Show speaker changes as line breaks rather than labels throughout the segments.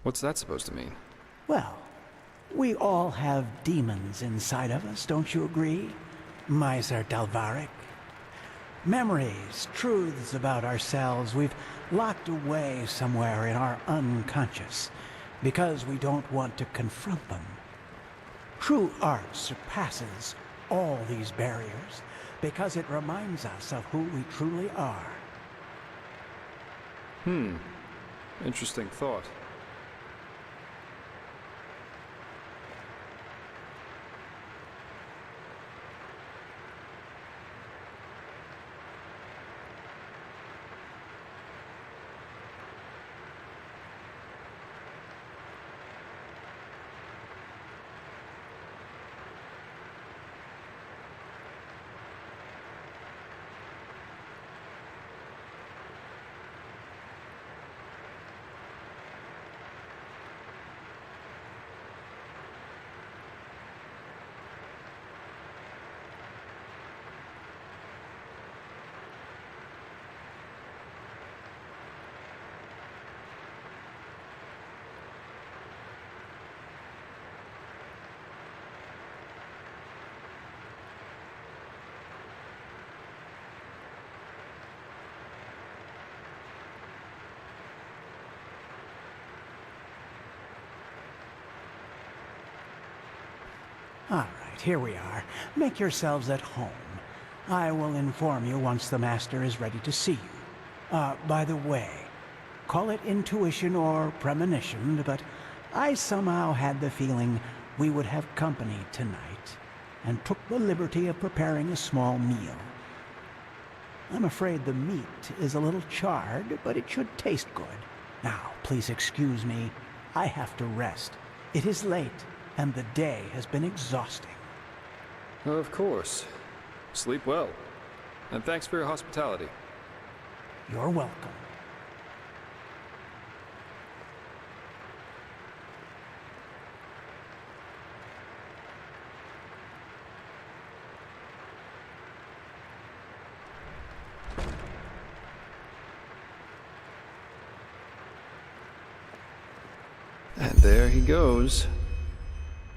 What's that supposed to mean?
Well, we all have demons inside of us, don't you agree? Miser Dalvaric. Memories, truths about ourselves we've locked away somewhere in our unconscious because we don't want to confront them. True art surpasses all these barriers because it reminds us of who we truly are.
Interesting thought.
All right, here we are. Make yourselves at home. I will inform you once the Master is ready to see you. By the way, call it intuition or premonition, but I somehow had the feeling we would have company tonight, and took the liberty of preparing a small meal. I'm afraid the meat is a little charred, but it should taste good. Now, please excuse me. I have to rest. It is late, and the day has been exhausting.
Of course. Sleep well. And thanks for your hospitality.
You're welcome.
And there he goes.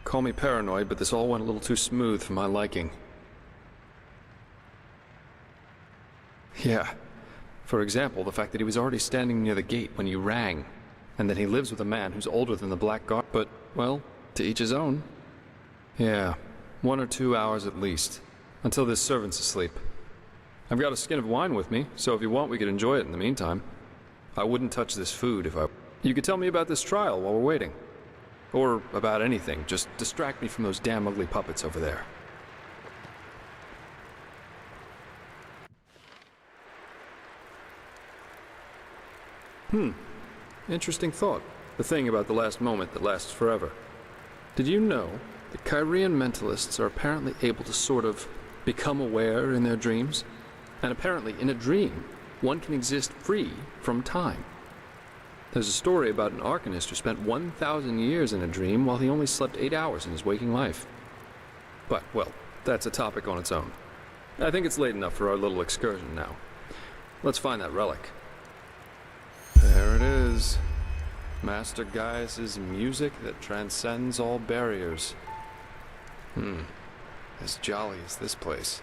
Call me paranoid, but this all went a little too smooth for my liking. Yeah. For example, the fact that he was already standing near the gate when you rang, and that he lives with a man who's older than the Black Guard, but, well, to each his own. Yeah, 1 or 2 hours at least, until this servant's asleep. I've got a skin of wine with me, so if you want we could enjoy it in the meantime. I wouldn't touch this food if I... You could tell me about this trial while we're waiting. Or about anything, just distract me from those damn ugly puppets over there. Interesting thought. The thing about the last moment that lasts forever. Did you know that Kyrian mentalists are apparently able to sort of become aware in their dreams? And apparently, in a dream, one can exist free from time. There's a story about an arcanist who spent 1,000 years in a dream while he only slept 8 hours in his waking life. But, well, that's a topic on its own. I think it's late enough for our little excursion now. Let's find that relic. There it is. Master Gaius's music that transcends all barriers. As jolly as this place.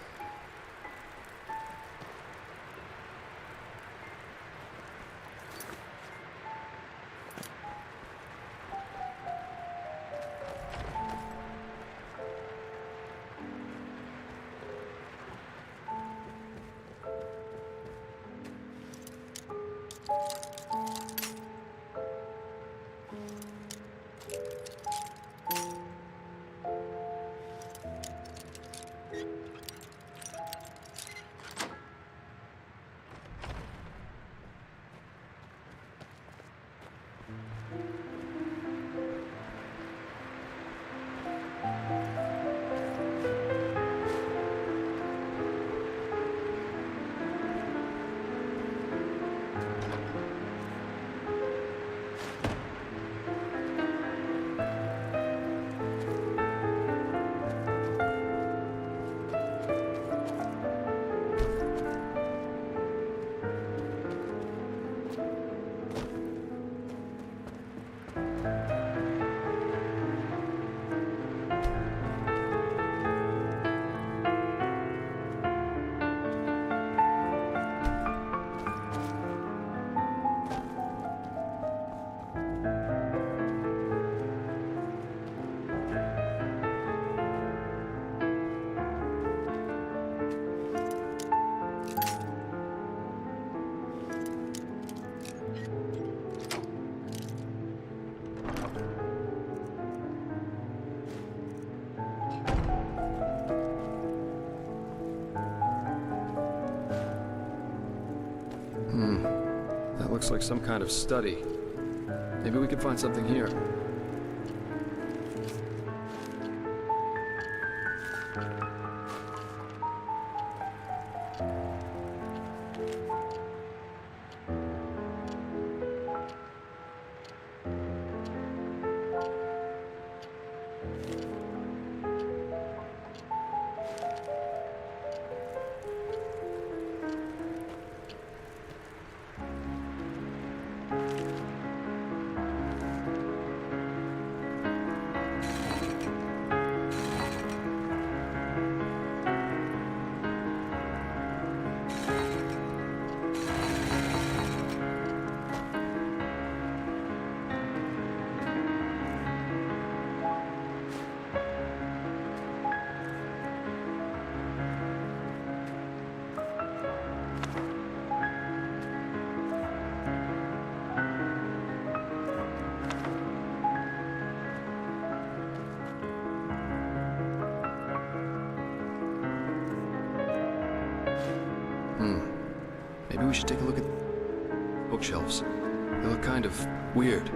That looks like some kind of study. Maybe we could find something here. Maybe we should take a look at bookshelves. They look kind of weird.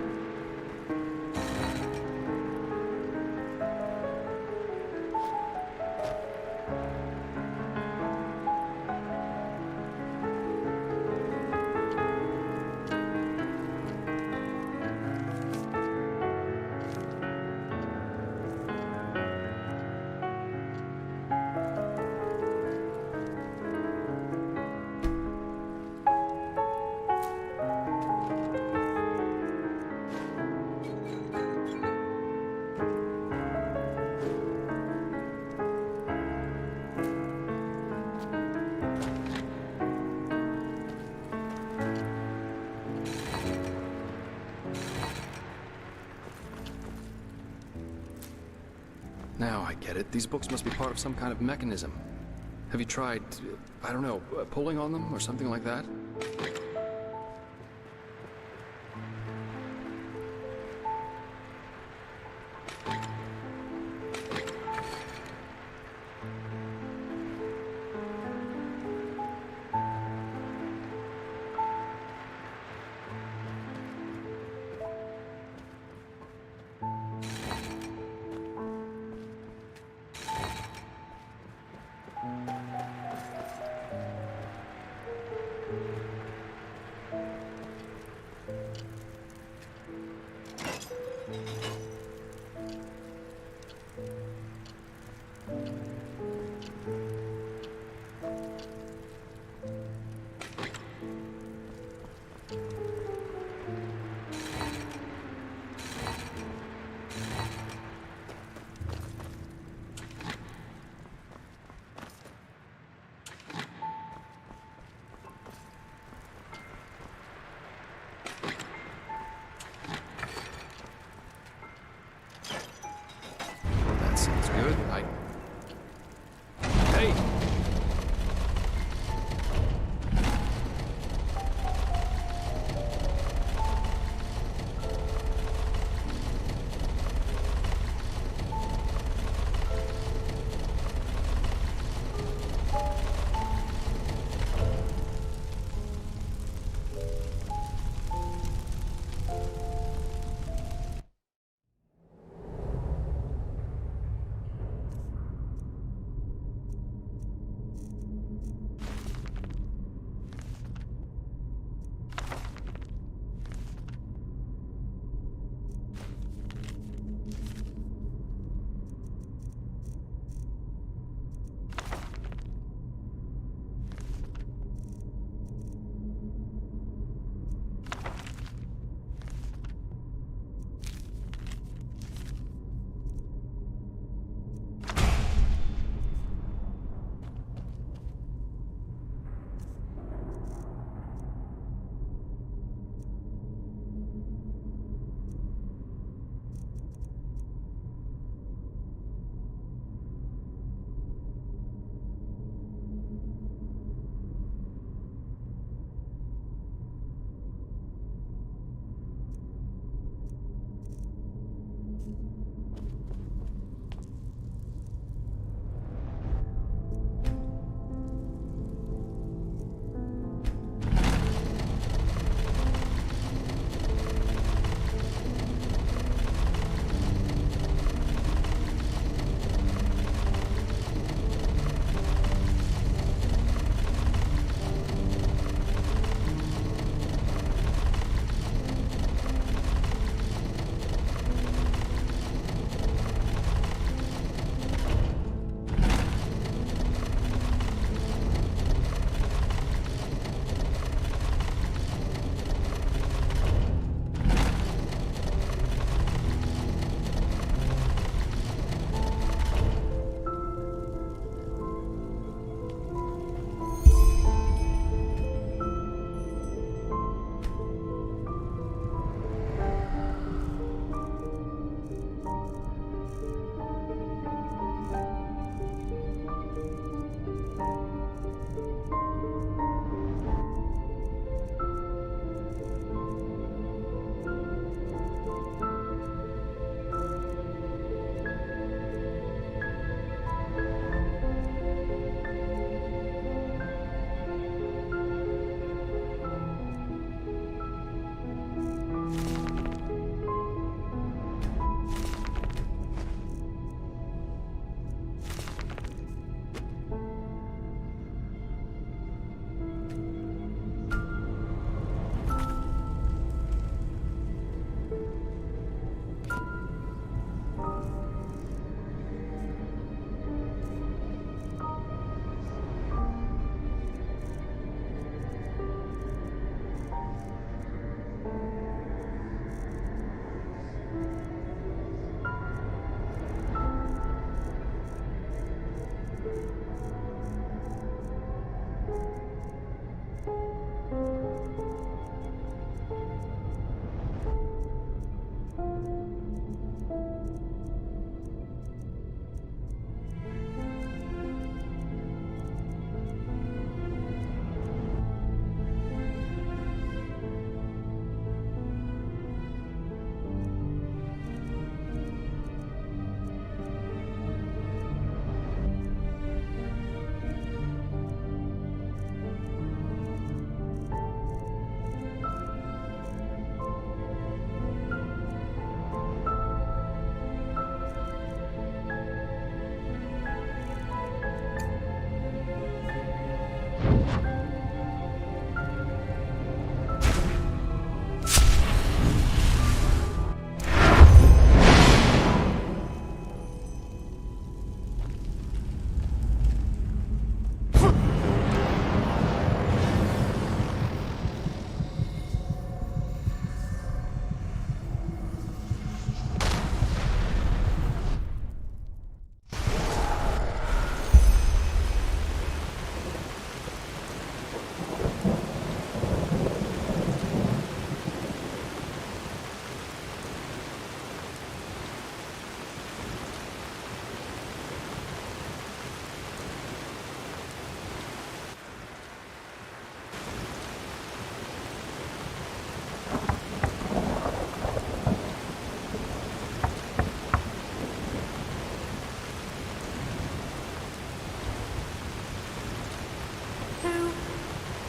Now I get it. These books must be part of some kind of mechanism. Have you tried, I don't know, pulling on them or something like that?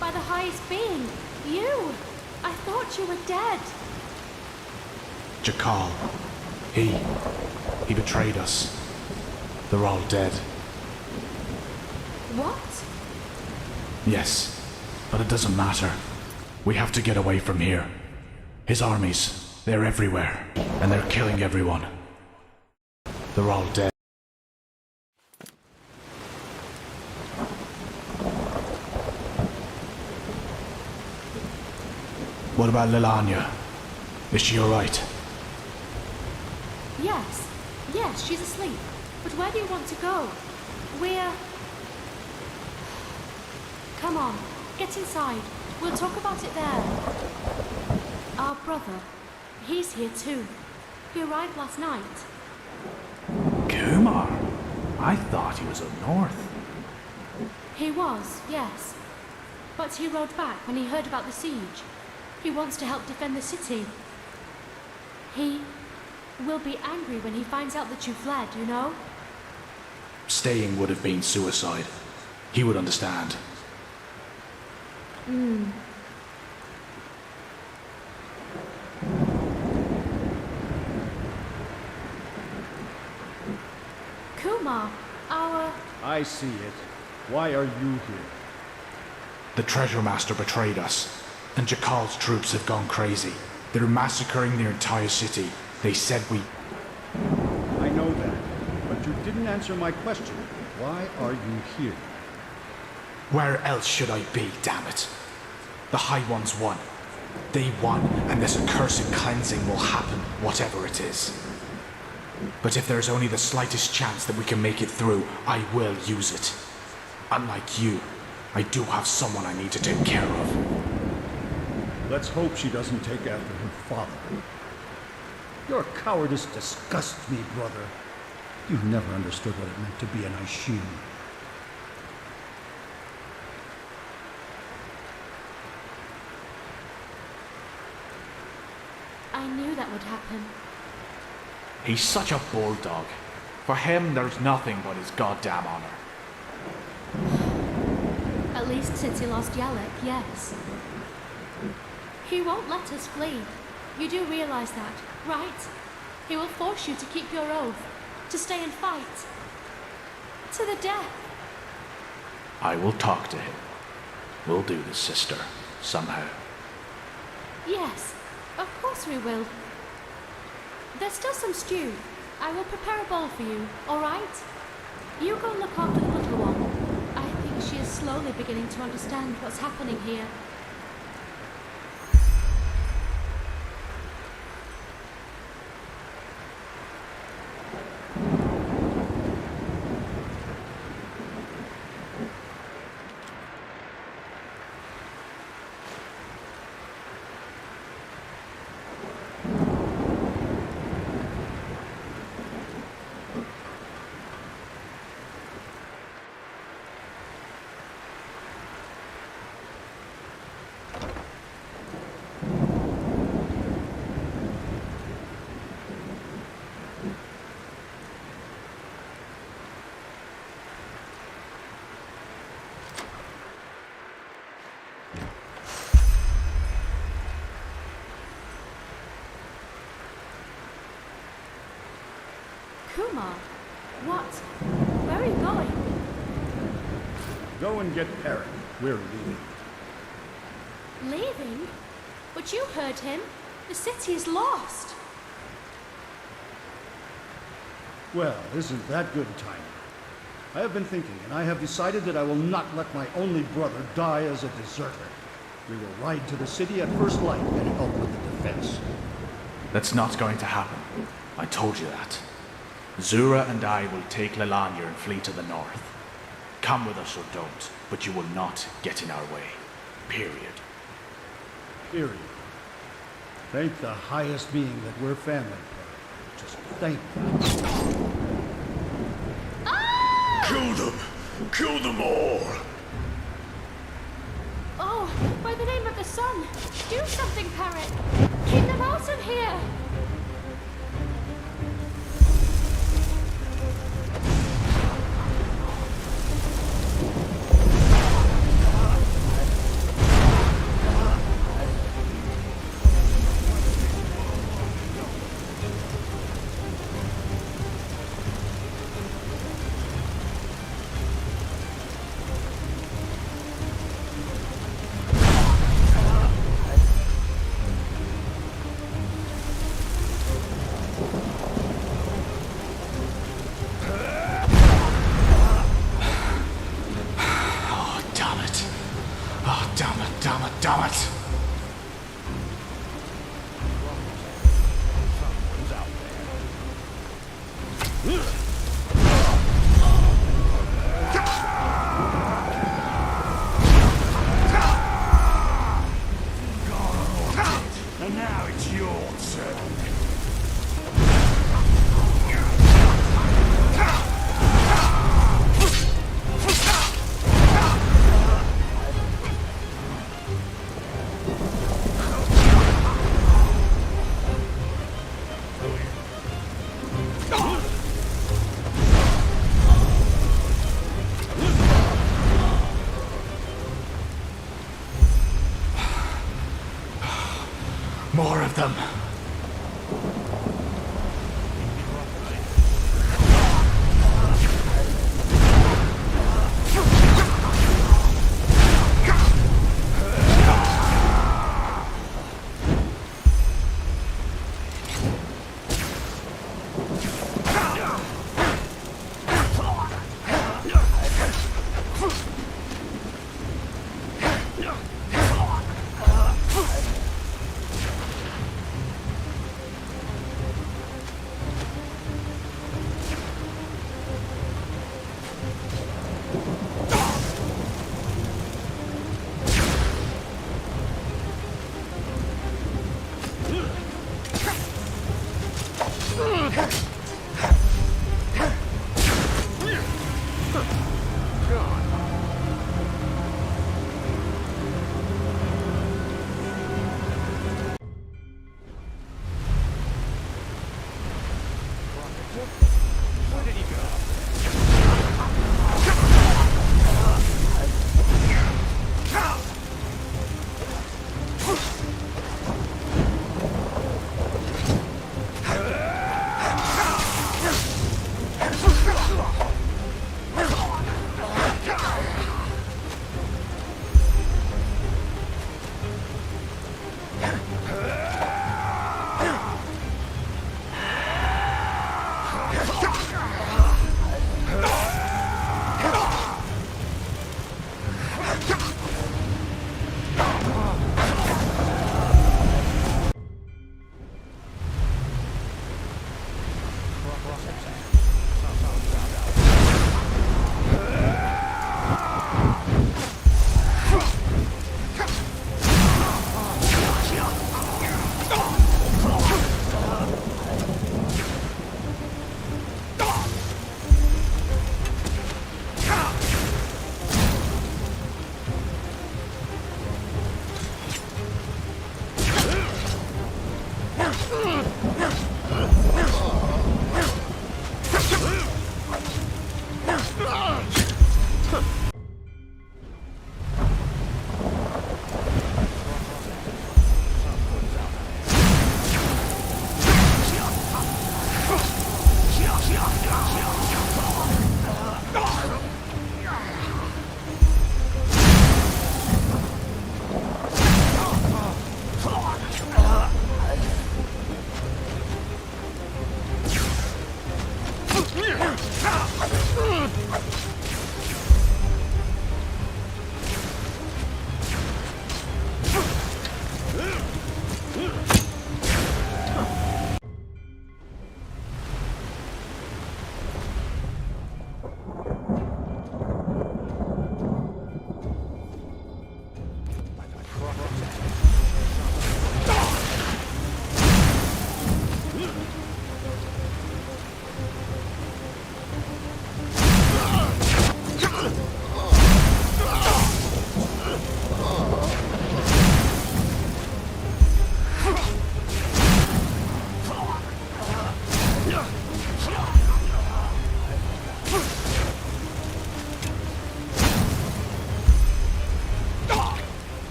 By the highest being, you! I thought you were dead.
Jakal. He betrayed us. They're all dead.
What?
Yes, but it doesn't matter. We have to get away from here. His armies, they're everywhere, and they're killing everyone. They're all dead. What about Lilanya? Is she alright?
Yes, she's asleep. But where do you want to go? We're... Come on, get inside. We'll talk about it there. Our brother, he's here too. He arrived last night.
Kumar? I thought he was up north.
He was, yes. But he rode back when he heard about the siege. He wants to help defend the city. He will be angry when he finds out that you fled, you know?
Staying would have been suicide. He would understand.
Kumar, our...
I see it. Why are you here?
The Treasure Master betrayed us, and Jakal's troops have gone crazy. They're massacring their entire city. They said we...
I know that, but you didn't answer my question. Why are you here?
Where else should I be, damn it? The High Ones won. They won, and this accursed cleansing will happen, whatever it is. But if there's only the slightest chance that we can make it through, I will use it. Unlike you, I do have someone I need to take care of.
Let's hope she doesn't take after her father. Your cowardice disgusts me, brother. You've never understood what it meant to be an Aishin.
I knew that would happen.
He's such a bulldog. For him, there's nothing but his goddamn honor.
At least since he lost Yalek, yes. He won't let us flee. You do realize that, right? He will force you to keep your oath, to stay and fight. To the death.
I will talk to him. We'll do this, sister, somehow.
Yes, of course we will. There's still some stew. I will prepare a bowl for you, all right? You go look after the little one. I think she is slowly beginning to understand what's happening here. Kumar, what? Where are you going?
Go and get Perrin. We're leaving.
Leaving? But you heard him. The city is lost.
Well, isn't that good timing? I have been thinking, and I have decided that I will not let my only brother die as a deserter. We will ride to the city at first light and help with the defense.
That's not going to happen. I told you that. Zura and I will take Lelania and flee to the north. Come with us or don't, but you will not get in our way. Period.
Period. Thank the highest being that we're family. Just thank them.
Kill them! Kill them all!
Oh, by the name of the sun, do something, Parrot! Keep them out of here!
Damn it!
And now it's your turn.
More of them.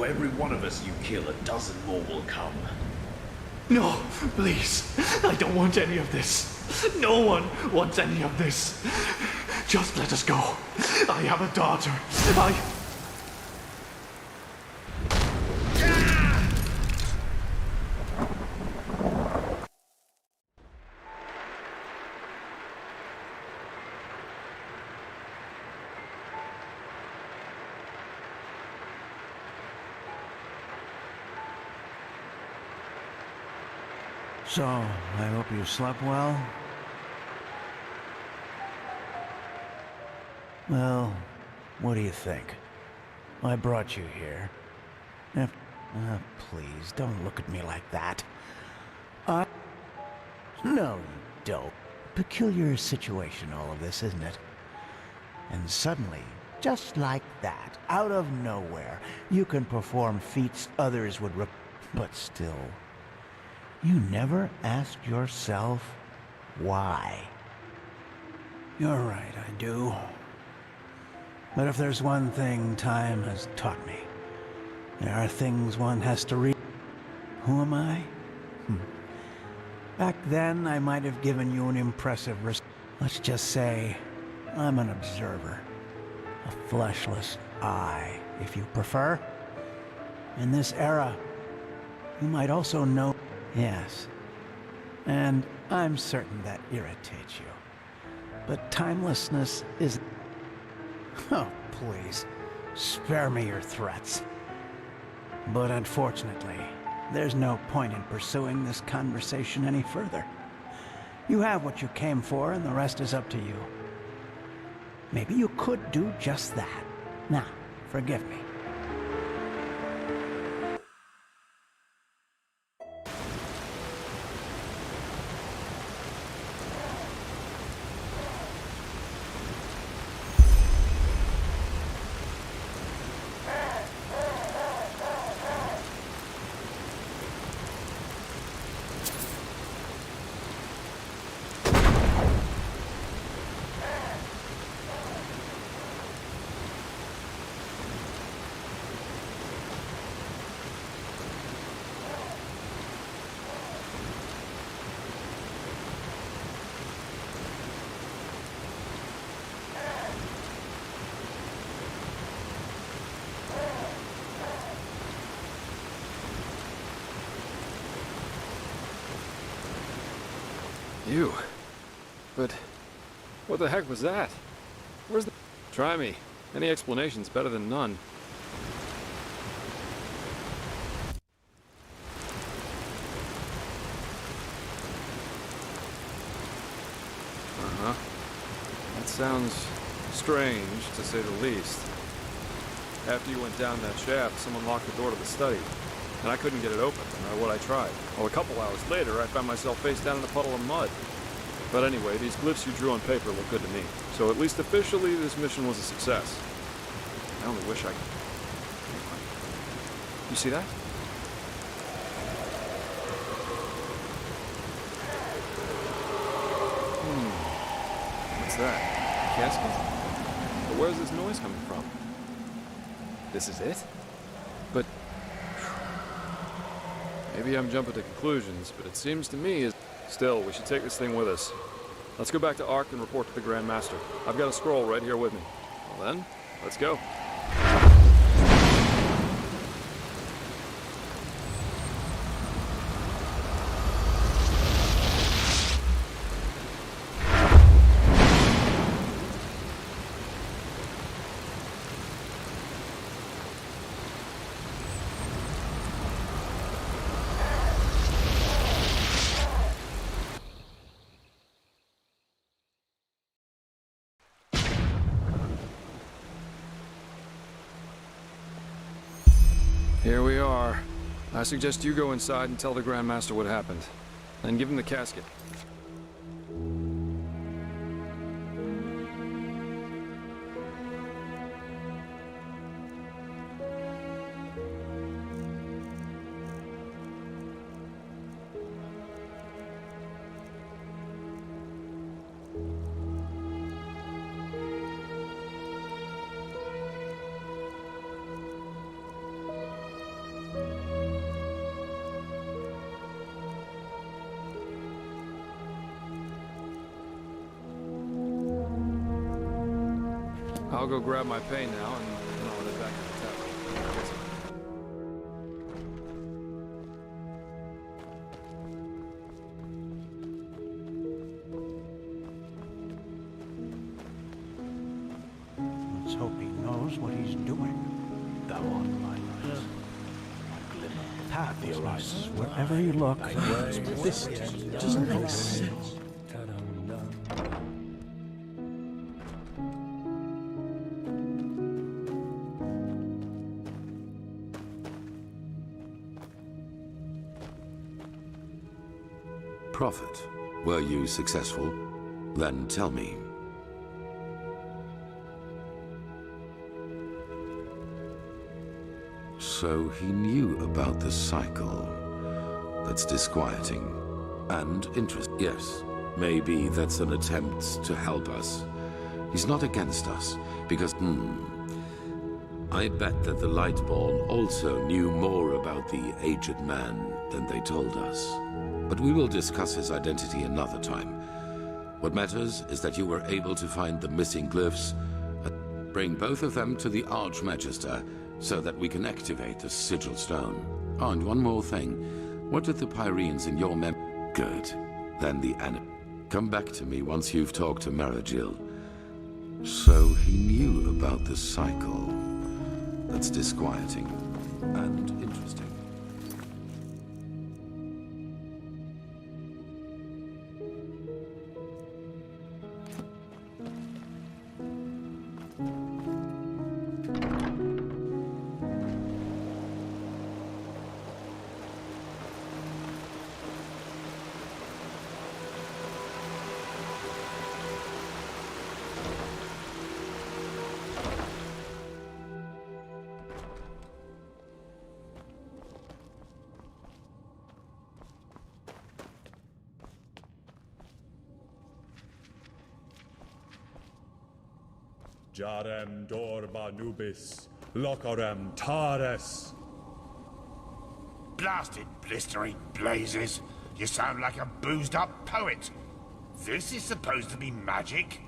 For every one of us you kill, a dozen more will come.
No, please. I don't want any of this. No one wants any of this. Just let us go. I have a daughter.
So, I hope you slept well. Well, what do you think? I brought you here. Please, don't look at me like that. No, you don't. Peculiar situation, all of this, isn't it? And suddenly, just like that, out of nowhere, you can perform feats others would but still, you never asked yourself why. You're right, I do. But if there's one thing time has taught me, there are things one has to read. Who am I? Back then, I might have given you an impressive let's just say, I'm an observer. A fleshless eye, if you prefer. In this era, you might also know... Yes. And I'm certain that irritates you. But timelessness is... Oh, please. Spare me your threats. But unfortunately, there's no point in pursuing this conversation any further. You have what you came for, and the rest is up to you. Maybe you could do just that. Now, forgive me.
You. But what the heck was that? Where's the... Try me. Any explanation's better than none. Uh-huh. That sounds strange, to say the least. After you went down that shaft, someone locked the door to the study. And I couldn't get it open, no matter what I tried. Well, a couple hours later, I found myself face down in a puddle of mud. But anyway, these glyphs you drew on paper look good to me. So at least officially, this mission was a success. I only wish I... You see that? What's that? A casket? But where's this noise coming from? This is it? But... Maybe I'm jumping to conclusions, but it seems to me... Still, we should take this thing with us. Let's go back to Ark and report to the Grand Master. I've got a scroll right here with me. Well then, let's go. Here we are. I suggest you go inside and tell the Grand Master what happened. Then give him the casket. I'll go grab my pay now and then I'll head back to the tavern.
Let's hope he knows what he's doing.
Thou art my light. A glimmer.
Pathlessness, wherever you look.
This doesn't make sense.
Prophet, were you successful? Then tell me. So he knew about the cycle. That's disquieting. And interesting. Yes, maybe that's an attempt to help us. He's not against us, because, I bet that the Lightborn also knew more about the aged man than they told us. But we will discuss his identity another time. What matters is that you were able to find the missing glyphs. Bring both of them to the Archmagister so that we can activate the sigil stone. Oh, and one more thing. What did the Pyreans in your Good. Then the Come back to me once you've talked to Maragil. So he knew about the cycle. That's disquieting and interesting.
Jarem dorba nubis, locorem tares.
Blasted blistering blazes! You sound like a boozed-up poet. This is supposed to be magic?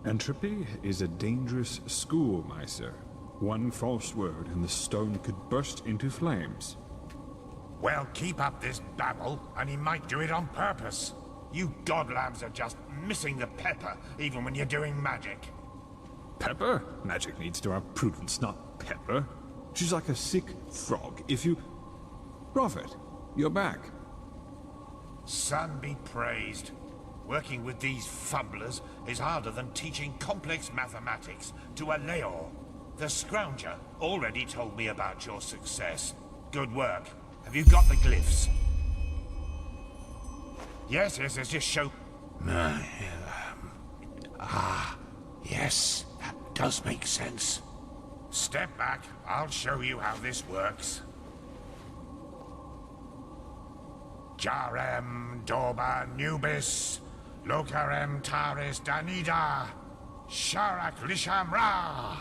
Entropy is a dangerous school, my sir. One false word and the stone could burst into flames.
Well, keep up this babble, and he might do it on purpose. You godlabs are just missing the pepper, even when you're doing magic.
Pepper? Magic needs to have prudence, not pepper. She's like a sick frog. If you... Prophet, you're back.
Sun be praised. Working with these fumblers is harder than teaching complex mathematics to a Leor. The Scrounger already told me about your success. Good work. Have you got the glyphs? Yes, just show... yes, that does make sense. Step back, I'll show you how this works. Jarem Dorba Nubis, Locarem Taris Danida, Sharak Lisham Ra.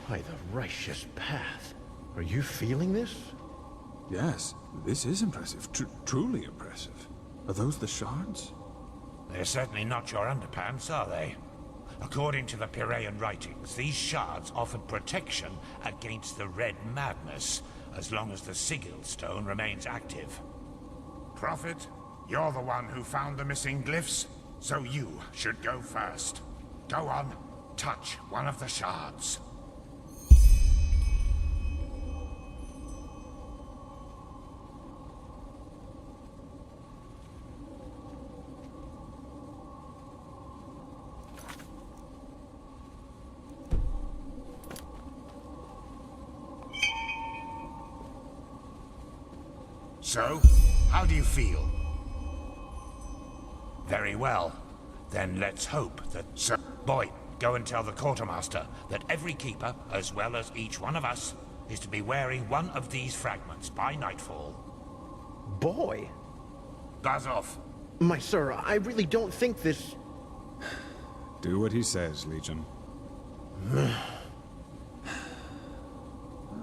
By the righteous path. Are you feeling this?
Yes, this is impressive. Truly impressive. Are those the shards?
They're certainly not your underpants, are they? According to the Piraean writings, these shards offered protection against the Red Madness, as long as the sigil stone remains active. Prophet, you're the one who found the missing glyphs, so you should go first. Go on, touch one of the shards. So, how do you feel? Very well. Then let's hope that Sir... Boy, go and tell the quartermaster that every keeper, as well as each one of us, is to be wearing one of these fragments by nightfall.
Boy?
Buzz off.
My sir, I really don't think this...
Do what he says, Legion.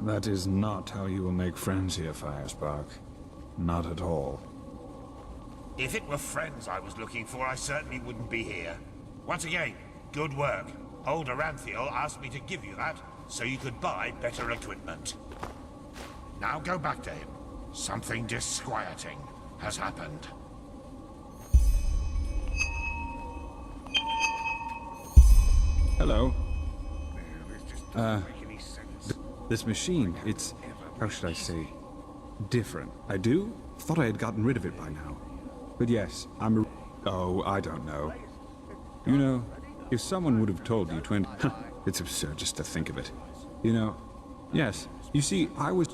That is not how you will make friends here, Firespark. Not at all.
If it were friends I was looking for, I certainly wouldn't be here. Once again, good work. Old Aranthiel asked me to give you that, so you could buy better equipment. Now go back to him. Something disquieting has happened.
Hello. This machine, it's, how should I say, different. I do? Thought I had gotten rid of it by now. But yes, oh, I don't know. You know, if someone would have told you 20... It's absurd just to think of it. You know, yes, you see, I was...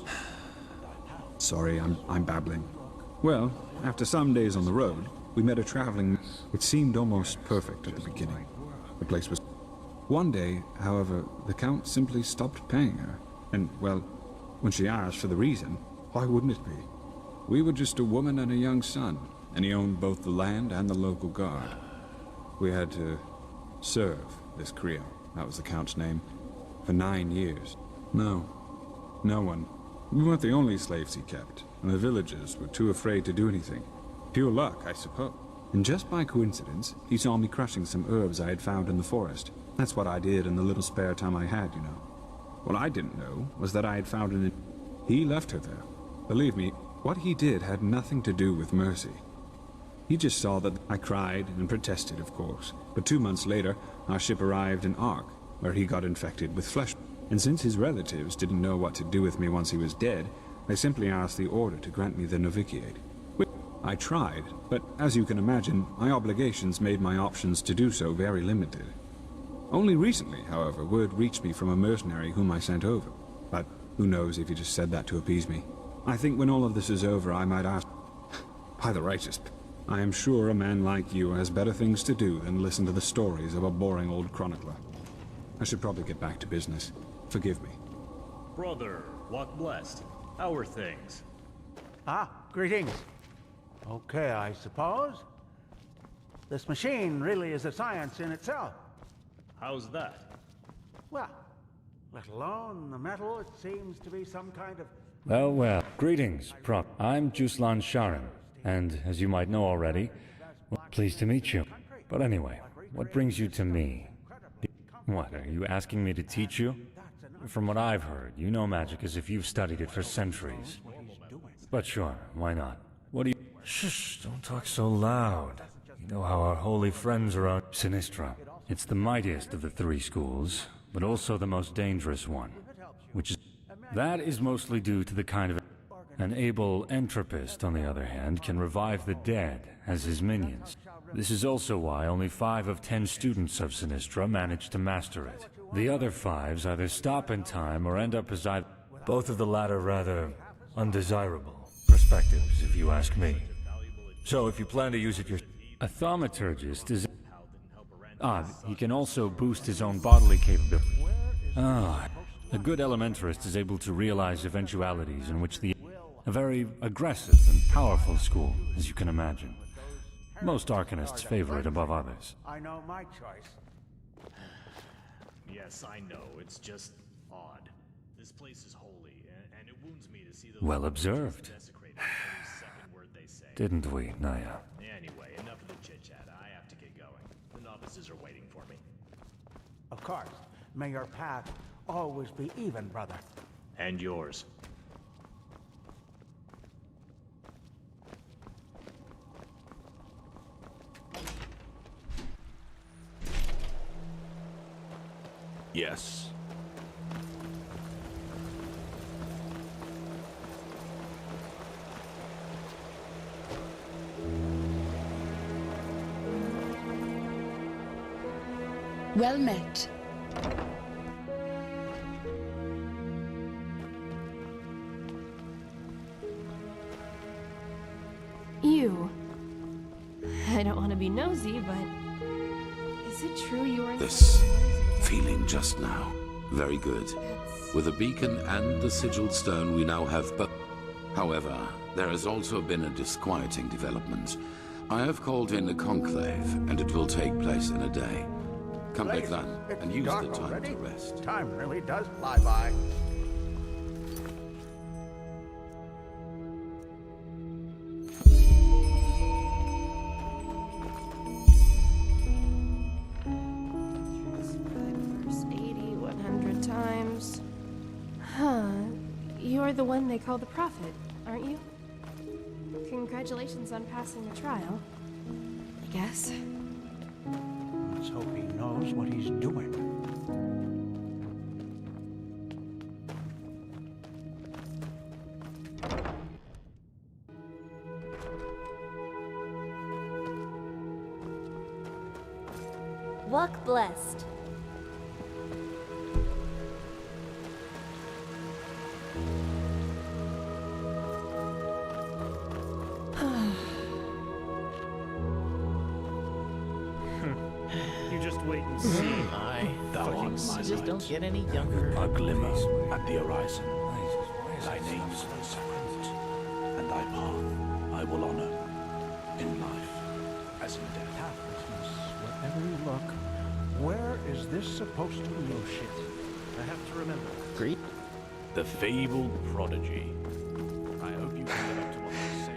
Sorry, I'm babbling. Well, after some days on the road, we met a traveling... It seemed almost perfect at the beginning. The place was... One day, however, the Count simply stopped paying her. And, well, when she asked for the reason, why wouldn't it be? We were just a woman and a young son, and he owned both the land and the local guard. We had to serve this Creole, that was the Count's name, for 9 years. No one. We weren't the only slaves he kept, and the villagers were too afraid to do anything. Pure luck, I suppose. And just by coincidence, he saw me crushing some herbs I had found in the forest. That's what I did in the little spare time I had, you know. What I didn't know was that I had found an... He left her there. Believe me, what he did had nothing to do with mercy. He just saw that I cried and protested, of course. But 2 months later, our ship arrived in Ark, where he got infected with flesh. And since his relatives didn't know what to do with me once he was dead, they simply asked the Order to grant me the novitiate. I tried, but as you can imagine, my obligations made my options to do so very limited. Only recently, however, word reached me from a mercenary whom I sent over. But who knows if he just said that to appease me. I think when all of this is over, I might ask... By the righteous... I am sure a man like you has better things to do than listen to the stories of a boring old chronicler. I should probably get back to business. Forgive me.
Brother, walk blessed. How are things?
Ah, greetings. Okay, I suppose. This machine really is a science in itself.
How's that?
Well, let alone the metal, it seems to be some kind of...
Well, greetings, Prop. I'm Juslan Sharon, and as you might know already, well, pleased to meet you. But anyway, what brings you to me? What, are you asking me to teach you? From what I've heard, you know magic as if you've studied it for centuries. But sure, why not? What do you... Shh, don't talk so loud. You know how our holy friends are on Sinistra. It's the mightiest of the 3 schools, but also the most dangerous one, which is... That is mostly due to the kind of... An able entropist, on the other hand, can revive the dead as his minions. This is also why only 5 of 10 students of Sinistra manage to master it. The other 5s either stop in time or end up as either... Both of the latter rather undesirable perspectives, if you ask me. So if you plan to use it yourself... A thaumaturgist is... he can also boost his own bodily capability. A good elementarist is able to realize eventualities in which a very aggressive and powerful school, as you can imagine. Most arcanists favor it above others.
I know my choice.
Yes, I know. It's just odd. This place is holy, and it wounds me to see the...
Well observed. Didn't we, Naya?
Anyway, enough of the chit-chat. I have to get going. The novices are waiting for me.
Of course. May your path always be even, brother.
And yours.
Yes.
Well met.
You. I don't want to be nosy, but... Is it true you are...
This feeling just now. Very good. With a beacon and the sigiled stone, we now have but... However, there has also been a disquieting development. I have called in a conclave, and it will take place in a day. Come back then, and use the time to rest.
Time really does fly by.
You're the one they call the Prophet, aren't you? Congratulations on passing the trial, I guess.
Let's hope he knows what he's doing.
Walk blessed.
You just wait and see.
Thou art my just don't get any younger. A glimmer at the horizon. Thy name is no secret, and thy path I will honor in life as in death.
Wherever you look, where is this supposed to be?
Oh shit. I have to remember.
Greet the fabled prodigy. I hope you can get up to what I say.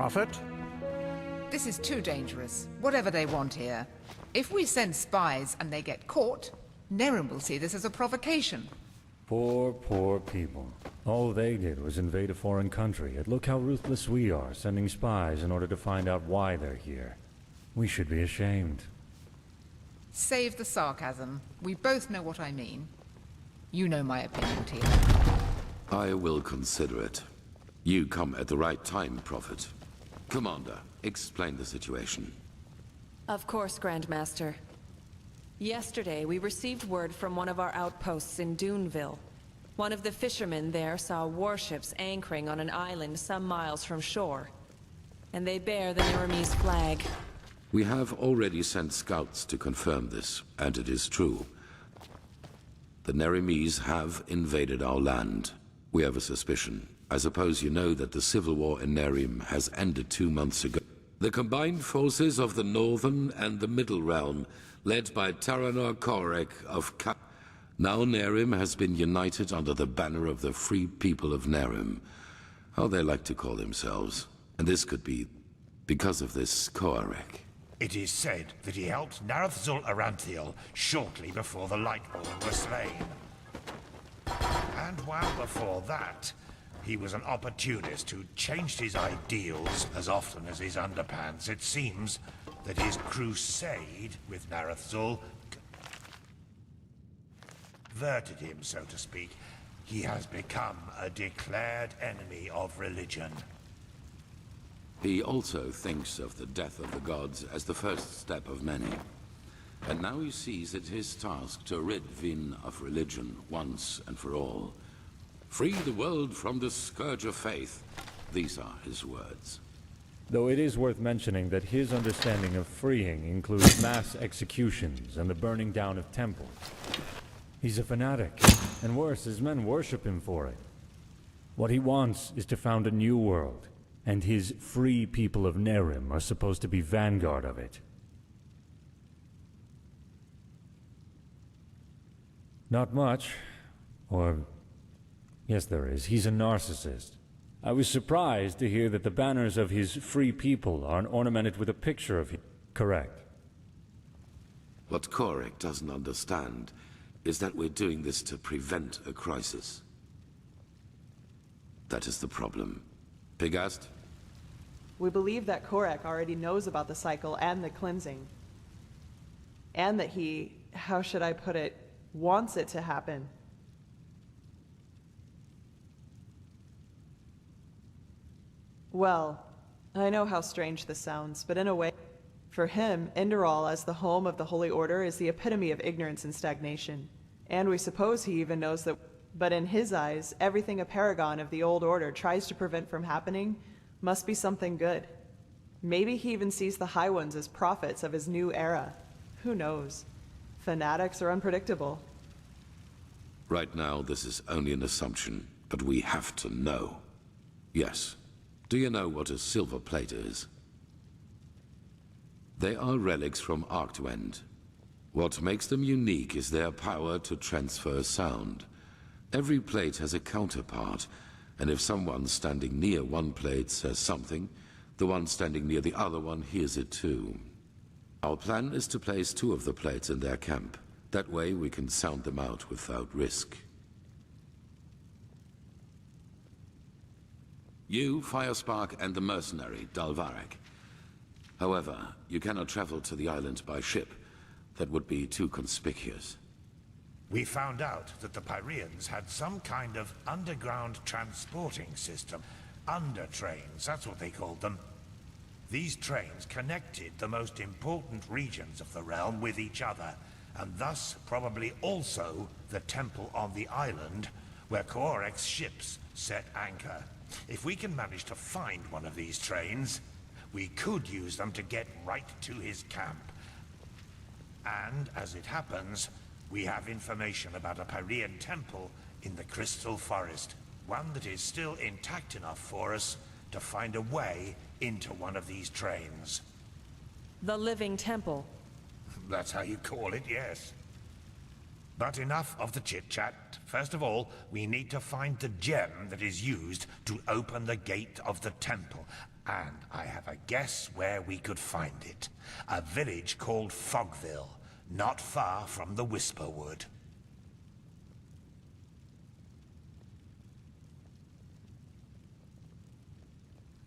Prophet?
This is too dangerous, whatever they want here. If we send spies and they get caught, Nerim will see this as a provocation.
Poor, poor people. All they did was invade a foreign country, and look how ruthless we are, sending spies in order to find out why they're here. We should be ashamed.
Save the sarcasm. We both know what I mean. You know my opinion, Teal.
I will consider it. You come at the right time, Prophet. Commander, explain the situation.
Of course, Grandmaster. Yesterday, we received word from one of our outposts in Duneville. One of the fishermen there saw warships anchoring on an island some miles from shore. And they bear the Nerimese flag.
We have already sent scouts to confirm this, and it is true. The Nerimese have invaded our land. We have a suspicion. I suppose you know that the civil war in Nerim has ended 2 months ago. The combined forces of the Northern and the Middle Realm, led by Taranor Korek of Now Nerim has been united under the banner of the Free People of Nerim. How they like to call themselves. And this could be because of this Korek.
It is said that he helped Narathzul Aranthiel shortly before the Lightborn were slain. And while before that, he was an opportunist who changed his ideals as often as his underpants. It seems that his crusade with Narathzul converted him, so to speak. He has become a declared enemy of religion.
He also thinks of the death of the gods as the first step of many. And now he sees it his task to rid Vin of religion once and for all. Free the world from the scourge of faith. These are his words.
Though it is worth mentioning that his understanding of freeing includes mass executions and the burning down of temples. He's a fanatic, and worse, his men worship him for it. What he wants is to found a new world, and his free people of Nerim are supposed to be vanguard of it. Not much. Or, yes there is. He's a narcissist. I was surprised to hear that the banners of his free people aren't ornamented with a picture of him. Correct.
What Korek doesn't understand is that we're doing this to prevent a crisis. That is the problem. Pigast?
We believe that Korek already knows about the cycle and the cleansing. And that he, how should I put it, wants it to happen. Well, I know how strange this sounds, but in a way, for him, Enderal as the home of the Holy Order is the epitome of ignorance and stagnation. And we suppose he even knows that, but in his eyes, everything a paragon of the old order tries to prevent from happening must be something good. Maybe he even sees the High Ones as prophets of his new era. Who knows? Fanatics are unpredictable.
Right now, this is only an assumption, but we have to know. Yes. Do you know what a silver plate is? They are relics from Arctwend. What makes them unique is their power to transfer sound. Every plate has a counterpart, and if someone standing near one plate says something, the one standing near the other one hears it too. Our plan is to place 2 of the plates in their camp. That way we can sound them out without risk. You, Firespark, and the mercenary, Dalvarek. However, you cannot travel to the island by ship. That would be too conspicuous.
We found out that the Pyreans had some kind of underground transporting system. Under-trains, that's what they called them. These trains connected the most important regions of the realm with each other, and thus probably also the temple on the island where Korek's ships set anchor. If we can manage to find one of these trains, we could use them to get right to his camp. And, as it happens, we have information about a Pyrean temple in the Crystal Forest. One that is still intact enough for us to find a way into one of these trains.
The Living Temple.
That's how you call it, yes. But enough of the chit-chat. First of all, we need to find the gem that is used to open the gate of the temple. And I have a guess where we could find it. A village called Fogville, not far from the Whisperwood.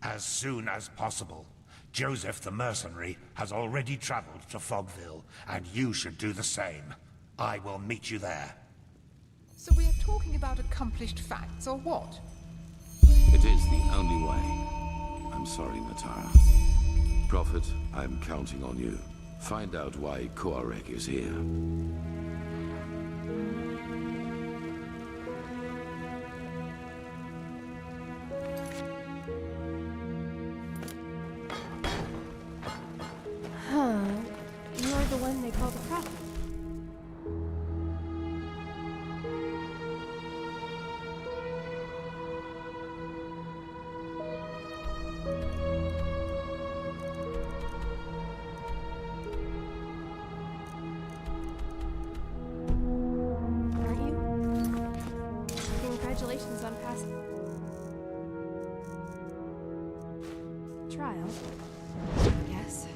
As soon as possible. Joseph the mercenary has already traveled to Fogville, and you should do the same. I will meet you there.
So we are talking about accomplished facts, or what?
It is the only way. I'm sorry, Natara. Prophet, I'm counting on you. Find out why Koarek is here.
Huh. You're the one they call the prophet. Aren't you? Congratulations on passing trial. Yes.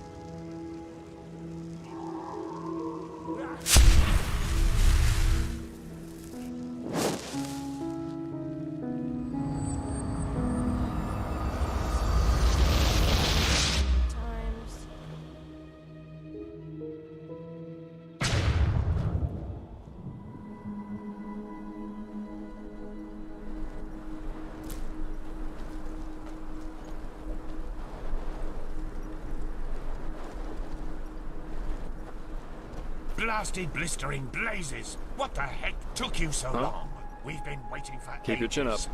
Blasted blistering blazes! What the heck took you so long? We've been waiting for
Keep your chin up.
ages.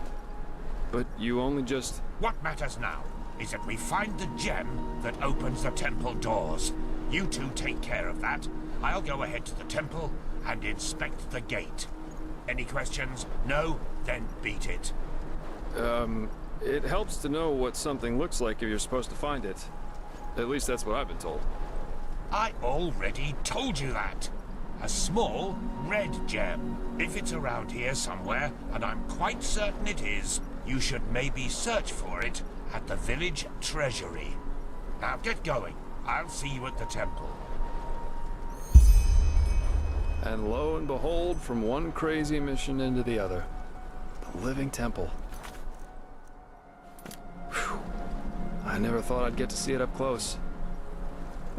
But you only just...
What matters now is that we find the gem that opens the temple doors. You two take care of that. I'll go ahead to the temple and inspect the gate. Any questions? No? Then beat it.
It helps to know what something looks like if you're supposed to find it. At least that's what I've been told.
I already told you that. A small, red gem. If it's around here somewhere, and I'm quite certain it is, you should maybe search for it at the village treasury. Now get going. I'll see you at the temple.
And lo and behold, from one crazy mission into the other. The living temple. Whew. I never thought I'd get to see it up close.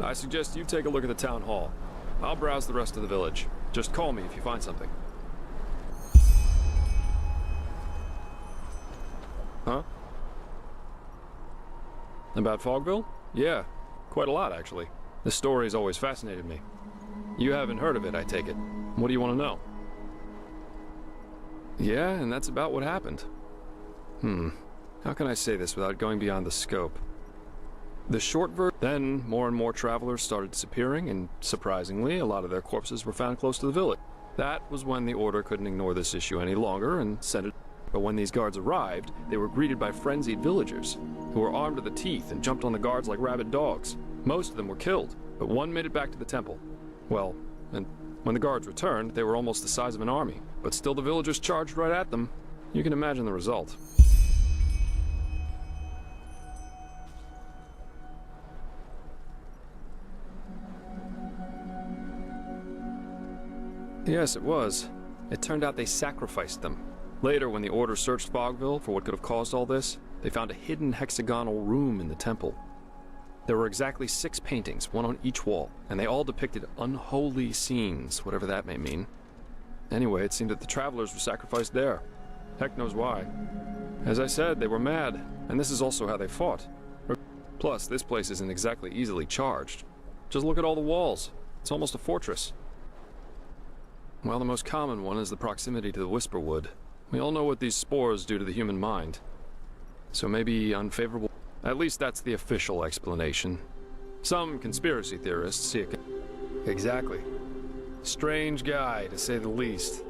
I suggest you take a look at the town hall. I'll browse the rest of the village. Just call me if you find something. Huh? About Fogville? Yeah, quite a lot actually. This story's always fascinated me. You haven't heard of it, I take it. What do you want to know? Yeah, and that's about what happened. How can I say this without going beyond the scope? The short version, then more and more travelers started disappearing, and surprisingly, a lot of their corpses were found close to the village. That was when the Order couldn't ignore this issue any longer and sent it. But when these guards arrived, they were greeted by frenzied villagers, who were armed to the teeth and jumped on the guards like rabid dogs. Most of them were killed, but one made it back to the temple. Well, and when the guards returned, they were almost the size of an army, but still the villagers charged right at them. You can imagine the result. Yes, it was. It turned out they sacrificed them. Later, when the Order searched Fogville for what could have caused all this, they found a hidden hexagonal room in the temple. There were exactly 6 paintings, one on each wall, and they all depicted unholy scenes, whatever that may mean. Anyway, it seemed that the travelers were sacrificed there. Heck knows why. As I said, they were mad, and this is also how they fought. Plus, this place isn't exactly easily charged. Just look at all the walls. It's almost a fortress. Well, the most common one is the proximity to the Whisperwood. We all know what these spores do to the human mind. So maybe unfavorable... At least that's the official explanation. Some conspiracy theorists see it... Exactly. Strange guy, to say the least.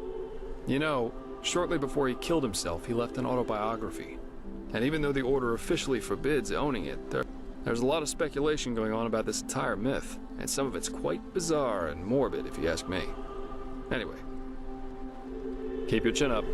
You know, shortly before he killed himself, he left an autobiography. And even though the Order officially forbids owning it, there's a lot of speculation going on about this entire myth, and some of it's quite bizarre and morbid, if you ask me. Anyway, keep your chin up.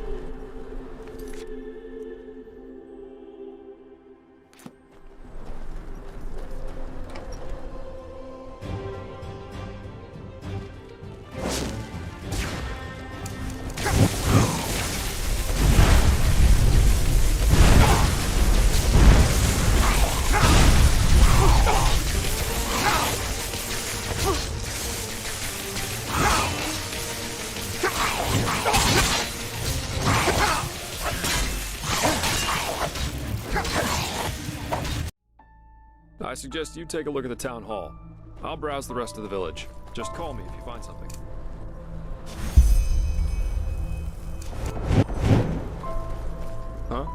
suggest you take a look at the town hall. I'll browse the rest of the village. Just call me if you find something. Huh?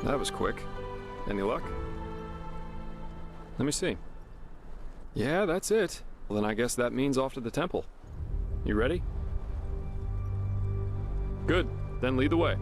That was quick. Any luck? Let me see. Yeah, that's it. Well, then I guess that means off to the temple. You ready? Good. Then lead the way.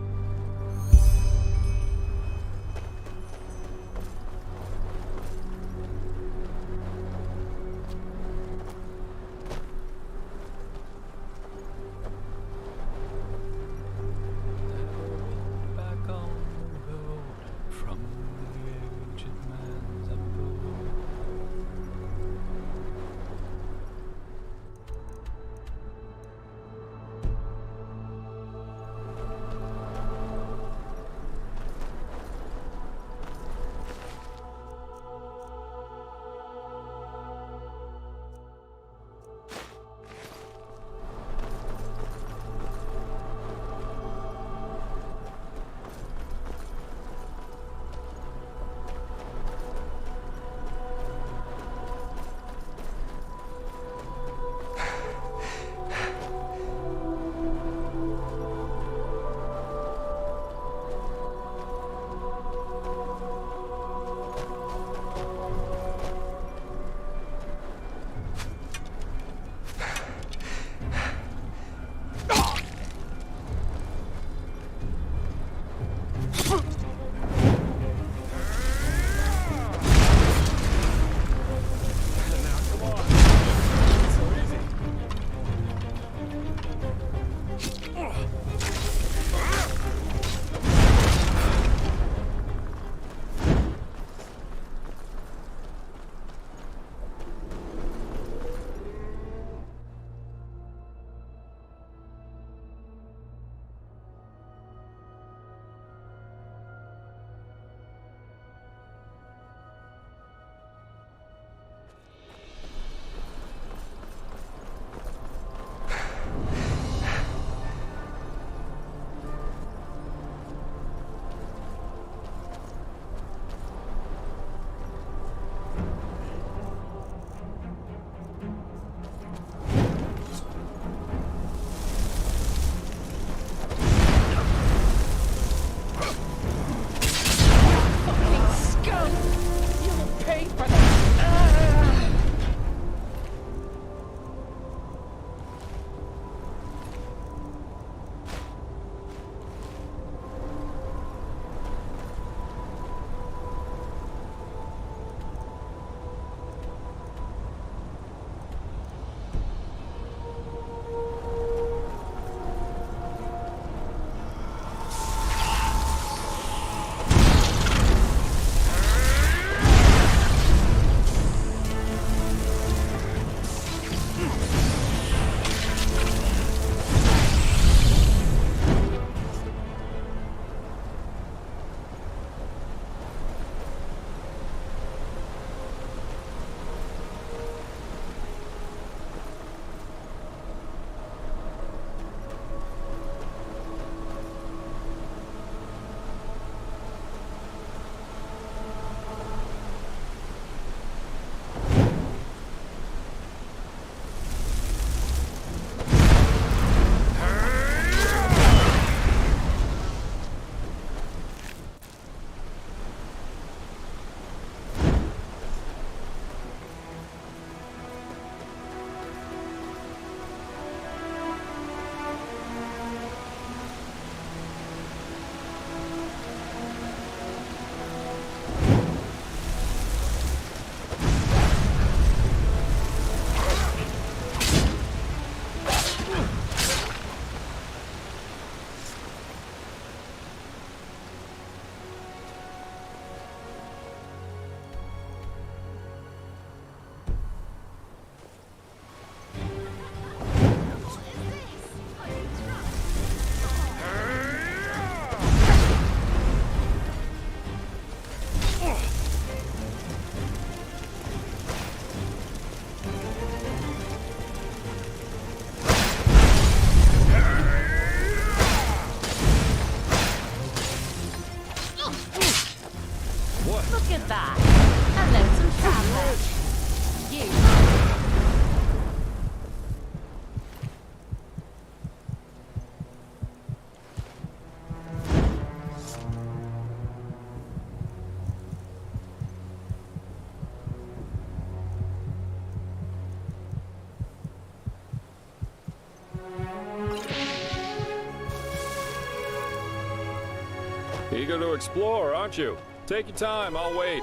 Eager to explore, aren't you? Take your time, I'll wait.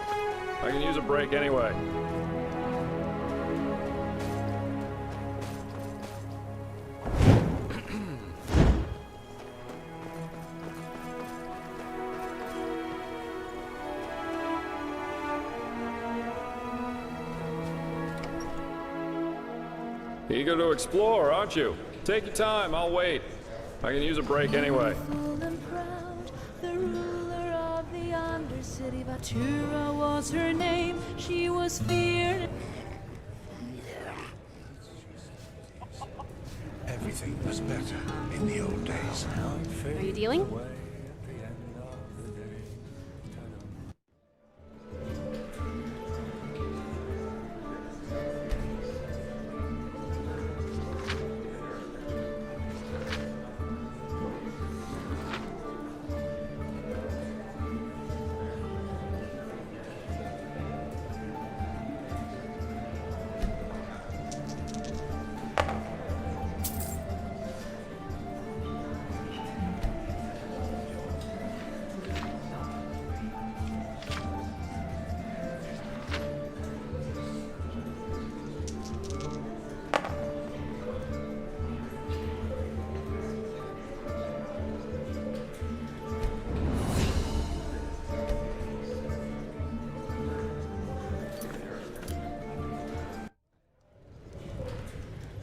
I can use a break anyway. Eager to explore, aren't you? Take your time, I'll wait. I can use a break anyway.
The ruler of the Undercity, Vatura was her name. She was feared.
Everything was better in the old days.
Are you dealing?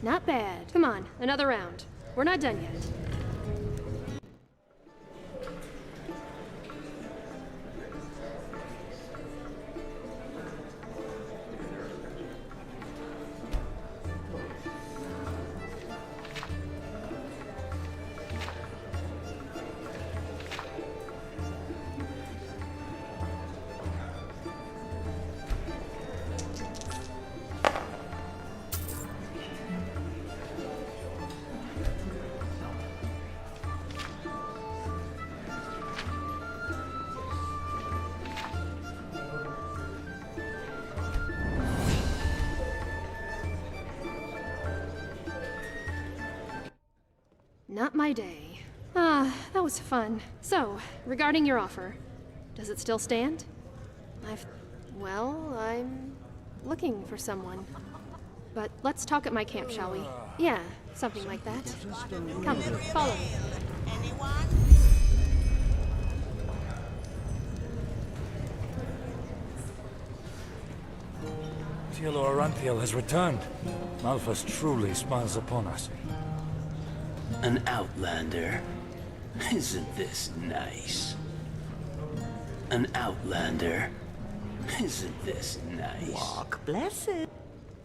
Not bad. Come on, another round. We're not done yet. Not my day. Ah, that was fun. So, regarding your offer, does it still stand? I'm looking for someone. But let's talk at my camp, shall we? Yeah, something like that. Come, follow me.
Cielo Aranthiel has returned. Malphas truly smiles upon us.
An outlander? Isn't this nice? An outlander? Isn't this nice?
Walk blessed.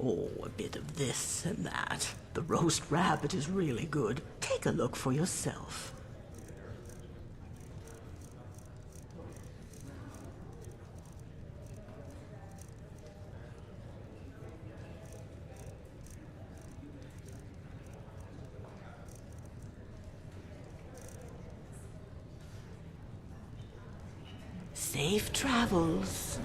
Oh, a bit of this and that. The roast rabbit is really good. Take a look for yourself. Safe travels.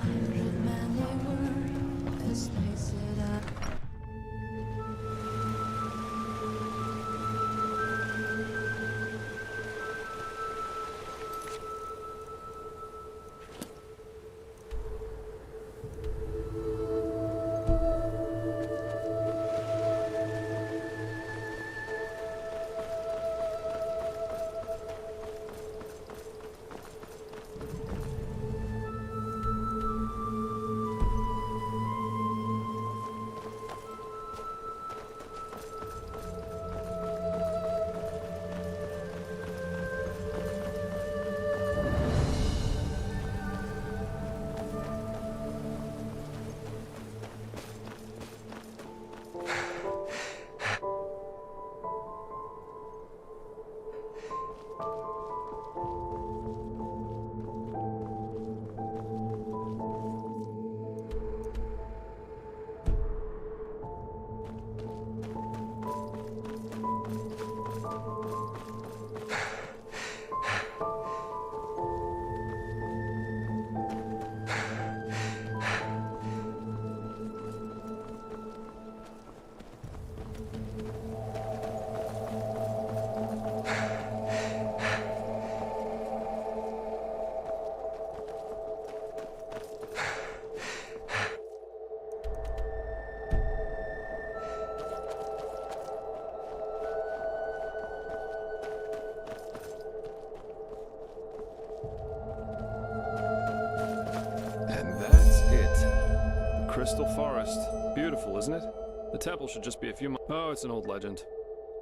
Crystal Forest. Beautiful, isn't it? The temple should just be a few Oh, it's an old legend.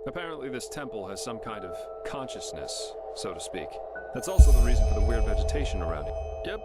Apparently this temple has some kind of consciousness, so to speak. That's also the reason for the weird vegetation around it. Yep.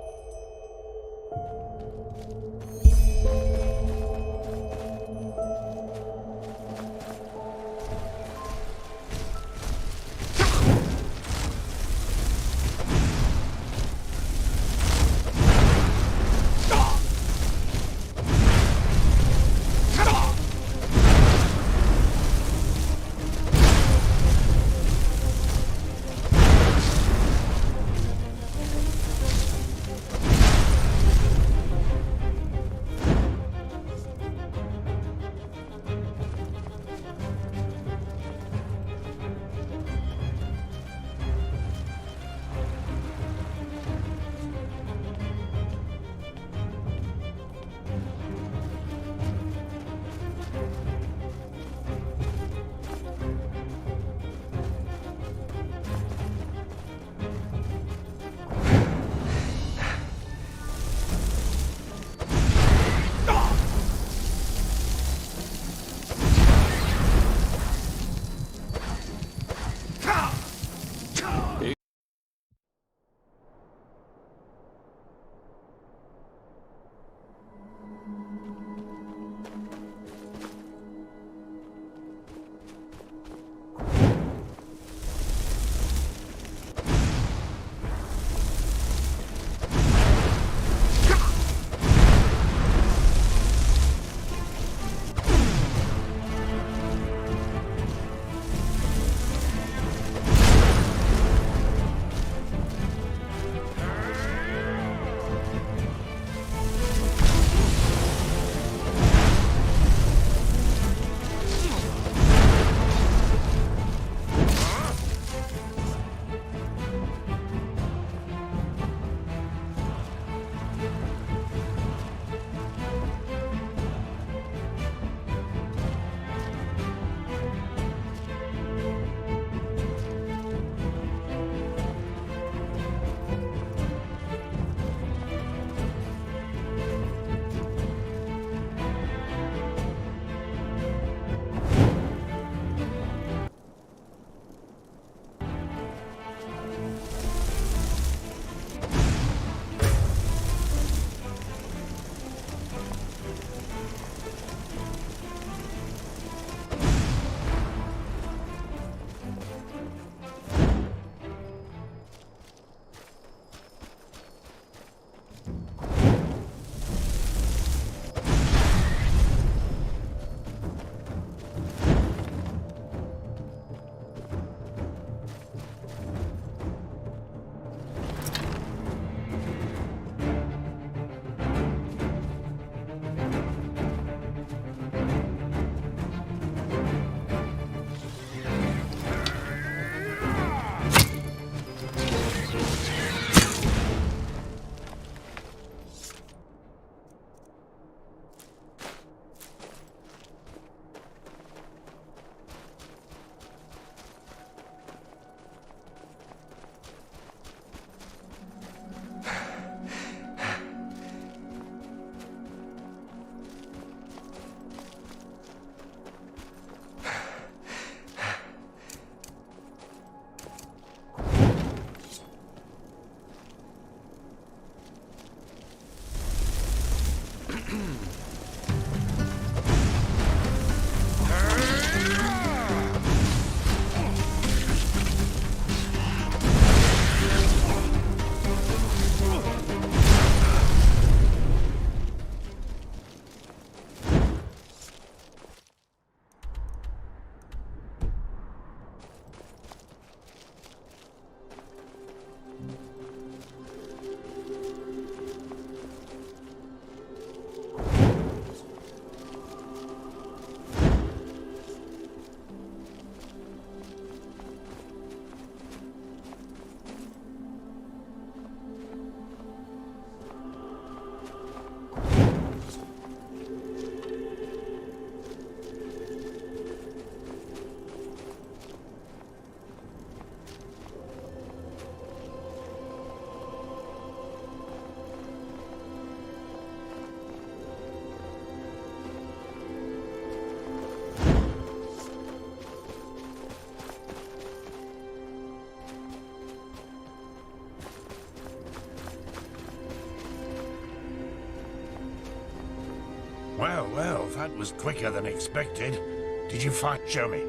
that was quicker than expected. Did you find... Show me.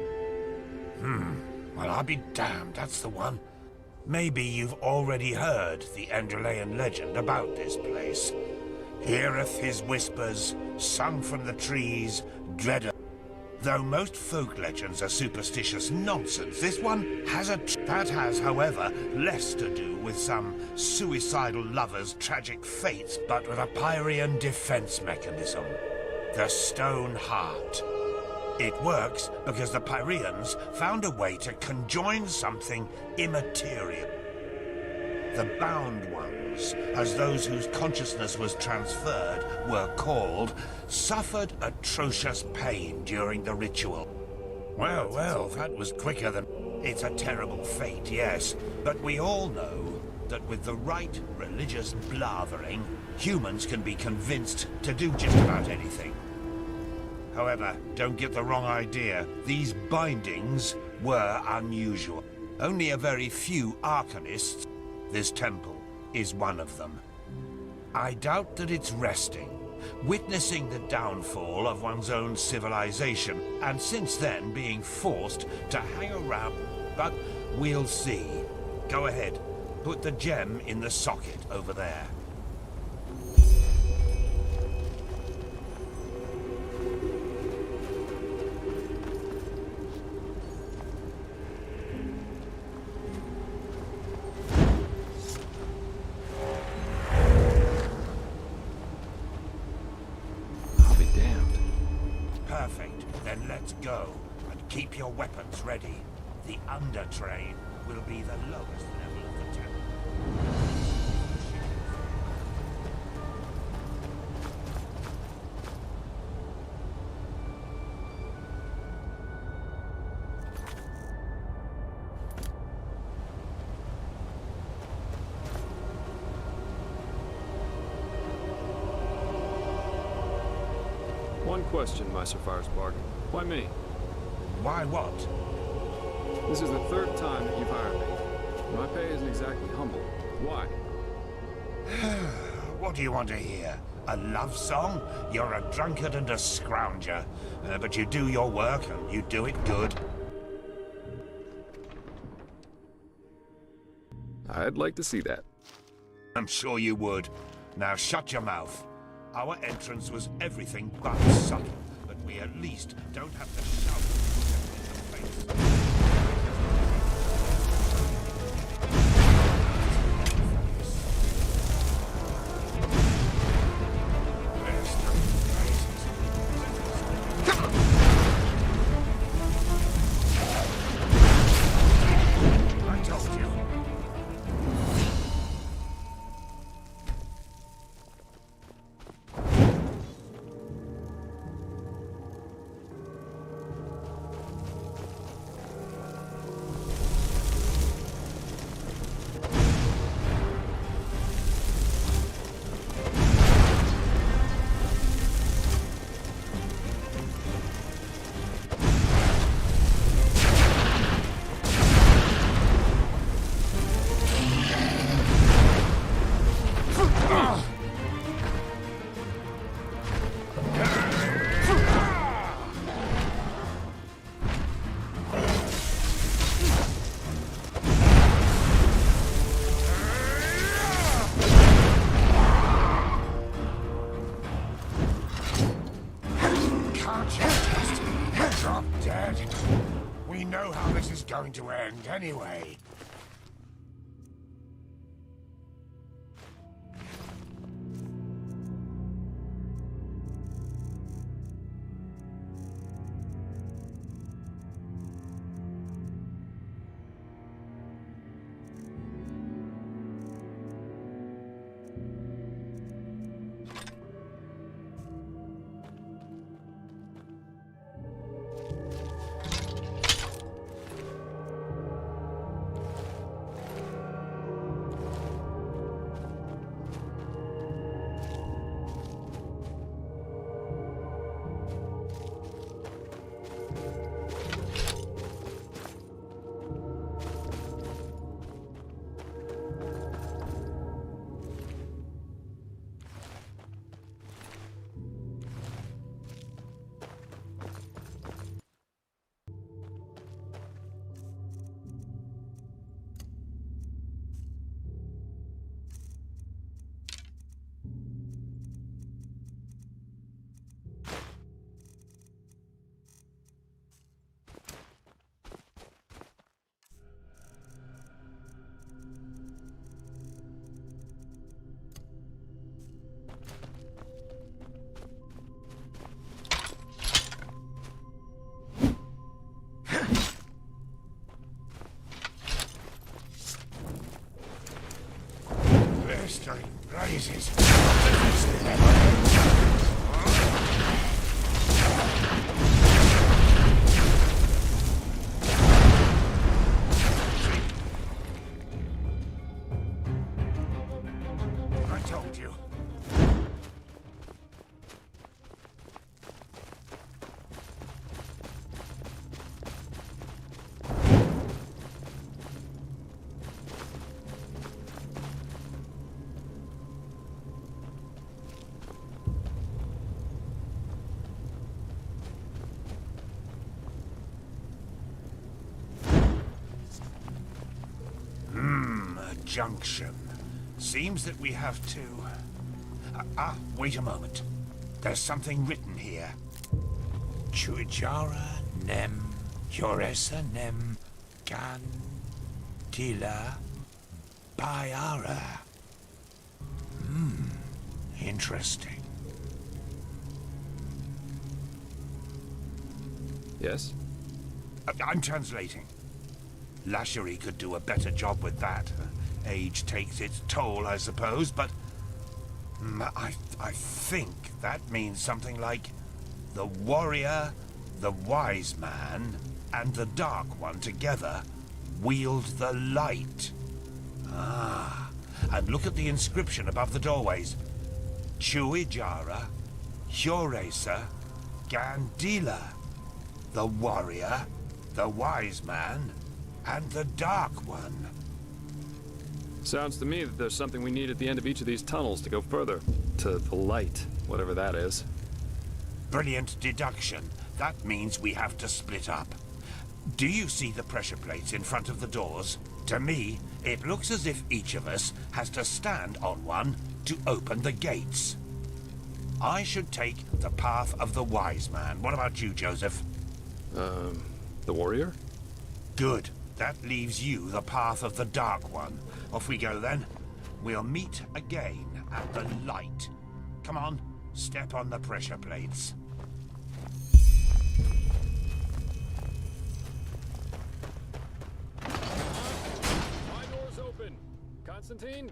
Well, I'll be damned, that's the one. Maybe you've already heard the Enderalian legend about this place. Heareth his whispers, sung from the trees, dreadeth. Though most folk legends are superstitious nonsense, this one has that has, however, less to do with some suicidal lover's tragic fates, but with a Pyrean defense mechanism. The Stone Heart. It works because the Pyreans found a way to conjoin something immaterial. The bound ones, as those whose consciousness was transferred were called, suffered atrocious pain during the ritual. Well, that was quicker than... It's a terrible fate, yes, but we all know that with the right religious blathering, humans can be convinced to do just about anything. However, don't get the wrong idea. These bindings were unusual. Only a very few arcanists. This temple is one of them. I doubt that it's resting, witnessing the downfall of one's own civilization, and since then being forced to hang around. But we'll see. Go ahead, put the gem in the socket over there. Perfect. Then let's go. And keep your weapons ready. The undertrain will be the lowest level of the temple.
One question, my Sir Firespark. Why me?
Why what?
This is the third time that you've hired me. My pay isn't exactly humble. Why?
What do you want to hear? A love song? You're a drunkard and a scrounger. But you do your work, and you do it good.
I'd like to see that.
I'm sure you would. Now shut your mouth. Our entrance was everything but subtle, but we at least don't have to shout in the face. I told you. Drop dead. We know how this is going to end anyway. Three blazes. I told you. A junction. Seems that we have to... wait a moment. There's something written here. Chuijara nem Yoresa nem Gandila Bayara. Interesting.
Yes?
I'm translating. Lashery could do a better job with that. Age takes its toll, I suppose, but... I think that means something like... the warrior, the wise man, and the dark one together wield the light. Ah, and look at the inscription above the doorways. Chuijara, Hjoresa, Gandila. The warrior, the wise man, and the Dark One.
Sounds to me that there's something we need at the end of each of these tunnels to go further. To the light, whatever that is.
Brilliant deduction. That means we have to split up. Do you see the pressure plates in front of the doors? To me, it looks as if each of us has to stand on one to open the gates. I should take the path of the wise man. What about you, Joseph?
The warrior?
Good. That leaves you the path of the Dark One. Off we go, then. We'll meet again at the light. Come on, step on the pressure plates.
My door's open. Constantine?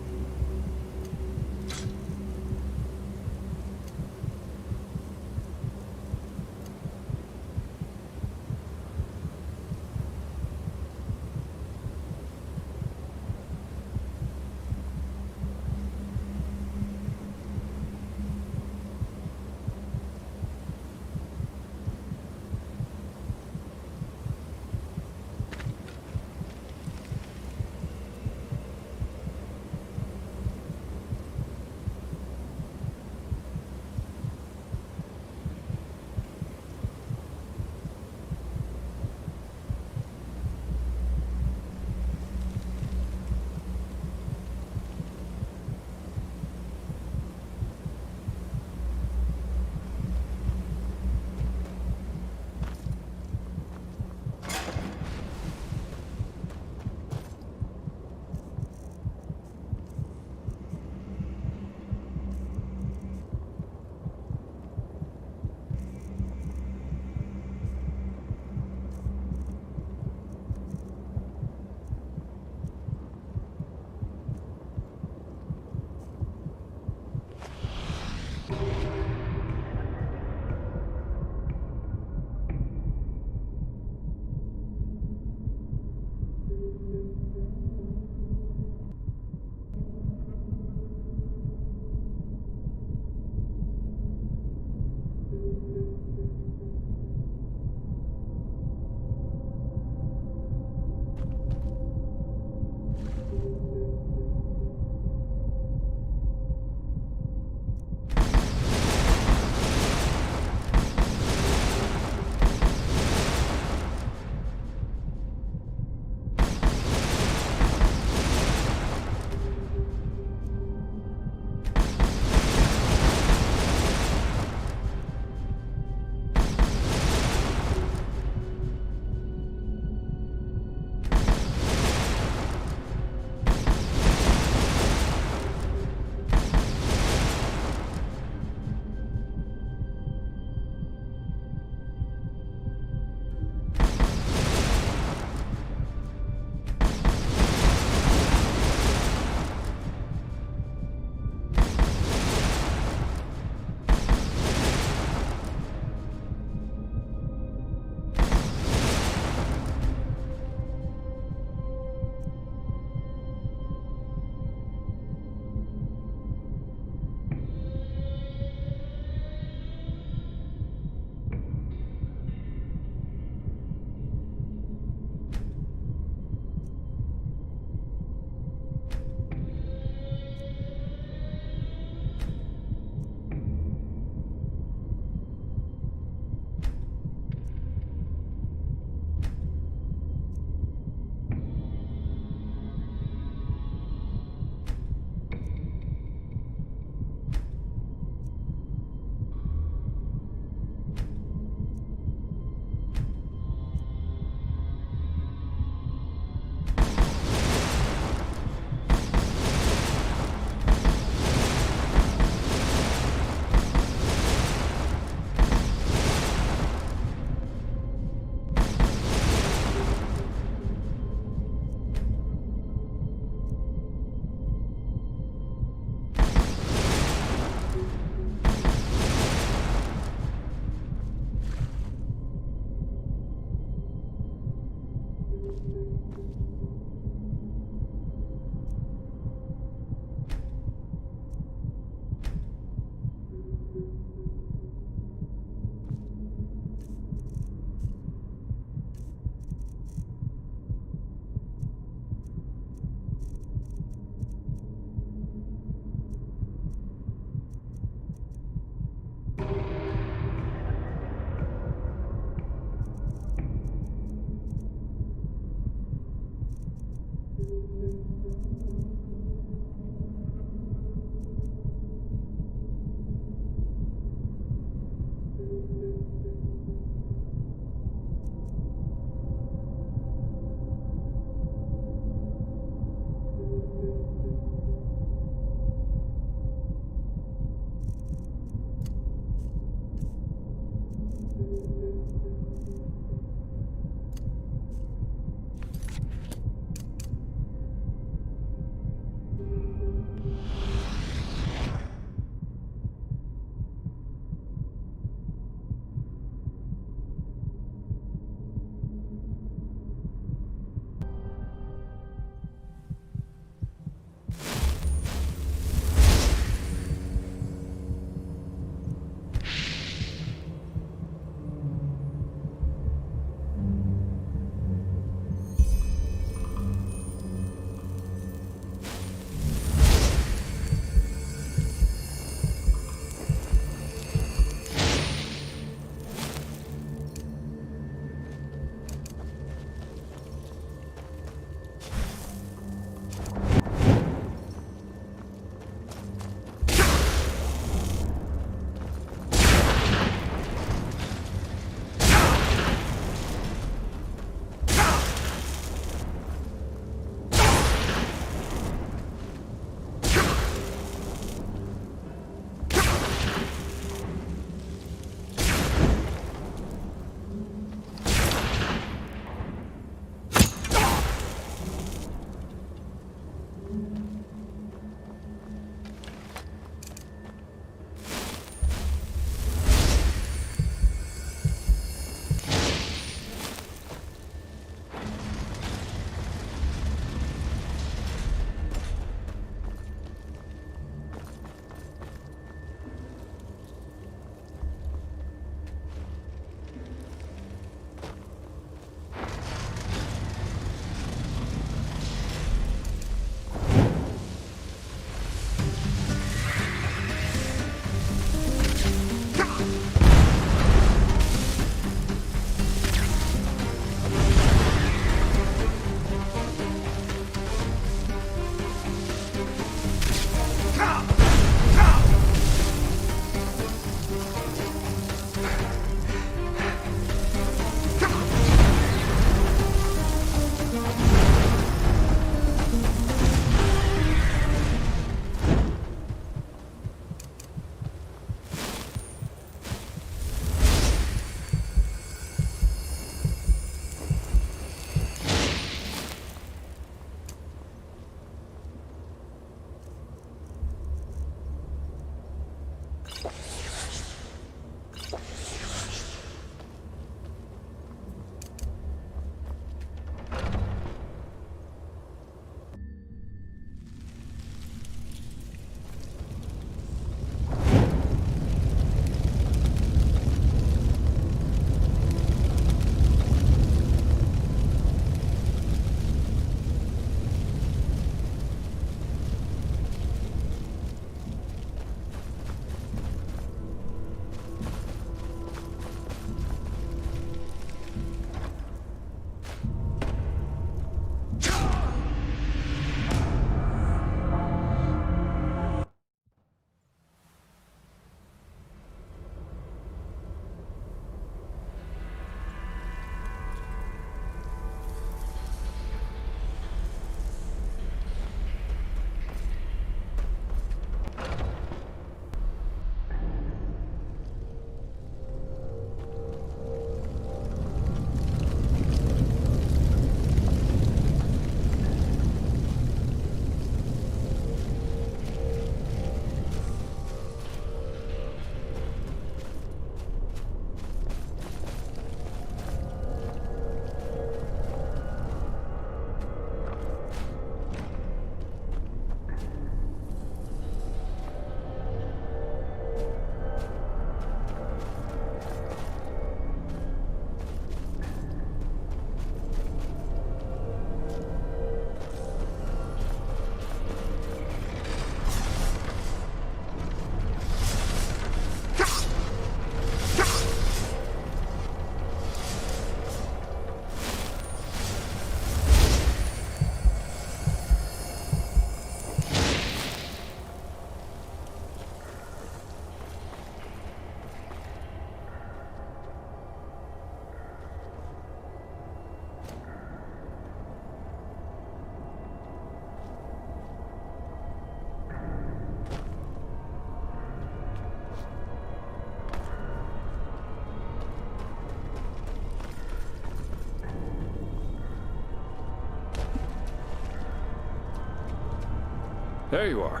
There you are.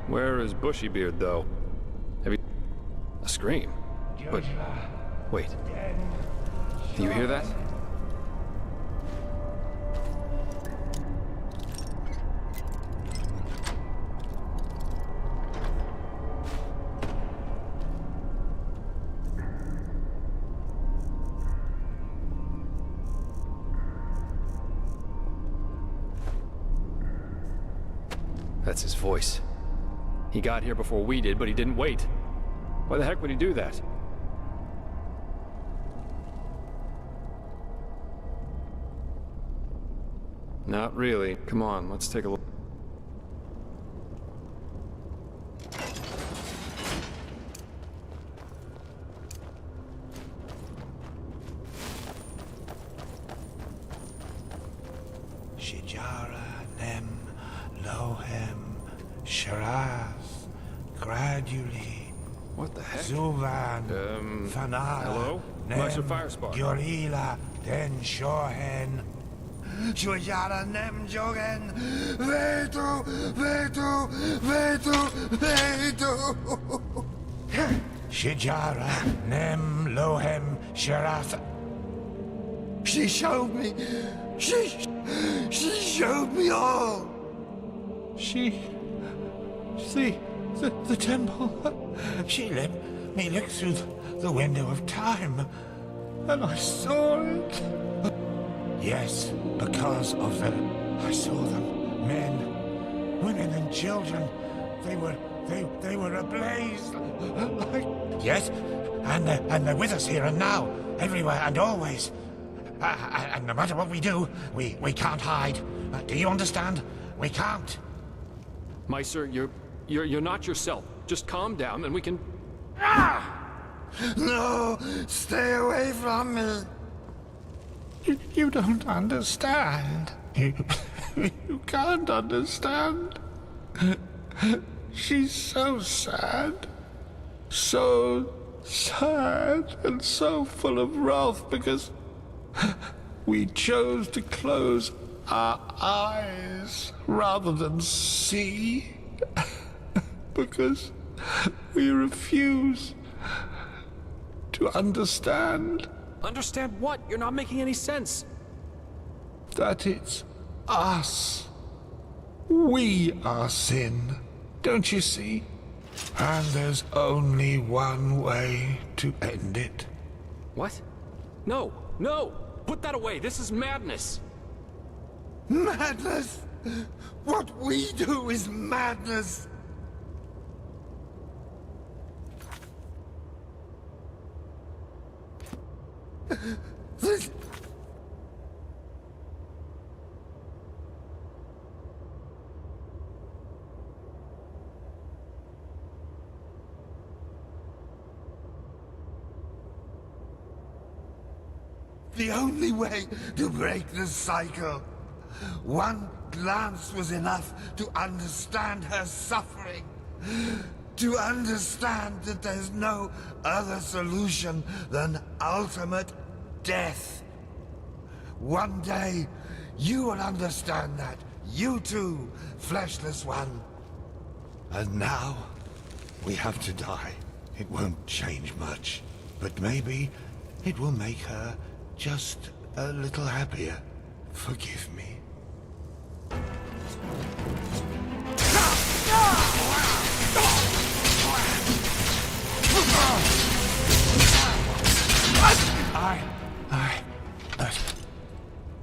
Where is Bushybeard, though? Have you... A scream? But... Wait. Do you hear that? That's his voice. He got here before we did, but he didn't wait. Why the heck would he do that? Not really. Come on, let's take a look.
Shijara, Nem, Lohem, Shiraz, gradually.
What the heck?
Zuvan, Fanala,
hello?
Nem,
Master Firespark.
Gorilla, Den Shohen. Shijara, Nem, Jogen, Vetu, Vetu, Vetu, Vetu. Shijara, Nem, Lohem, Shiraz. She showed me. She showed me all. The temple. She let me look through the window of time, and I saw it. Yes, because of them. I saw them. Men, women, and children. They were ablaze. Yes, and they're with us here and now, everywhere and always. And no matter what we do, we can't hide. Do you understand? We can't.
Meister, you're not yourself. Just calm down and we can...
No! Stay away from me! You don't understand. You can't understand. She's so sad. So sad and so full of wrath because we chose to close our eyes rather than see. Because we refuse to understand.
Understand what? You're not making any sense.
That it's us. We are sin. Don't you see? And there's only one way to end it.
What? No, no! Put that away! This is madness!
Madness? What we do is madness! The only way to break the cycle. One glance was enough to understand her suffering. To understand that there's no other solution than ultimate death. One day, you will understand that. You too, fleshless one. And now, we have to die. It won't change much. But maybe it will make her just a little happier. Forgive me.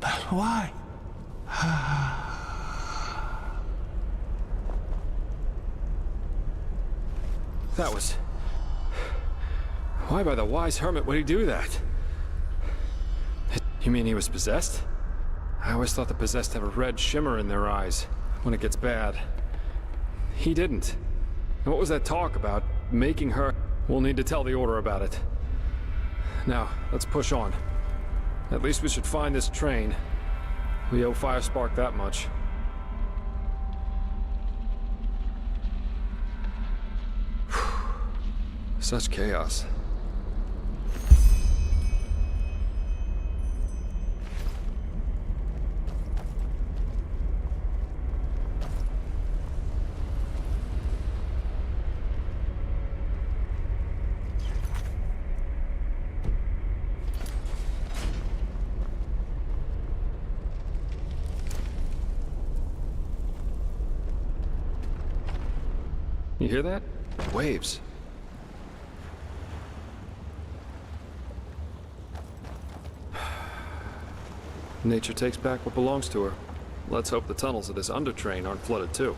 But why?
That was... Why by the wise hermit would he do that? You mean he was possessed? I always thought the possessed have a red shimmer in their eyes when it gets bad. He didn't. And what was that talk about making her... We'll need to tell the Order about it. Now, let's push on. At least we should find this train. We owe Firespark that much. Such chaos. You hear that? Waves. Nature takes back what belongs to her. Let's hope the tunnels of this undertrain aren't flooded too.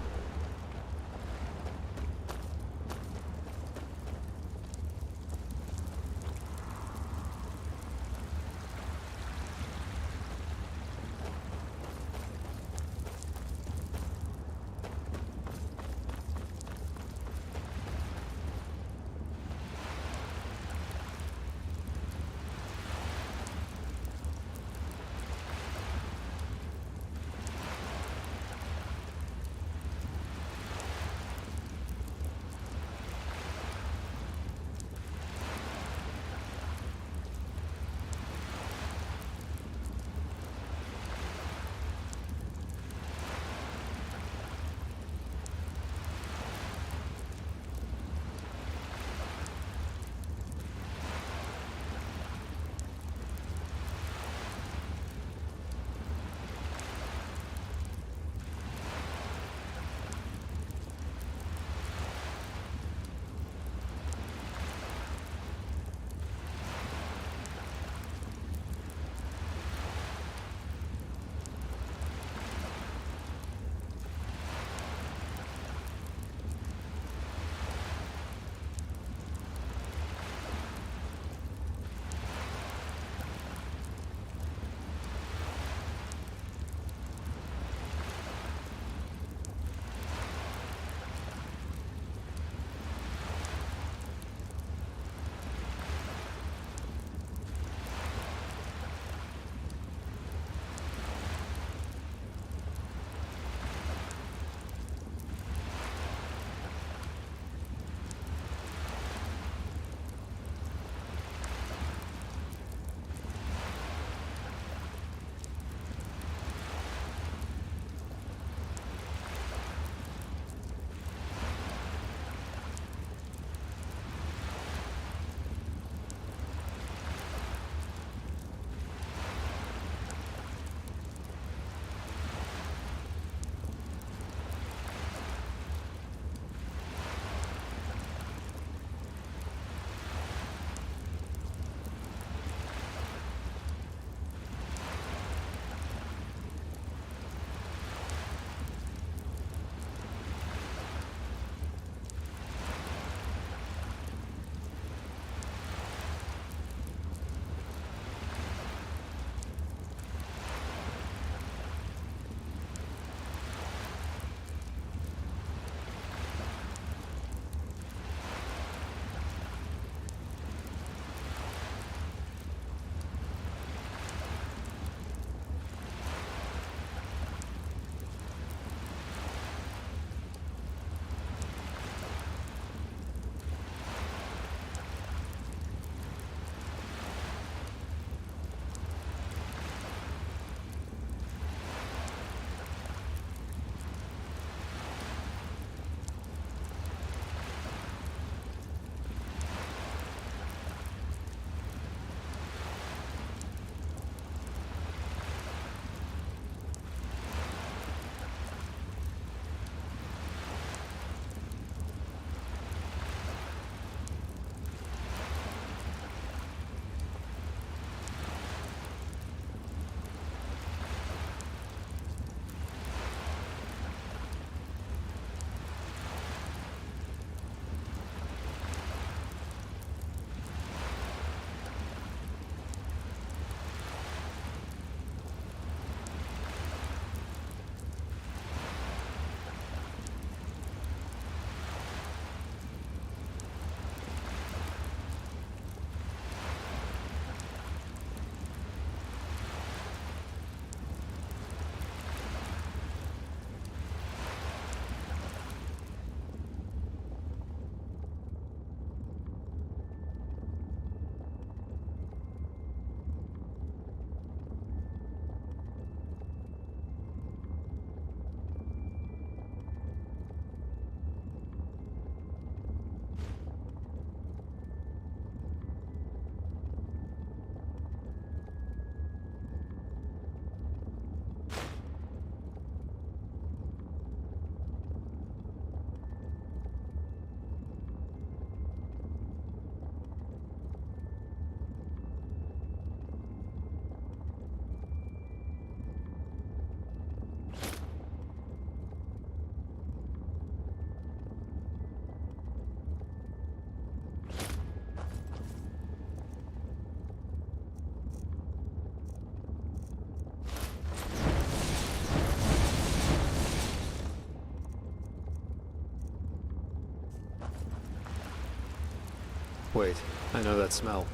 Wait, I know that smell.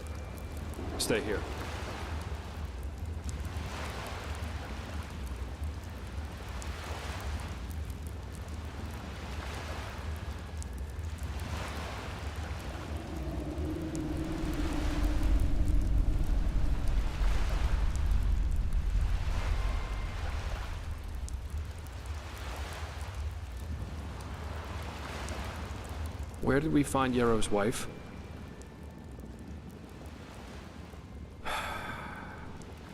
Stay here. Where did we find Yarrow's wife?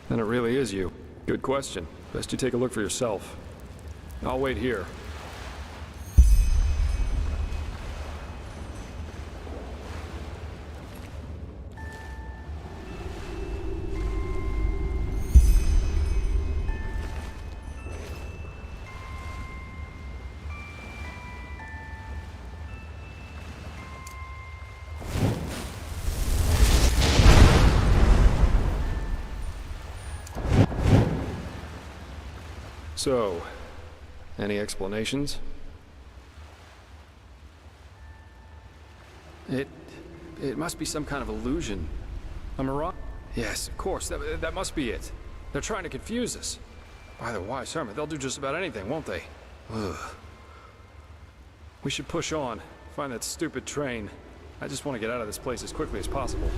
Then it really is you. Good question. Best you take a look for yourself. I'll wait here. So, any explanations? It must be some kind of illusion. A mirage? Yes, of course, that must be it. They're trying to confuse us. By the wise hermit, they'll do just about anything, won't they? Ugh. We should push on, find that stupid train. I just want to get out of this place as quickly as possible.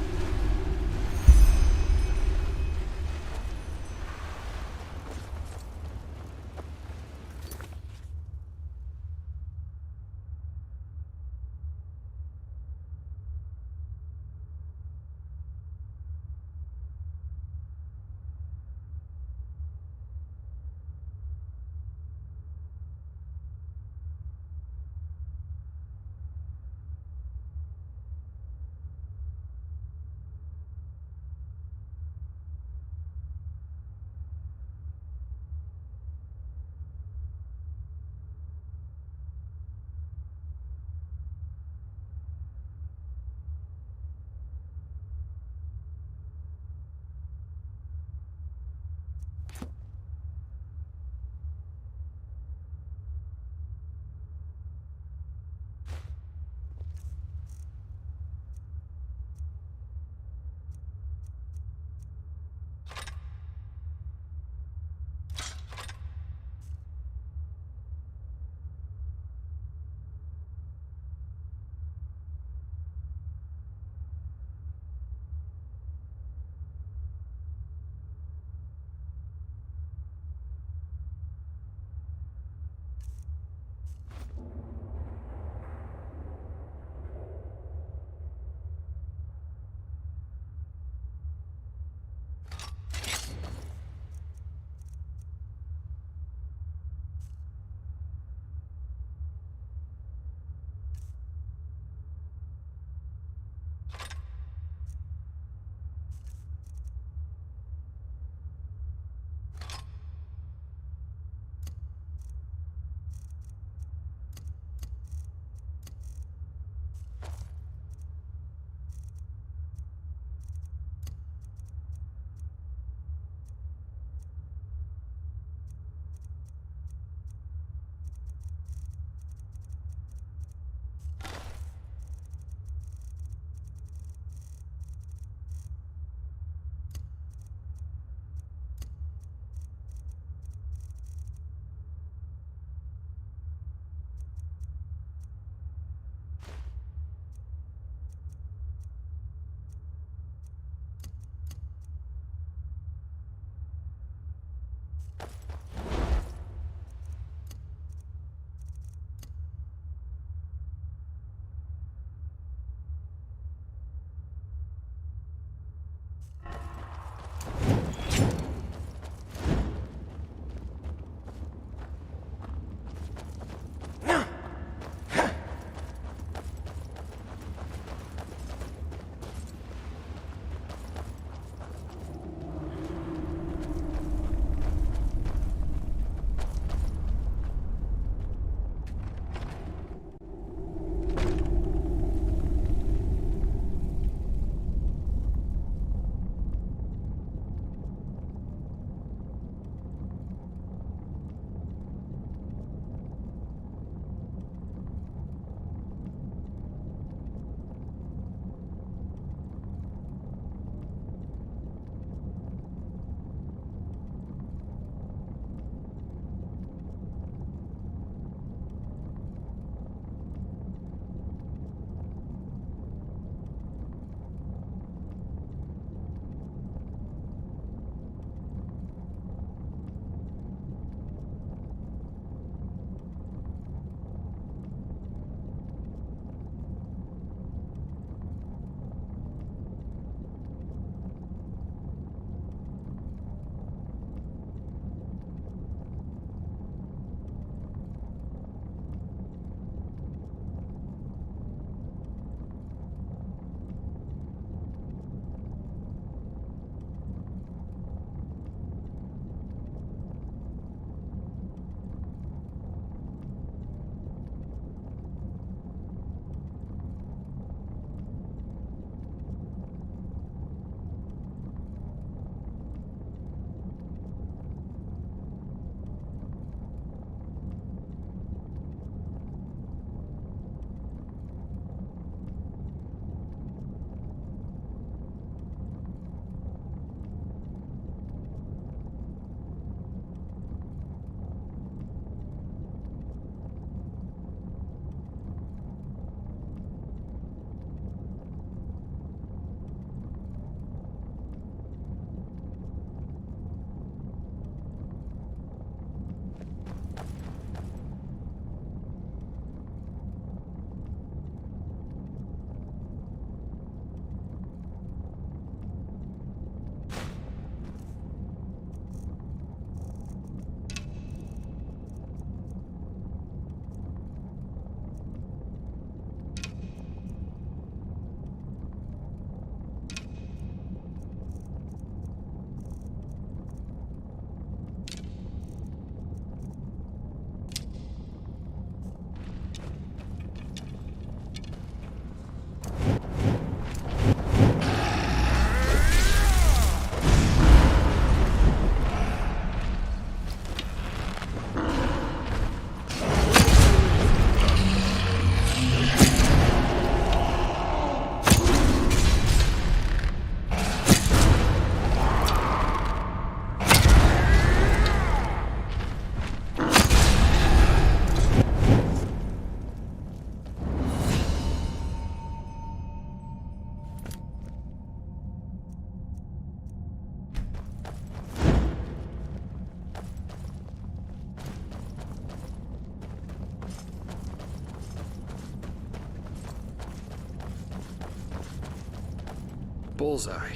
bullseye.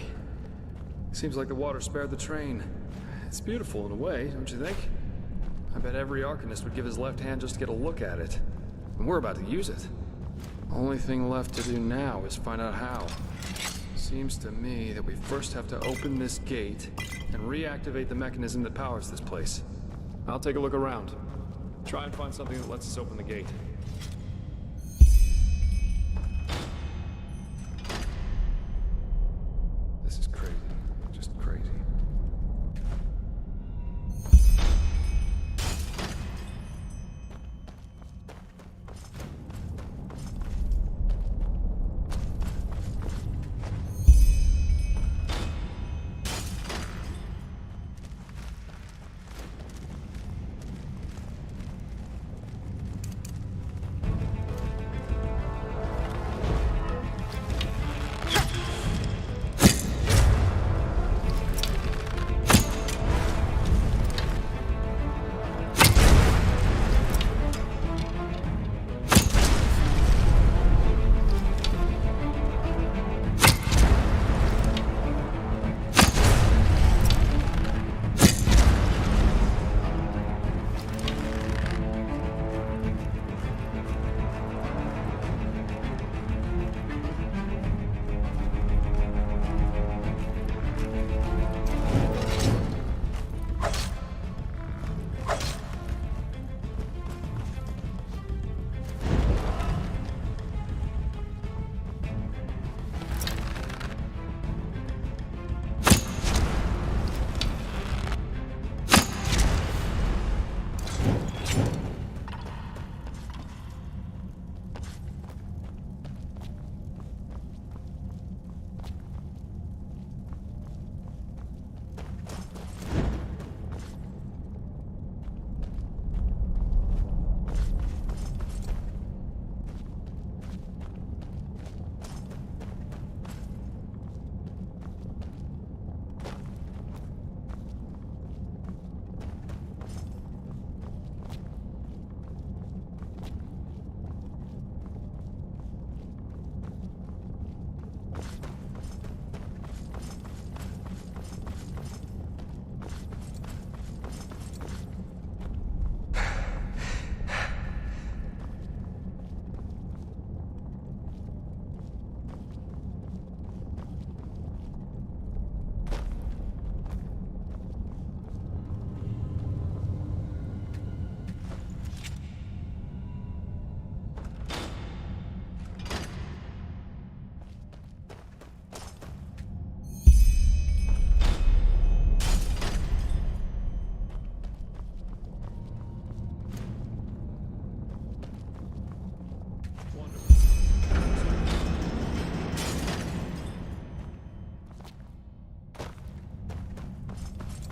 Seems like the water spared the train. It's beautiful in a way, don't you think? I bet every Arcanist would give his left hand just to get a look at it. And we're about to use it. Only thing left to do now is find out how. Seems to me that we first have to open this gate and reactivate the mechanism that powers this place. I'll take a look around. Try and find something that lets us open the gate. This is crazy. Just crazy.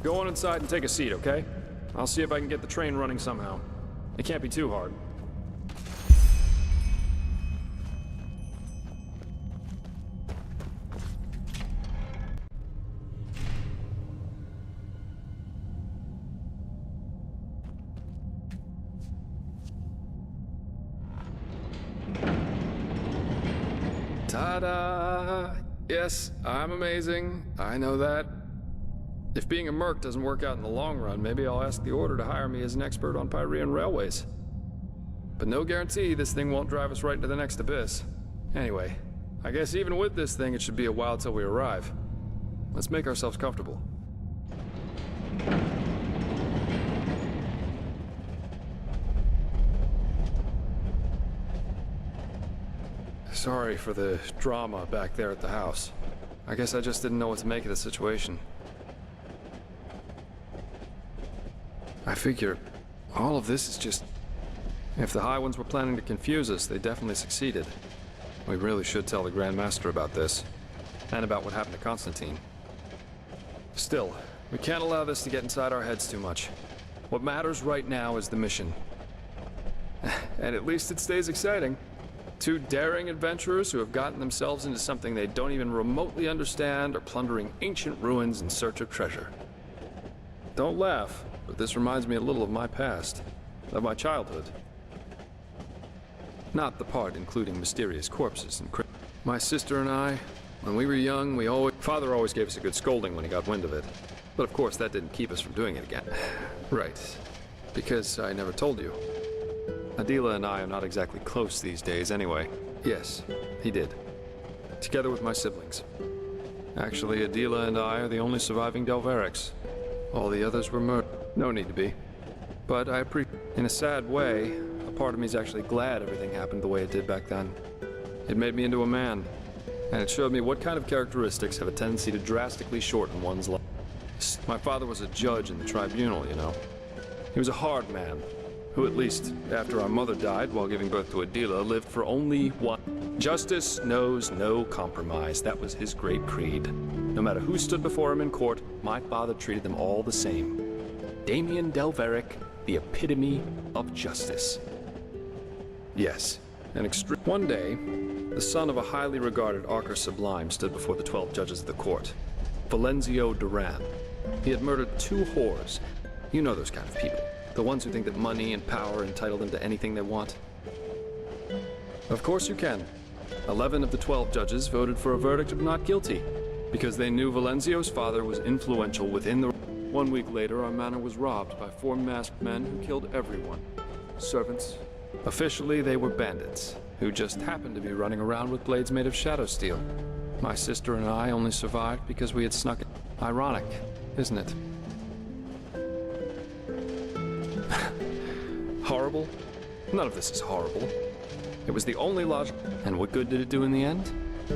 Go on inside and take a seat, okay? I'll see if I can get the train running somehow. It can't be too hard. Ta-da! Yes, I'm amazing. I know that. If being a merc doesn't work out in the long run, maybe I'll ask the Order to hire me as an expert on Pyrean railways. But no guarantee this thing won't drive us right into the next abyss. Anyway, I guess even with this thing, it should be a while till we arrive. Let's make ourselves comfortable. Sorry for the drama back there at the house. I guess I just didn't know what to make of the situation. I figure all of this is just... If the High Ones were planning to confuse us, they definitely succeeded. We really should tell the Grand Master about this, and about what happened to Constantine. Still, we can't allow this to get inside our heads too much. What matters right now is the mission. And at least it stays exciting. Two daring adventurers who have gotten themselves into something they don't even remotely understand are plundering ancient ruins in search of treasure. Don't laugh, but this reminds me a little of my past, of my childhood. Not the part including mysterious corpses and my sister and I, When we were young, Father always gave us a good scolding when he got wind of it. But of course, that didn't keep us from doing it again. Right. Because I never told you. Adila and I are not exactly close these days anyway. Yes, he did. Together with my siblings. Actually, Adila and I are the only surviving Delverics. All the others were murdered. No need to be. But I appreciate. In a sad way, a part of me is actually glad everything happened the way it did back then. It made me into a man. And it showed me what kind of characteristics have a tendency to drastically shorten one's life. My father was a judge in the tribunal, you know. He was a hard man, who at least, after our mother died while giving birth to Adila, lived for only one. Justice knows no compromise. That was his great creed. No matter who stood before him in court, my father treated them all the same. Damien Delveric, the epitome of justice. Yes, an extreme. One day, the son of a highly regarded Archer Sublime stood before the 12 judges of the court. Valenzio Duran. He had murdered 2 whores. You know those kind of people. The ones who think that money and power entitle them to anything they want. Of course you can. 11 of the 12 judges voted for a verdict of not guilty, because they knew Valenzio's father was influential within the... 1 week later, our manor was robbed by 4 masked men who killed everyone. Servants. Officially, they were bandits, who just happened to be running around with blades made of shadow steel. My sister and I only survived because we had snuck it. Ironic, isn't it? Horrible? None of this is horrible. It was the only logic. And what good did it do in the end?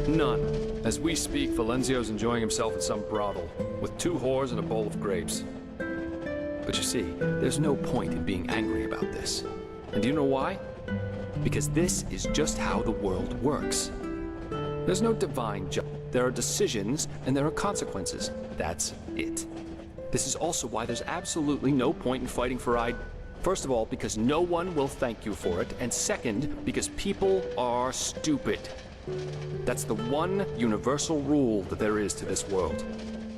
None. As we speak, Valenzio's enjoying himself at some brothel, with 2 whores and a bowl of grapes. But you see, there's no point in being angry about this. And do you know why? Because this is just how the world works. There's no divine justice. There are decisions and there are consequences. That's it. This is also why there's absolutely no point in fighting for First of all, because no one will thank you for it, and second, because people are stupid. That's the one universal rule that there is to this world.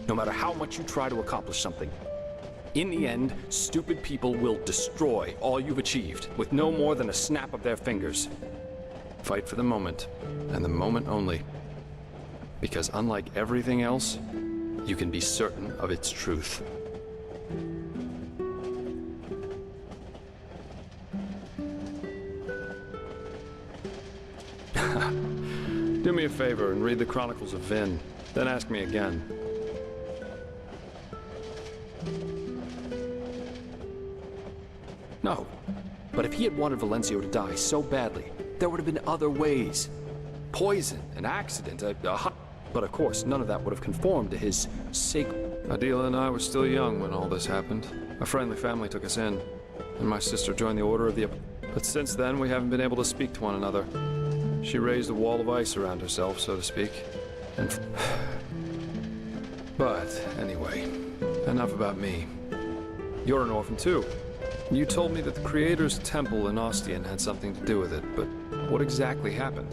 No matter how much you try to accomplish something, in the end, stupid people will destroy all you've achieved with no more than a snap of their fingers. Fight for the moment, and the moment only. Because unlike everything else, you can be certain of its truth. Do me a favor and read the Chronicles of Vin, then ask me again. No, but if he had wanted Valenzio to die so badly, there would have been other ways. Poison, an accident, but of course, none of that would have conformed to his sacred... Adila and I were still young when all this happened. A friendly family took us in, and my sister joined the Order of the... But since then, we haven't been able to speak to one another. She raised a wall of ice around herself, so to speak. And... But, anyway, enough about me. You're an orphan too. You told me that the Creator's temple in Ostian had something to do with it, but what exactly happened?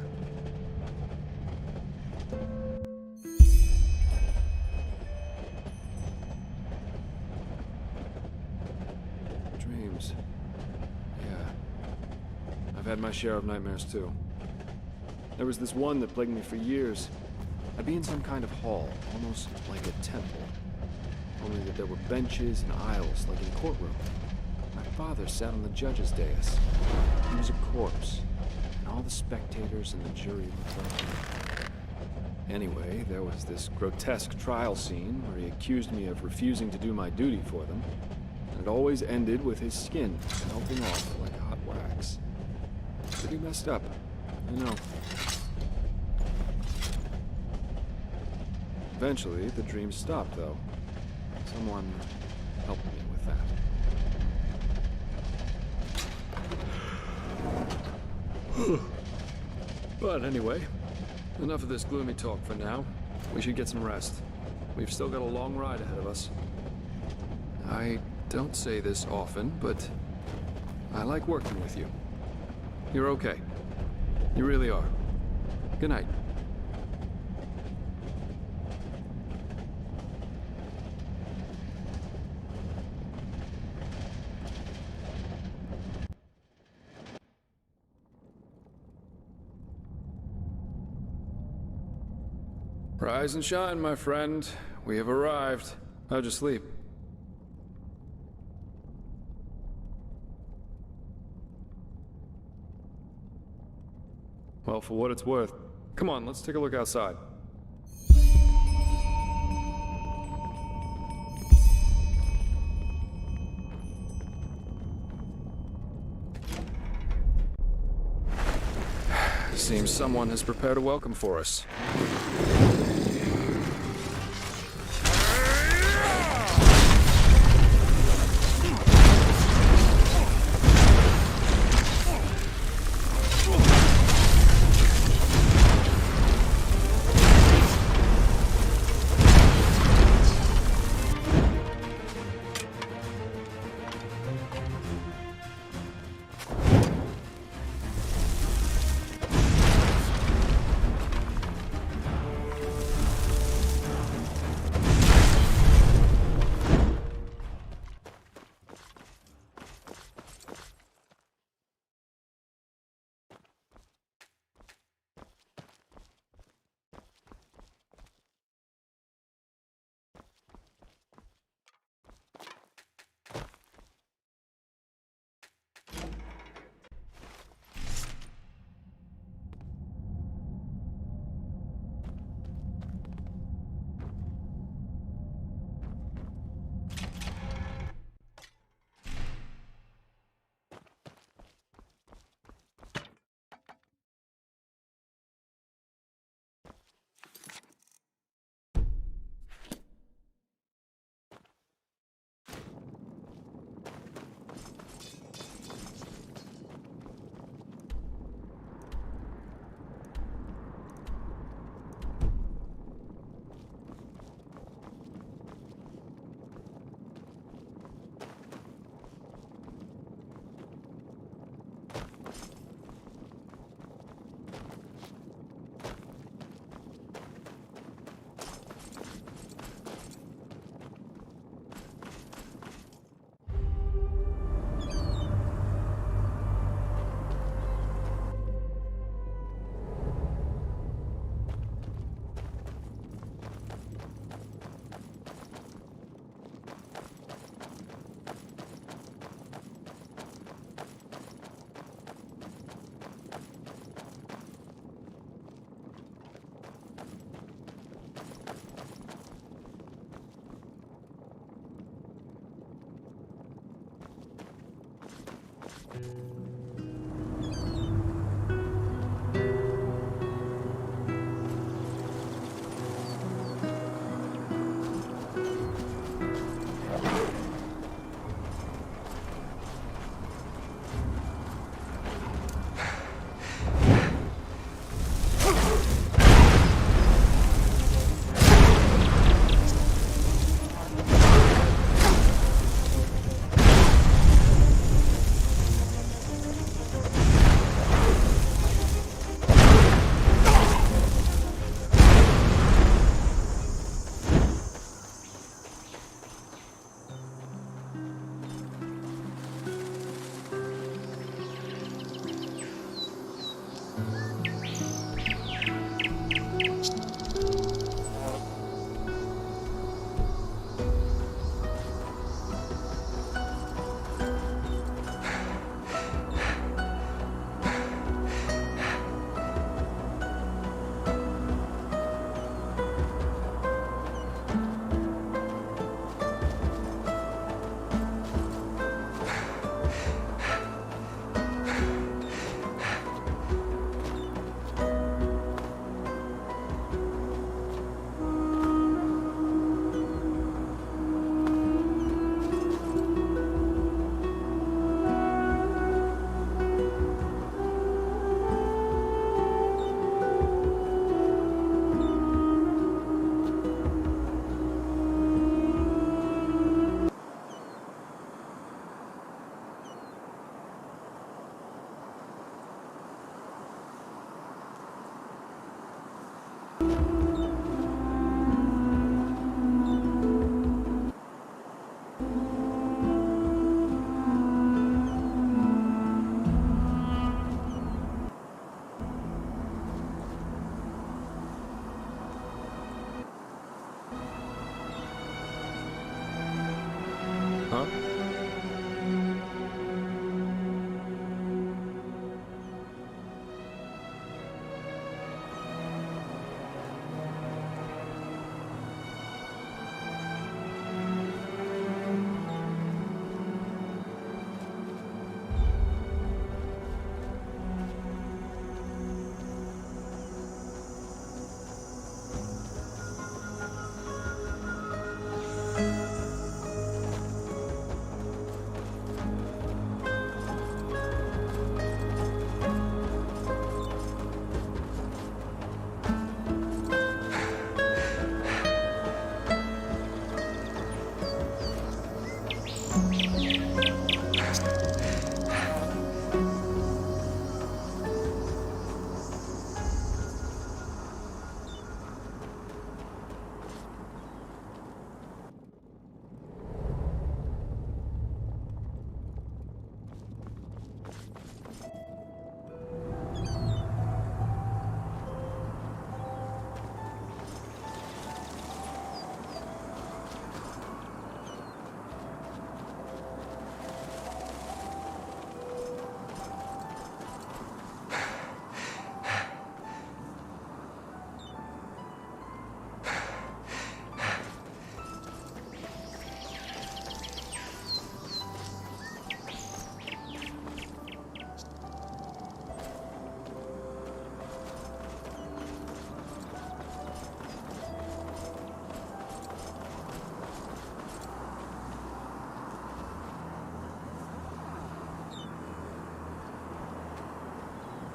Dreams. Yeah. I've had my share of nightmares too. There was this one that plagued me for years. I'd be in some kind of hall, almost like a temple. Only that there were benches and aisles, like in a courtroom. My father sat on the judge's dais. He was a corpse, and all the spectators and the jury were present. Anyway, there was this grotesque trial scene where he accused me of refusing to do my duty for them, and it always ended with his skin melting off like hot wax. Pretty messed up, I know. Eventually, the dreams stopped, though. Someone helped me with that. But anyway, enough of this gloomy talk for now. We should get some rest. We've still got a long ride ahead of us. I don't say this often, but I like working with you. You're okay. You really are. Good night. Rise and shine, my friend. We have arrived. How'd you sleep? Well, for what it's worth, come on, let's take a look outside. Seems someone has prepared a welcome for us.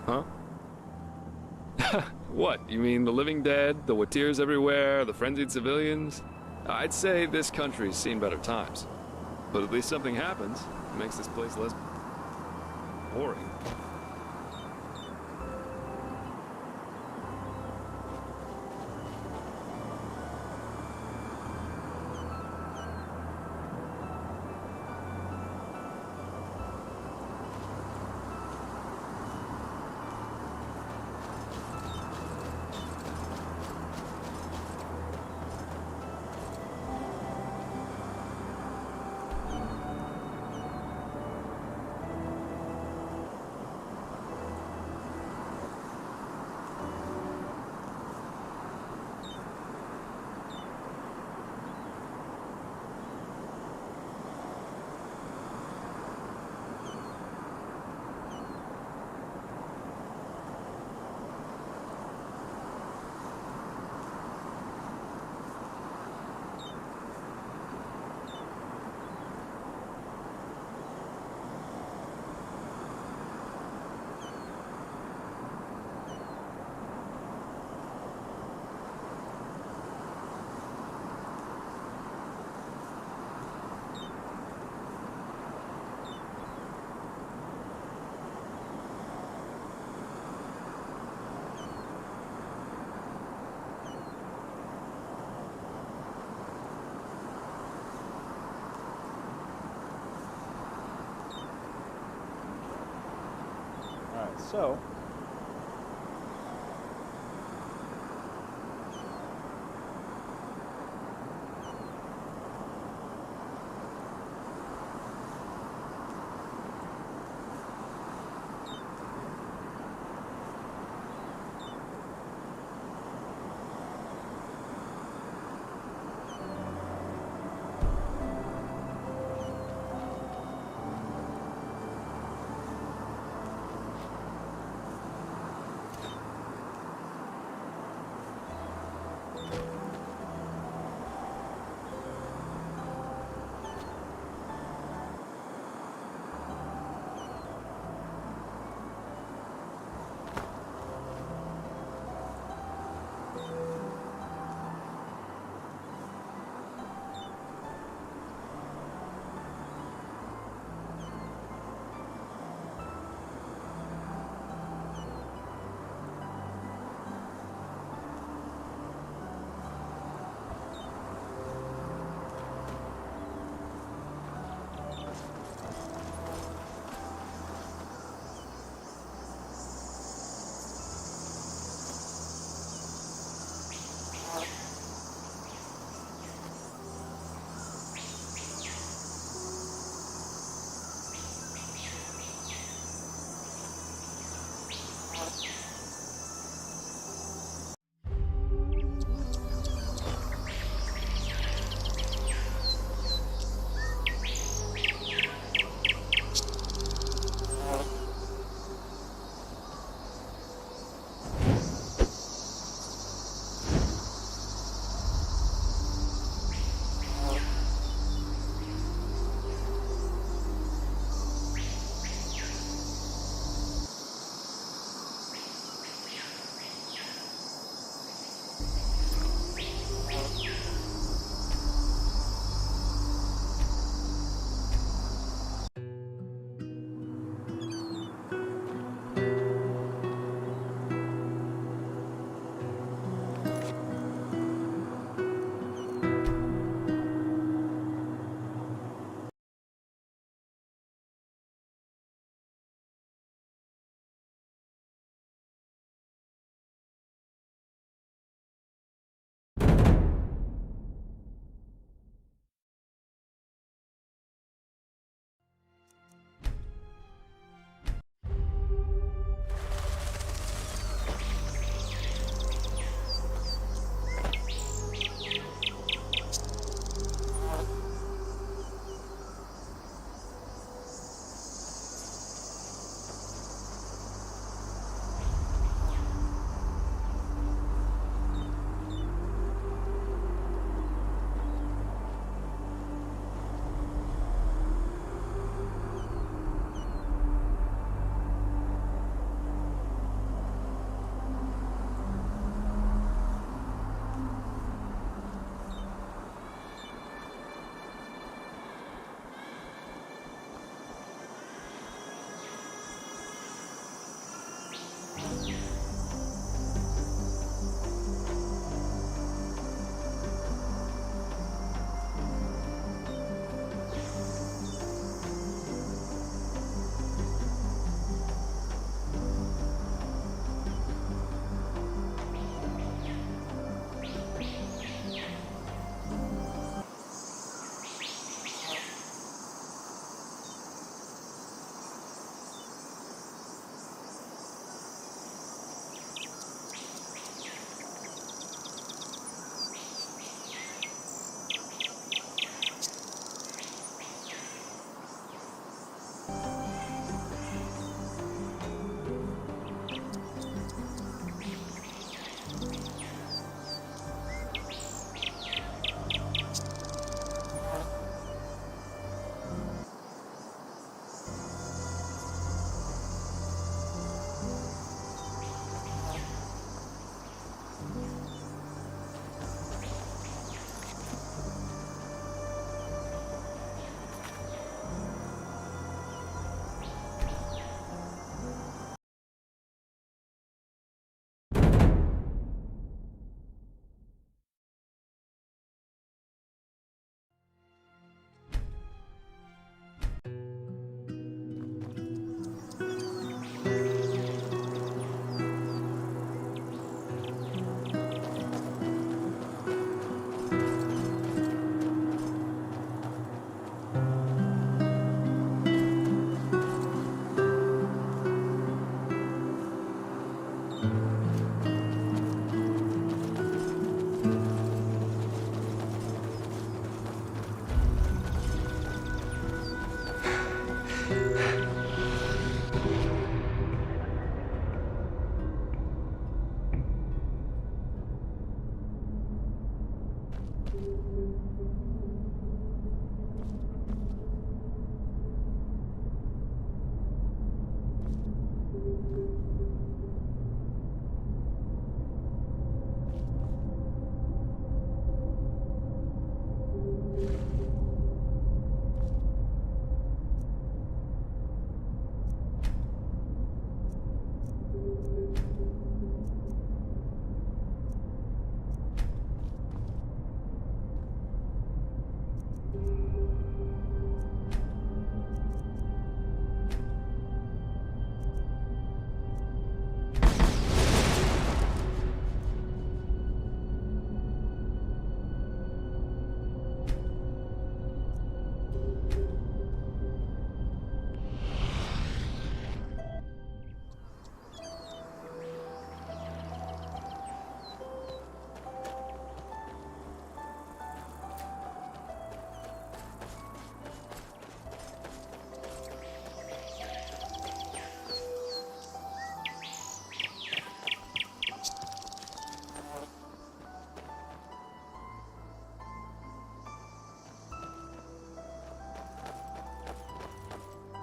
Huh? What? You mean the living dead, the Watirs everywhere, the frenzied civilians? I'd say this country's seen better times. But at least something happens. It makes this place less boring.
Alright, so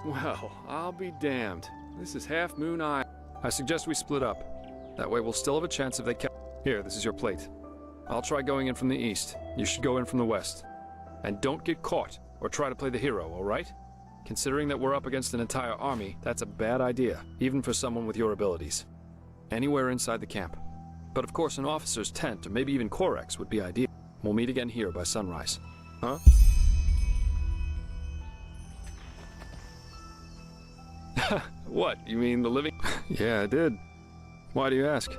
Well, I'll be damned. This is Half Moon Island. I suggest we split up. That way we'll still have a chance if they catch. Here, this is your plate. I'll try going in from the east. You should go in from the west. And don't get caught, or try to play the hero, alright? Considering that we're up against an entire army, that's a bad idea, even for someone with your abilities. Anywhere inside the camp. But of course an officer's tent, or maybe even Corex, would be ideal. We'll meet again here by sunrise. Huh? What, you mean the living? Yeah, I did. Why do you ask?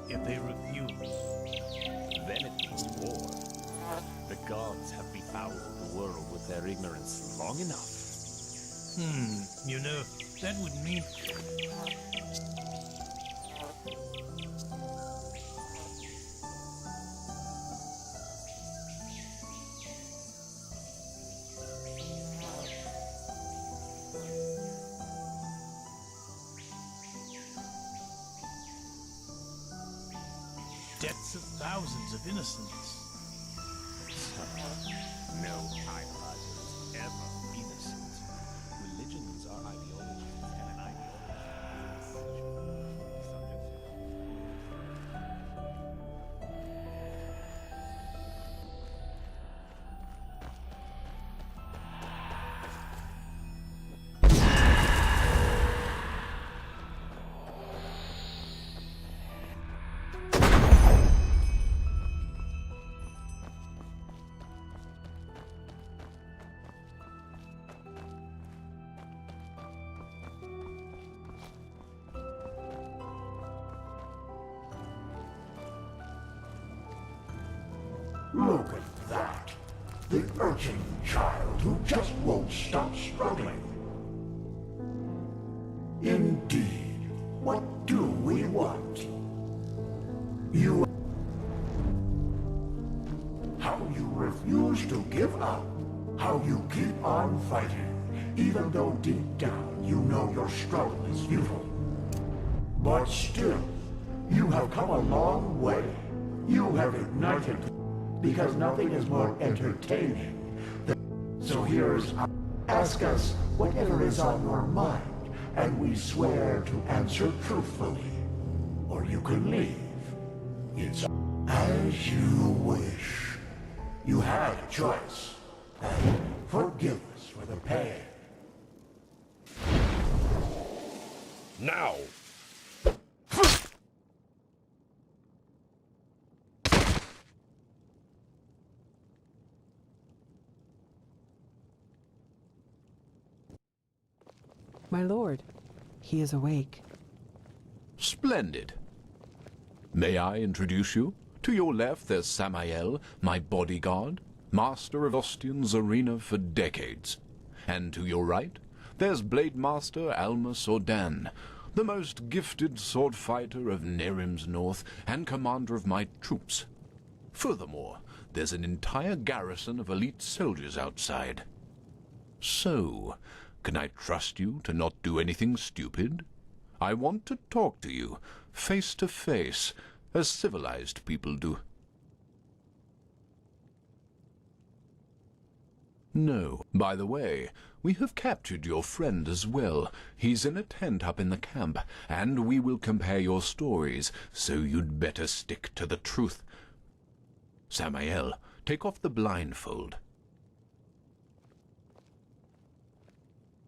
If they refuse, then it means war. The gods have befouled the world with their ignorance long enough.
You know, that would mean... deaths of thousands of innocents.
No idolizer is ever innocent. Religions are ideologies, and an
Look at that. The urchin child who just won't stop struggling. Indeed. What do we want? You... How you refuse to give up. How you keep on fighting, even though deep down you know your struggle is futile. But still, you have come a long way. You have ignited... because nothing is more entertaining than... So here's... Ask us whatever is on your mind, and we swear to answer truthfully. Or you can leave. It's as you wish. You had a choice. And forgive us for the pain.
Now!
My lord, he is awake.
Splendid. May I introduce you? To your left, there's Samael, my bodyguard, master of Ostian's arena for decades. And to your right, there's Blade Master Alma Sordan,
the most gifted sword fighter of Nerim's North and commander of my troops. Furthermore, there's an entire garrison of elite soldiers outside. So, can I trust you to not do anything stupid? I want to talk to you, face to face, as civilized people do. No. By the way, we have captured your friend as well. He's in a tent up in the camp, and we will compare your stories, so you'd better stick to the truth. Samael, take off the blindfold.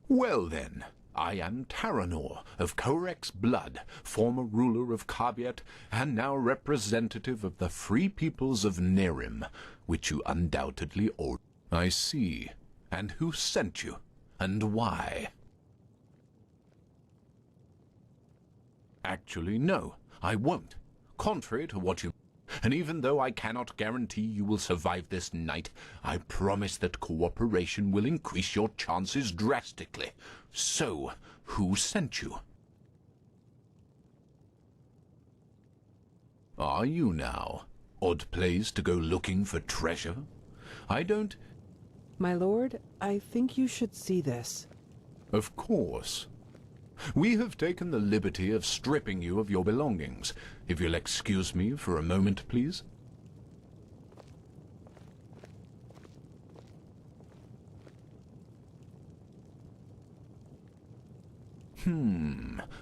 Well then, I am Taranor of Korek's blood, former ruler of Kabiet, and now representative of the free peoples of Nerim, which you undoubtedly owe. I see. And who sent you? And why? Actually, no, I won't. Contrary to what you... And even though I cannot guarantee you will survive this night, I promise that cooperation will increase your chances drastically. So, who sent you? Are you now? Odd place to go looking for treasure? I don't...
My lord, I think you should see this.
Of course. We have taken the liberty of stripping you of your belongings. If you'll excuse me for a moment, please.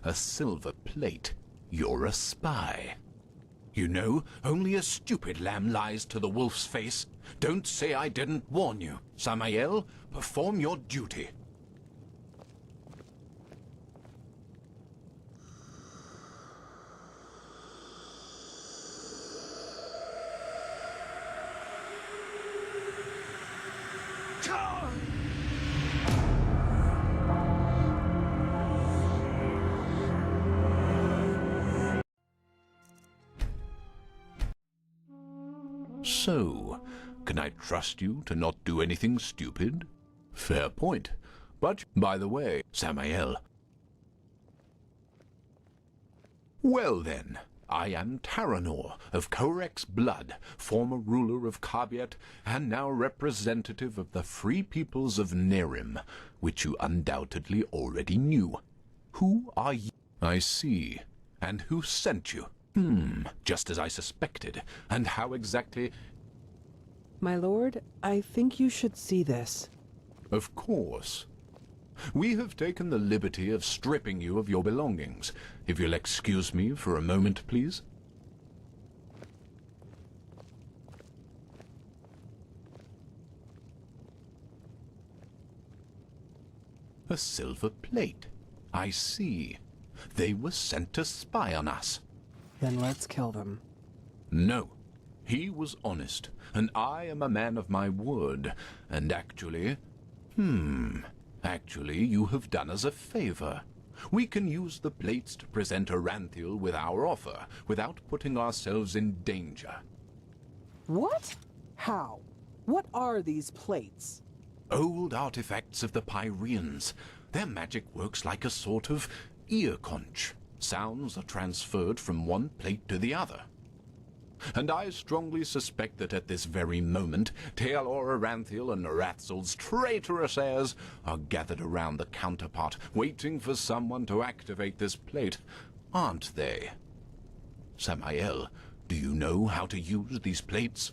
A silver plate. You're a spy. You know, only a stupid lamb lies to the wolf's face. Don't say I didn't warn you. Samael, perform your duty. So, can I trust you to not do anything stupid? Fair point. But, by the way, Samael... Well then, I am Taranor of Korek's blood, former ruler of Kabiet, and now representative of the free peoples of Nerim, which you undoubtedly already knew. Who are you? I see. And who sent you? Just as I suspected. And how exactly...
My lord, I think you should see this.
Of course. We have taken the liberty of stripping you of your belongings. If you'll excuse me for a moment, please. A silver plate. I see. They were sent to spy on us.
Then let's kill them.
No. He was honest, and I am a man of my word. And actually... Actually, you have done us a favor. We can use the plates to present Aranthiel with our offer, without putting ourselves in danger.
What? How? What are these plates?
Old artifacts of the Pyreans. Their magic works like a sort of ear conch. Sounds are transferred from one plate to the other. And I strongly suspect that at this very moment, Taelor Aranthiel and Arathzel's traitorous heirs are gathered around the counterpart, waiting for someone to activate this plate, aren't they? Samael, do you know how to use these plates?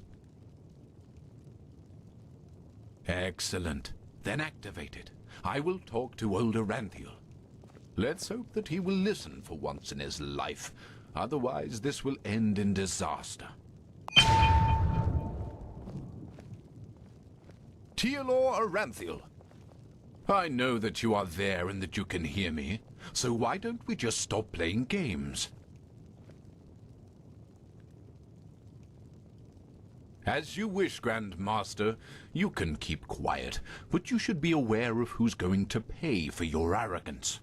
Excellent. Then activate it. I will talk to old Aranthiel. Let's hope that he will listen for once in his life. Otherwise, this will end in disaster. Taelor Aranthiel. I know that you are there and that you can hear me, so why don't we just stop playing games? As you wish, Grand Master. You can keep quiet, but you should be aware of who's going to pay for your arrogance.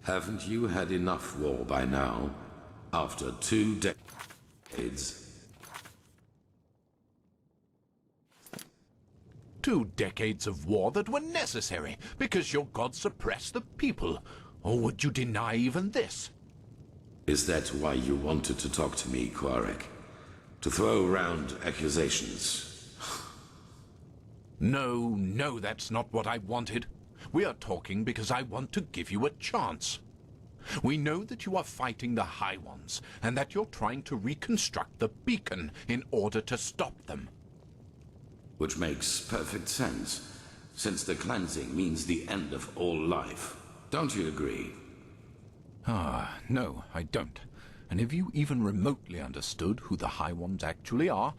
Haven't you had enough war by now? After 2 decades?
2 decades of war that were necessary because your gods suppressed the people. Or would you deny even this?
Is that why you wanted to talk to me, Quarek? To throw around accusations?
No, that's not what I wanted. We are talking because I want to give you a chance. We know that you are fighting the High Ones, and that you're trying to reconstruct the beacon in order to stop them.
Which makes perfect sense, since the cleansing means the end of all life. Don't you agree?
No, I don't. And if you even remotely understood who the High Ones actually are,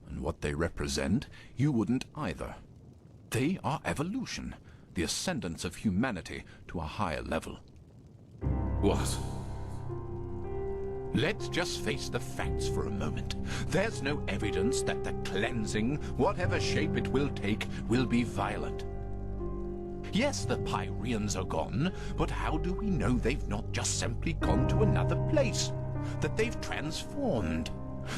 and what they represent, you wouldn't either. They are evolution, the ascendance of humanity to a higher level.
What?
Let's just face the facts for a moment. There's no evidence that the cleansing, whatever shape it will take, will be violent. Yes, the Pyreans are gone, but how do we know they've not just simply gone to another place? That they've transformed?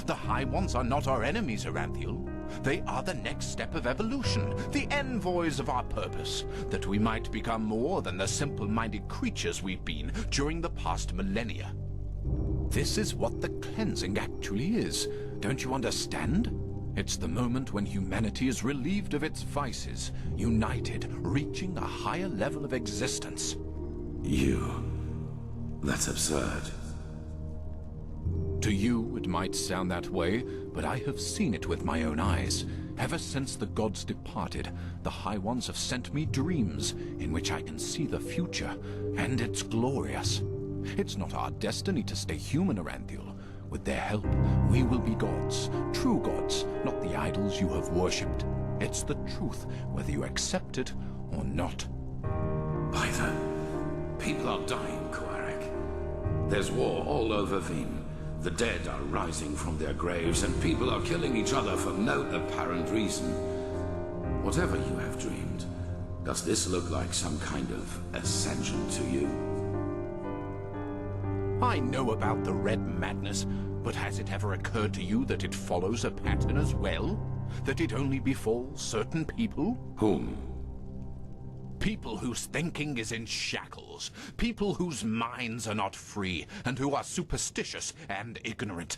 The High Ones are not our enemies, Aranthiel. They are the next step of evolution, the envoys of our purpose, that we might become more than the simple-minded creatures we've been during the past millennia. This is what the cleansing actually is. Don't you understand? It's the moment when humanity is relieved of its vices, united, reaching a higher level of existence.
That's absurd.
To you, it might sound that way, but I have seen it with my own eyes. Ever since the gods departed, the High Ones have sent me dreams in which I can see the future, and it's glorious. It's not our destiny to stay human, Aranthiel. With their help, we will be gods, true gods, not the idols you have worshipped. It's the truth, whether you accept it or not.
Either. People are dying, Quarek. There's war all over Veen. The dead are rising from their graves, and people are killing each other for no apparent reason. Whatever you have dreamed, does this look like some kind of ascension to you?
I know about the Red Madness, but has it ever occurred to you that it follows a pattern as well? That it only befalls certain people?
Whom?
People whose thinking is in shackles. People whose minds are not free, and who are superstitious and ignorant.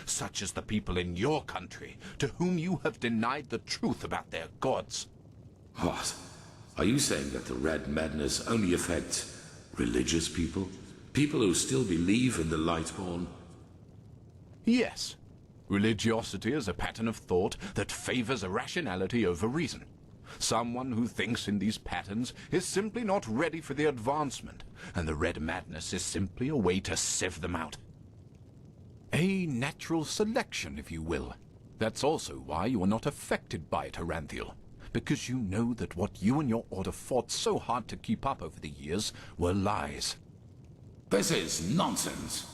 Such as the people in your country, to whom you have denied the truth about their gods.
What? Are you saying that the Red Madness only affects religious people? People who still believe in the Lightborn?
Yes. Religiosity is a pattern of thought that favors irrationality over reason. Someone who thinks in these patterns is simply not ready for the advancement, and the Red Madness is simply a way to sieve them out. A natural selection, if you will. That's also why you are not affected by it, Aranthiel, because you know that what you and your order fought so hard to keep up over the years were lies.
This is nonsense.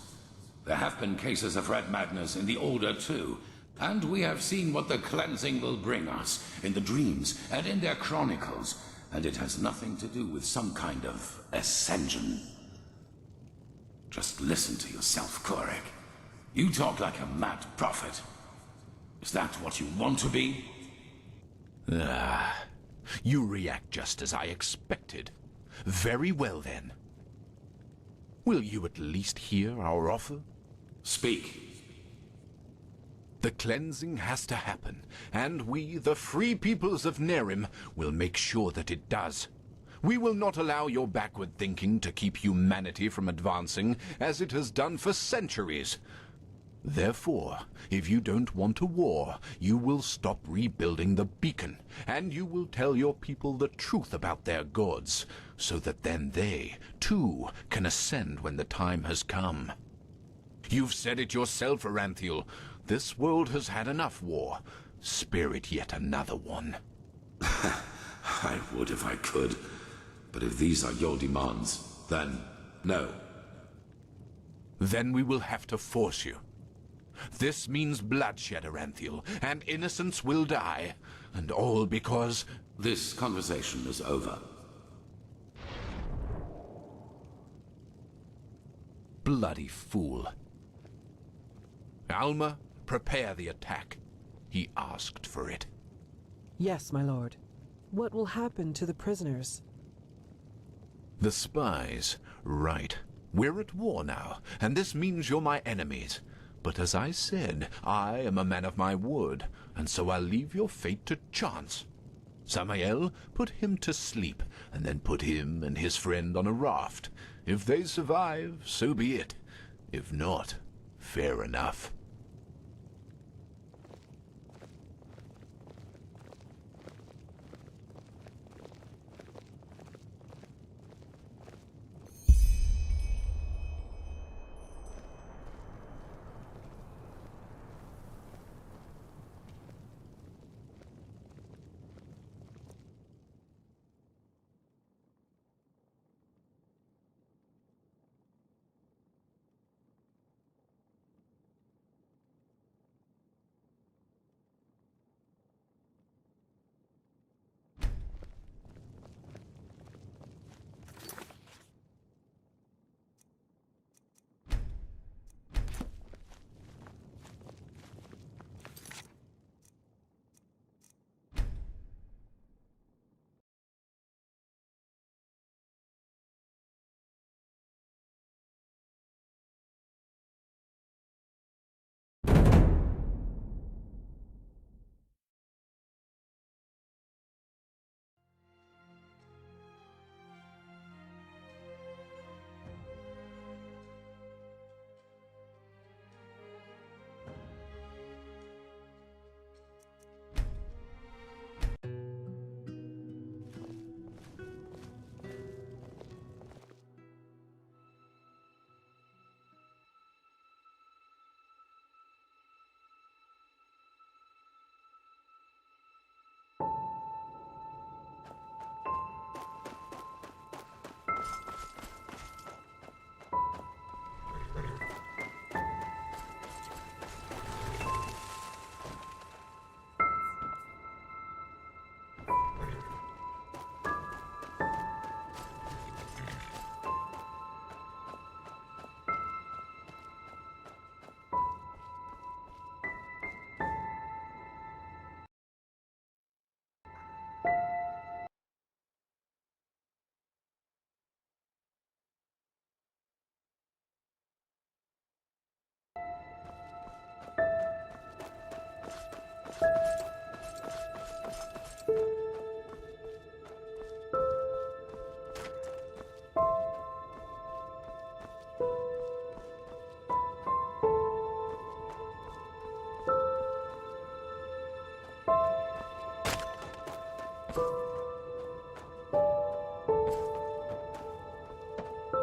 There have been cases of Red Madness in the Order too, and we have seen what the cleansing will bring us in the dreams and in their chronicles, and it has nothing to do with some kind of ascension. Just listen to yourself, Quarek. You talk like a mad prophet. Is that what you want to be?
You react just as I expected. Very well then. Will you at least hear our offer?
Speak.
The cleansing has to happen, and we, the free peoples of Nerim, will make sure that it does. We will not allow your backward thinking to keep humanity from advancing, as it has done for centuries. Therefore, if you don't want a war, you will stop rebuilding the beacon, and you will tell your people the truth about their gods, so that then they, too, can ascend when the time has come. You've said it yourself, Aranthiel. This world has had enough war. Spare it yet another one.
I would if I could. But if these are your demands, then no.
Then we will have to force you. This means bloodshed, Aranthiel, and innocents will die. And all because...
This conversation is over.
Bloody fool. Alma, prepare the attack. He asked for it.
Yes, my lord. What will happen to the prisoners?
The spies. Right. We're at war now, and this means you're my enemies. But as I said, I am a man of my word, and so I'll leave your fate to chance. Samael, put him to sleep, and then put him and his friend on a raft. If they survive, so be it. If not, fair enough.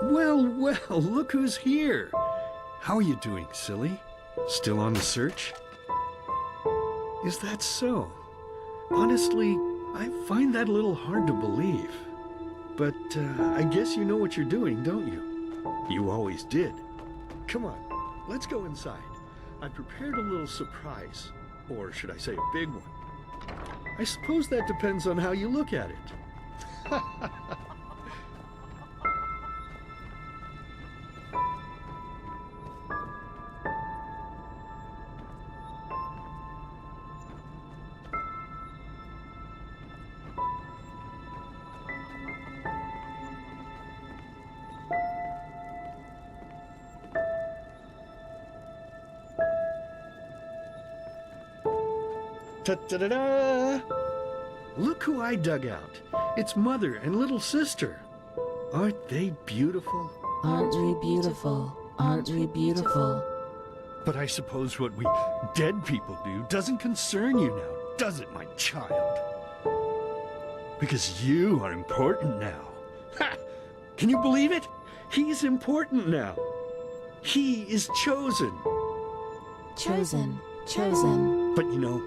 Well, well, look who's here. How are you doing, silly? Still on the search? Is that so? Honestly, I find that a little hard to believe. But I guess you know what you're doing, don't you? You always did. Come on, let's go inside. I prepared a little surprise. Or should I say a big one? I suppose that depends on how you look at it. Ta-da-da-da! Look who I dug out. It's Mother and little sister. Aren't they beautiful?
Aren't we beautiful? Aren't we beautiful?
But I suppose what we dead people do doesn't concern you now, does it, my child? Because you are important now. Ha! Can you believe it? He's important now. He is chosen.
Chosen. Chosen.
But you know,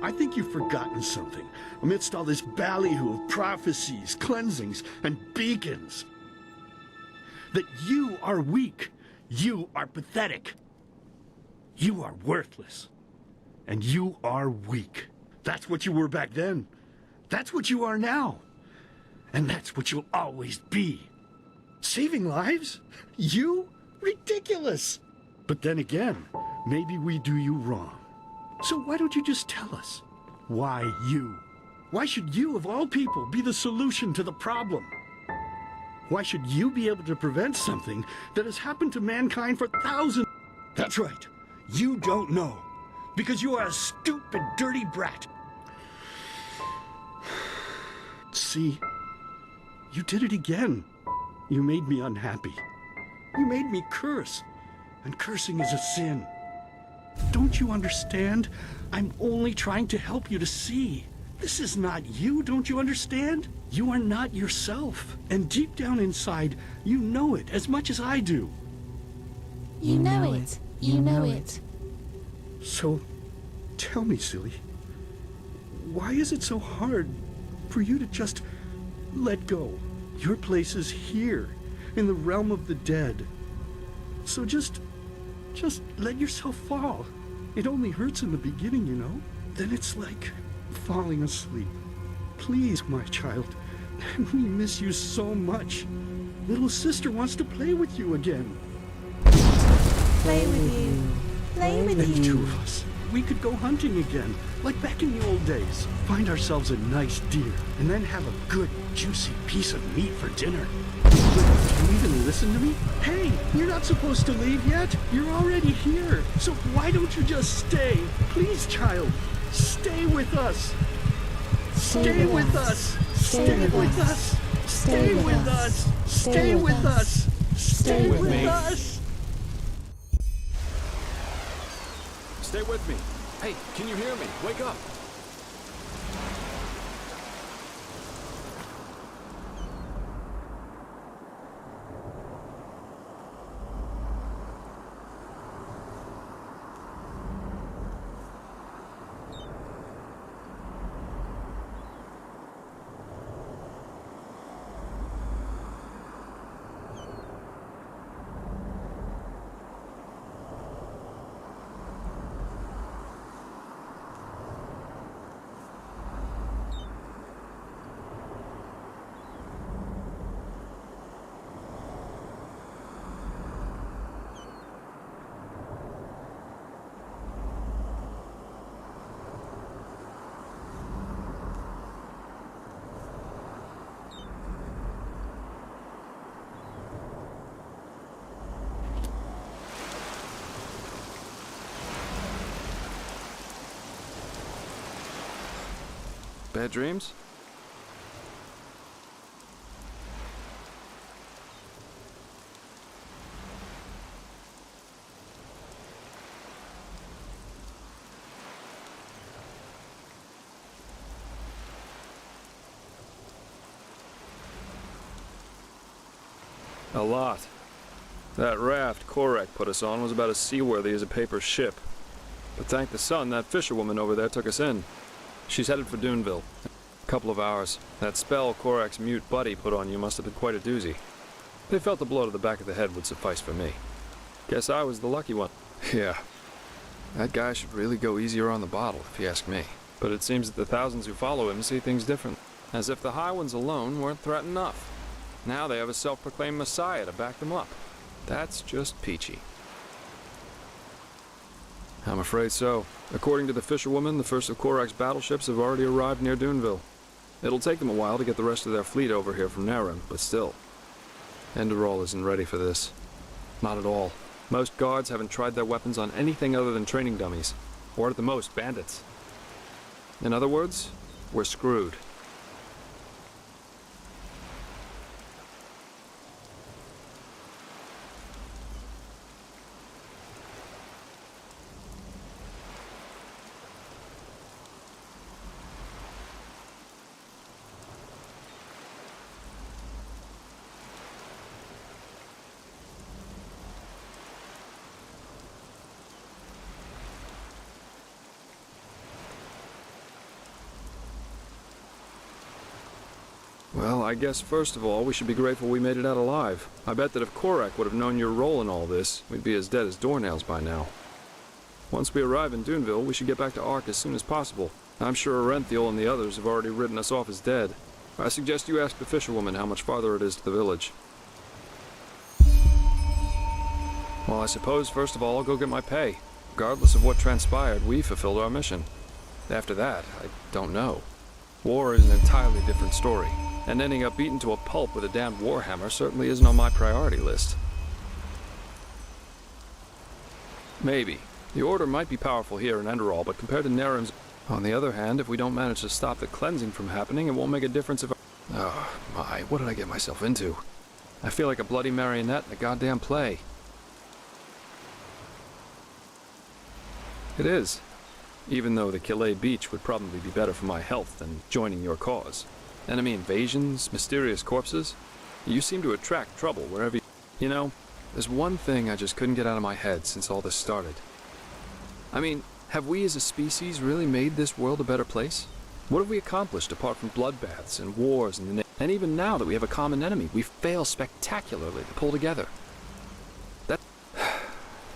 I think you've forgotten something amidst all this ballyhoo of prophecies, cleansings, and beacons. That you are weak. You are pathetic. You are worthless. And you are weak. That's what you were back then. That's what you are now. And that's what you'll always be. Saving lives? You? Ridiculous! But then again, maybe we do you wrong. So why don't you just tell us? Why you? Why should you, of all people, be the solution to the problem? Why should you be able to prevent something that has happened to mankind for thousands? That's right. You don't know. Because you are a stupid, dirty brat. See? You did it again. You made me unhappy. You made me curse. And cursing is a sin. Don't you understand? I'm only trying to help you to see. This is not you, don't you understand? You are not yourself. And deep down inside, you know it as much as I do.
You know it. You know it.
So, tell me, silly, why is it so hard for you to just let go? Your place is here, in the realm of the dead. So just let yourself fall. It only hurts in the beginning, you know? Then it's like falling asleep. Please, my child. We miss you so much. Little sister wants to play with you again.
Play with you. Play with
And
you.
two of us. We could go hunting again, like back in the old days. Find ourselves a nice deer, and then have a good, juicy piece of meat for dinner. Can you even listen to me? Hey, you're not supposed to leave yet. You're already here. So why don't you just stay? Please, child. Stay with us. Stay with us. Stay with us. Stay with us. Stay with us. Stay with us.
Stay with me. Hey, can you hear me? Wake up. Bad dreams? A lot. That raft Korek put us on was about as seaworthy as a paper ship. But thank the sun, that fisherwoman over there took us in. She's headed for Duneville. A couple of hours. That spell Korek's mute buddy put on you must have been quite a doozy. They felt a blow to the back of the head would suffice for me. Guess I was the lucky one. Yeah. That guy should really go easier on the bottle, if you ask me. But it seems that the thousands who follow him see things different. As if the high ones alone weren't threat enough. Now they have a self-proclaimed messiah to back them up. That's just peachy. I'm afraid so. According to the fisherwoman, the first of Korak's battleships have already arrived near Duneville. It'll take them a while to get the rest of their fleet over here from Naryn, but still. Enderal isn't ready for this. Not at all. Most guards haven't tried their weapons on anything other than training dummies. Or at the most, bandits. In other words, we're screwed. Well, I guess first of all, we should be grateful we made it out alive. I bet that if Korek would have known your role in all this, we'd be as dead as doornails by now. Once we arrive in Duneville, we should get back to Ark as soon as possible. I'm sure Arenthiel and the others have already written us off as dead. I suggest you ask the fisherwoman how much farther it is to the village. Well, I suppose first of all I'll go get my pay. Regardless of what transpired, we fulfilled our mission. After that, I don't know. War is an entirely different story, and ending up beaten to a pulp with a damned warhammer certainly isn't on my priority list. Maybe. The Order might be powerful here in Enderal, but compared to Nerum's... On the other hand, if we don't manage to stop the cleansing from happening, it won't make a difference if... Oh, my, what did I get myself into? I feel like a bloody marionette in a goddamn play. It is. Even though the Calais beach would probably be better for my health than joining your cause. Enemy invasions, mysterious corpses. You seem to attract trouble wherever you... You know, there's one thing I just couldn't get out of my head since all this started. I mean, have we as a species really made this world a better place? What have we accomplished apart from bloodbaths and wars and even now that we have a common enemy, we fail spectacularly to pull together.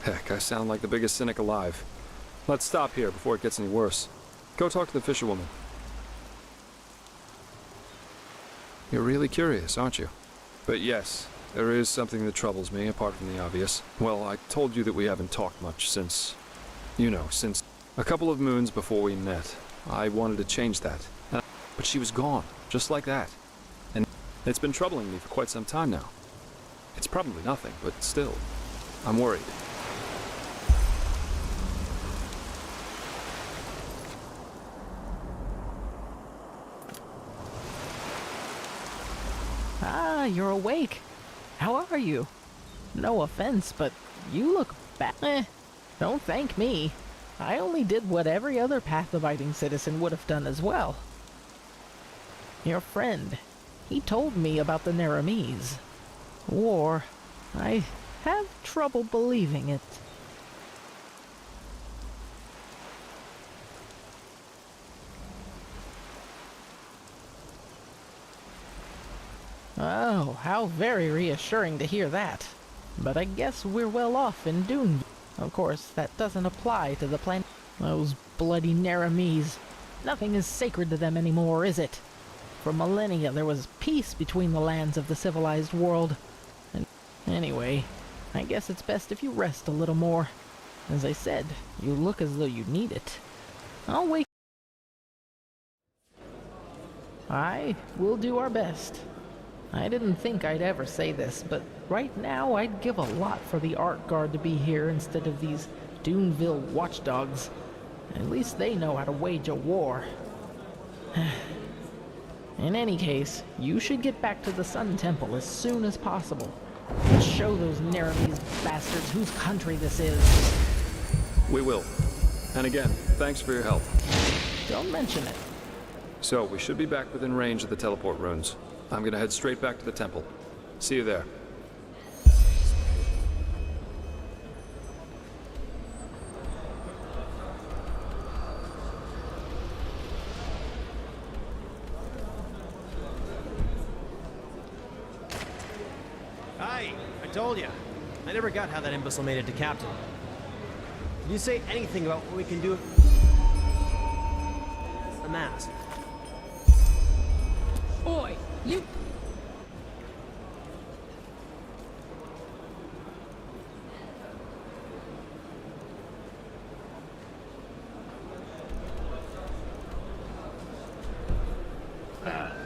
Heck, I sound like the biggest cynic alive. Let's stop here before it gets any worse. Go talk to the fisherwoman. You're really curious, aren't you? But yes, there is something that troubles me apart from the obvious. Well, I told you that we haven't talked much since... You know, since a couple of moons before we met. I wanted to change that. But she was gone, just like that. And it's been troubling me for quite some time now. It's probably nothing, but still, I'm worried.
Ah, you're awake. How are you? No offense, but you look bad. Don't thank me. I only did what every other path-abiding citizen would have done as well. Your friend, he told me about the Nerumese. War. I have trouble believing it. Oh, how very reassuring to hear that. But I guess we're well off in Dune. Of course, that doesn't apply to the planet. Those bloody Nerumese. Nothing is sacred to them anymore, is it? For millennia there was peace between the lands of the civilized world. And anyway, I guess it's best if you rest a little more. As I said, you look as though you need it. I'll wake... We'll do our best. I didn't think I'd ever say this, but right now I'd give a lot for the Art Guard to be here instead of these Duneville watchdogs. At least they know how to wage a war. In any case, you should get back to the Sun Temple as soon as possible. Show those Nerumese bastards whose country this is.
We will. And again, thanks for your help.
Don't mention it.
So, we should be back within range of the teleport runes. I'm gonna head straight back to the temple. See you there.
Hi, I told you. I never got how that imbecile made it to captain. Did you say anything about what we can do with the mask?
Oi, you...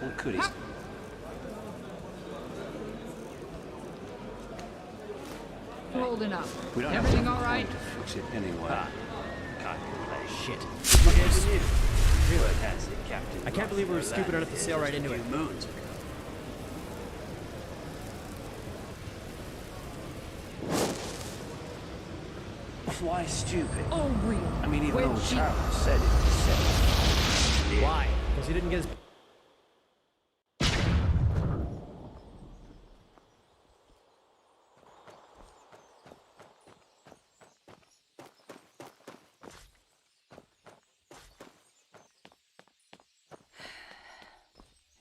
What could he...
Holding up.
We don't
Everything
have
all right?
to fix it anyway.
Can't play shit.
Really has it, Captain.
I can't believe we were stupid enough to sail right into it.
Moons. Why stupid?
Oh, real.
I mean, even
Where'd
old
she-
Charles said it himself. Yeah.
Why? Because he didn't get his...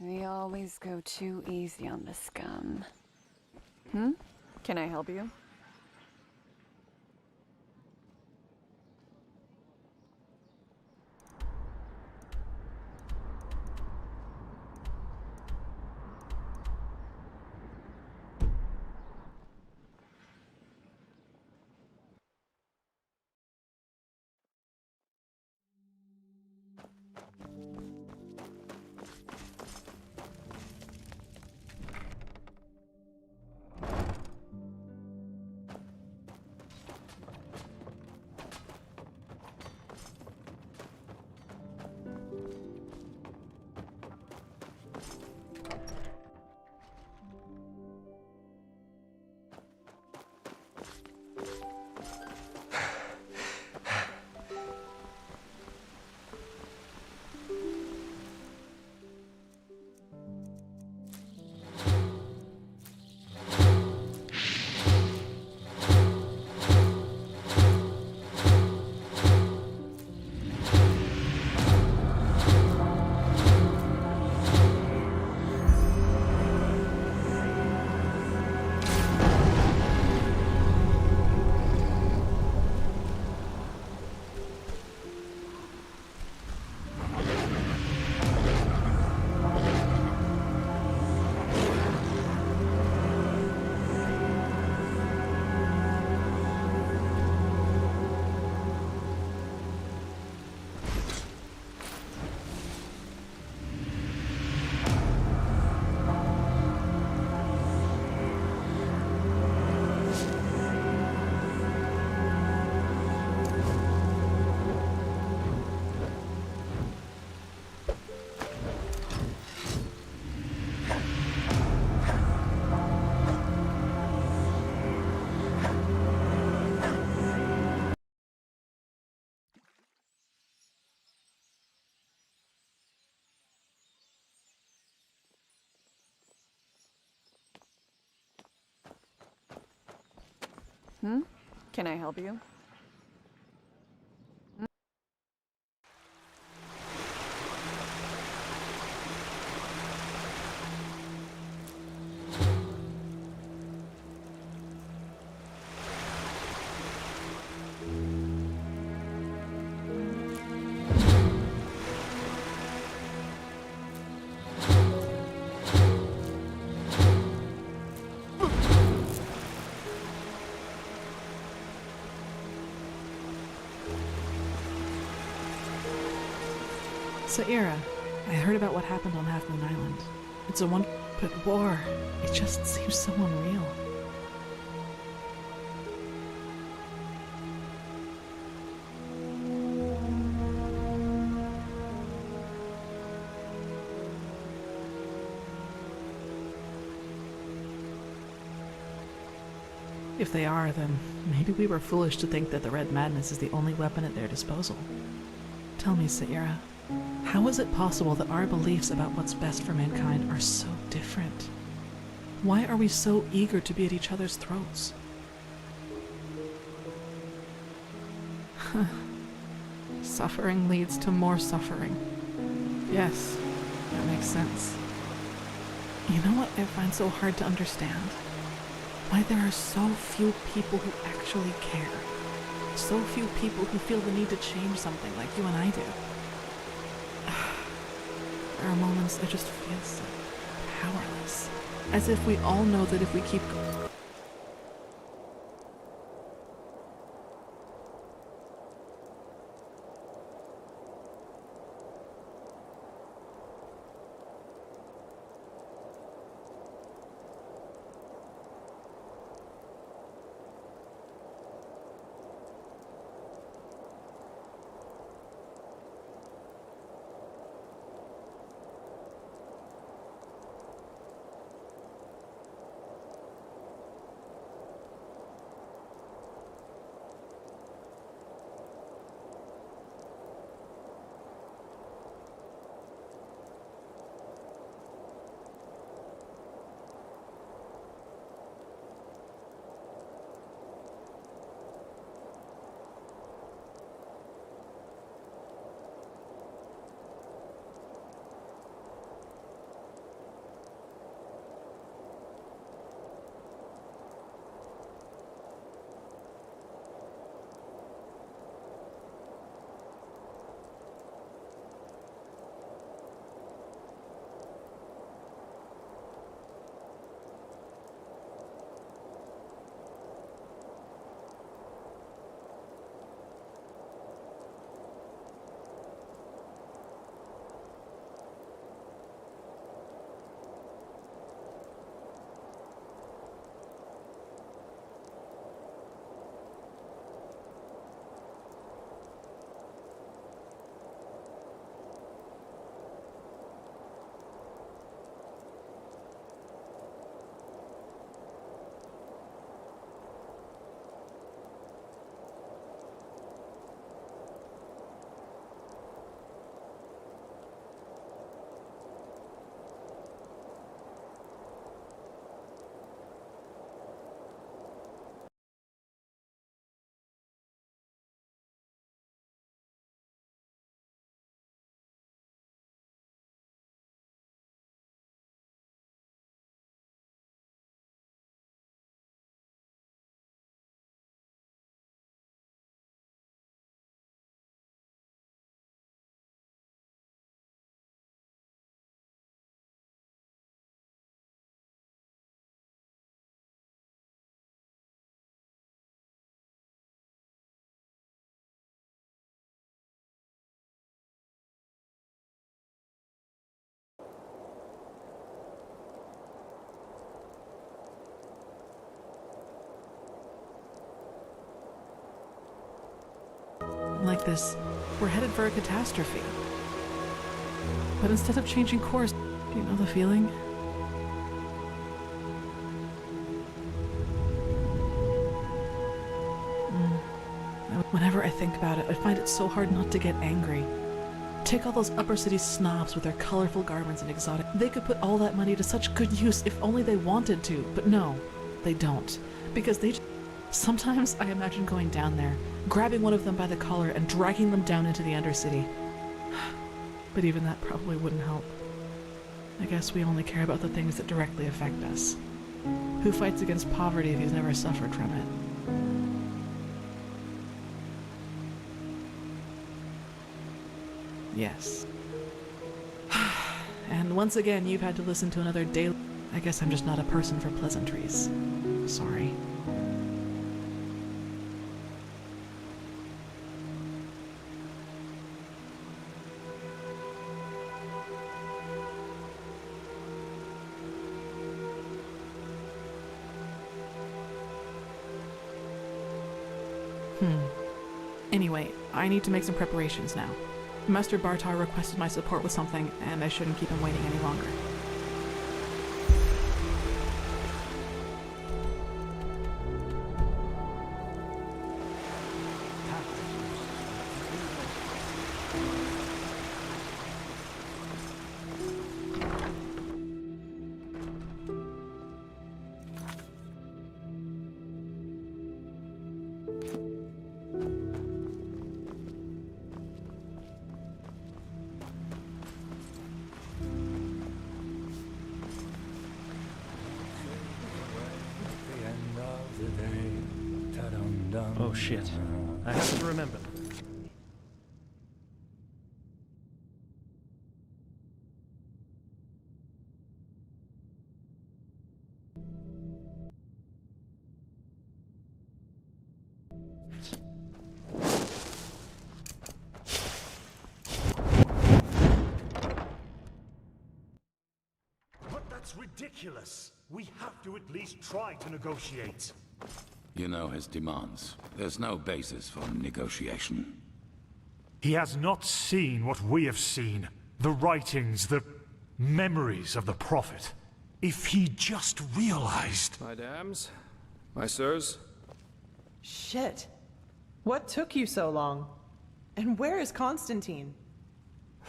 We always go too easy on the scum. Hmm? Can I help you? Can I help you?
Saira, I heard about what happened on Half Moon Island. It's a one, but war, it just seems so unreal. If they are, then maybe we were foolish to think that the Red Madness is the only weapon at their disposal. Tell me, Saira, how is it possible that our beliefs about what's best for mankind are so different? Why are we so eager to be at each other's throats? Suffering leads to more suffering. Yes, that makes sense. You know what I find so hard to understand? Why there are so few people who actually care. So few people who feel the need to change something like you and I do. There are moments I just feel so powerless. As if we all know that if we keep going. Like this, we're headed for a catastrophe. But instead of changing course, do you know the feeling? Whenever I think about it, I find it so hard not to get angry. Take all those upper city snobs with their colorful garments and exotic. They could put all that money to such good use if only they wanted to, but no, they don't. Because they Sometimes I imagine going down there, grabbing one of them by the collar and dragging them down into the Undercity. But even that probably wouldn't help. I guess we only care about the things that directly affect us. Who fights against poverty if he's never suffered from it? Yes. And once again, you've had to listen to another daily... I guess I'm just not a person for pleasantries. Sorry. Anyway, I need to make some preparations now. Master Bartar requested my support with something, and I shouldn't keep him waiting any longer.
Oh shit. I have to remember.
But that's ridiculous. We have to at least try to negotiate.
You know his demands. There's no basis for negotiation.
He has not seen what we have seen. The writings, the memories of the Prophet. If he just realized...
My dams, my sirs.
Shit. What took you so long? And where is Constantine?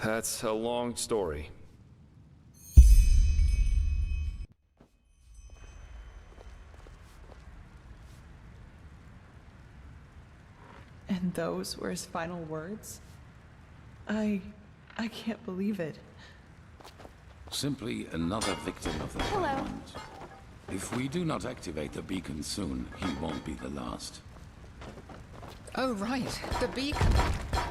That's a long story.
And those were his final words? I can't believe it.
Simply another victim of the moment. If we do not activate the beacon soon, he won't be the last.
Oh, right. The beacon.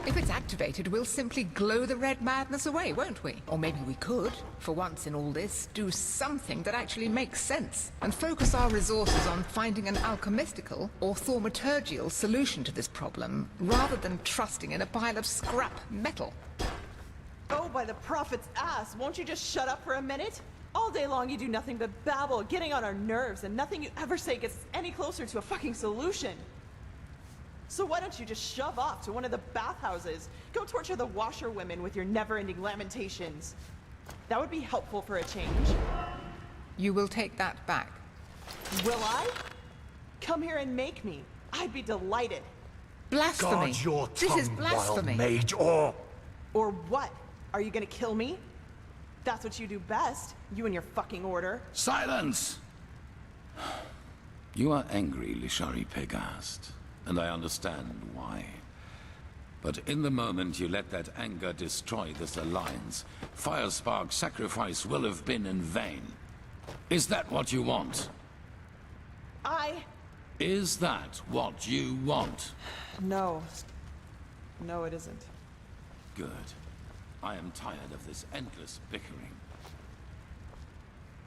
If it's activated, we'll simply glow the red madness away, won't we? Or maybe we could, for once in all this, do something that actually makes sense and focus our resources on finding an alchemistical or thaumaturgical solution to this problem, rather than trusting in a pile of scrap metal.
Oh, by the Prophet's ass, won't you just shut up for a minute? All day long you do nothing but babble, getting on our nerves, and nothing you ever say gets any closer to a fucking solution. So why don't you just shove off to one of the bathhouses? Go torture the washerwomen with your never-ending lamentations. That would be helpful for a change.
You will take that back.
Will I? Come here and make me. I'd be delighted.
Blasphemy!
Guard your tongue,
This is blasphemy!
wild mage, or
what? Are you gonna kill me? That's what you do best, you and your fucking order.
Silence! You are angry, Lishari Pegast, and I understand why. But in the moment you let that anger destroy this alliance, Firespark's sacrifice will have been in vain. Is that what you want? Is that what you want?
No. No, it isn't.
Good. I am tired of this endless bickering.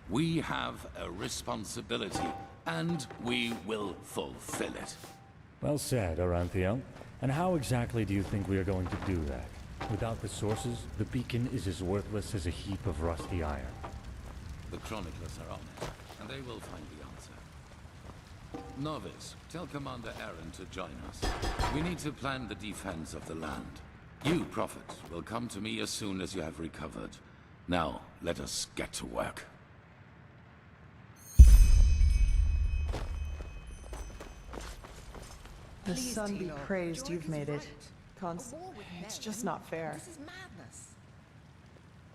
We have a responsibility, and we will fulfill it.
Well said, Aranthiel. And how exactly do you think we are going to do that? Without the sources, the beacon is as worthless as a heap of rusty iron.
The chroniclers are on it, and they will find the answer. Novice, tell Commander Aaron to join us. We need to plan the defense of the land. You, Prophet, will come to me as soon as you have recovered. Now, let us get to work.
The sun be praised you've made it. It's just not fair.
This is madness.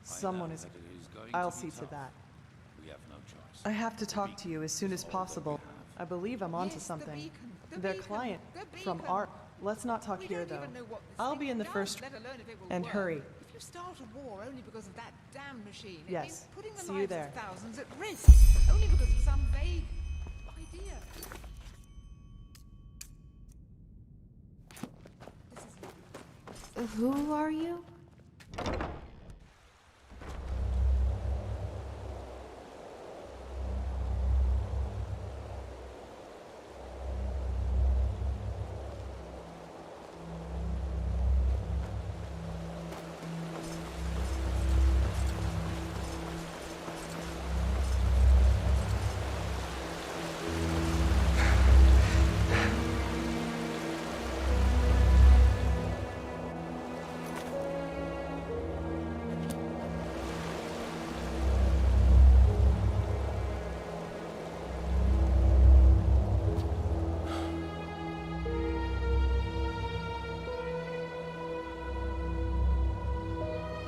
Someone is... I'll see to that.
We have no choice.
I have to talk to you as soon as possible. I believe I'm onto something. Their client from our... Let's not talk here, though. I'll be in the first... And hurry.
If you start a war only because of that damn machine, it
Yes.
means putting the
See you
lives
there.
of thousands at risk, only because of some vague idea.
Who are you?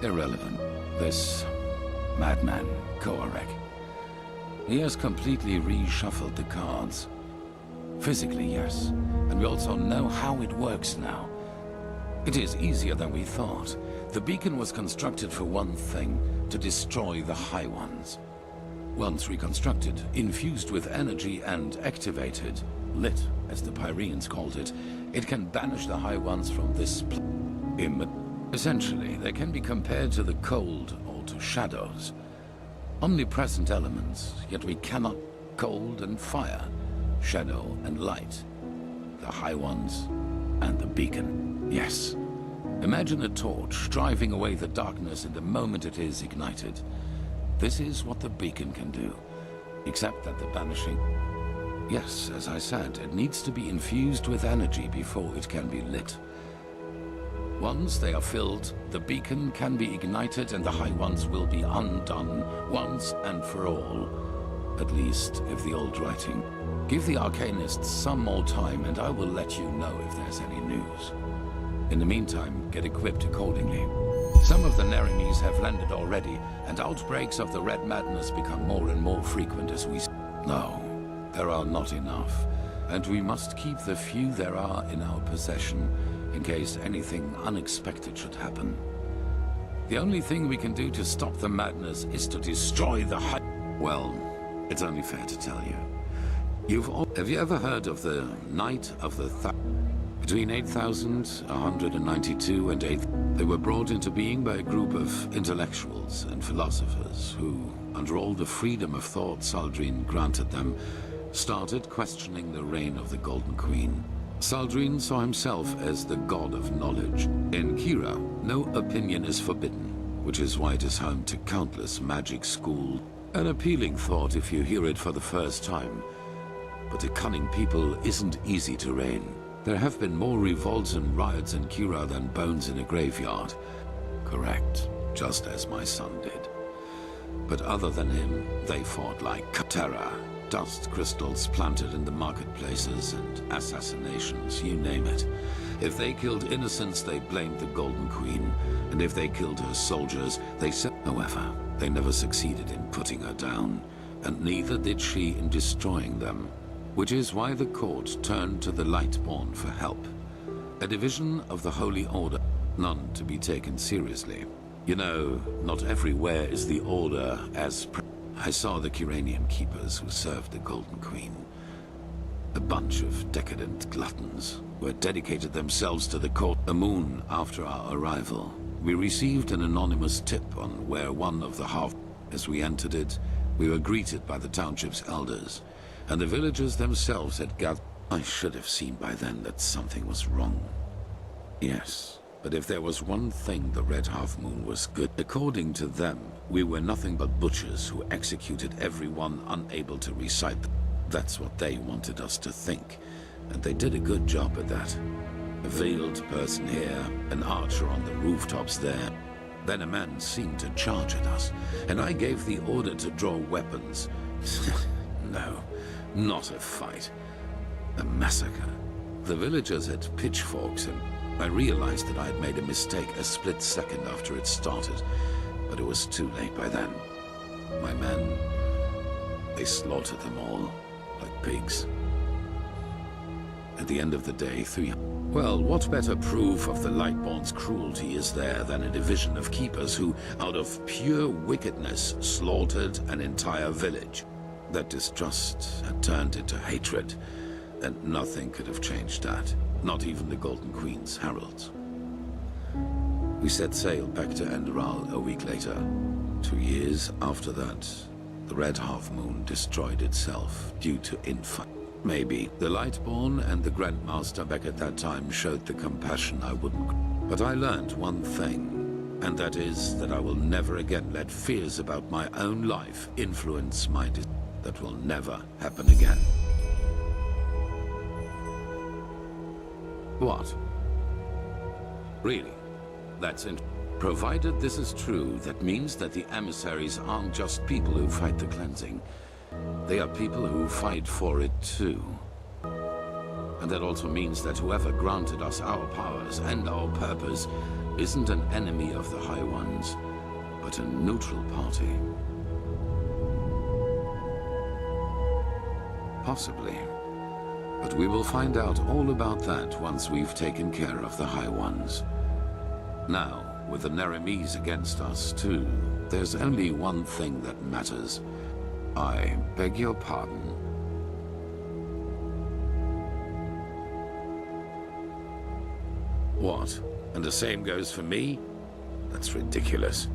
Irrelevant. This madman, Koarek. He has completely reshuffled the cards. Physically, yes. And we also know how it works now. It is easier than we thought. The beacon was constructed for one thing, to destroy the High Ones. Once reconstructed, infused with energy and activated, lit, as the Pyreans called it, it can banish the High Ones from this Essentially, they can be compared to the cold or to shadows. Omnipresent elements, yet we cannot cold and fire, shadow and light. The High Ones and the beacon. Yes. Imagine a torch driving away the darkness in the moment it is ignited. This is what the beacon can do. Except that the banishing... Yes, as I said, it needs to be infused with energy before it can be lit. Once they are filled, the beacon can be ignited and the High Ones will be undone once and for all. At least, if the old writing. Give the Arcanists some more time and I will let you know if there's any news. In the meantime, get equipped accordingly. Some of the Nerimes have landed already, and outbreaks of the Red Madness become more and more frequent as we... No, there are not enough, and we must keep the few there are in our possession, in case anything unexpected should happen. The only thing we can do to stop the madness is to destroy the High... Well, it's only fair to tell you. Have you ever heard of the Night of the Between 8,192 and 8... They were brought into being by a group of intellectuals and philosophers who, under all the freedom of thought Saldrine granted them, started questioning the reign of the Golden Queen. Saldrine saw himself as the god of knowledge. In Kira, no opinion is forbidden, which is why it is home to countless magic schools. An appealing thought if you hear it for the first time. But a cunning people isn't easy to reign. There have been more revolts and riots in Kira than bones in a graveyard. Correct, just as my son did. But other than him, they fought like terror. Dust crystals planted in the marketplaces and assassinations, you name it. If they killed innocents, they blamed the Golden Queen. And if they killed her soldiers, they said... However, they never succeeded in putting her down. And neither did she in destroying them. Which is why the court turned to the Lightborn for help. A division of the Holy Order, none to be taken seriously. You know, not everywhere is the Order as... I saw the Curanium Keepers who served the Golden Queen. A bunch of decadent gluttons who had dedicated themselves to the court. A moon after our arrival, we received an anonymous tip on where one of the half... As we entered it, we were greeted by the township's elders, and the villagers themselves had gathered. I should have seen by then that something was wrong. Yes, but if there was one thing the Red Half Moon was good, according to them, we were nothing but butchers who executed everyone unable to recite them. That's what they wanted us to think, and they did a good job at that. A veiled person here, an archer on the rooftops there. Then a man seemed to charge at us, and I gave the order to draw weapons. No, not a fight. A massacre. The villagers had pitchforks, and I realized that I had made a mistake a split second after it started, but it was too late by then. My men, they slaughtered them all, like pigs. At the end of the day, Well, what better proof of the Lightborn's cruelty is there than a division of keepers who, out of pure wickedness, slaughtered an entire village? That distrust had turned into hatred, and nothing could have changed that. Not even the Golden Queen's heralds. We set sail back to Enderal a week later. 2 years after that, the Red Half-Moon destroyed itself due to infighting. Maybe the Lightborn and the Grandmaster back at that time showed the compassion I wouldn't. But I learned one thing, and that is that I will never again let fears about my own life influence my decisions. That will never happen again. What? Really? That's it. Provided this is true, that means that the emissaries aren't just people who fight the cleansing. They are people who fight for it too. And that also means that whoever granted us our powers and our purpose isn't an enemy of the High Ones, but a neutral party. Possibly. But we will find out all about that once we've taken care of the High Ones. Now, with the Neramis against us too, there's only one thing that matters. I beg your pardon. What? And the same goes for me? That's ridiculous.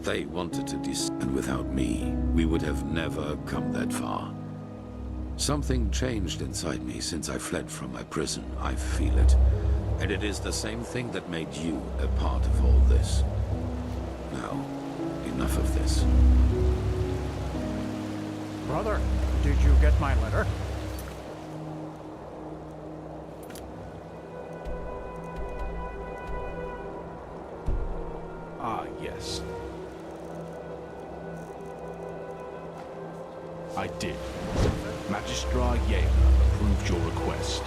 They wanted to and without me, we would have never come that far. Something changed inside me since I fled from my prison. I feel it. And it is the same thing that made you a part of all this. Now, enough of this.
Brother, did you get my letter?
Ah, yes. I did. Magistrar Yeager approved your request.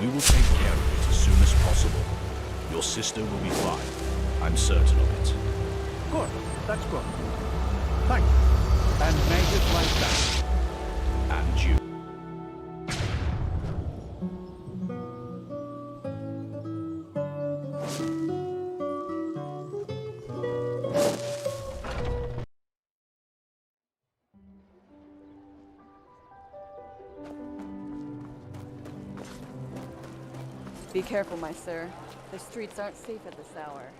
We will take care of it as soon as possible. Your sister will be fine. I'm certain of it.
Good. That's good. Thank you. And may his life back.
And you.
Be careful, my sir. The streets aren't safe at this hour.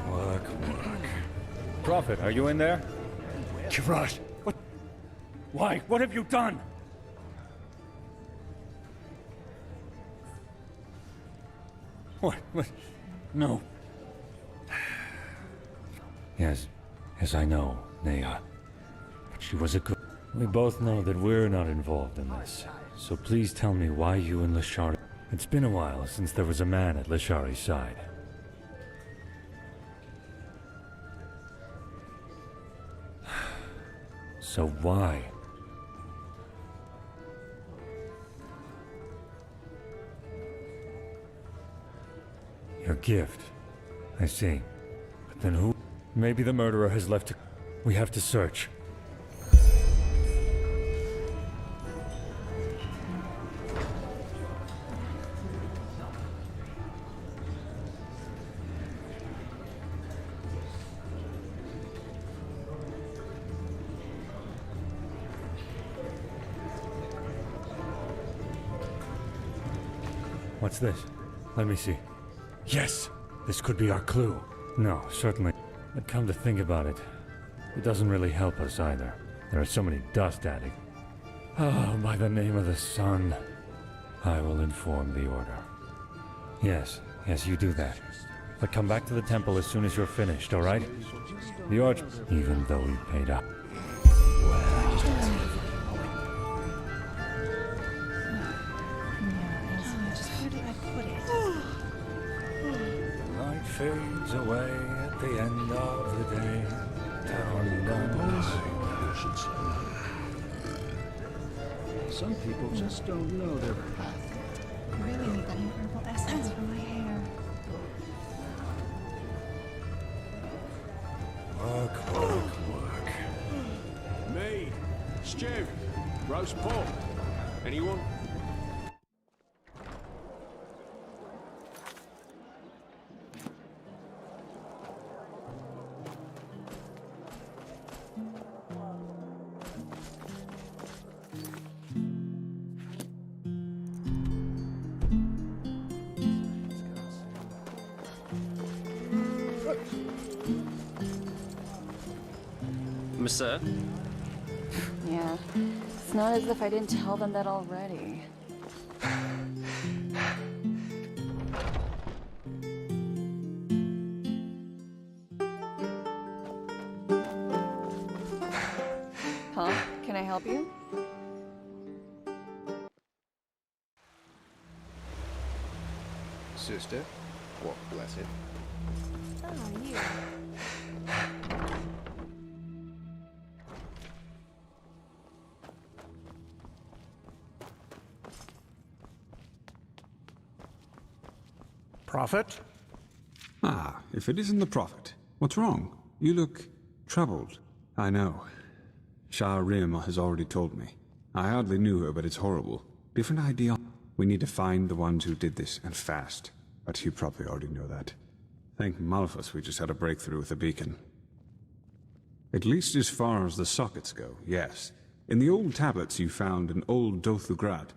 Work. Prophet, are you in there?
Kirat, what? Why? What have you done?
What? No. Yes, I know, Nea. But she was a good... We both know that we're not involved in this. So please tell me why you and Lashari... It's been a while since there was a man at Lashari's side. So why? Your gift. I see. But then who? Maybe the murderer has left. We have to search. What's this? Let me see. Yes! This could be our clue. No, certainly. But come to think about it, it doesn't really help us either. There are so many dust addicts. Oh, by the name of the sun, I will inform the Order. Yes, you do that. But come back to the temple as soon as you're finished, all right? The Arch... Even though we paid up. Fades away at the end of the day.
Some people just don't know their path.
Really need that information. Who's Paul? Anyone?
Sir?
Yeah. It's not as if I didn't tell them that already. Huh? Can I help you?
Sister? What, bless it?
Oh, you.
Prophet?
Ah, if it isn't the Prophet. What's wrong? You look troubled. I know. Shah Rim has already told me. I hardly knew her, but it's horrible. Different idea. We need to find the ones who did this, and fast. But you probably already know that. Thank Malphus we just had a breakthrough with the beacon. At least as far as the sockets go, yes. In the old tablets you found in old Dothugrat,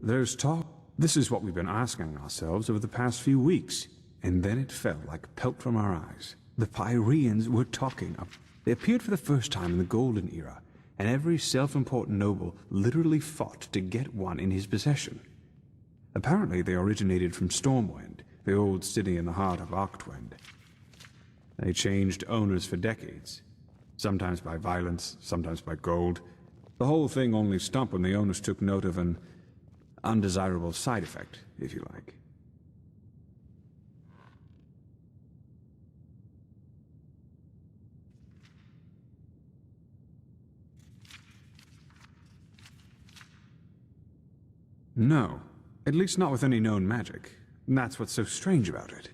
there's talk. This is what we've been asking ourselves over the past few weeks. And then it fell like pelt from our eyes. The Pyreans were talking. They appeared for the first time in the Golden Era, and every self-important noble literally fought to get one in his possession. Apparently they originated from Stormwind, the old city in the heart of Octwind. They changed owners for decades, sometimes by violence, sometimes by gold. The whole thing only stopped when the owners took note of an undesirable side effect, if you like. No, at least not with any known magic. And that's what's so strange about it.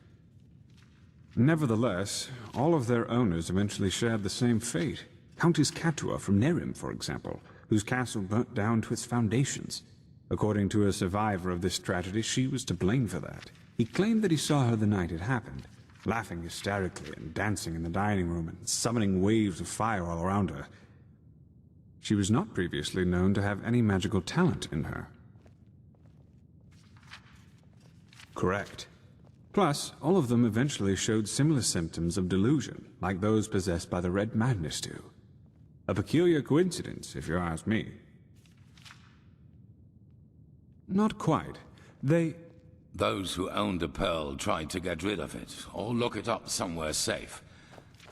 Nevertheless, all of their owners eventually shared the same fate. Countess Catua from Nerim, for example, whose castle burnt down to its foundations. According to a survivor of this tragedy, she was to blame for that. He claimed that he saw her the night it happened, laughing hysterically and dancing in the dining room and summoning waves of fire all around her. She was not previously known to have any magical talent in her. Correct. Plus, all of them eventually showed similar symptoms of delusion, like those possessed by the Red Madness do. A peculiar coincidence, if you ask me. Not quite.
Those who owned a pearl tried to get rid of it, or lock it up somewhere safe,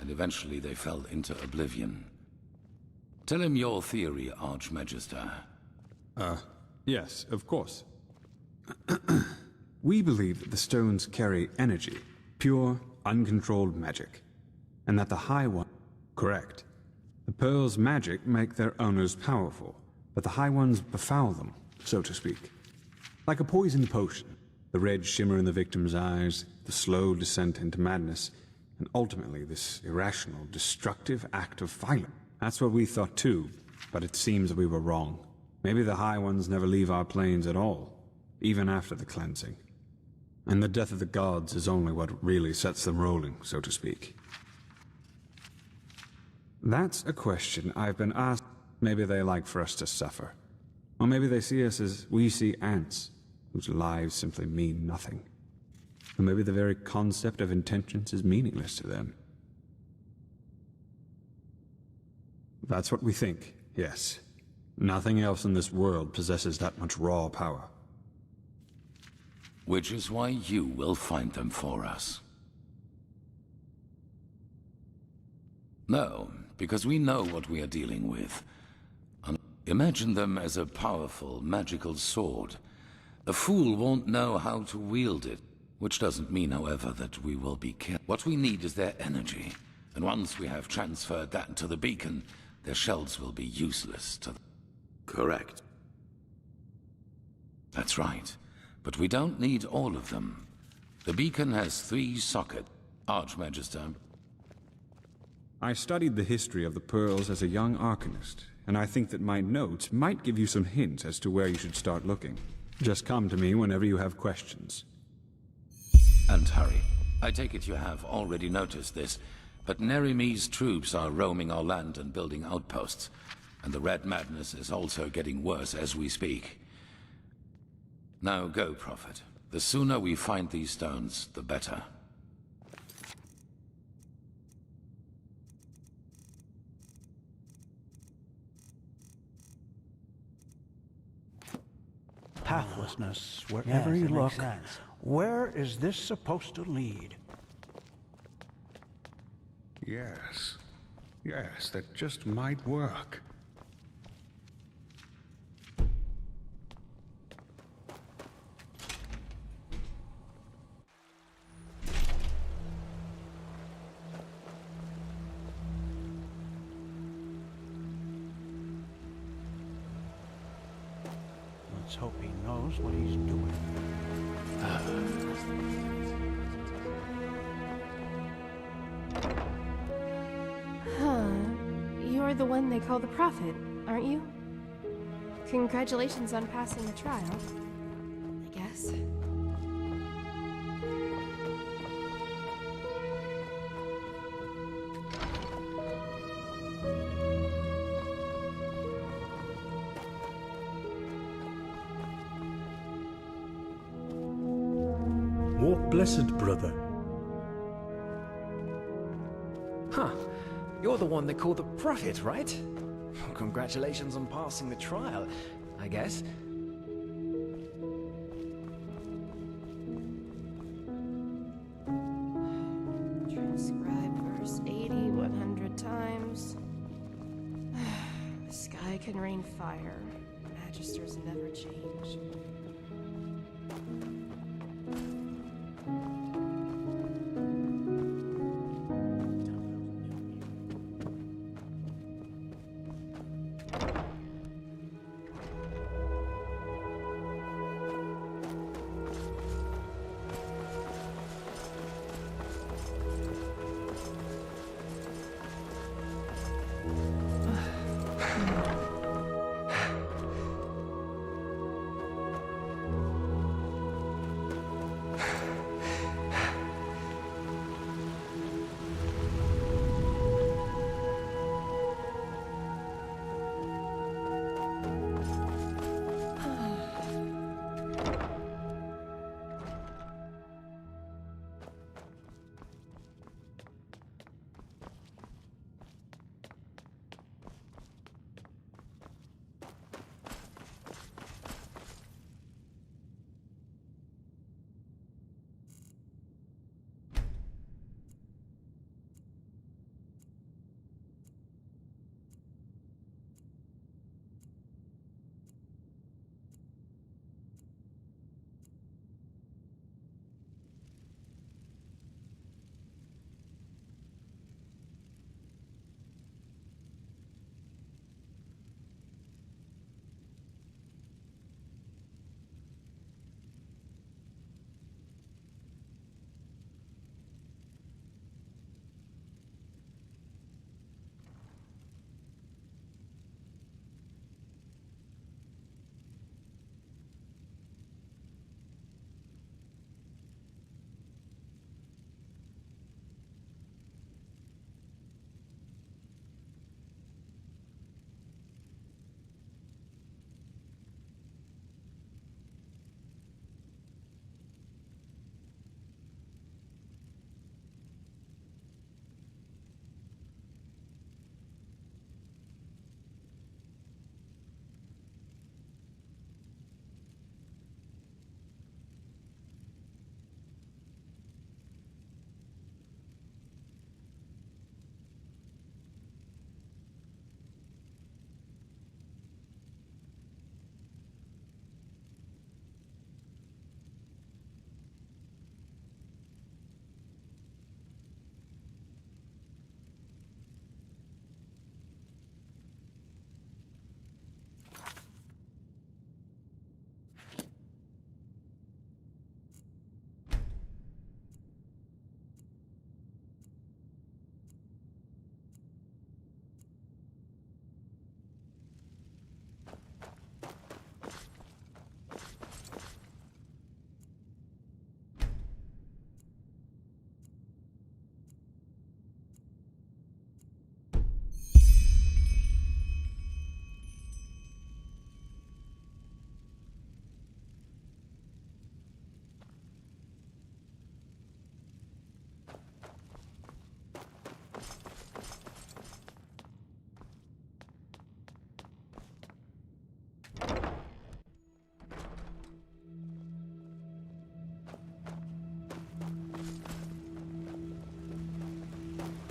and eventually they fell into oblivion. Tell him your theory, Archmagister.
Yes, of course. We believe that the stones carry energy, pure, uncontrolled magic, and that the High One... Correct. The pearl's magic make their owners powerful, but the High Ones befoul them, so to speak. Like a poisoned potion, the red shimmer in the victim's eyes, the slow descent into madness, and ultimately this irrational, destructive act of violence. That's what we thought too, but it seems that we were wrong. Maybe the High Ones never leave our planes at all, even after the cleansing. And the death of the gods is only what really sets them rolling, so to speak. That's a question I've been asked. Maybe they like for us to suffer. Or maybe they see us as we see ants, whose lives simply mean nothing. Or maybe the very concept of intentions is meaningless to them. That's what we think, yes. Nothing else in this world possesses that much raw power.
Which is why you will find them for us. No, because we know what we are dealing with. Imagine them as a powerful, magical sword. A fool won't know how to wield it, which doesn't mean, however, that we will be killed. What we need is their energy, and once we have transferred that to the beacon, their shells will be useless to them. Correct. That's right. But we don't need all of them. The beacon has 3 sockets. Archmagister.
I studied the history of the pearls as a young arcanist, and I think that my notes might give you some hints as to where you should start looking. Just come to me whenever you have questions.
And hurry. I take it you have already noticed this, but Nerimi's troops are roaming our land and building outposts, and the Red Madness is also getting worse as we speak. Now go, Prophet. The sooner we find these stones, the better.
Pathlessness wherever you look. Where is this supposed to lead?
Yes. Yes, that just might work.
Let's hope he knows what he's doing.
Huh. You're the one they call the Prophet, aren't you? Congratulations on passing the trial, I guess.
More blessed, brother.
Huh. You're the one they call the Prophet, right? Congratulations on passing the trial, I guess.
Transcribe verse 80 100 times. The sky can rain fire. Magisters never change.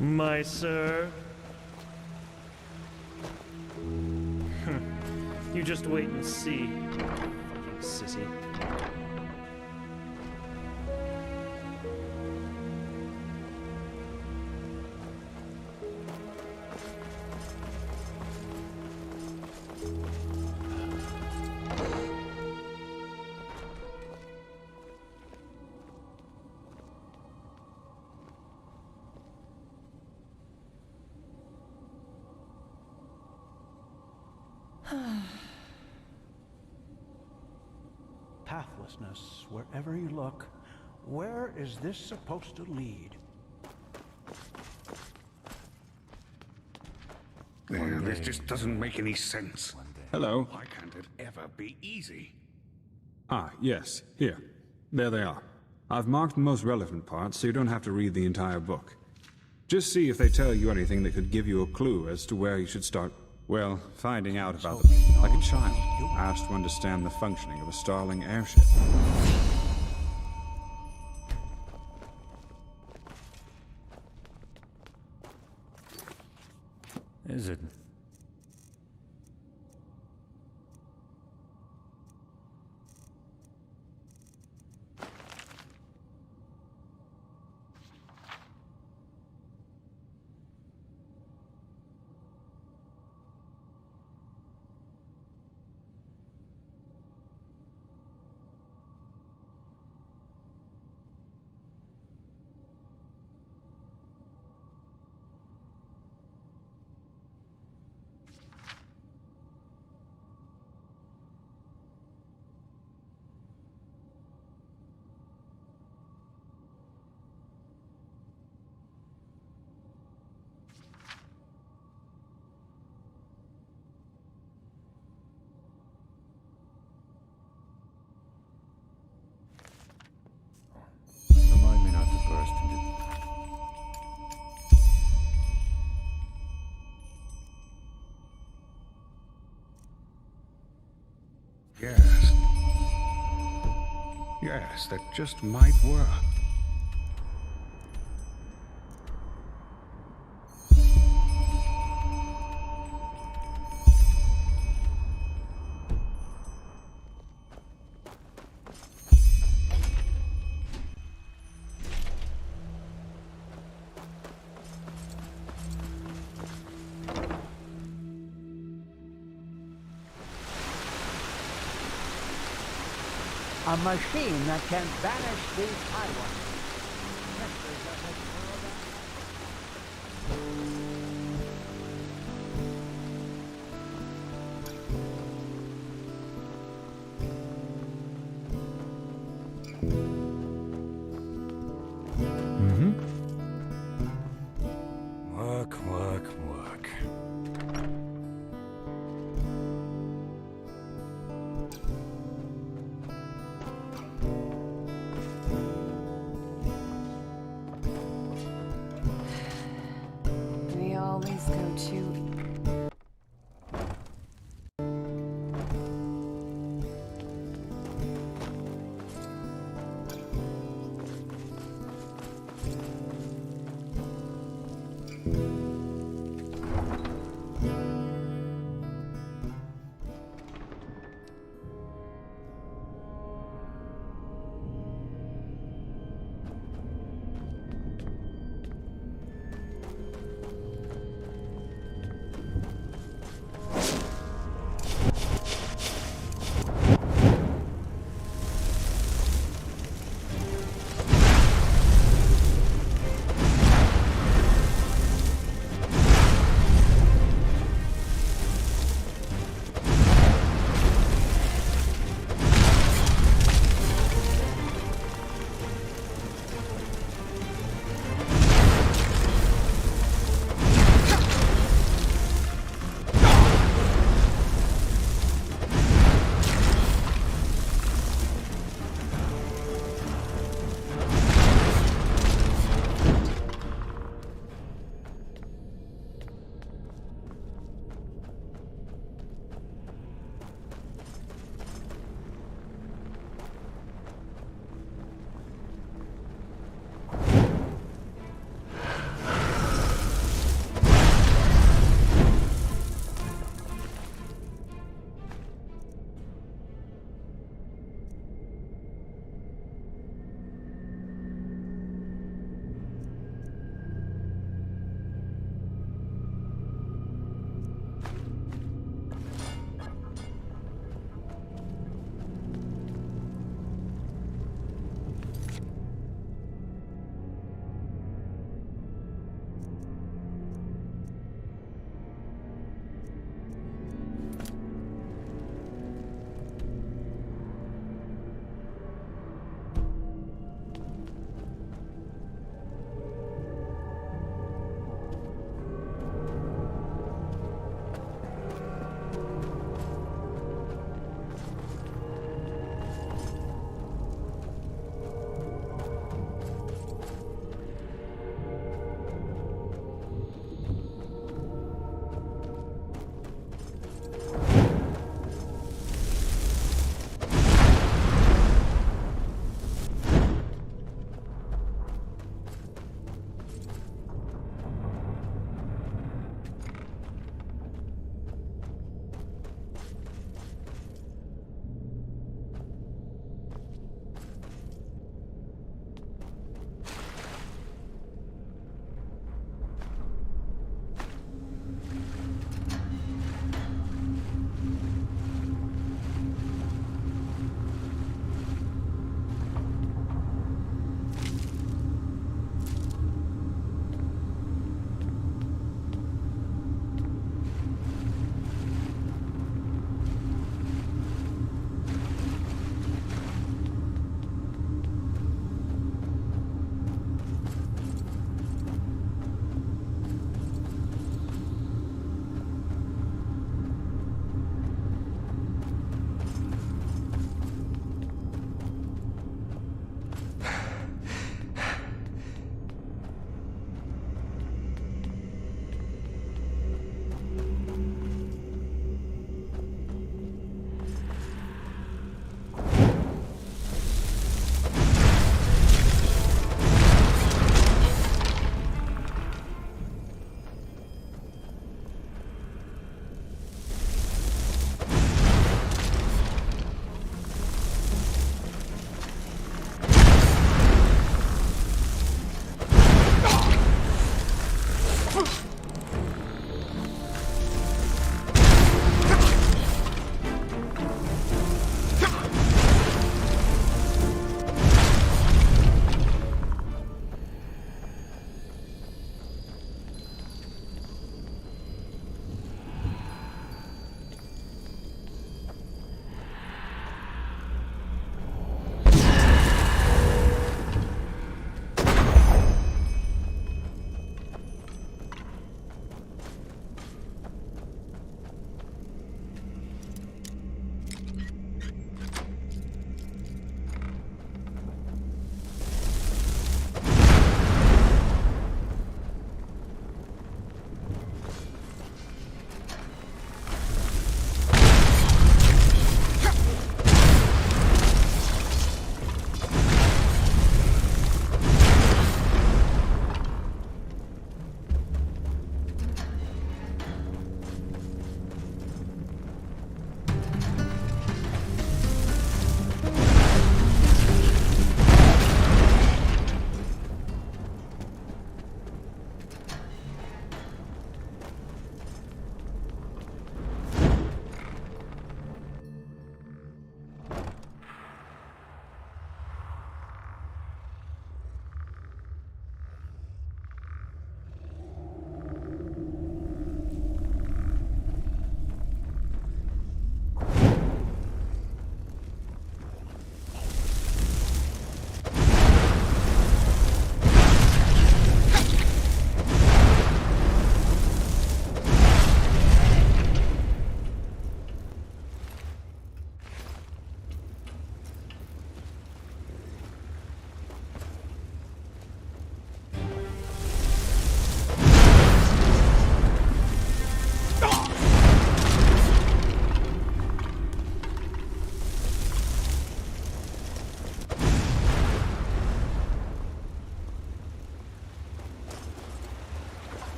My sir. You just wait and see. Fucking sissy.
Pathlessness, wherever you look. Where is this supposed to lead?
This just doesn't make any sense.
Hello.
Why can't it ever be easy?
Ah, yes. Here. There they are. I've marked the most relevant parts so you don't have to read the entire book. Just see if they tell you anything that could give you a clue as to where you should start. Well, finding out about them, like a child, asked to understand the functioning of a Starling airship.
Is it? Remind me not to burst into...
Yes. Yes, that just might work.
A machine that can banish these high ones. Mysteries of this
Work, work, work.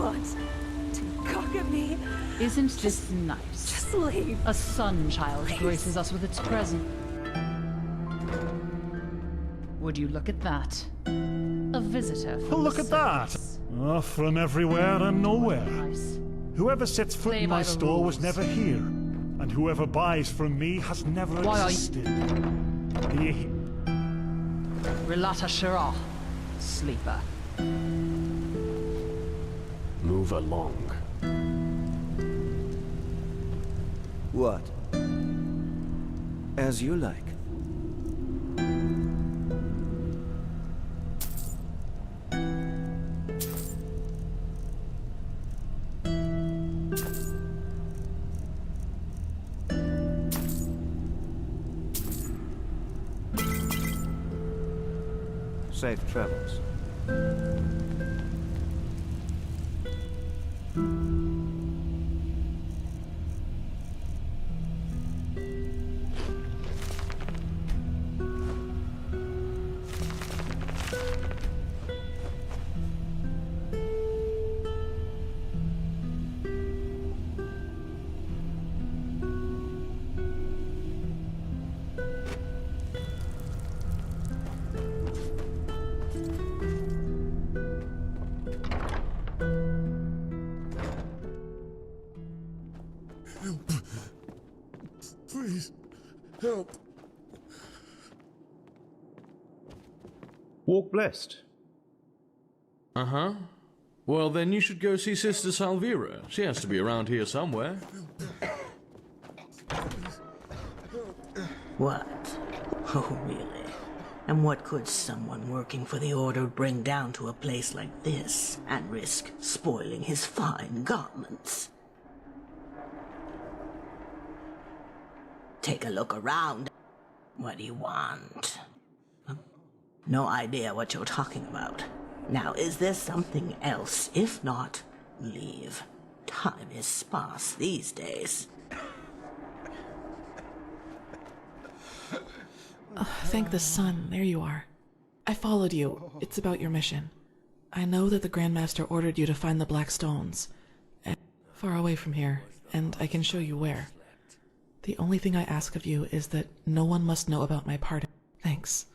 want to cock at me?
Isn't this nice?
Just leave.
A sun child graces us with its presence. Would you look at that? A visitor from
Look at that! Oh, from everywhere and nowhere. Whoever sets foot
Play
in
by
my
the
store was
rules.
never here, and whoever buys from me has never
Why are you-
existed. Do you hear?
Relata Shira, sleeper.
Move along.
What? As you like. Safe travels.
Help. Please, help.
Walk blessed.
Uh-huh. Well, then you should go see Sister Salvira. She has to be around here somewhere.
What? Oh, really? And what could someone working for the Order bring down to a place like this and risk spoiling his fine garments? Take a look around. What do you want? No idea what you're talking about. Now, is there something else? If not, leave. Time is sparse these days.
Thank the sun. There you are. I followed you. It's about your mission. I know that the Grandmaster ordered you to find the Black Stones. Far away from here, and I can show you where. The only thing I ask of you is that no one must know about my part. Thanks.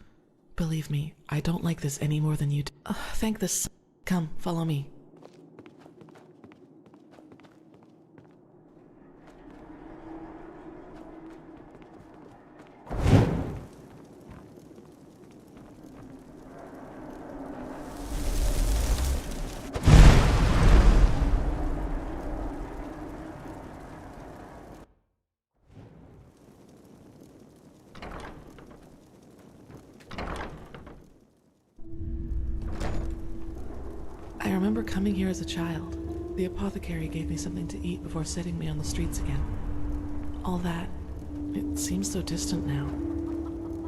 Believe me, I don't like this any more than you do. Thank the sun. Come, follow me. I remember coming here as a child. The apothecary gave me something to eat before setting me on the streets again. All that, it seems so distant now.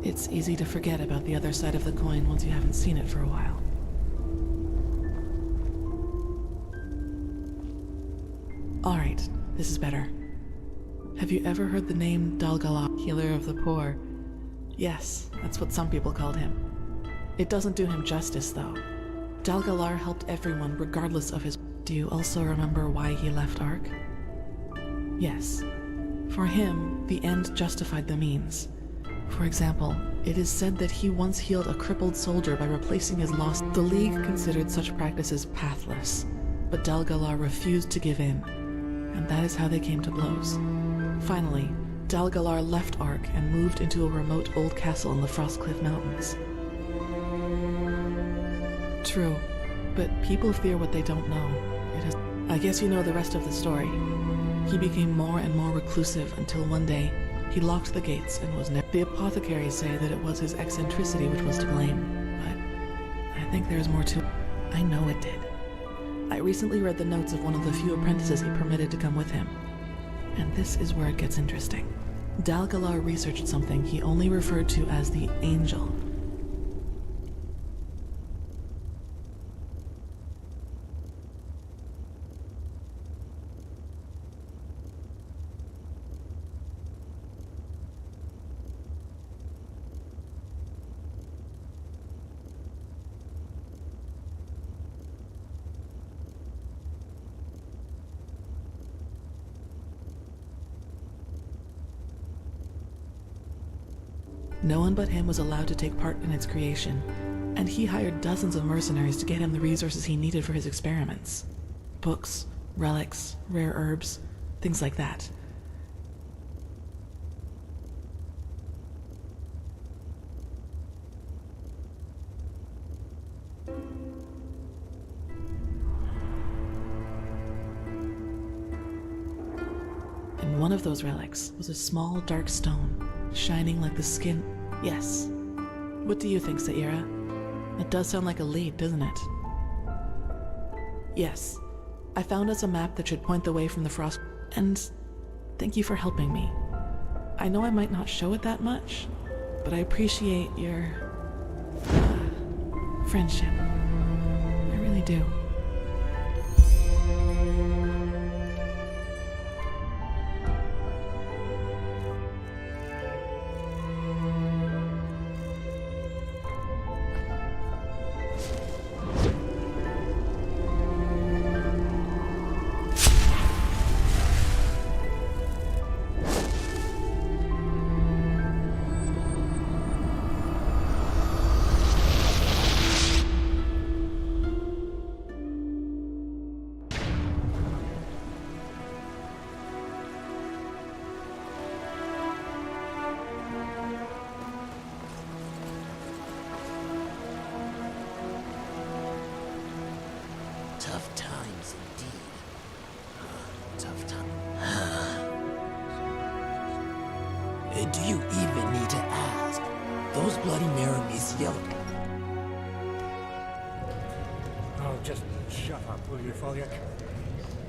It's easy to forget about the other side of the coin once you haven't seen it for a while. Alright, this is better. Have you ever heard the name Dalgala, healer of the poor? Yes, that's what some people called him. It doesn't do him justice, though. Dalgalar helped everyone regardless of his... Do you also remember why he left Ark? Yes. For him, the end justified the means. For example, it is said that he once healed a crippled soldier by replacing his lost... The League considered such practices pathless, but Dalgalar refused to give in, and that is how they came to blows. Finally, Dalgalar left Ark and moved into a remote old castle in the Frostcliff Mountains. True, but people fear what they don't know. I guess you know the rest of the story. He became more and more reclusive until one day, he locked the gates and was never... The apothecaries say that it was his eccentricity which was to blame, but I think there's more to it. I know it did. I recently read the notes of one of the few apprentices he permitted to come with him. And this is where it gets interesting. Dalgalar researched something he only referred to as the Angel. No one but him was allowed to take part in its creation, and he hired dozens of mercenaries to get him the resources he needed for his experiments. Books, relics, rare herbs, things like that. And one of those relics was a small dark stone, shining like the skin. Yes. What do you think, Saira? It does sound like a lead, doesn't it? Yes. I found us a map that should point the way from the frost. And thank you for helping me. I know I might not show it that much, but I appreciate your friendship. I really do.
Tough times indeed. Tough time. Do you even need to ask? Those bloody Maramis yellow.
Oh, just shut up, will you, Folyak?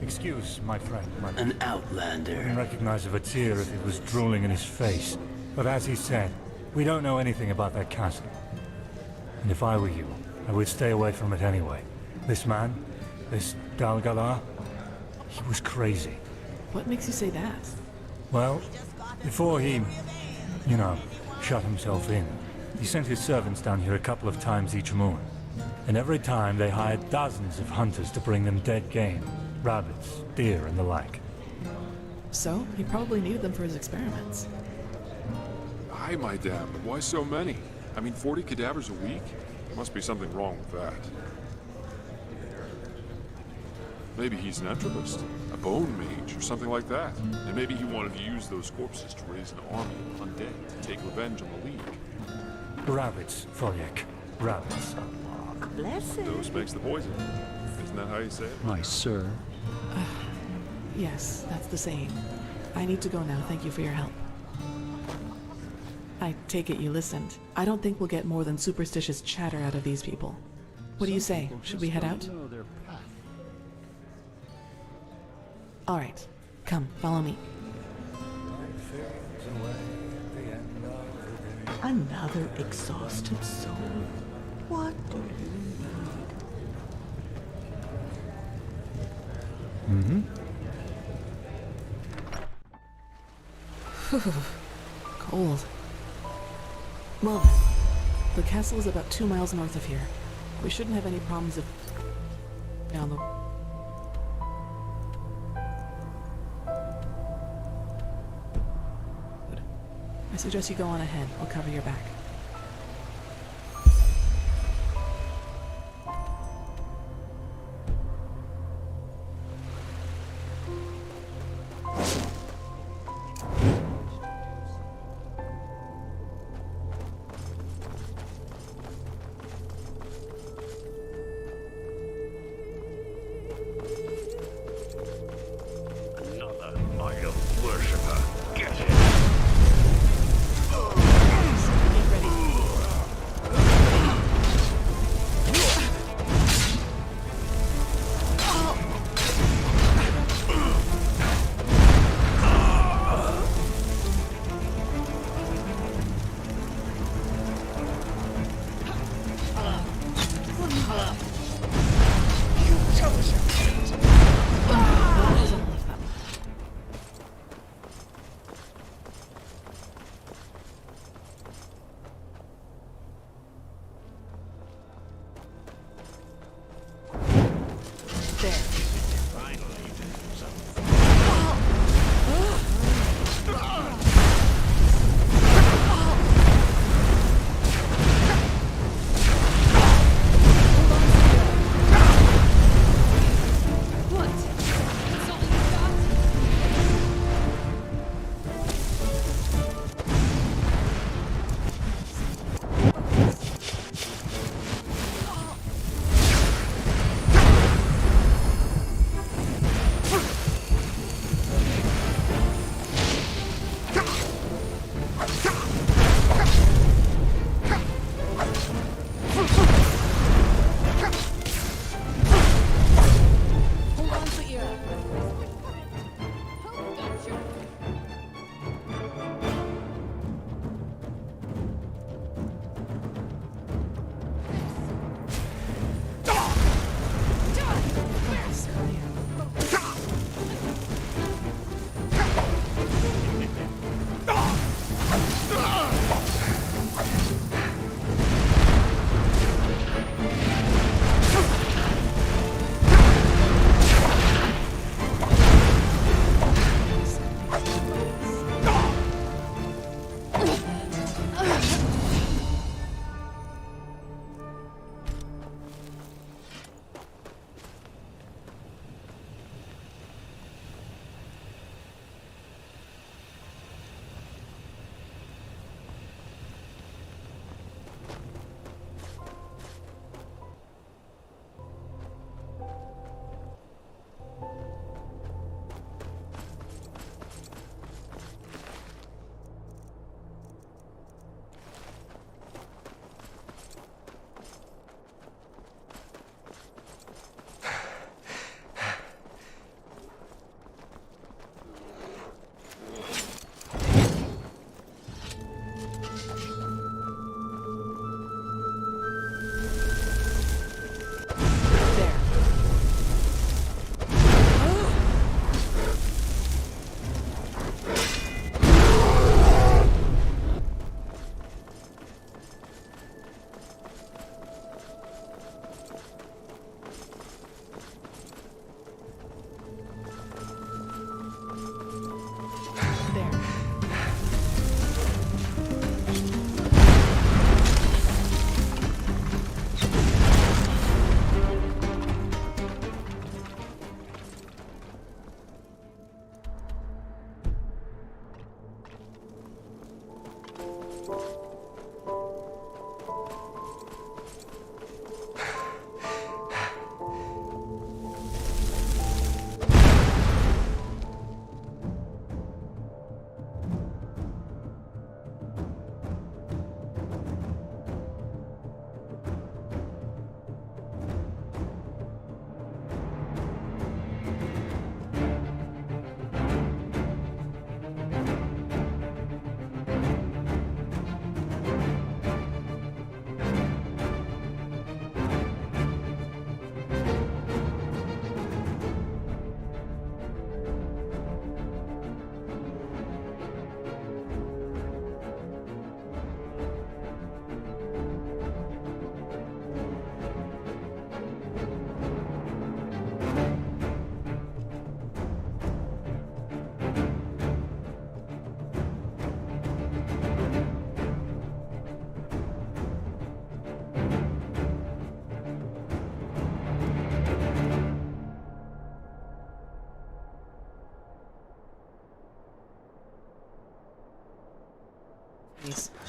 Excuse my friend,
An outlander.
I wouldn't recognize a Vatir if it was drooling in his face. But as he said, we don't know anything about that castle. And if I were you, I would stay away from it anyway. This man, this Dalgalar, he was crazy.
What makes you say that?
Well, before he, shut himself in, he sent his servants down here a couple of times each moon. And every time they hired dozens of hunters to bring them dead game. Rabbits, deer, and the like.
So, he probably needed them for his experiments.
Aye, my dam, but why so many? I mean, 40 cadavers a week? Must be something wrong with that. Maybe he's an entropist, a bone mage, or something like that. And maybe he wanted to use those corpses to raise an army of undead to take revenge on the League.
Rabbits, Folyak. Rabbits.
Bless it.
Dose makes the poison. Isn't that how you say it?
My sir.
Yes, that's the saying. I need to go now. Thank you for your help. I take it you listened. I don't think we'll get more than superstitious chatter out of these people. What do you say? Should we head out? All right. Come, follow me.
Another exhausted soul. What do you
Mm-hmm.
Cold. Well, the castle is about 2 miles north of here. We shouldn't have any problems if down the. Good. I suggest you go on ahead. I'll cover your back.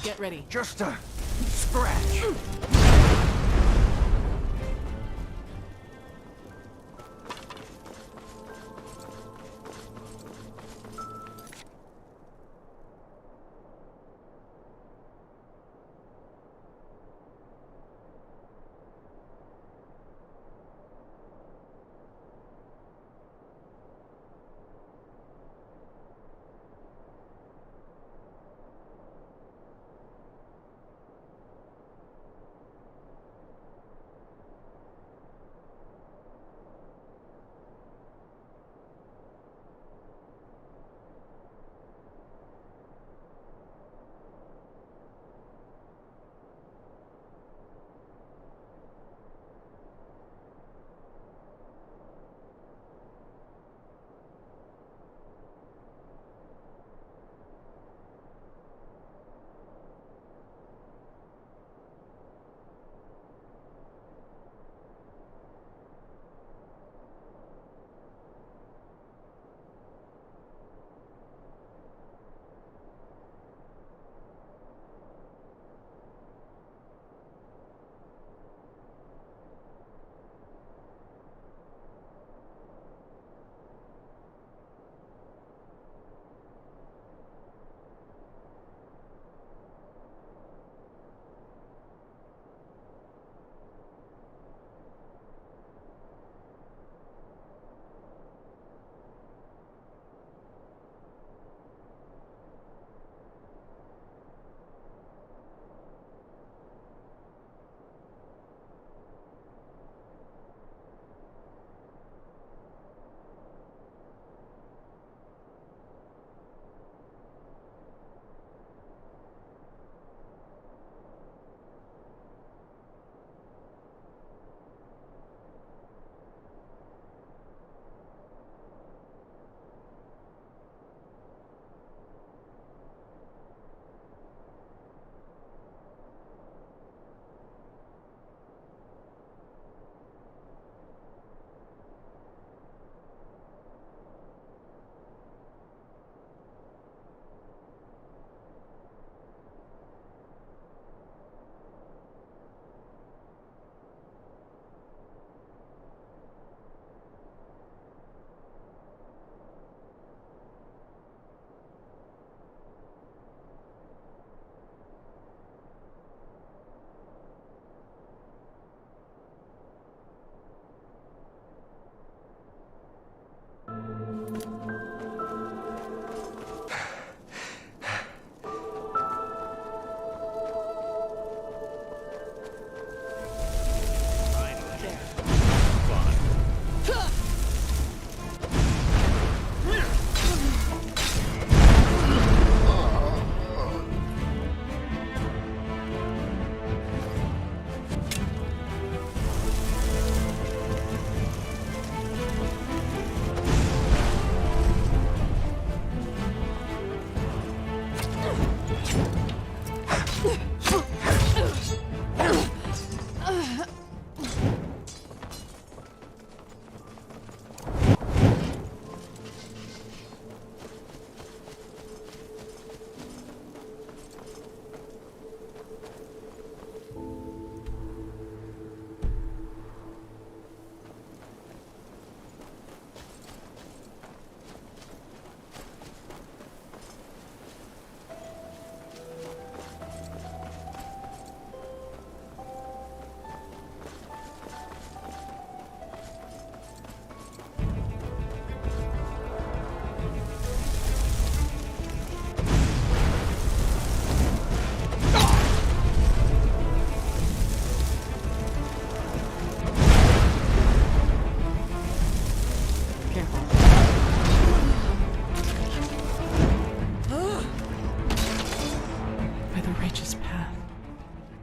Get ready.
Just a scratch.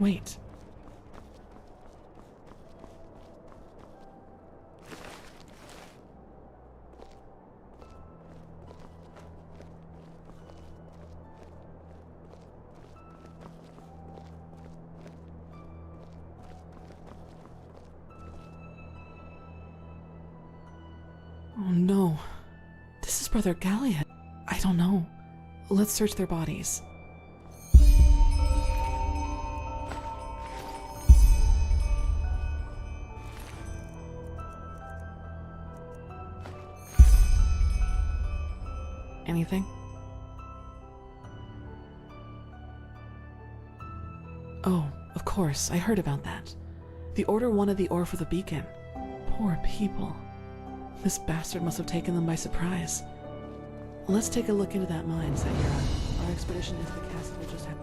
Wait. Oh no. This is Brother Galliot. I don't know. Let's search their bodies. Anything? Oh, of course, I heard about that. The Order wanted the ore for the beacon. Poor people. This bastard must have taken them by surprise. Let's take a look into that mine, Sayura. Our expedition into the castle will just have...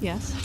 Yes?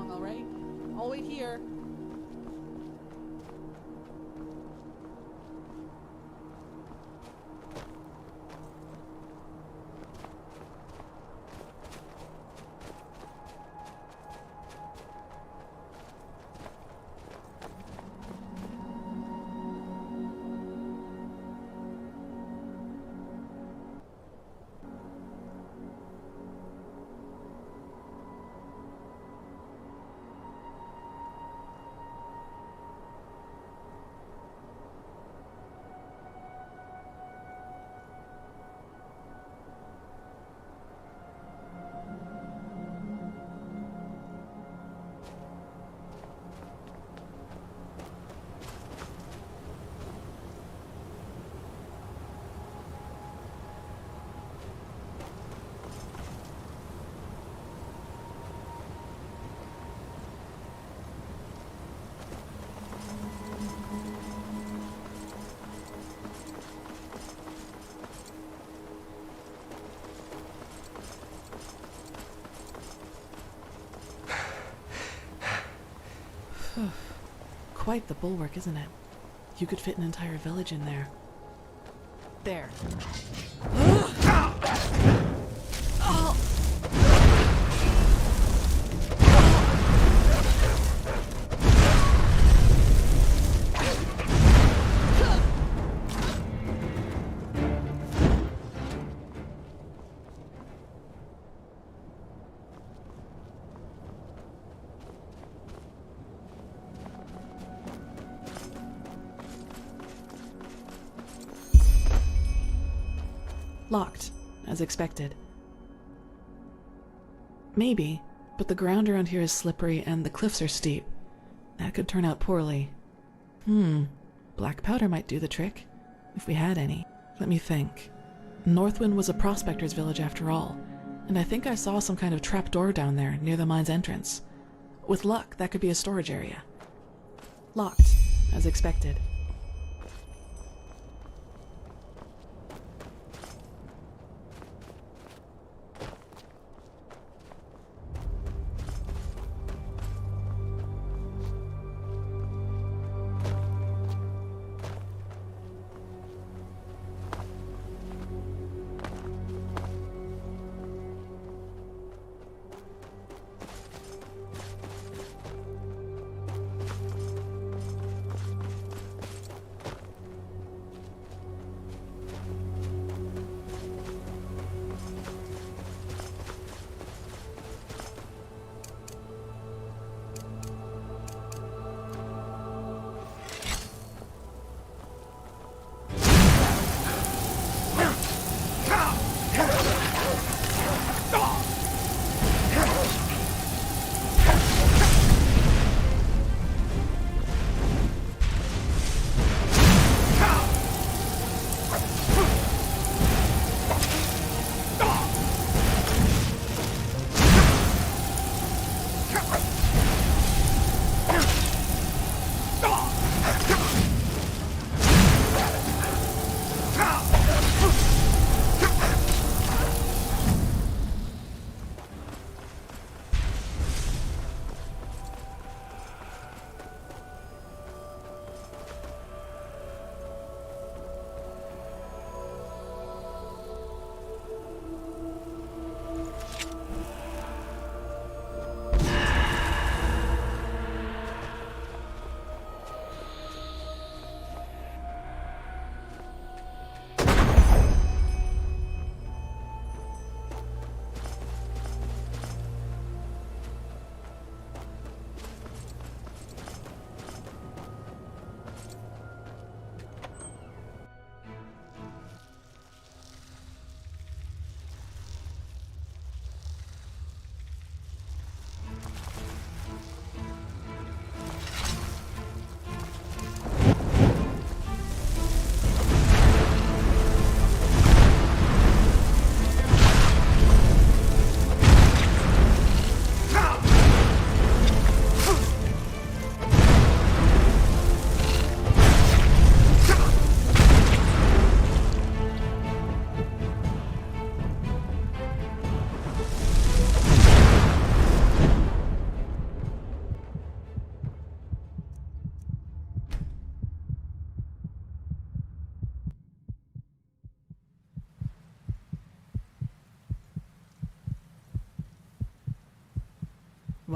long, alright? I'll wait here. Quite the bulwark, isn't it? You could fit an entire village in there. There. Locked, as expected. Maybe, but the ground around here is slippery and the cliffs are steep. That could turn out poorly. Black powder might do the trick, if we had any. Let me think. Northwind was a prospector's village after all, and I think I saw some kind of trapdoor down there near the mine's entrance. With luck, that could be a storage area. Locked, as expected.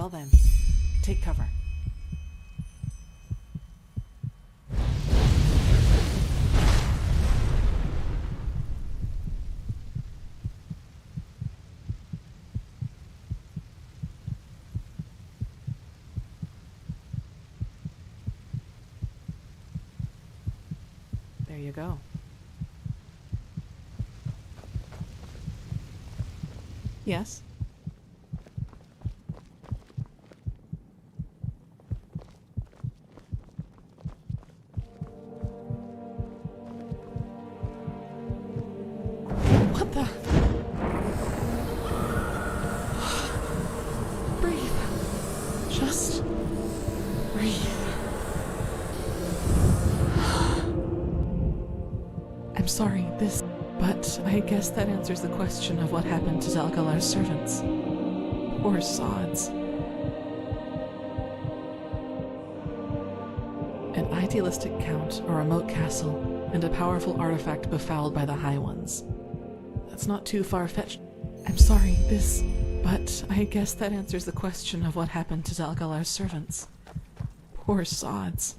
well then. Take cover. There you go. Yes? What the? Breathe. Just breathe. I'm sorry, but I guess that answers the question of what happened to Dalgalar's servants. Poor sods. An idealistic count, a remote castle, and a powerful artifact befouled by the High Ones. That's not too far-fetched. I'm sorry, but I guess that answers the question of what happened to Dalgalar's servants. Poor sods.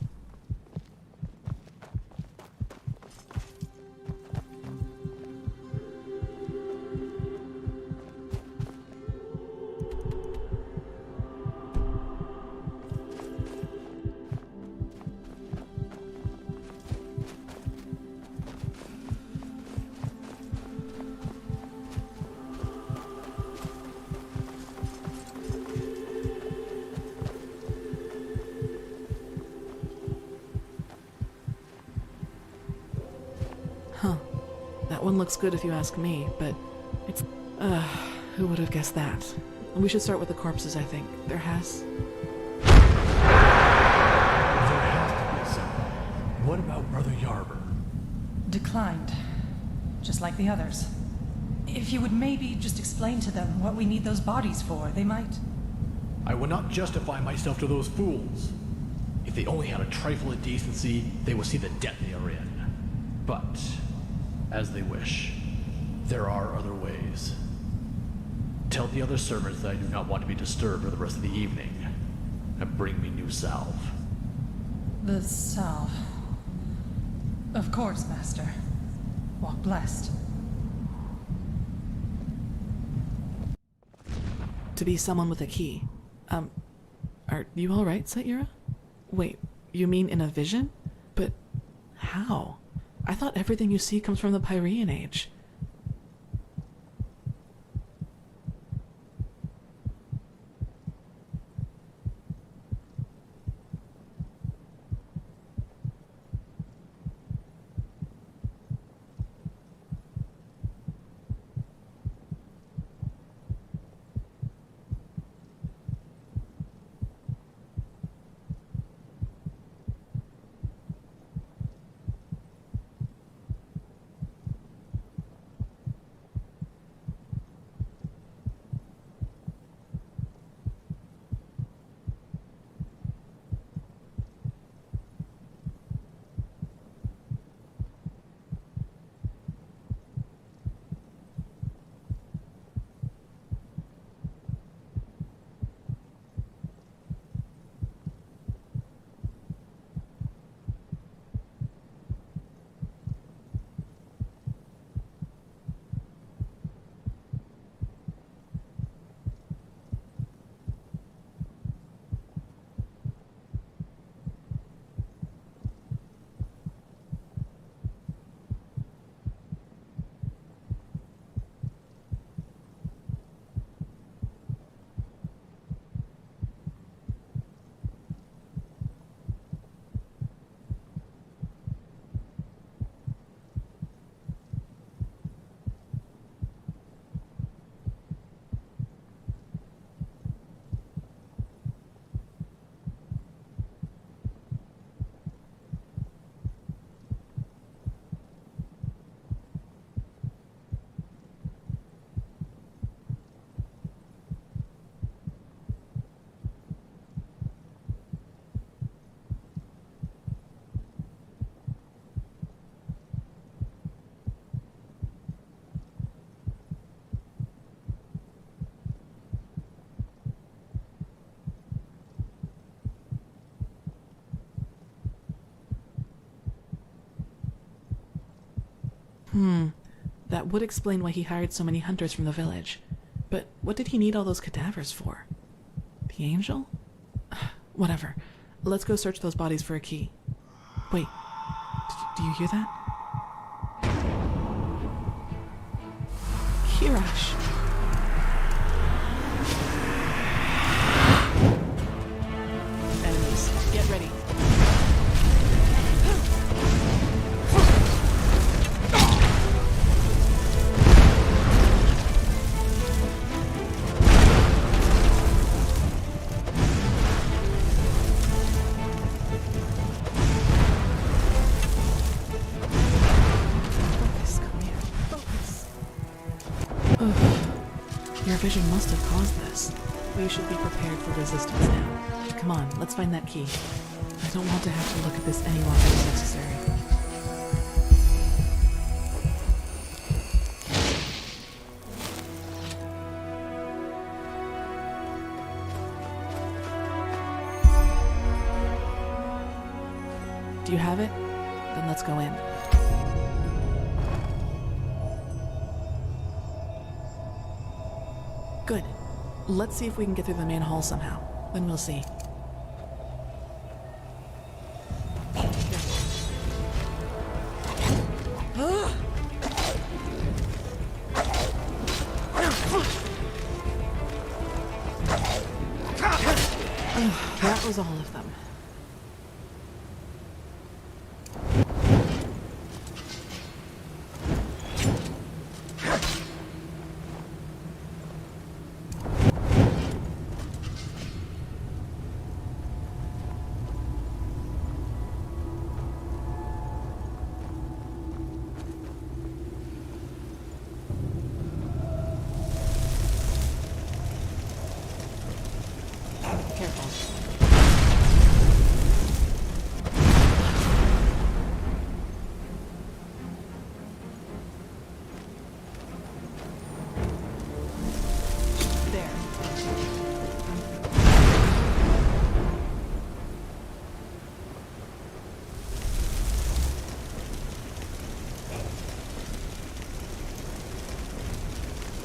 Huh. That one looks good if you ask me, but it's... who would have guessed that? We should start with the corpses, I think. There has
to be someone. What about Brother Yarber?
Declined. Just like the others. If you would maybe just explain to them what we need those bodies for, they might...
I would not justify myself to those fools. If they only had a trifle of decency, they would see the debt they are in. But, as they wish, there are other ways. Tell the other servants that I do not want to be disturbed for the rest of the evening, and bring me new salve.
The salve. Of course, Master. Walk blessed.
to be someone with a key. Are you alright, Saira? Wait, you mean in a vision? But how? I thought everything you see comes from the Pyrean Age. That would explain why he hired so many hunters from the village. But what did he need all those cadavers for? The angel? Whatever. Let's go search those bodies for a key. Wait. Do you hear that? Kirash. Enemies, get ready. Your vision must have caused this. We should be prepared for resistance now. Come on, let's find that key. I don't want to have to look at this any longer than necessary. Do you have it? Then let's go in. Good. Let's see if we can get through the main hall somehow. Then we'll see. That was all of them.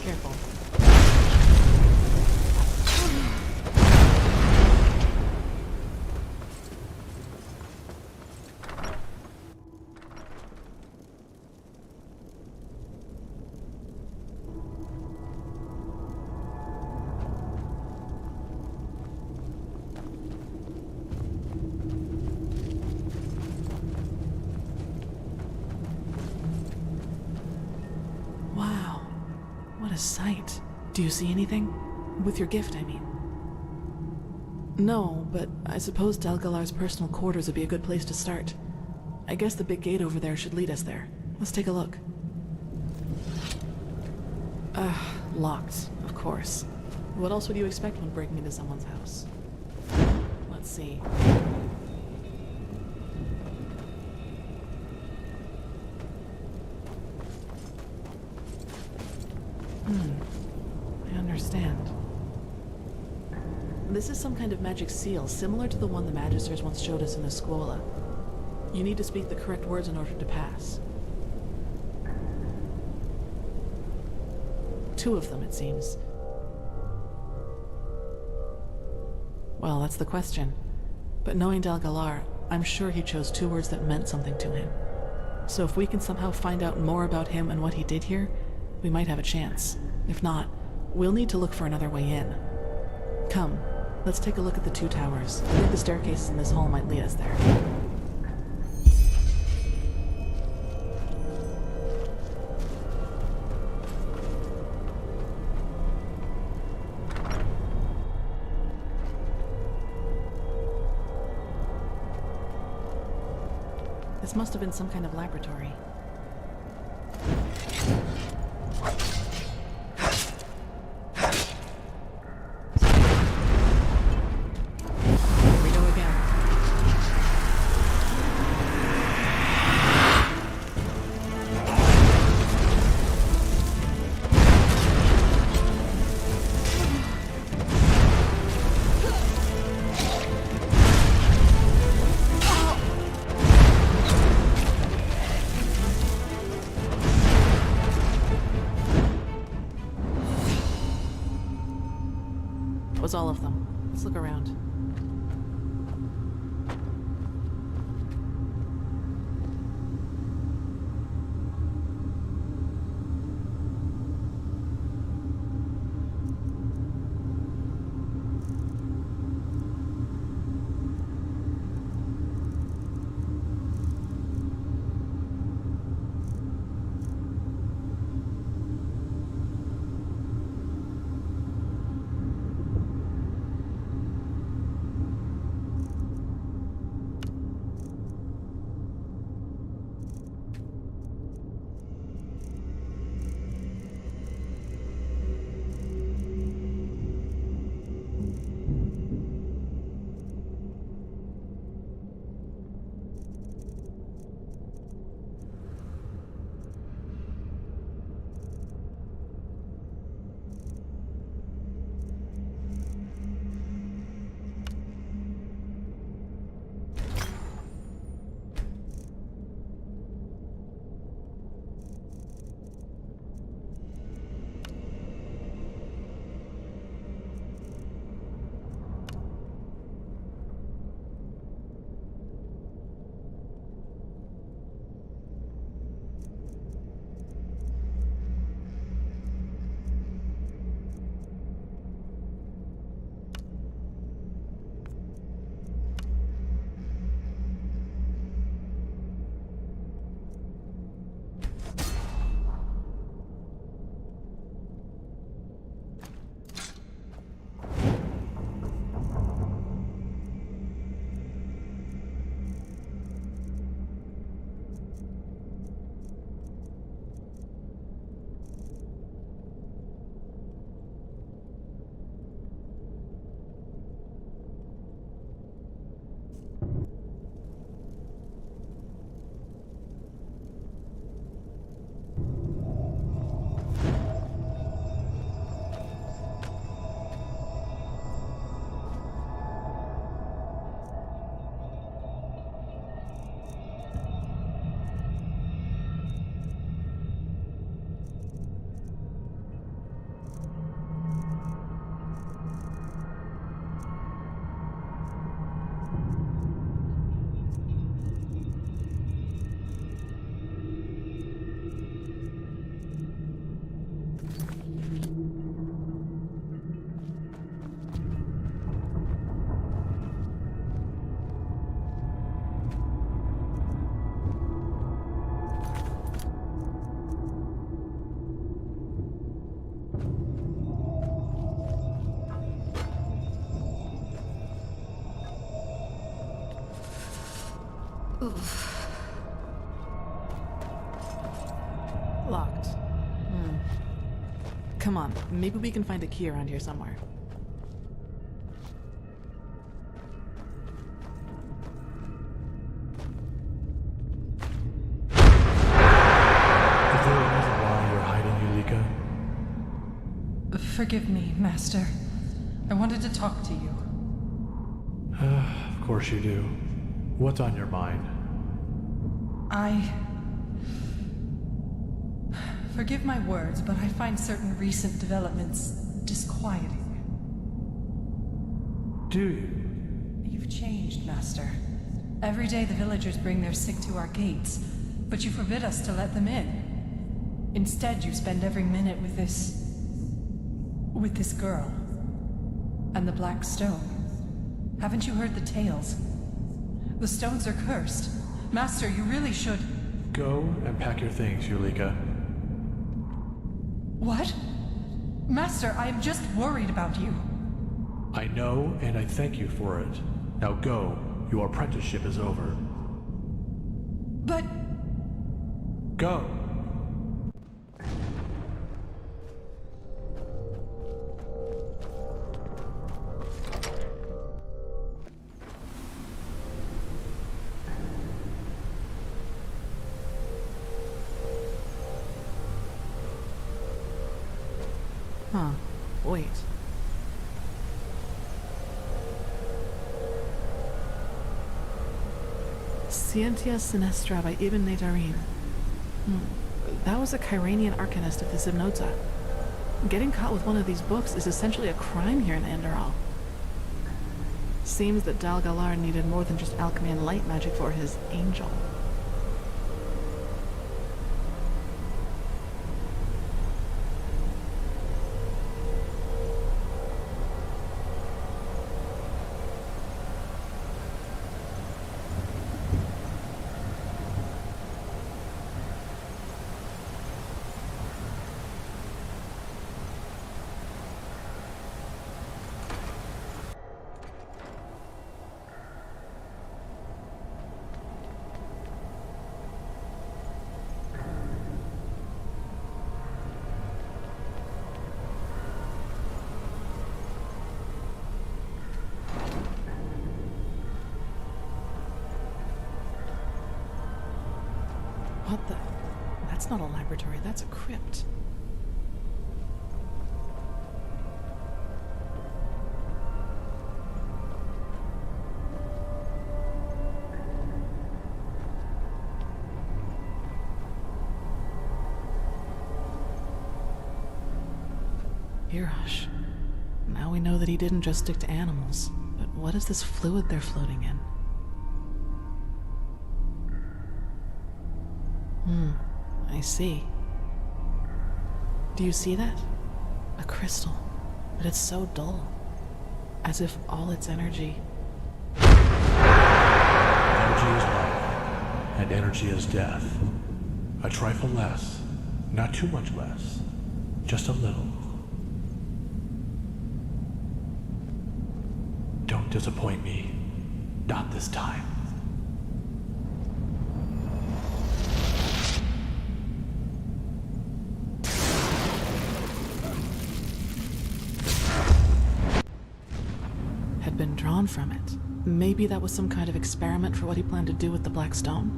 Careful. Wow. What a sight. Do you see anything? With your gift, I mean. No, but I suppose Dalgalar's personal quarters would be a good place to start. I guess the big gate over there should lead us there. Let's take a look. Locked, of course. What else would you expect when breaking into someone's house? Let's see. I understand. This is some kind of magic seal, similar to the one the Magisters once showed us in the Scuola. You need to speak the correct words in order to pass. 2 of them, it seems. Well, that's the question. But knowing Dalgalar, I'm sure he chose 2 words that meant something to him. So if we can somehow find out more about him and what he did here, we might have a chance. If not, we'll need to look for another way in. Come, let's take a look at the 2 towers. I think the staircases in this hall might lead us there. This must have been some kind of laboratory. look around. Oof. Locked. Come on, maybe we can find a key around here somewhere.
Is there a reason why you're hiding, Yulika?
Forgive me, Master. I wanted to talk to you.
Of course you do. What's on your mind?
Forgive my words, but I find certain recent developments disquieting.
Do you?
You've changed, Master. Every day the villagers bring their sick to our gates, but you forbid us to let them in. Instead, you spend every minute with this girl. And the Black Stone. Haven't you heard the tales? The stones are cursed. Master, you really should...
Go and pack your things, Yulika.
What? Master, I am just worried about you.
I know, and I thank you for it. Now go. Your apprenticeship is over.
But...
Go!
Huh. Wait. Scientia Sinistra by Ibn Natarin. That was a Kyranian arcanist of the Zimnota. Getting caught with one of these books is essentially a crime here in Enderal. seems that Dal Galar needed more than just alchemy and light magic for his angel. What the? That's not a laboratory, that's a crypt. Hirash. Now we know that he didn't just stick to animals, but what is this fluid they're floating in? I see. Do you see that? A crystal, but it's so dull. As if all its energy...
Energy is life, and energy is death. A trifle less, not too much less, just a little. Don't disappoint me, not this time. Been drawn from it. Maybe that was some kind of experiment for what he planned to do with the Black Stone?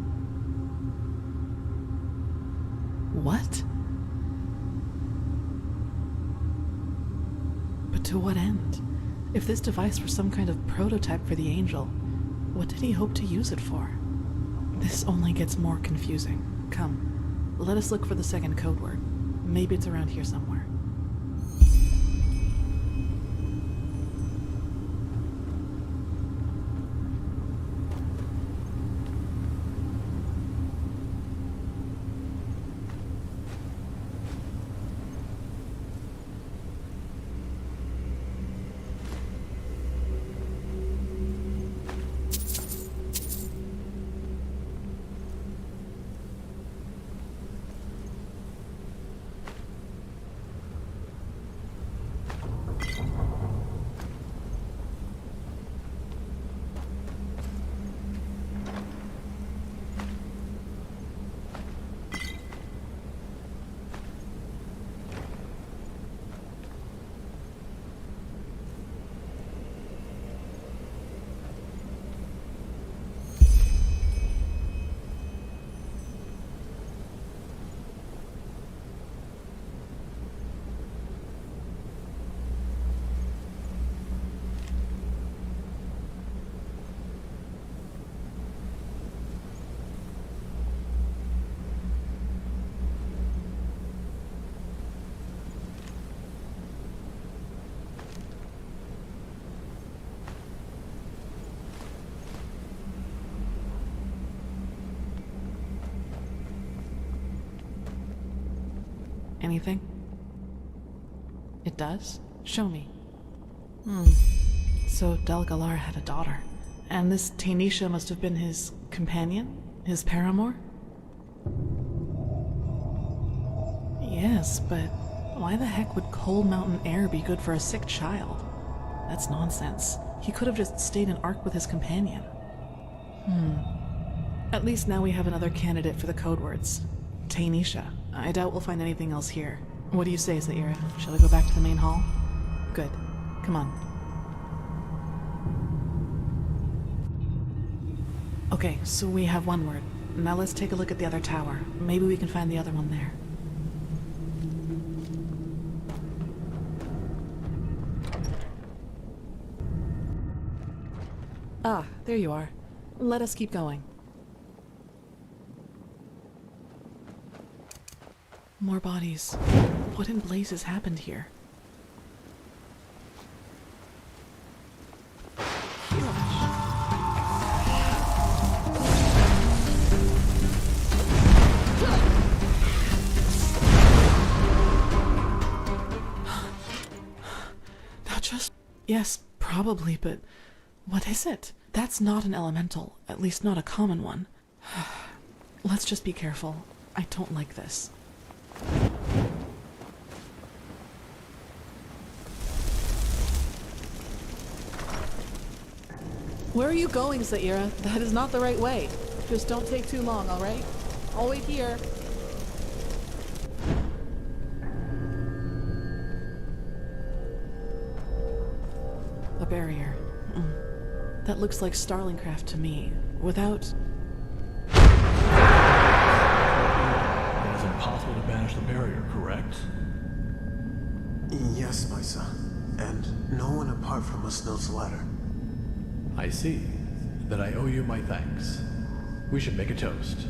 What? But to what end? If this device were some kind of prototype for the Angel, what did he hope to use it for? This only gets more confusing. Come, let us look for the second code word. Maybe it's around here somewhere. Anything? It does? Show me. So Dal Galar had a daughter, and this Tainisha must have been his companion? His paramour? Yes, but why the heck would cold mountain air be good for a sick child? That's nonsense. He could have just stayed in Ark with his companion. At least now we have another candidate for the code words. Tainisha. I doubt we'll find anything else here. What do you say, Zaira? Shall we go back to the main hall? Good. Come on. Okay, so we have one word. Now let's take a look at the other tower. Maybe we can find the other one there. Ah, there you are. Let us keep going. More bodies. What in blazes happened here? Hirash!
Probably, but what is it? That's not an elemental, at least not a common one. Let's just be careful. I don't like this. Where are you going, Zaira? That is not the right way. Just don't take too long, alright? I'll wait here. A barrier. That looks like Starlingcraft to me. Without...
It is impossible to banish the barrier, correct?
Yes, my son. And no one apart from us knows the latter.
I see. Then I owe you my thanks. We should make a toast.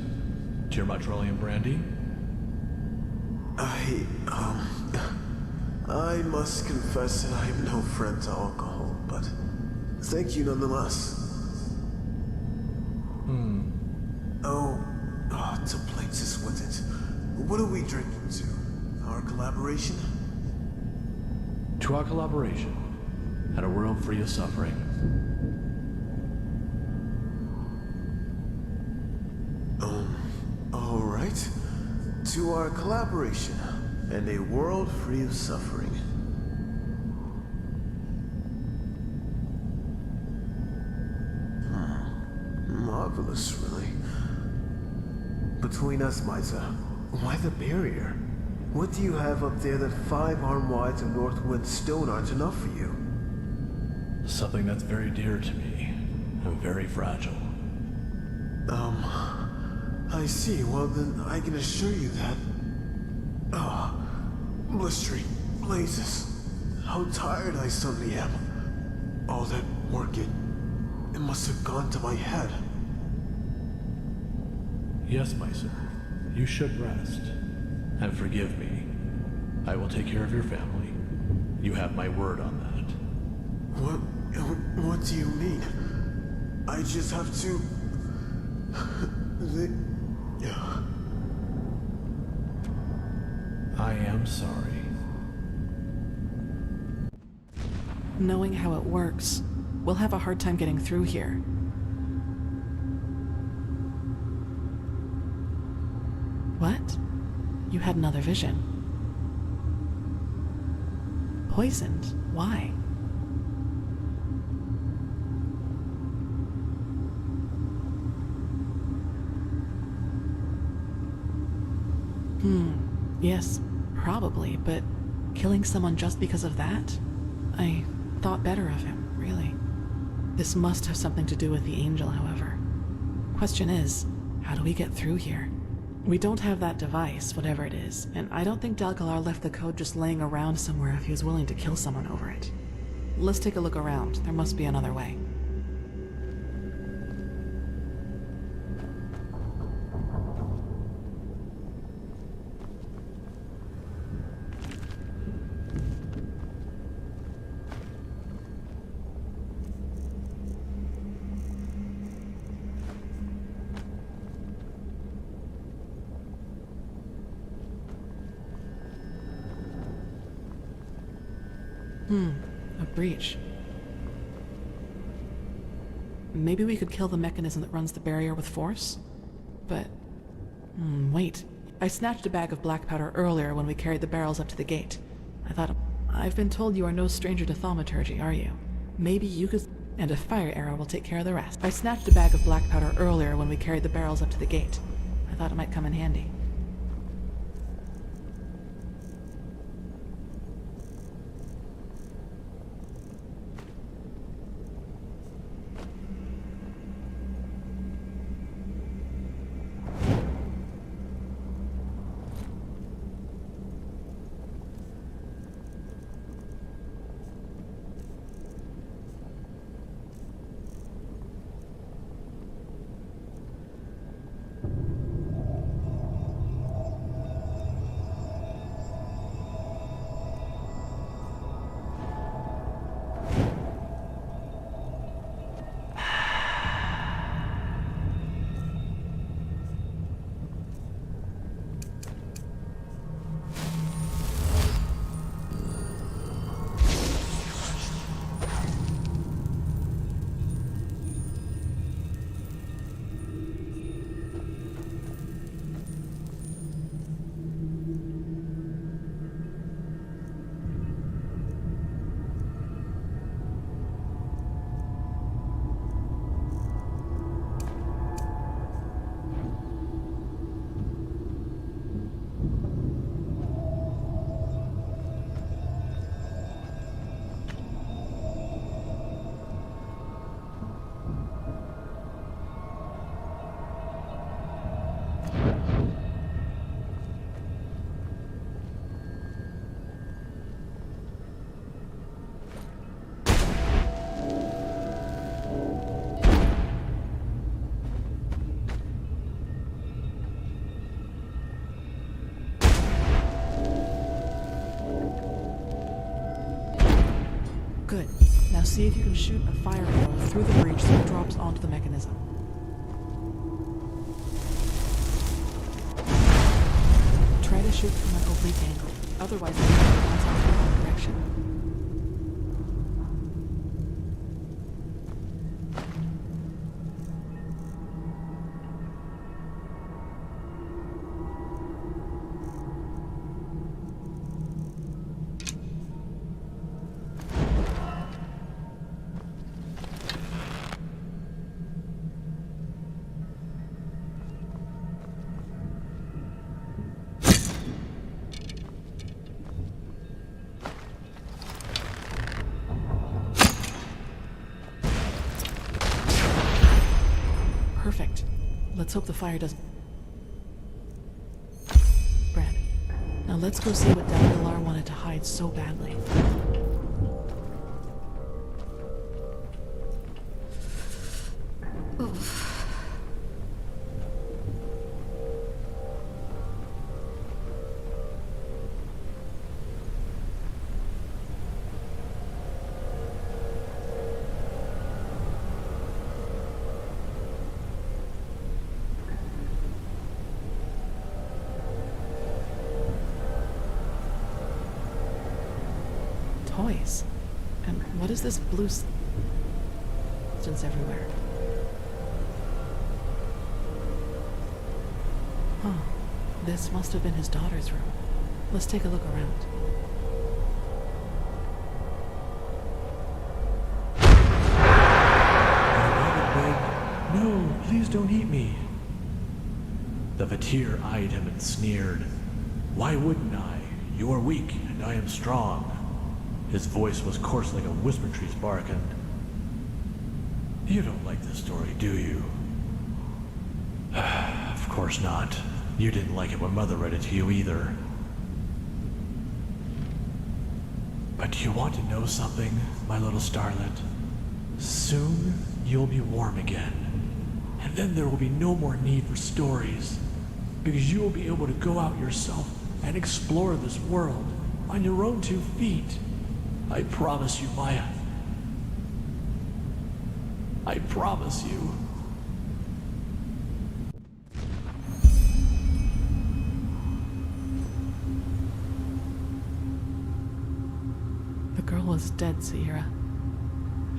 To your Montrealian brandy?
I must confess that I am no friend to alcohol, but thank you nonetheless. To Plexus with it. What are we drinking to? Our collaboration?
To our collaboration, and a world free of suffering.
Alright. To our collaboration, and a world free of suffering. Marvelous, really. Between us, Misa, why the barrier? What do you have up there that 5 arm wides of Northwind stone aren't enough for you?
Something that's very dear to me, and very fragile.
I see. Well, then I can assure you that... blistering blazes. How tired I suddenly am. All that work, it must have gone to my head.
Yes, my son. You should rest. And forgive me. I will take care of your family. You have my word on that.
What do you mean? I just have to...
I am sorry.
Knowing how it works, we'll have a hard time getting through here. What? You had another vision. Poisoned? Why? Yes, probably, but killing someone just because of that? I thought better of him, really. This must have something to do with the angel, however. Question is, how do we get through here? We don't have that device, whatever it is, and I don't think Dalgalar left the code just laying around somewhere if he was willing to kill someone over it. Let's take a look around. There must be another way. A breach. Maybe we could kill the mechanism that runs the barrier with force? But... wait. I snatched a bag of black powder earlier when we carried the barrels up to the gate. I thought... I've been told you are no stranger to thaumaturgy, are you? Maybe you could... And a fire arrow will take care of the rest. I snatched a bag of black powder earlier when we carried the barrels up to the gate. I thought it might come in handy. see if you can shoot a fire arrow through the breach so it drops onto the mechanism. Try to shoot from an oblique angle, otherwise the arrow will bounce off in the wrong direction. Perfect. Let's hope the fire doesn't... Brad, now let's go see what Enderal wanted to hide so badly. Toys. And what is this blue substance everywhere? Huh. This must have been his daughter's room. Let's take a look around.
No, please don't eat me. The Vatir eyed him and sneered. Why wouldn't I? You are weak, and I am strong. His voice was coarse like a whisper tree's bark, and... You don't like this story, do you? Of course not. You didn't like it when Mother read it to you either. But do you want to know something, my little starlet? Soon, you'll be warm again. And then there will be no more need for stories. Because you will be able to go out yourself and explore this world on your own 2 feet. I promise you, Maya. I promise you.
The girl was dead, Sierra.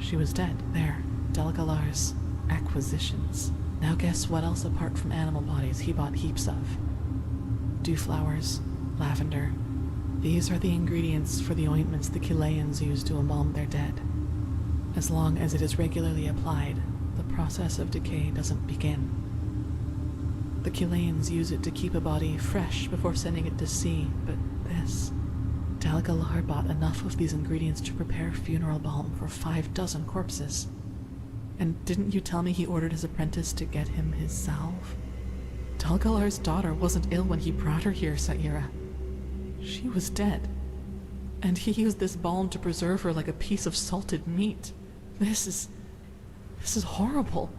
She was dead. There. Delgalar's acquisitions. Now guess what else apart from animal bodies he bought heaps of? Dewflowers, lavender. These are the ingredients for the ointments the Chileans use to embalm their dead. As long as it is regularly applied, the process of decay doesn't begin. The Chileans use it to keep a body fresh before sending it to sea, but this... Delgalar bought enough of these ingredients to prepare funeral balm for 6 corpses. And didn't you tell me he ordered his apprentice to get him his salve? Delgalar's daughter wasn't ill when he brought her here, Sierra. She was dead. And he used this balm to preserve her like a piece of salted meat. This is horrible.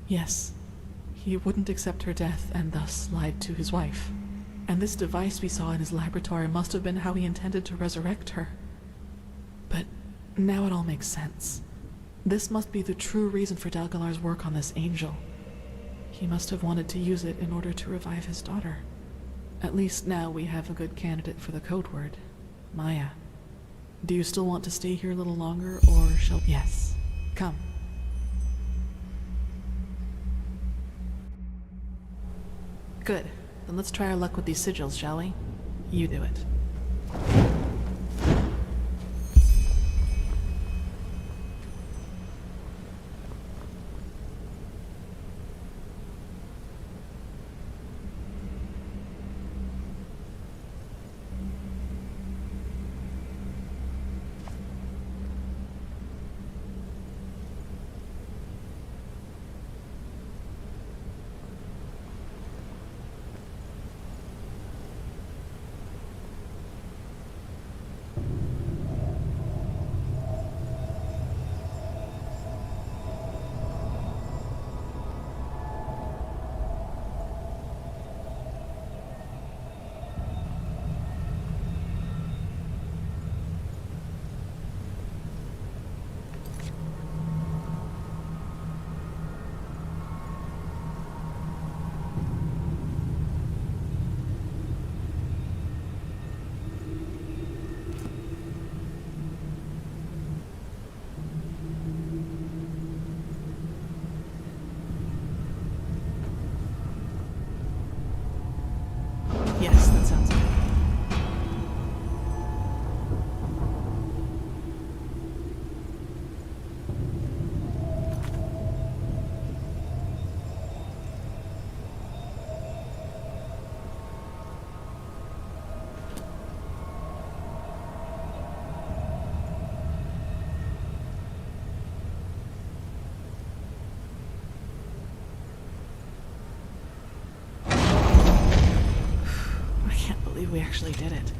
Yes, he wouldn't accept her death and thus lied to his wife. And this device we saw in his laboratory must have been how he intended to resurrect her. But now it all makes sense. This must be the true reason for Dalgalar's work on this angel. He must have wanted to use it in order to revive his daughter. At least now we have a good candidate for the code word, Maya. Do you still want to stay here a little longer, or shall... Yes. Come. Good. Then let's try our luck with these sigils, shall we? You do it. Yes, that sounds good. We actually did it.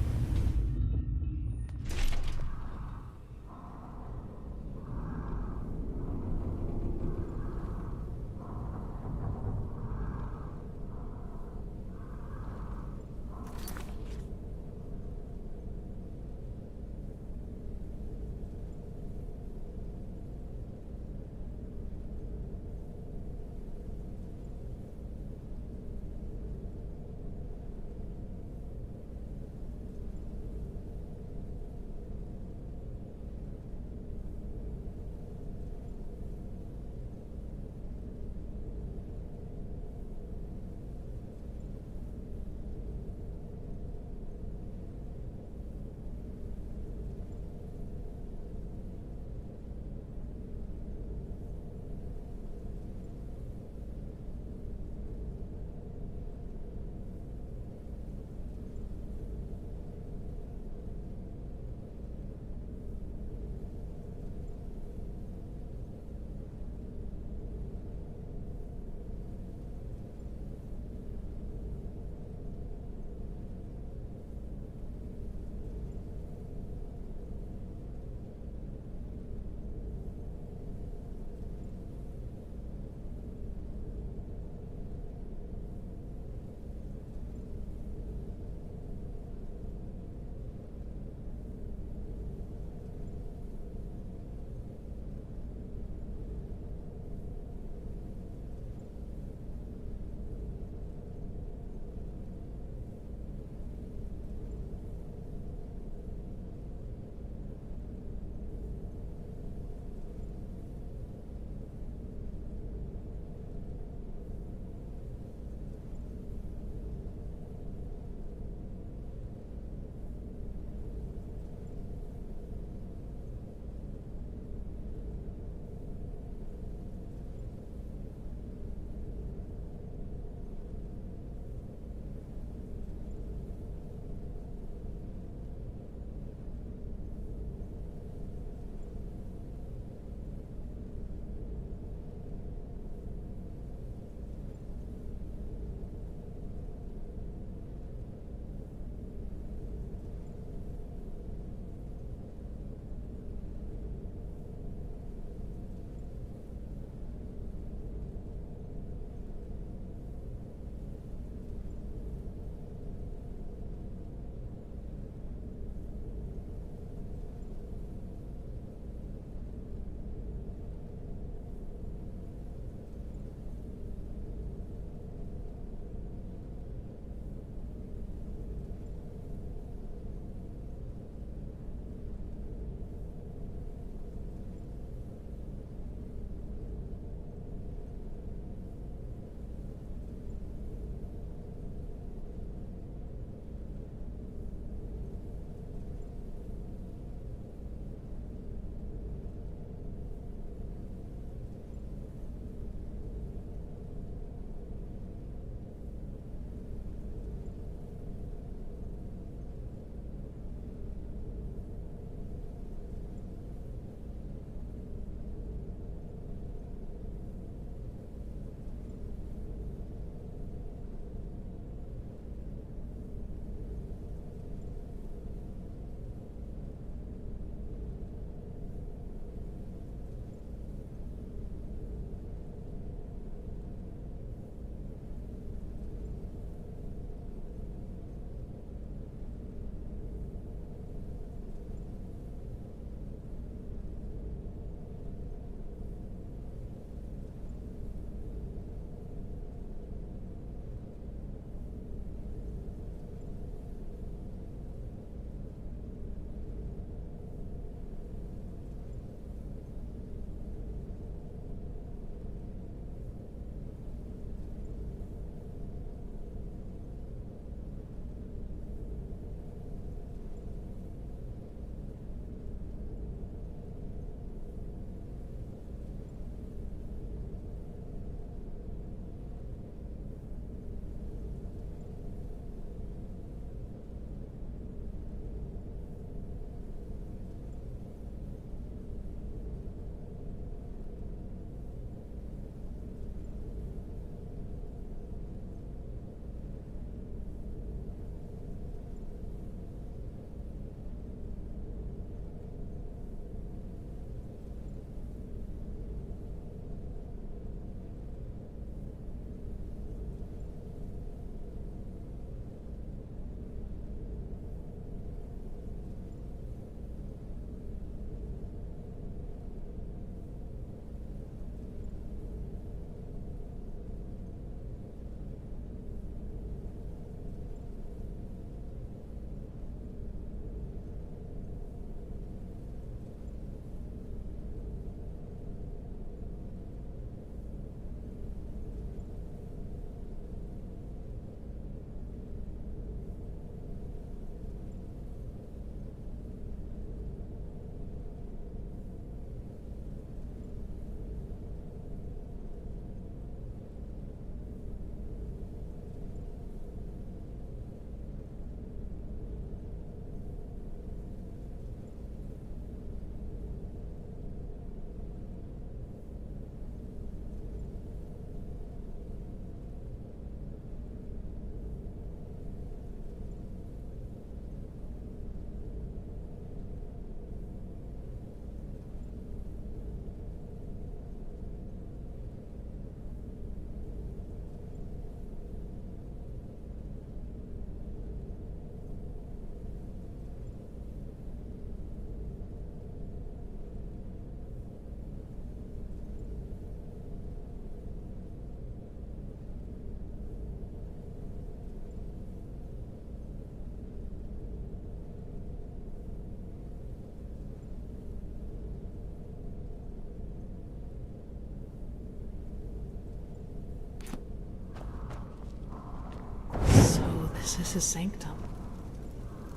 his sanctum.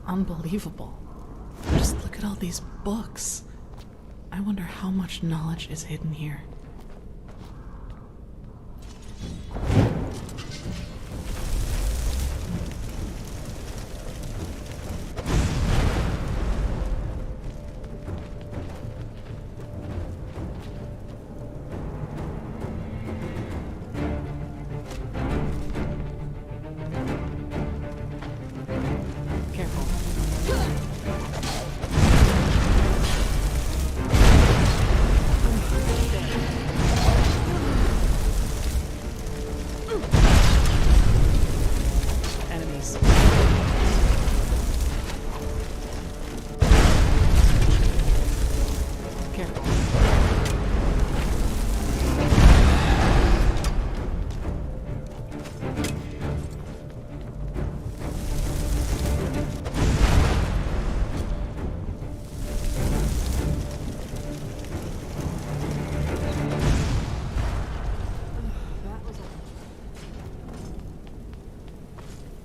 Unbelievable. Just look at all these books. I wonder how much knowledge is hidden here.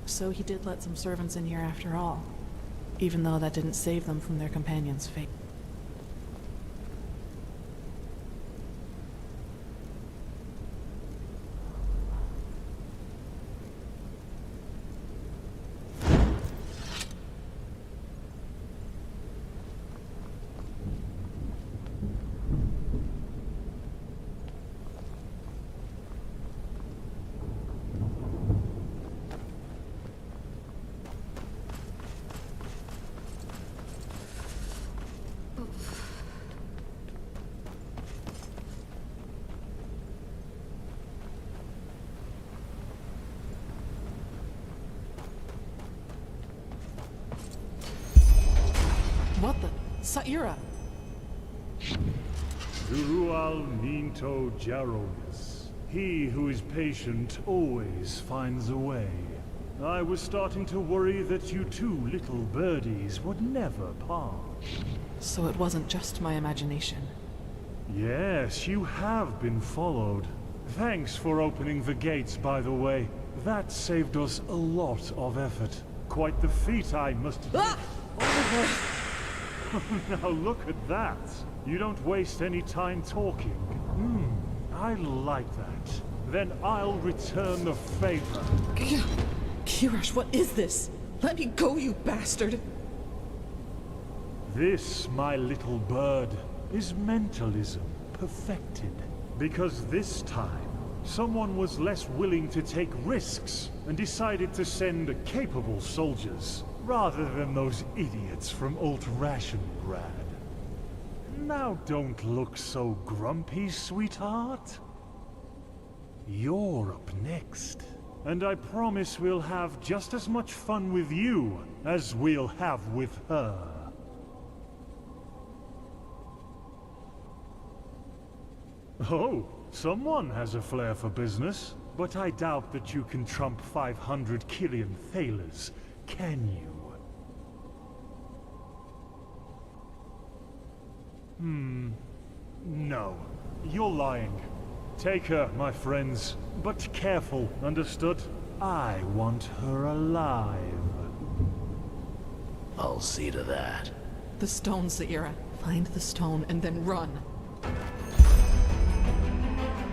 So he did let some servants in here after all, even though that didn't save them from their companion's fate. What the? Saira!
Durual Minto Jaronis. He who is patient always finds a way. I was starting to worry that you two little birdies would never part.
So it wasn't just my imagination.
Yes, you have been followed. Thanks for opening the gates, by the way. That saved us a lot of effort. Quite the feat, I must admit. Now look at that. You don't waste any time talking. I like that. Then I'll return the favor.
Kirash, what is this? Let me go, you bastard!
This, my little bird, is mentalism perfected. Because this time, someone was less willing to take risks and decided to send capable soldiers, rather than those idiots from Alt-Rationgrad. Now don't look so grumpy, sweetheart. You're up next. And I promise we'll have just as much fun with you as we'll have with her. Oh, someone has a flair for business, but I doubt that you can trump 500 Killian thalers, can you? No. You're lying. Take her, my friends. But careful, understood? I want her alive.
I'll see to that.
The stone, Saira. Find the stone and then run.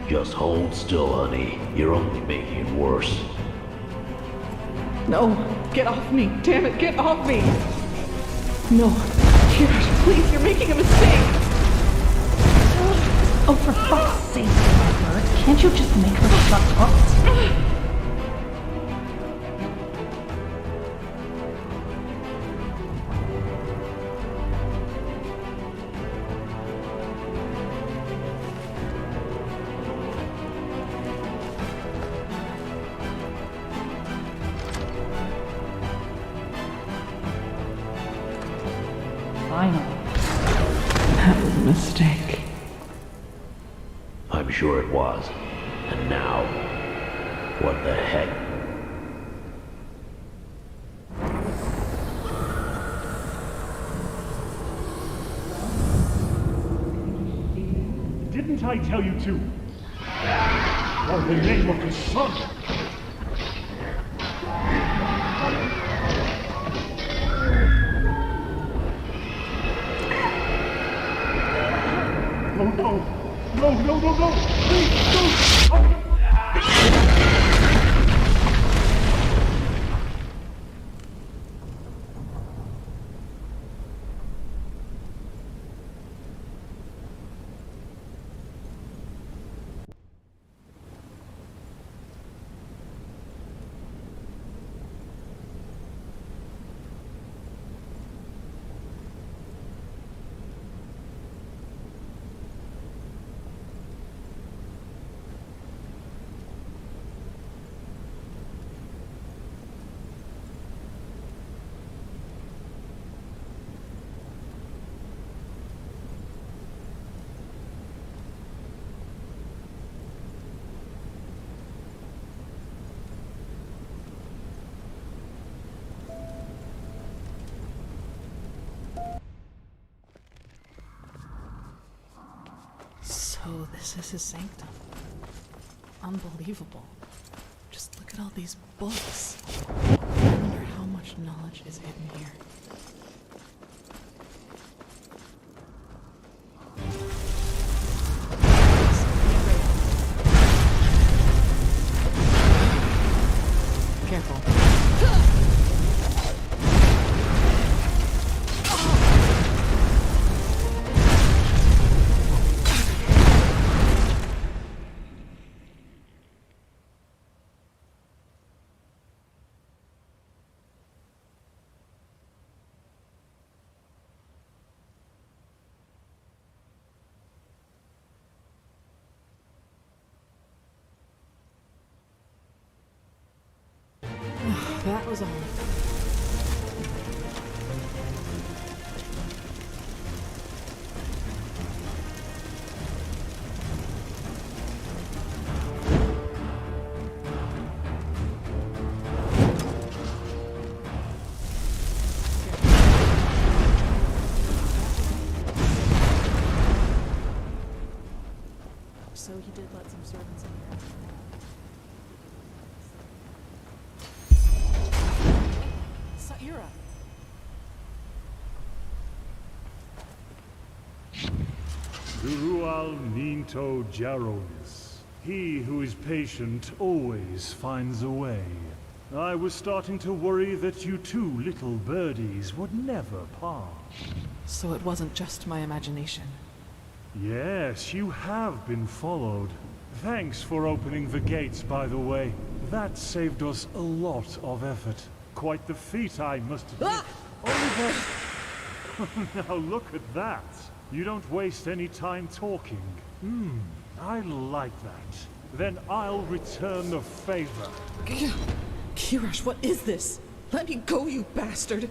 Just hold still, honey. You're only making it worse.
No! Get off me! Damn it, get off me! No. Kirash, please, you're making a mistake!
Oh, for fuck's sake, Robert. Can't you just make her shut up? Finally.
That was a mistake.
I'm sure it was. And now, what the heck?
Didn't I tell you to? For the name of the sun! Oh no! No, no, no, no! Please, no! Oh.
So this is his sanctum. Unbelievable. Just look at all these books. I wonder how much knowledge is hidden here. Careful. That was all. So he did let some servants in here. Saira!
Durual Ninto Jaronis. He who is patient always finds a way. I was starting to worry that you two little birdies would never part.
So it wasn't just my imagination.
Yes, you have been followed. Thanks for opening the gates, by the way. That saved us a lot of effort. Quite the feat, I must admit. Oliver! Now look at that. You don't waste any time talking. I like that. Then I'll return the favor.
Kirash, what is this? Let me go, you bastard!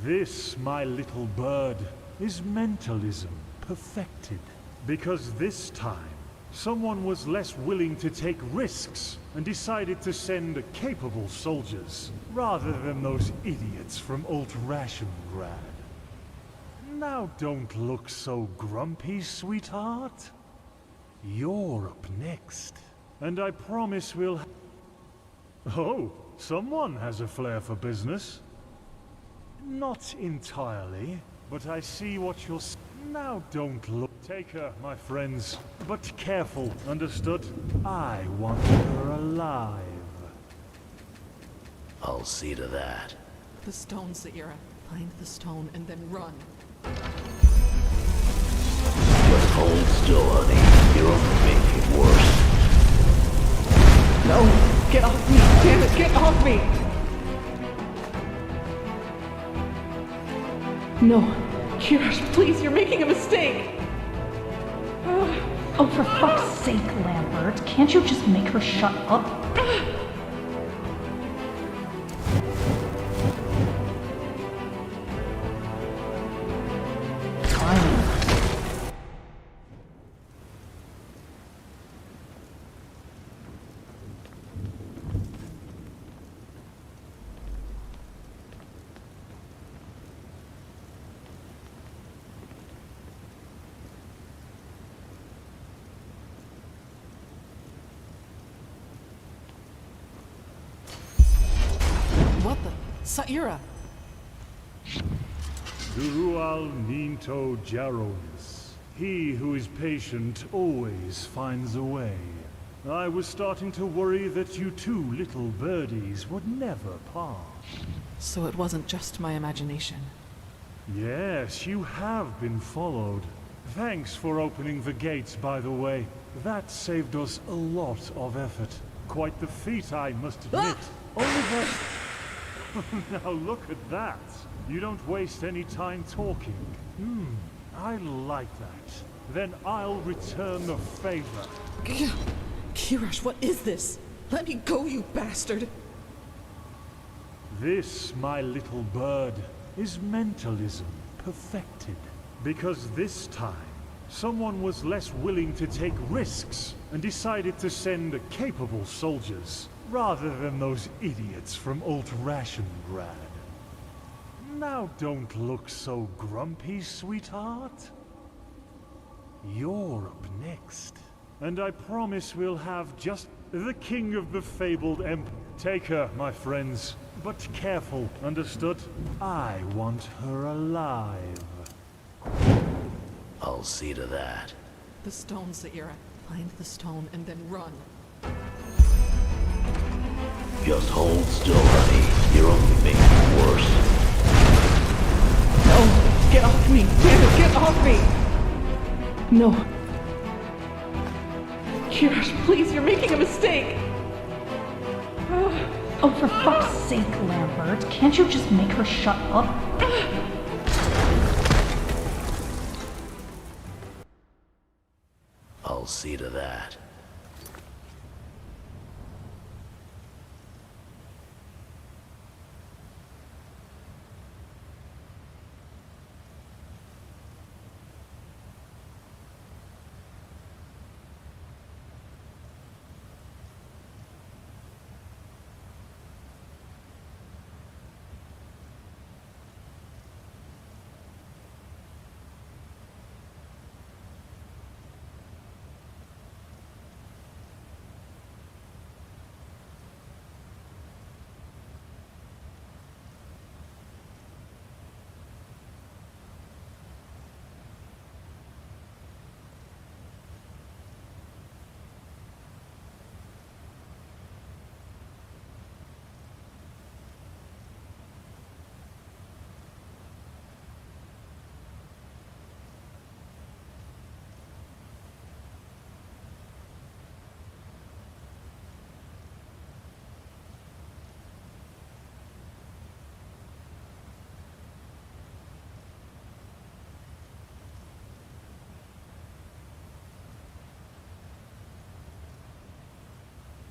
This, my little bird, is mentalism perfected. Because this time, someone was less willing to take risks and decided to send capable soldiers, rather than those idiots from Alt-Rashengrad. Now don't look so grumpy, sweetheart. You're up next. And I promise we'll... Oh, someone has a flair for business. Not entirely, but I see what you're... Now don't look... Take her, my friends. But careful, understood? I want her alive.
I'll see to that.
The stone, Saira. Find the stone and then run.
Just hold still, honey. You'll only make it worse.
No! Get off me! Damn it, get off me! No. Kirash, please, you're making a mistake!
Oh, for fuck's sake, Lambert. Can't you just make her shut up?
What the? Saira!
Durual Ninto Jaronis. He who is patient always finds a way. I was starting to worry that you two little birdies would never part.
So it wasn't just my imagination.
Yes, you have been followed. Thanks for opening the gates, by the way. That saved us a lot of effort. Quite the feat, I must admit. Only that... Now look at that. You don't waste any time talking. I like that. Then I'll return the favor.
Kirash, what is this? Let me go, you bastard!
This, my little bird, is mentalism perfected. Because this time, someone was less willing to take risks and decided to send capable soldiers rather than those idiots from Alt-Rationgrad. Now don't look so grumpy, sweetheart. You're up next. And I promise we'll have just the king of the fabled empire. Take her, my friends. But careful, understood? I want her alive.
I'll see to that.
The stone's the era. Find the stone and then run.
Just hold still, honey. You're only making it worse.
No! Get off me! Damn it, get off me! No. Kirash, please, you're making a mistake!
Oh, for fuck's sake, Lambert. Can't you just make her shut up?
I'll see to that.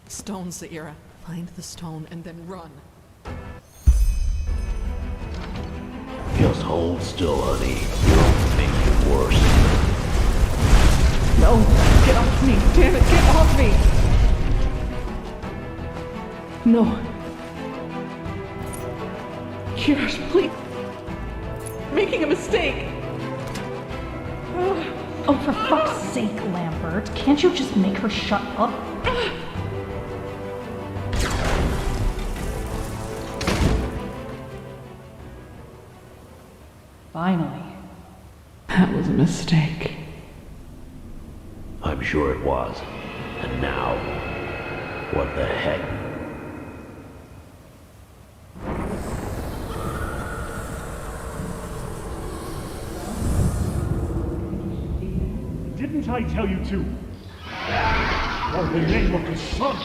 Stone's the era. Find the stone and then run.
Just hold still, honey. You're only making it worse.
No! Get off me! Damn it, get off me! No. Kirash, please! Making a mistake!
Oh, for fuck's sake, Lambert. Can't you just make her shut up? Finally.
That was a mistake.
I'm sure it was. And now, what the heck?
Didn't I tell you to? For the name of the sun!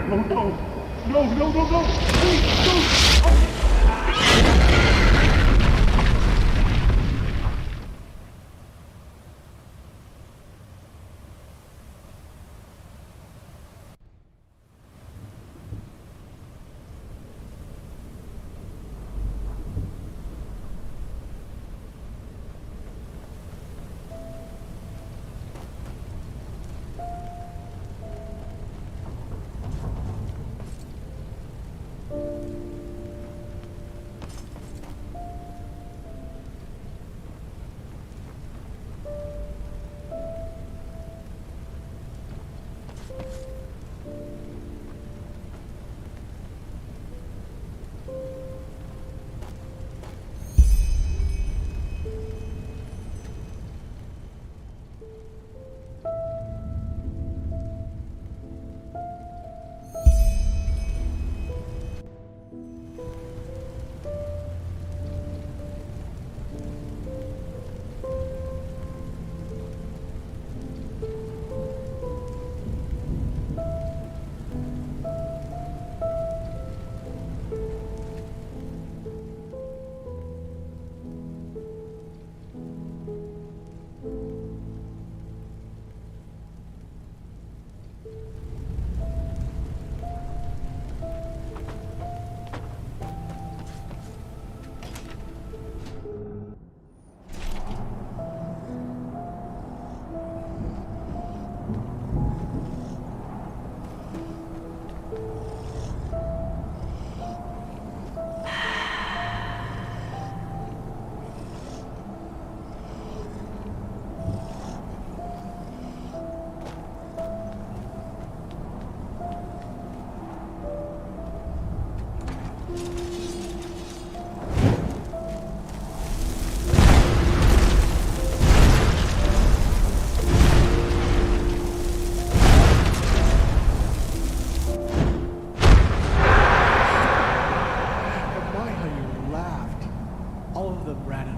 No, no, no, no! Please, don't!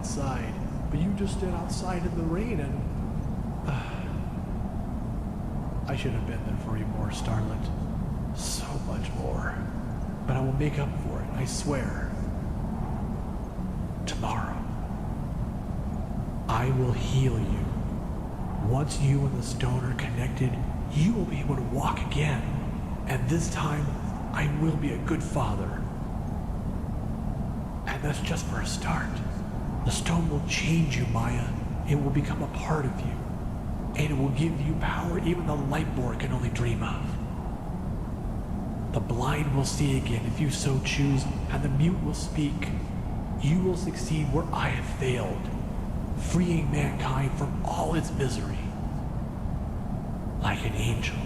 inside, but you just stood outside in the rain and... I should have been there for you more, Starlet. So much more. But I will make up for it, I swear. Tomorrow. I will heal you. Once you and the stone are connected, you will be able to walk again. And this time, I will be a good father. And that's just for a start. The stone will change you, Maya. It will become a part of you. And it will give you power even the Lightborn can only dream of. The blind will see again if you so choose, and the mute will speak. You will succeed where I have failed, freeing mankind from all its misery. Like an angel.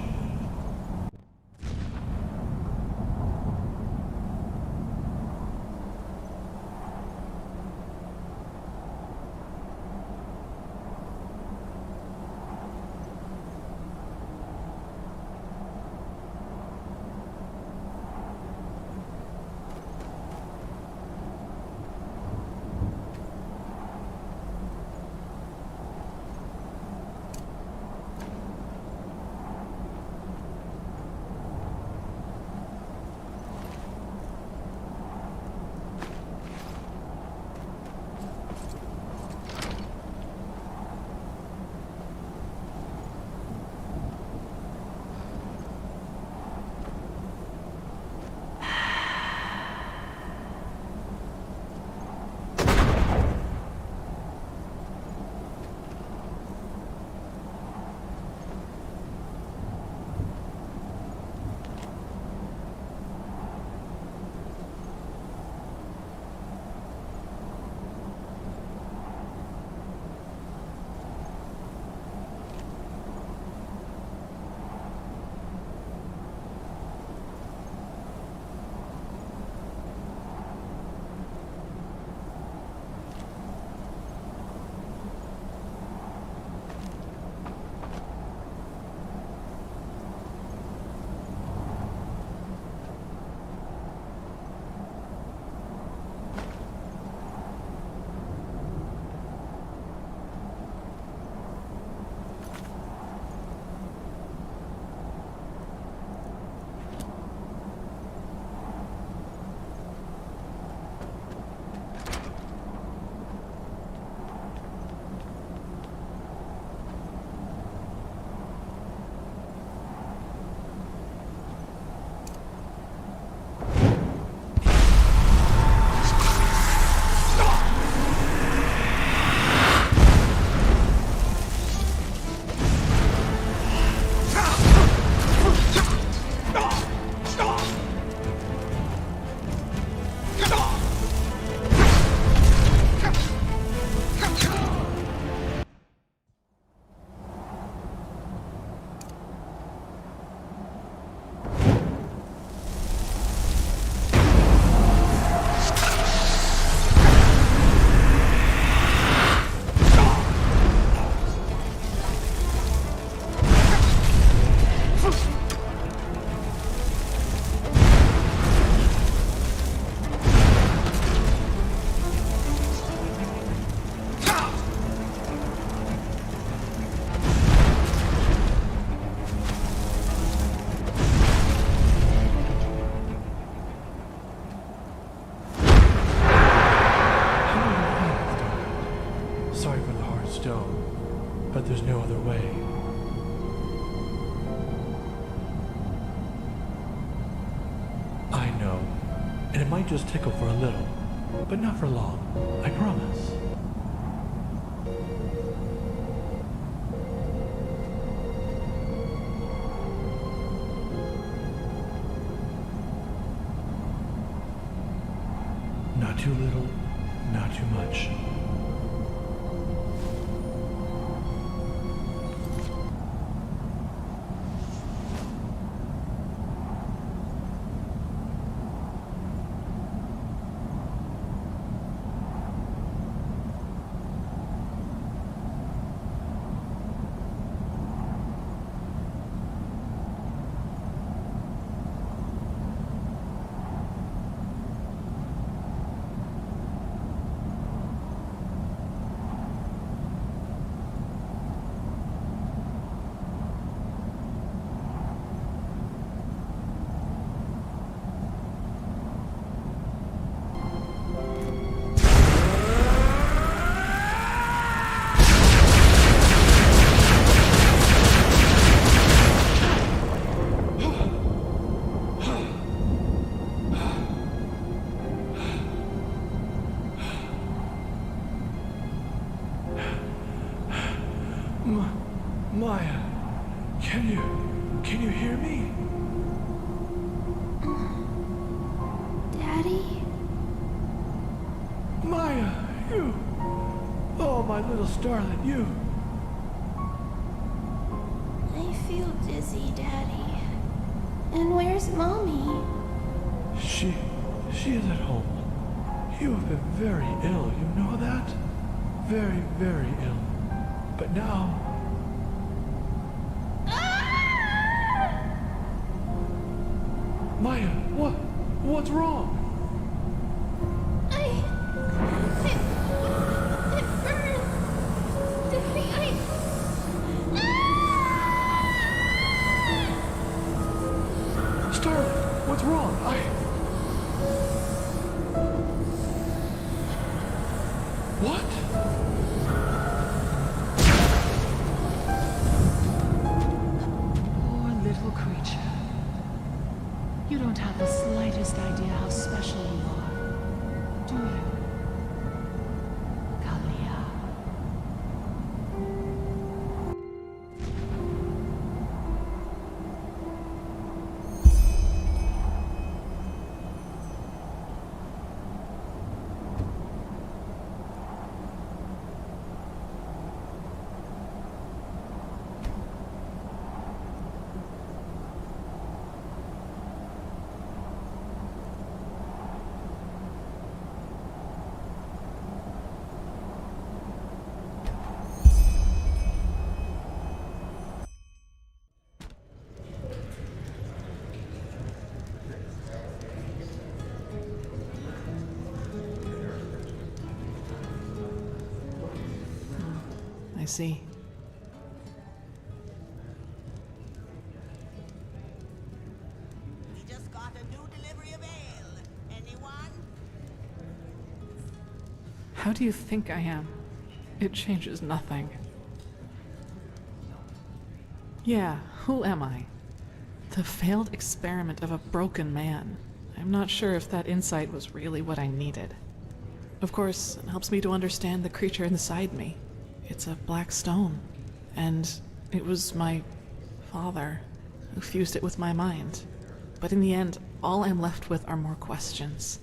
but there's no other way. I know, and it might just tickle for a little, but not for long, I promise. Not too little, not too much. Maya, can you hear me?
Daddy?
Maya, you! Oh, my little starlet, you!
I feel dizzy, Daddy. And where's Mommy?
She is at home. You have been very ill, you know that? Very, very ill. But now... Maya, what's wrong?
It burns. Daddy,
Starlet, what's wrong? What?
Poor little creature. You don't have the slightest idea how special you are, do you? Kalia.
I see.
We just got a new delivery of ale. Anyone?
How do you think I am? It changes nothing. Yeah, who am I? The failed experiment of a broken man. I'm not sure if that insight was really what I needed. Of course, it helps me to understand the creature inside me. It's a black stone, and it was my father who fused it with my mind. But in the end, all I'm left with are more questions.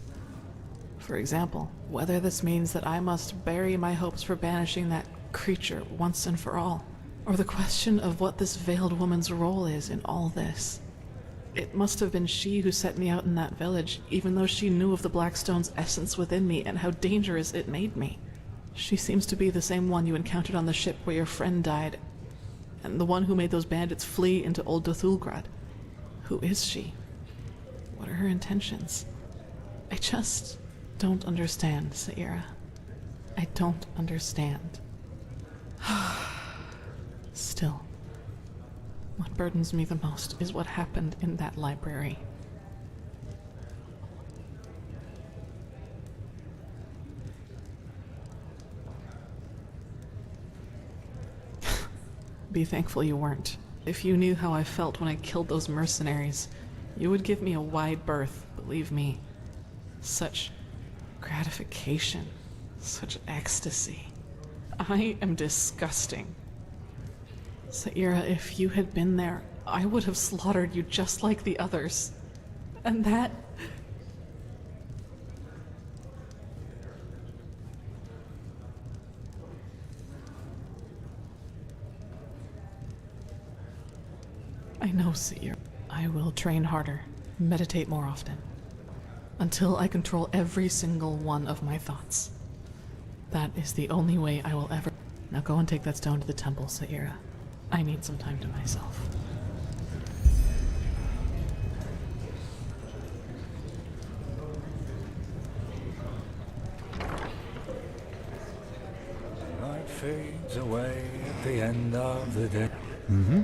For example, whether this means that I must bury my hopes for banishing that creature once and for all, or the question of what this veiled woman's role is in all this. It must have been she who set me out in that village, even though she knew of the Blackstone's essence within me and how dangerous it made me. She seems to be the same one you encountered on the ship where your friend died, and the one who made those bandits flee into Old Dothulgrad. Who is she? What are her intentions? I just don't understand, Saira. I don't understand. Still, what burdens me the most is what happened in that library. Be thankful you weren't. If you knew how I felt when I killed those mercenaries, you would give me a wide berth, believe me. Such gratification, such ecstasy. I am disgusting. Saira, if you had been there, I would have slaughtered you just like the others. And that... I know, Saira. I will train harder, meditate more often, until I control every single one of my thoughts. That is the only way I will ever... Now go and take that stone to the temple, Saira. I need some time to myself.
Light fades away at the end of the day. Mm-hmm.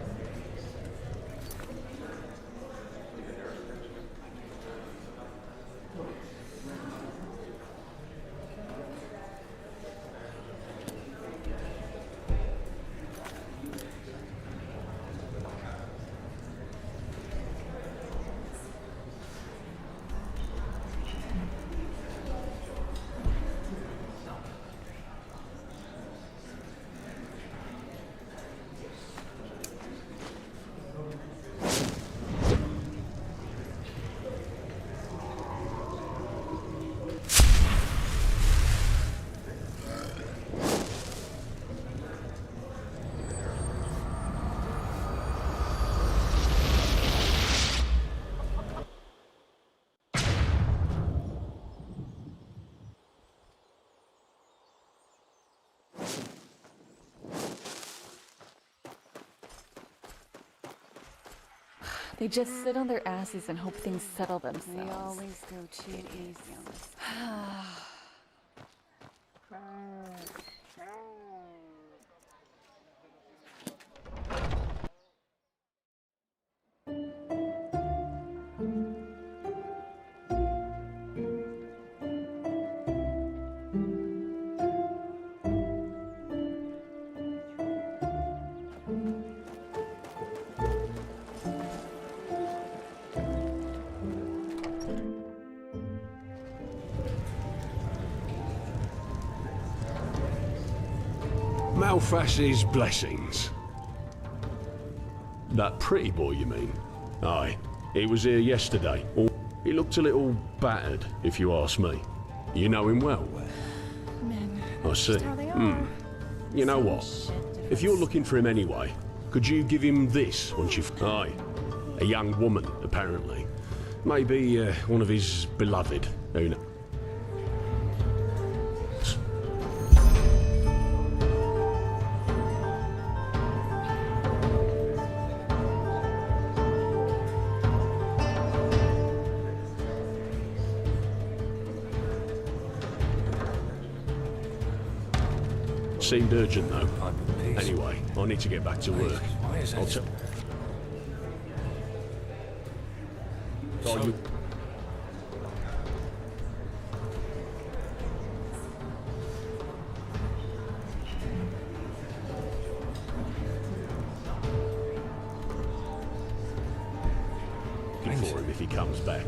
They just sit on their asses and hope things settle themselves.
They always go too easy on us.
Malphas's blessings. That pretty boy, you mean? Aye. He was here yesterday. He looked a little battered, if you ask me. You know him well?
Men.
I see. You know what? If you're looking for him anyway, could you give him this once you've... Aye. A young woman, apparently. Maybe one of his beloved. Who knows? Seemed urgent, though. Anyway, I need to get back to work. I'll tell... for him if he comes back.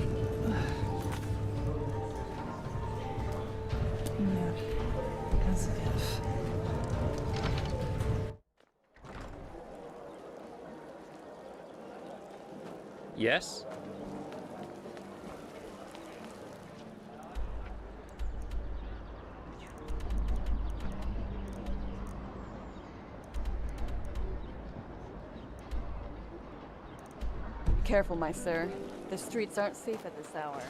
Yeah, as if.
Yes?
Careful, my sir. The streets aren't safe at this hour.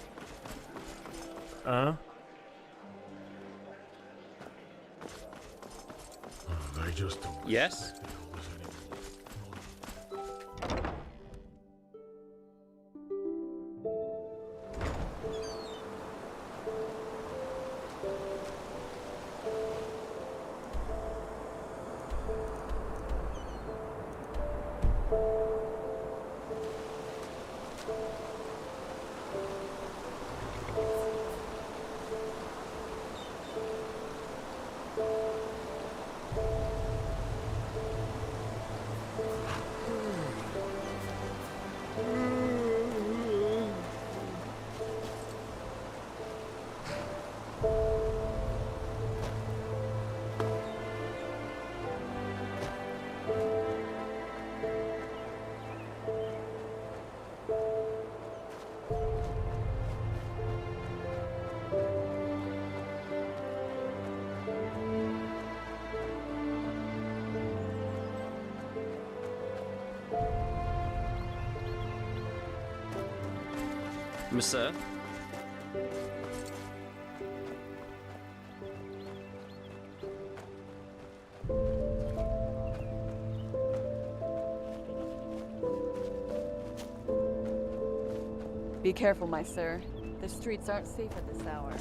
They just...
Yes? Sir?
Be careful, my sir. The streets aren't safe at this hour.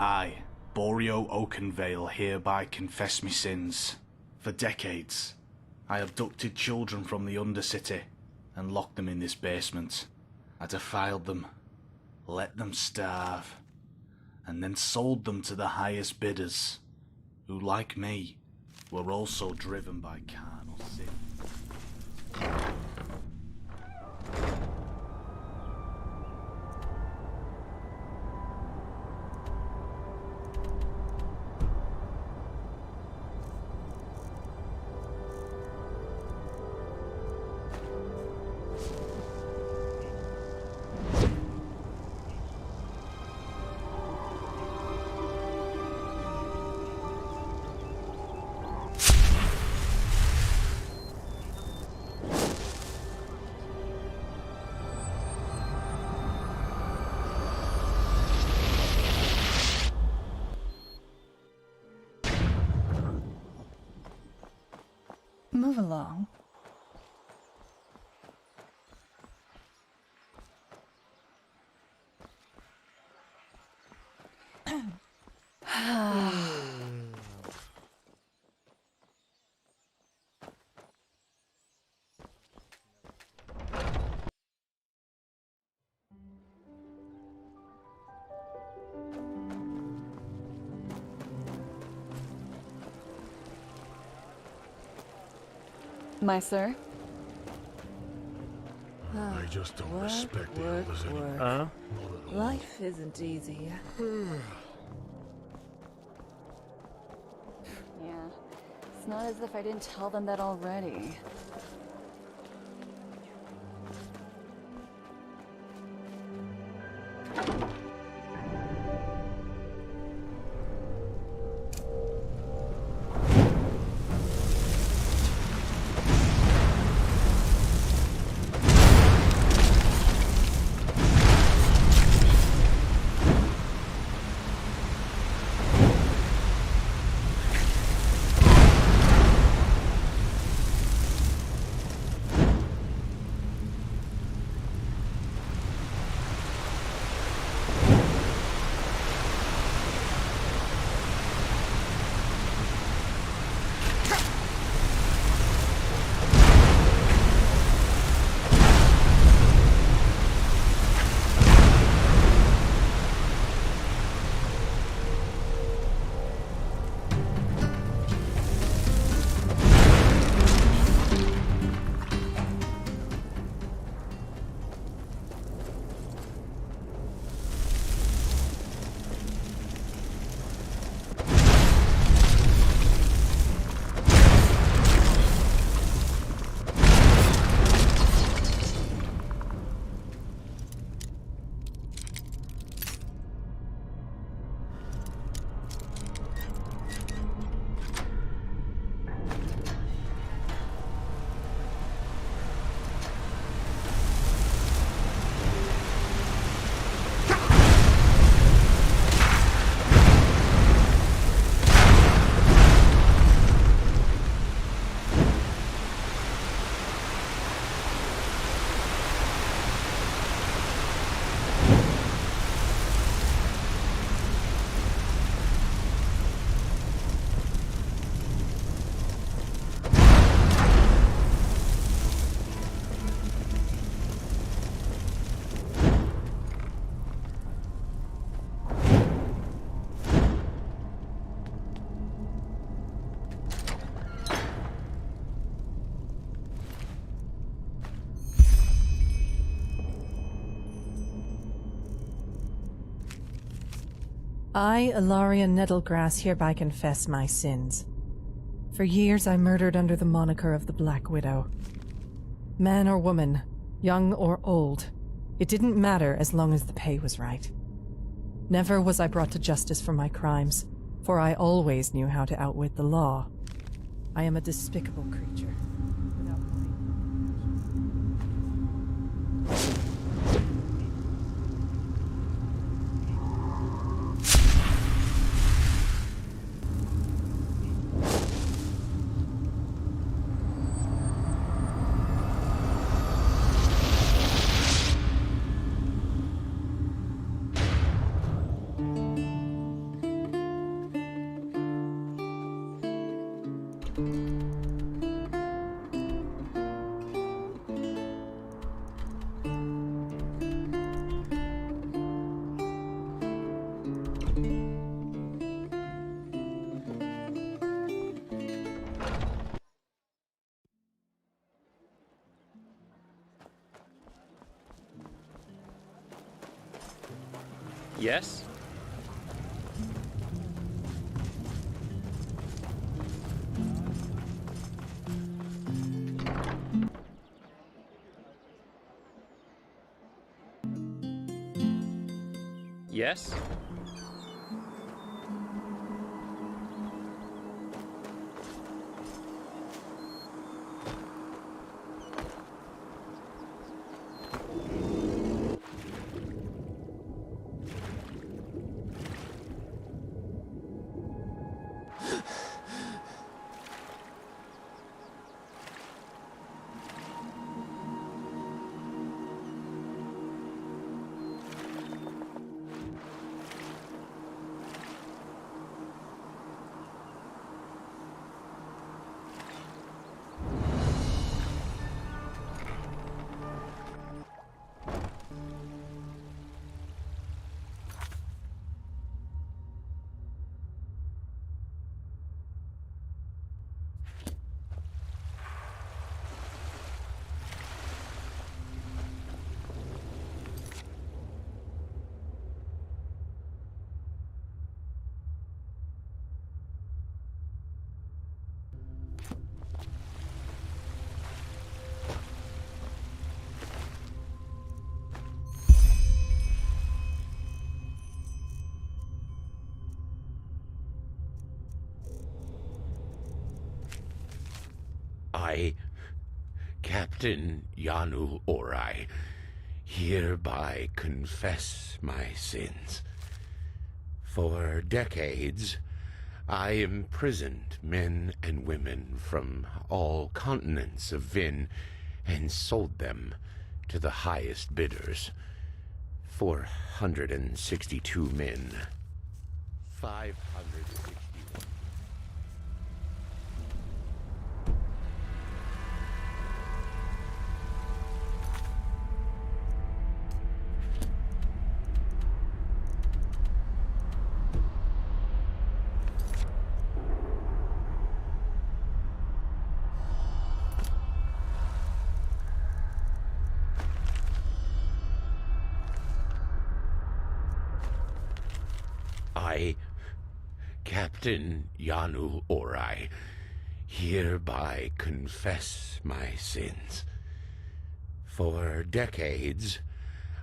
I, Borio Oakenvale, hereby confess me sins. For decades, I abducted children from the Undercity and locked them in this basement. I defiled them, let them starve, and then sold them to the highest bidders, who, like me, were also driven by carnal sin.
Move along.
My sir?
I just don't respect the elders anymore.
Huh?
Life isn't easy. Yeah. It's not as if I didn't tell them that already.
I, Ilaria Nettlegrass, hereby confess my sins. For years I murdered under the moniker of the Black Widow. Man or woman, young or old, it didn't matter as long as the pay was right. Never was I brought to justice for my crimes, for I always knew how to outwit the law. I am a despicable creature.
Yes? Yes?
I, Captain Yanu Orai, hereby confess my sins. For decades, I imprisoned men and women from all continents of Vin and sold them to the highest bidders. 462 men. 561. I, Captain Yanu Orai, hereby confess my sins. For decades,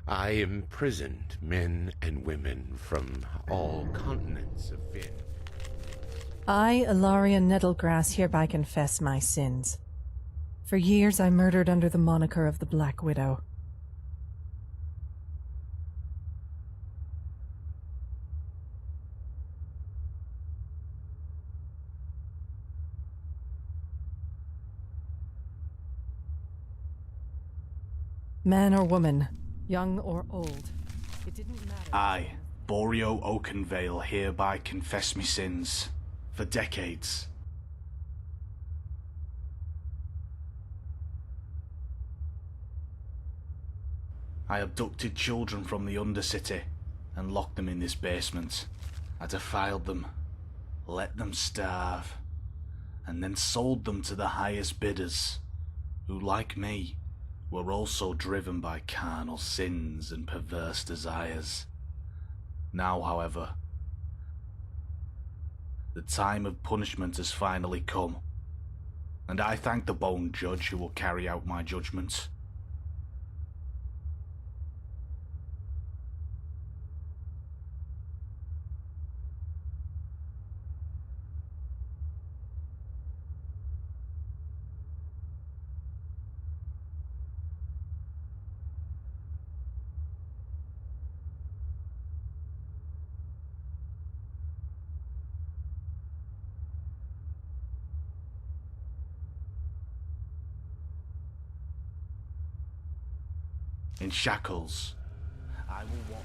I imprisoned men and women from all continents of Vin.
I, Ilaria Nettlegrass, hereby confess my sins. For years I murdered under the moniker of the Black Widow. Man or woman, young or old, it didn't matter.
I, Boreal Oakenvale, hereby confess me sins. For decades. I abducted children from the Undercity and locked them in this basement. I defiled them, let them starve, and then sold them to the highest bidders, who, like me, were also driven by carnal sins and perverse desires. Now, however, the time of punishment has finally come, and I thank the Bone Judge who will carry out my judgment. In shackles, I will watch.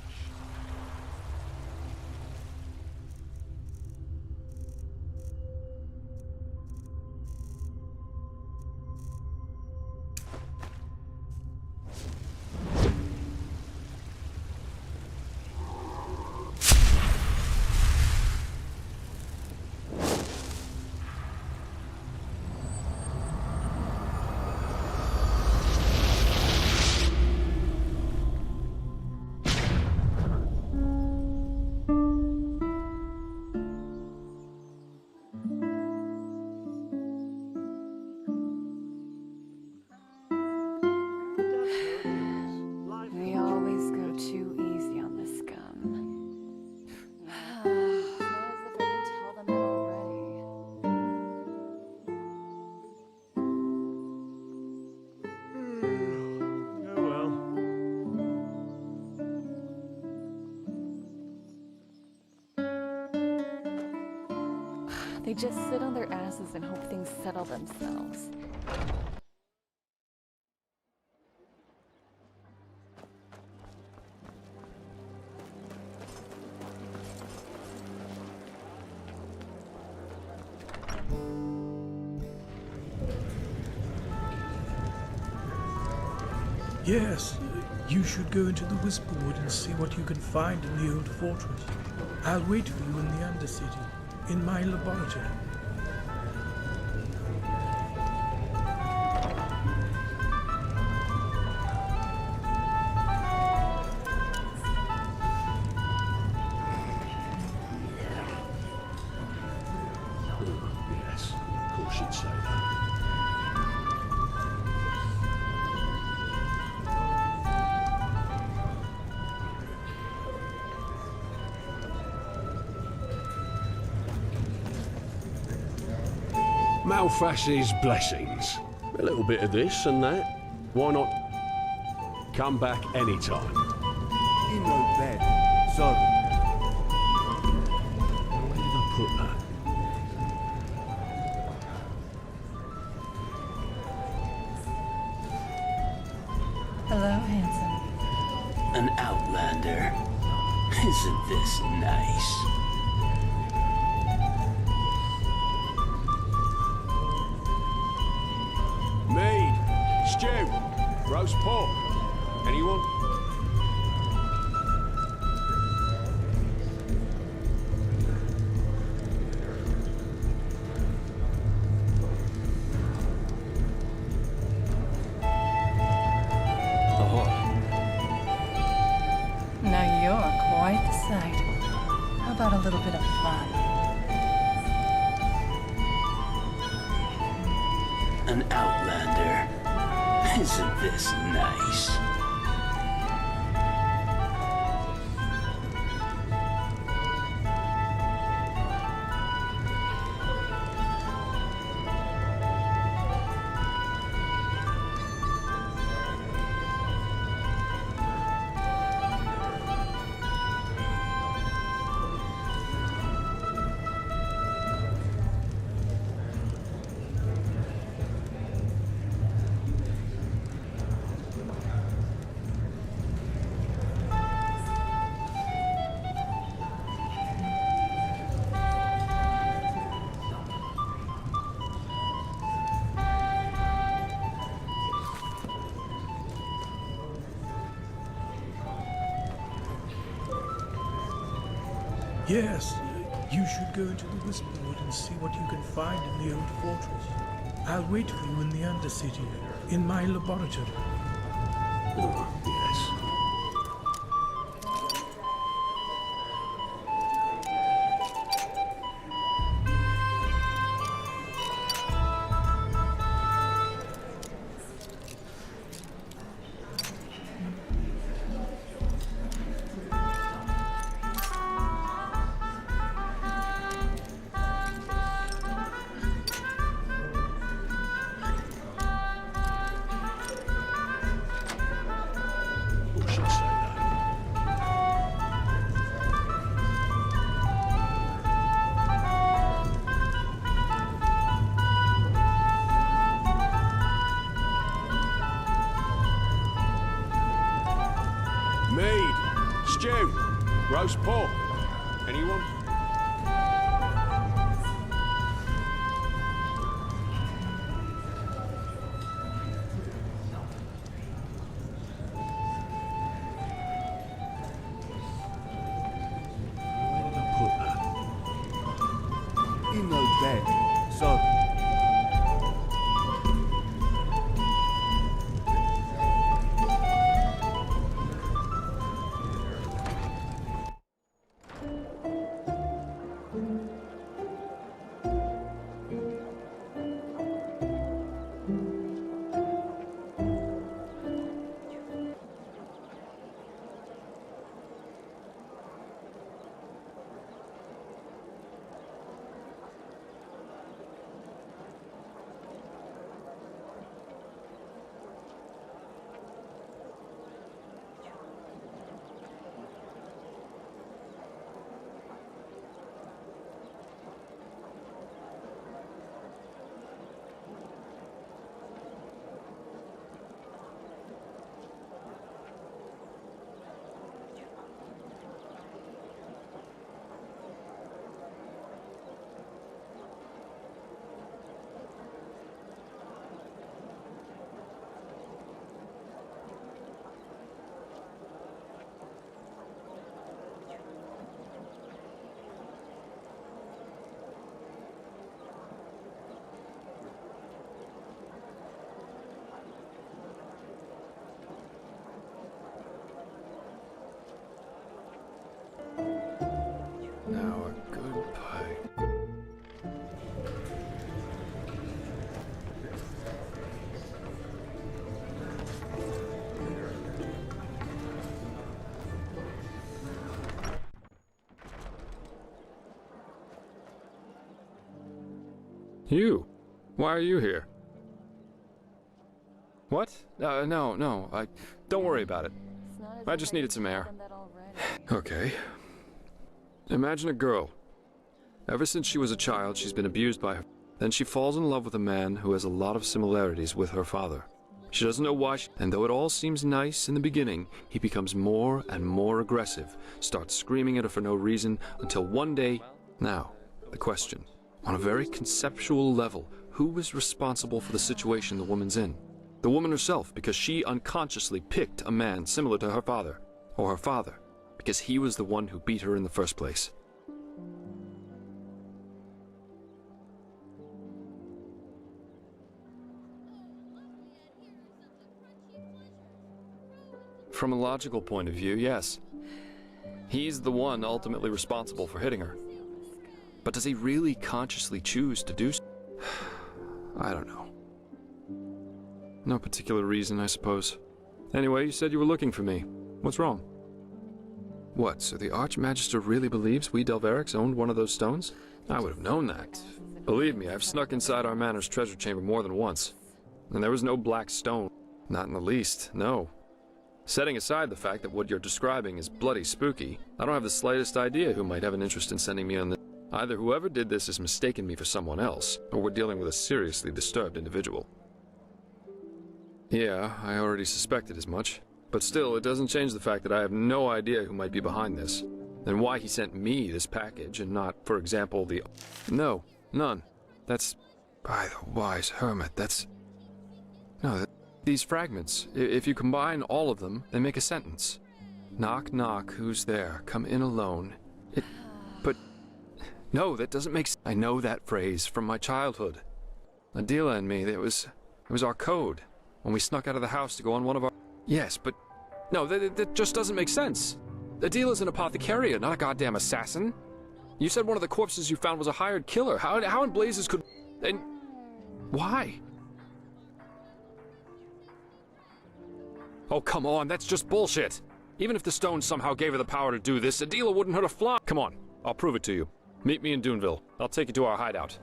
They just sit on their asses and hope things settle themselves.
Yes, you should go into the Whisperwood and see what you can find in the old fortress. I'll wait for you in the Undercity, in my laboratory.
Yes, of course you'd say that. Malfash's blessings. A little bit of this and that. Why not come back anytime?
In no bed, sorry.
Where did I put that?
Hello, handsome.
An outlander. Isn't this nice?
Mead, stew, roast pork. Anyone?
Now you're quite the sight. How about a little bit of fun?
An outlander. Isn't this nice?
Yes, you should go into the Whisperwood and see what you can find in the old fortress. I'll wait for you in the Undercity, in my laboratory.
Oh, yes. Mead, stew, roast pork. Anyone? Where did I put that?
In no bed, sorry.
You? Why are you here? What? No. Don't worry about it. I just needed some air. Okay. Imagine a girl. Ever since she was a child, she's been abused by her. Then she falls in love with a man who has a lot of similarities with her father. She doesn't know why, and though it all seems nice in the beginning, he becomes more and more aggressive, starts screaming at her for no reason, until one day... Now, the question. On a very conceptual level, who is responsible for the situation the woman's in? The woman herself, because she unconsciously picked a man similar to her father. Or her father, because he was the one who beat her in the first place. From a logical point of view, yes. He's the one ultimately responsible for hitting her. But does he really consciously choose to do so? I don't know. No particular reason, I suppose. Anyway, you said you were looking for me. What's wrong? What, so the Archmagister really believes we Delverics owned one of those stones? I would have known that. Believe me, I've snuck inside our manor's treasure chamber more than once. And there was no black stone. Not in the least, no. Setting aside the fact that what you're describing is bloody spooky, I don't have the slightest idea who might have an interest in sending me on this. Either whoever did this has mistaken me for someone else, or we're dealing with a seriously disturbed individual. Yeah, I already suspected as much. But still, it doesn't change the fact that I have no idea who might be behind this. And why he sent me this package and not, for example, the... No, none. That's... By the wise hermit, that's... No, these fragments, if you combine all of them, they make a sentence. Knock, knock, who's there? Come in alone. But... No, that doesn't make sense. I know that phrase from my childhood. Adela and me, it was our code. When we snuck out of the house to go on one of our... Yes, but... No, that just doesn't make sense. Adela's an apothecarian, not a goddamn assassin. You said one of the corpses you found was a hired killer. How in blazes could... And... Why? Oh, come on, that's just bullshit. Even if the stone somehow gave her the power to do this, Adela wouldn't hurt a fly. Come on, I'll prove it to you. Meet me in Duneville. I'll take you to our hideout.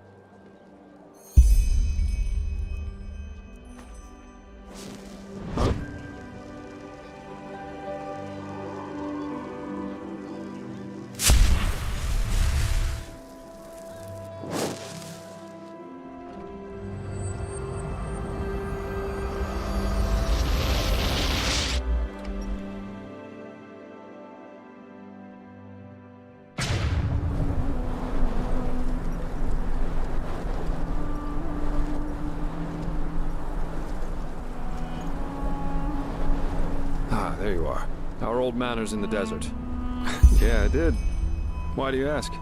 Huh? There you are. Our old manor's in the desert. Yeah, I did. Why do you ask?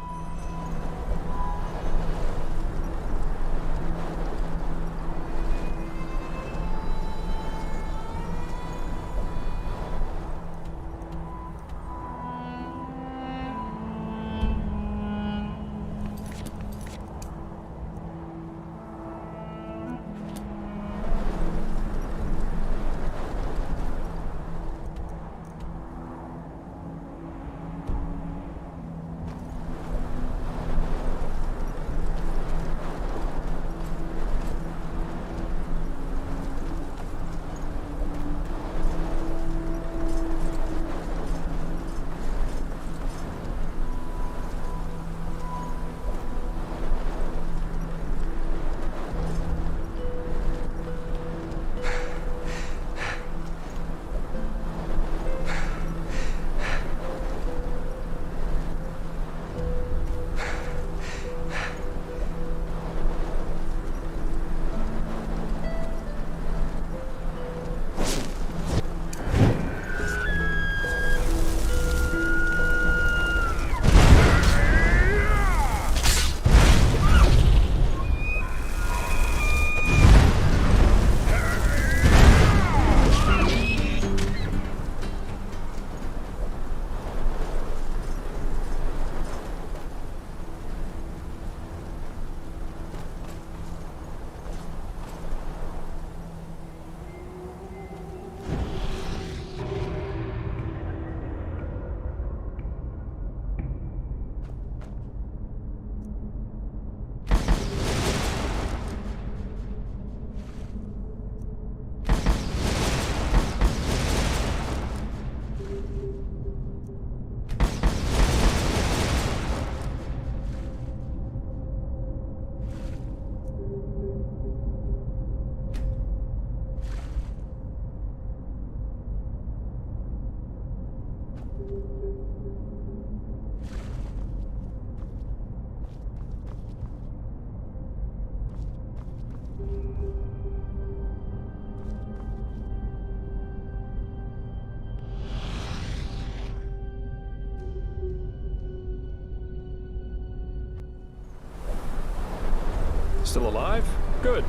Still alive? Good.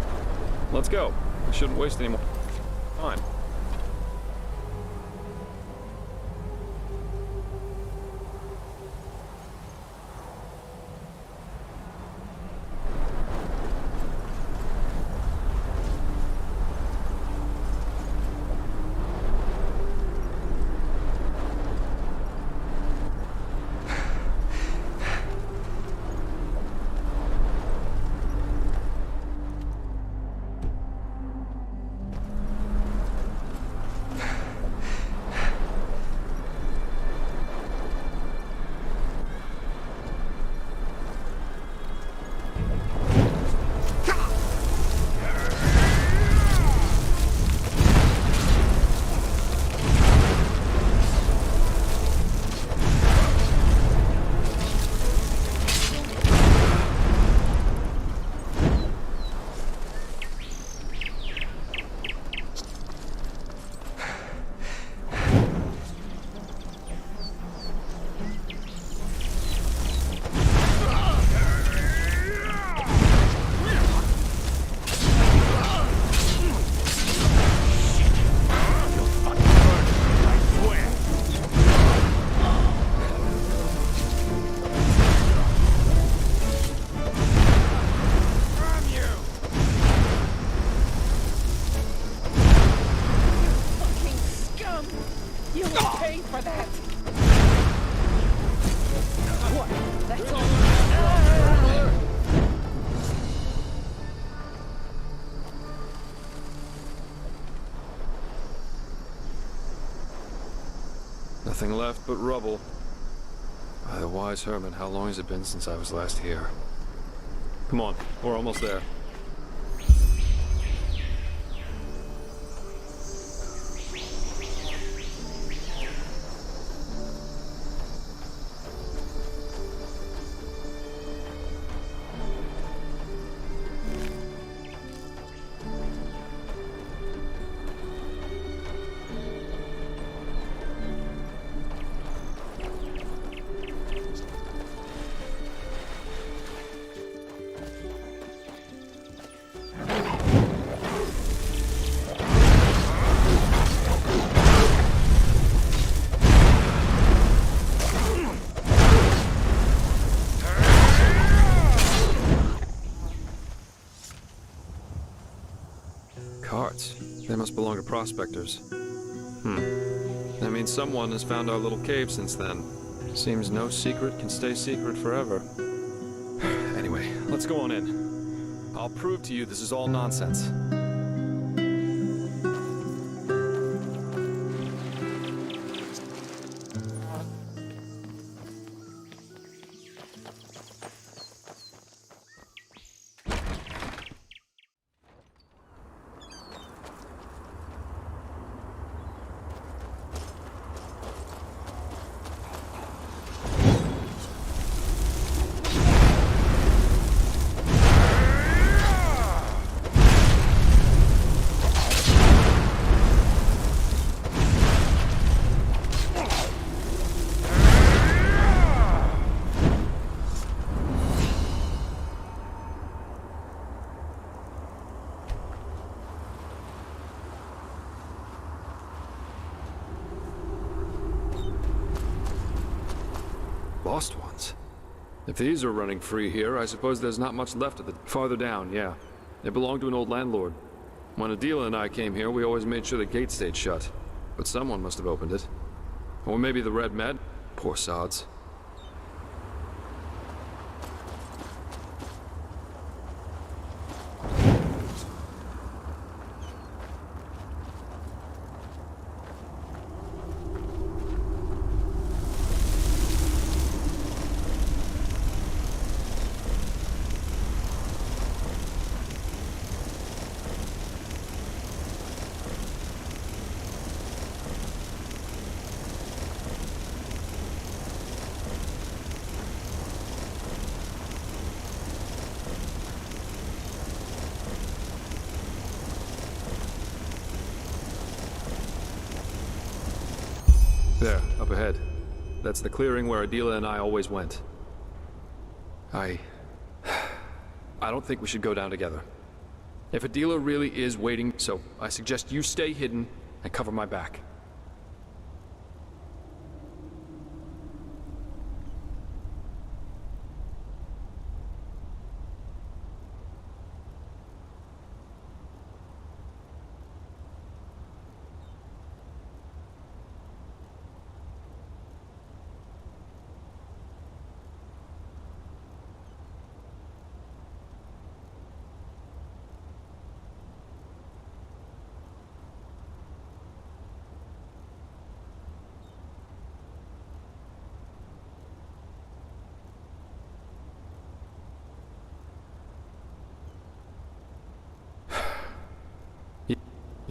Let's go. We shouldn't waste any more time.
You will pay for that! What? That's all?
Nothing left but rubble. By the wise Herman, how long has it been since I was last here? Come on, we're almost there. Carts. They must belong to prospectors. That means someone has found our little cave since then. Seems no secret can stay secret forever. Anyway, let's go on in. I'll prove to you this is all nonsense. Lost ones? If these are running free here, I suppose there's not much left of the... Farther down, yeah. They belong to an old landlord. When Adela and I came here, we always made sure the gate stayed shut. But someone must have opened it. Or maybe the Red Med? Poor sods. There, up ahead. That's the clearing where Adela and I always went. I don't think we should go down together. If a dealer really is waiting, so I suggest you stay hidden and cover my back.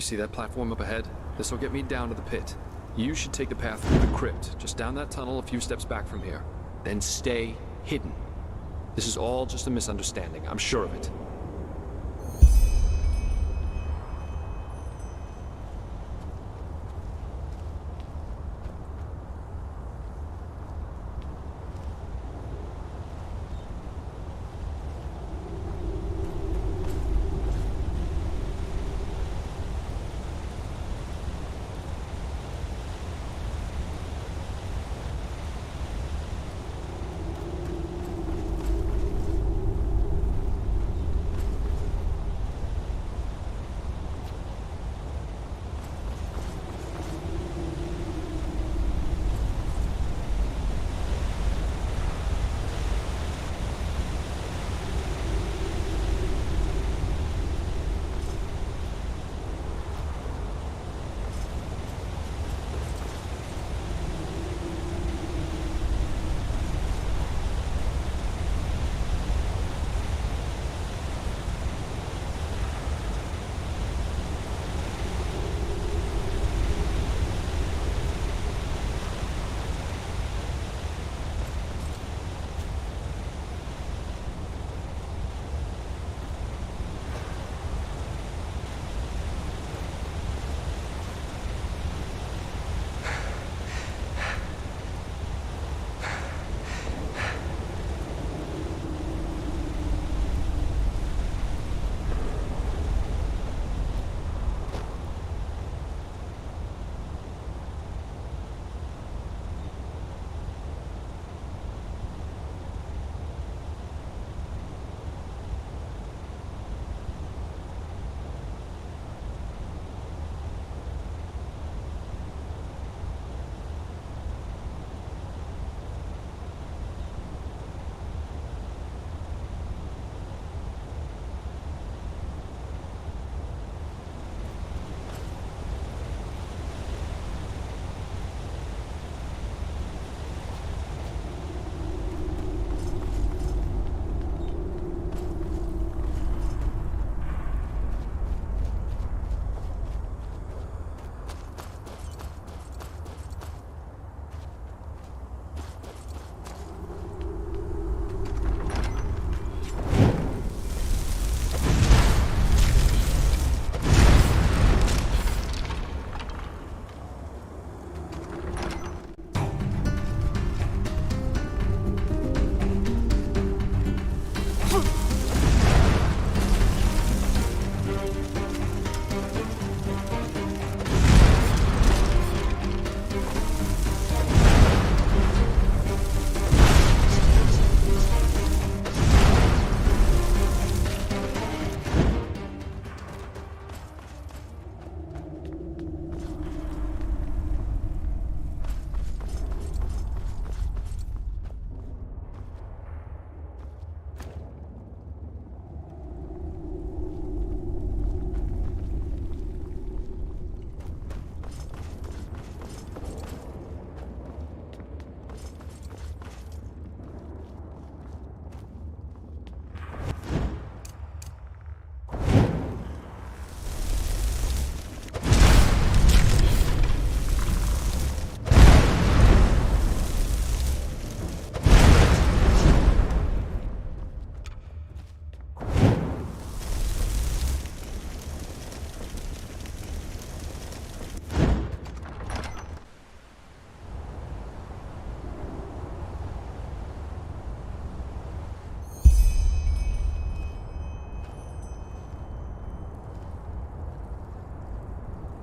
You see that platform up ahead? This'll get me down to the pit. You should take the path through the crypt, just down that tunnel a few steps back from here. Then stay hidden. This is all just a misunderstanding, I'm sure of it.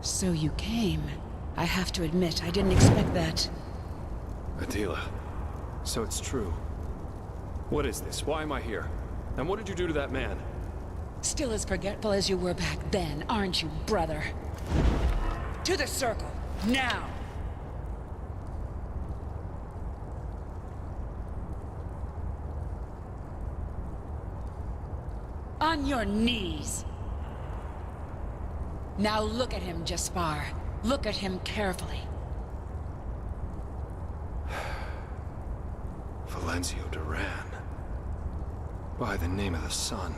So you came. I have to admit, I didn't expect that.
Adela, so it's true. What is this? Why am I here? And what did you do to that man?
Still as forgetful as you were back then, aren't you, brother? To the circle, now! On your knees! Now look at him, Jaspar. Look at him carefully.
Valencio Duran. By the name of the sun.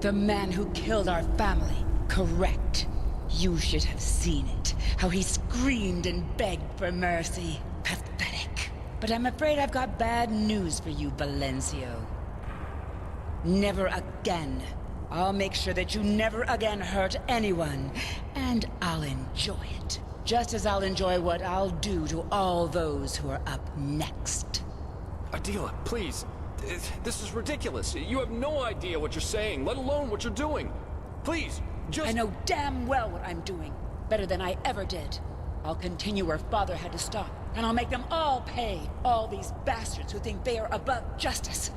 The man who killed our family. Correct. You should have seen it. How he screamed and begged for mercy. Pathetic. But I'm afraid I've got bad news for you, Valencio. Never again. I'll make sure that you never again hurt anyone. And I'll enjoy it. Just as I'll enjoy what I'll do to all those who are up next.
Adela, please. This is ridiculous. You have no idea what you're saying, let alone what you're doing. Please, just...
I know damn well what I'm doing. Better than I ever did. I'll continue where Father had to stop. And I'll make them all pay. All these bastards who think they are above justice.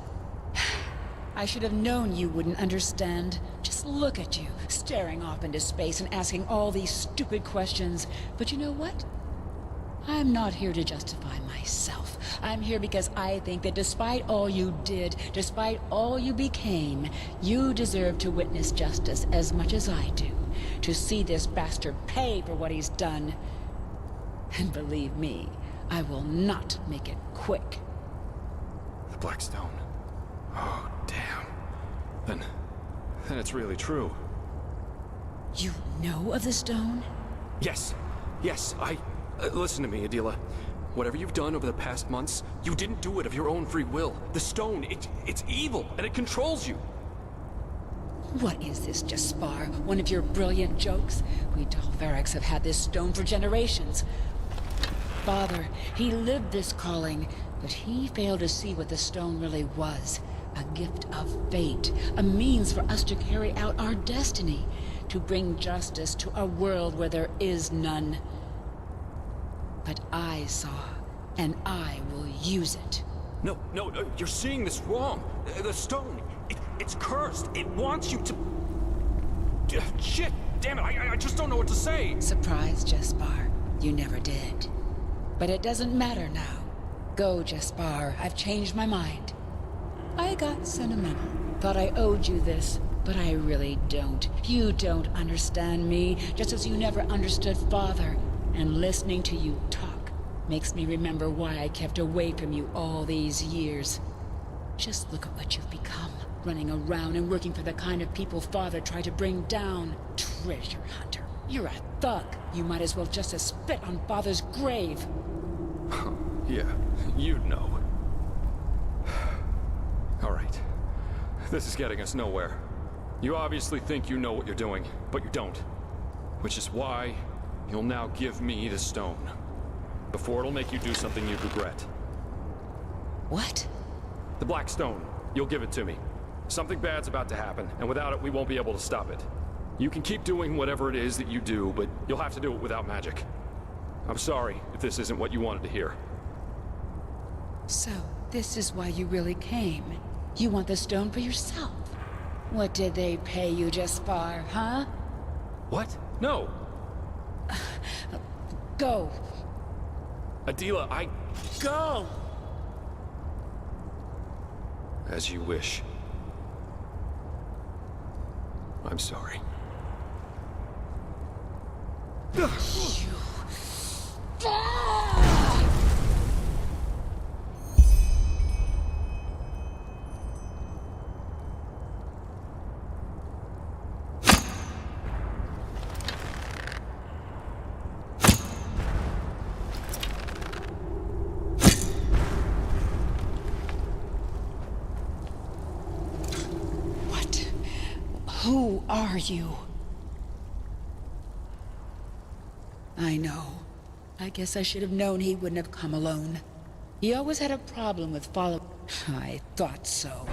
I should have known you wouldn't understand. Just look at you, staring off into space and asking all these stupid questions. But you know what? I'm not here to justify myself. I'm here because I think that despite all you did, despite all you became, you deserve to witness justice as much as I do. To see this bastard pay for what he's done. And believe me, I will not make it quick.
The Blackstone. Oh, damn. Then it's really true.
You know of the stone?
Yes. Yes, listen to me, Adela. Whatever you've done over the past months, you didn't do it of your own free will. The stone, it's evil, and it controls you.
What is this, Jaspar? One of your brilliant jokes? We Dalverics have had this stone for generations. Father, he lived this calling, but he failed to see what the stone really was. A gift of fate, a means for us to carry out our destiny, to bring justice to a world where there is none. But I saw, and I will use it.
No, you're seeing this wrong. The stone, it's cursed. It wants you to... Shit, damn it, I just don't know what to say.
Surprise, Jaspar. You never did. But it doesn't matter now. Go, Jaspar. I've changed my mind. I got sentimental. Thought I owed you this, but I really don't. You don't understand me, just as you never understood Father. And listening to you talk makes me remember why I kept away from you all these years. Just look at what you've become. Running around and working for the kind of people Father tried to bring down. Treasure hunter. You're a thug. You might as well just have spit on Father's grave.
Yeah, you'd know. All right. This is getting us nowhere. You obviously think you know what you're doing, but you don't. Which is why you'll now give me the stone. Before it'll make you do something you'd regret.
What?
The Black Stone. You'll give it to me. Something bad's about to happen, and without it, we won't be able to stop it. You can keep doing whatever it is that you do, but you'll have to do it without magic. I'm sorry if this isn't what you wanted to hear.
So, this is why you really came. You want the stone for yourself. What did they pay you, Jaspar, huh?
What? No!
Go.
Adela,
Go!
As you wish. I'm sorry.
Who are you? I know. I guess I should have known he wouldn't have come alone. He always had a problem with follow... I thought so.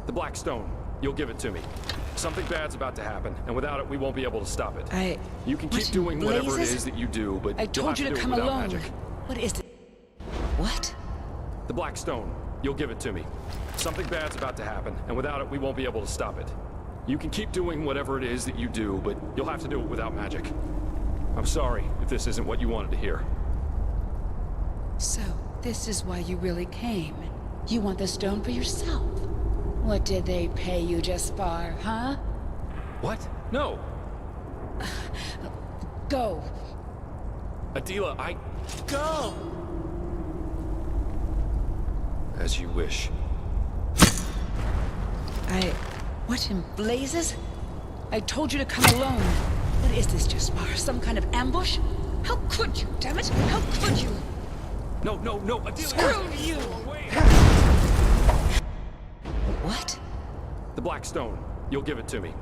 The black stone. You'll give it to me. Something bad's about to happen, and without it, we won't be able to stop it. You can keep doing whatever it is that you do, but
I told you to come alone.
Magic.
What is it? What?
The black stone. You'll give it to me. Something bad's about to happen, and without it, we won't be able to stop it. You can keep doing whatever it is that you do, but you'll have to do it without magic. I'm sorry if this isn't what you wanted to hear.
So, this is why you really came. You want the stone for yourself. What did they pay you just for, huh?
What? No!
Go!
Adela, I...
Go!
As you wish.
What in blazes? I told you to come alone. What is this, Jaspar? Some kind of ambush? How could you, damn it? How could you?
No, Adela!
Screw you! What?
The black stone. You'll give it to me.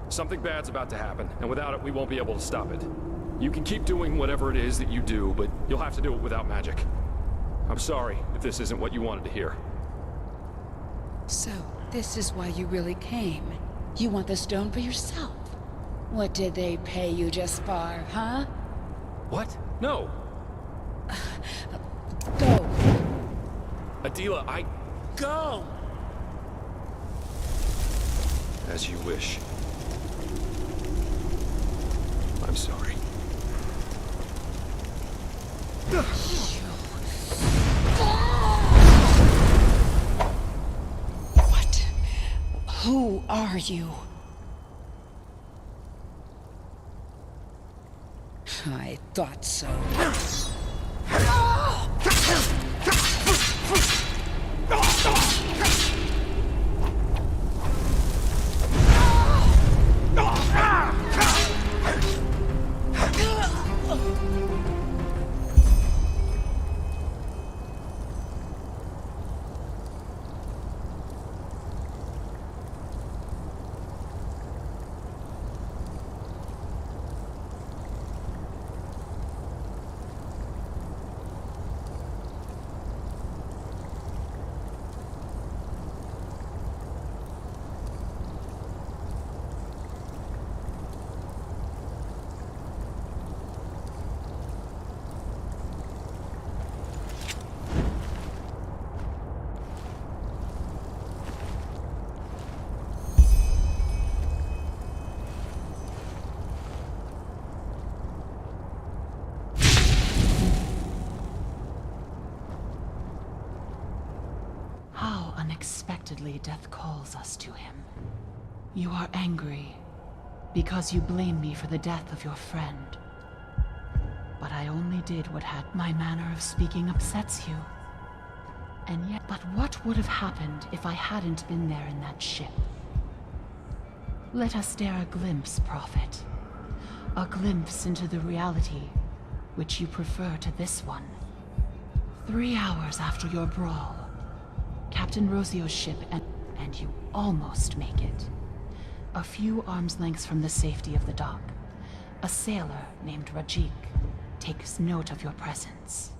Something bad's about to happen, and without it, we won't be able to stop it. You can keep doing whatever it is that you do, but you'll have to do it without magic. I'm sorry if this isn't what you wanted to hear.
So, this is why you really came. You want the stone for yourself. What did they pay you just for, huh?
What? No!
Go!
Adela, I...
Go!
As you wish. I'm sorry.
What? Who are you? I thought so.
Unexpectedly, death calls us to him. You are angry because you blame me for the death of your friend. But I only did what had my manner of speaking upsets you. And yet, but what would have happened if I hadn't been there in that ship? Let us dare a glimpse, Prophet. A glimpse into the reality which you prefer to this one. 3 hours after your brawl, Captain Rosio's ship and you almost make it. A few arms lengths from the safety of the dock, a sailor named Rajik takes note of your presence.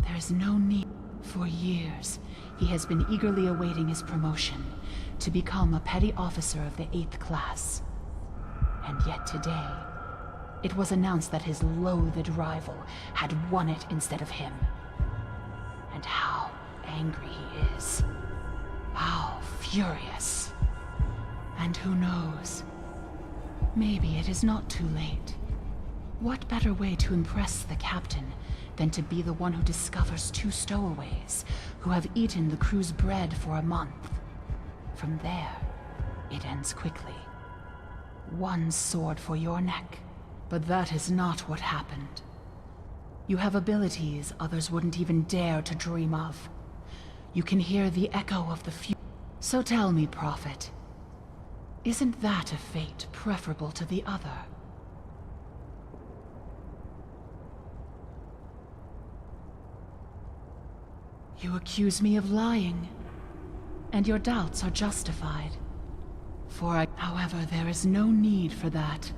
There's no need. For years, He has been eagerly awaiting his promotion to become a petty officer of the 8th class. And yet today, it was announced that his loathed rival had won it instead of him. And how angry he is. How furious. And who knows? Maybe it is not too late. What better way to impress the captain than to be the one who discovers 2 stowaways who have eaten the crew's bread for a month? From there, it ends quickly. One sword for your neck. But that is not what happened. You have abilities others wouldn't even dare to dream of. You can hear the echo of the future. So tell me, Prophet, isn't that a fate preferable to the other? You accuse me of lying, and your doubts are justified. However, there is no need for that.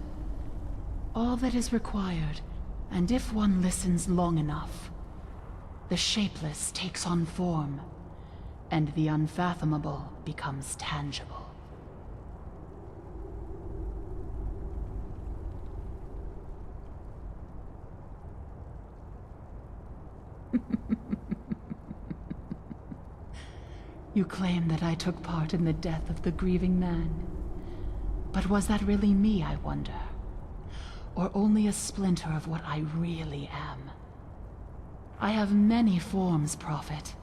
All that is required, and if one listens long enough, the shapeless takes on form, and the unfathomable becomes tangible. You claim that I took part in the death of the grieving man. But was that really me, I wonder? Or only a splinter of what I really am? I have many forms, Prophet,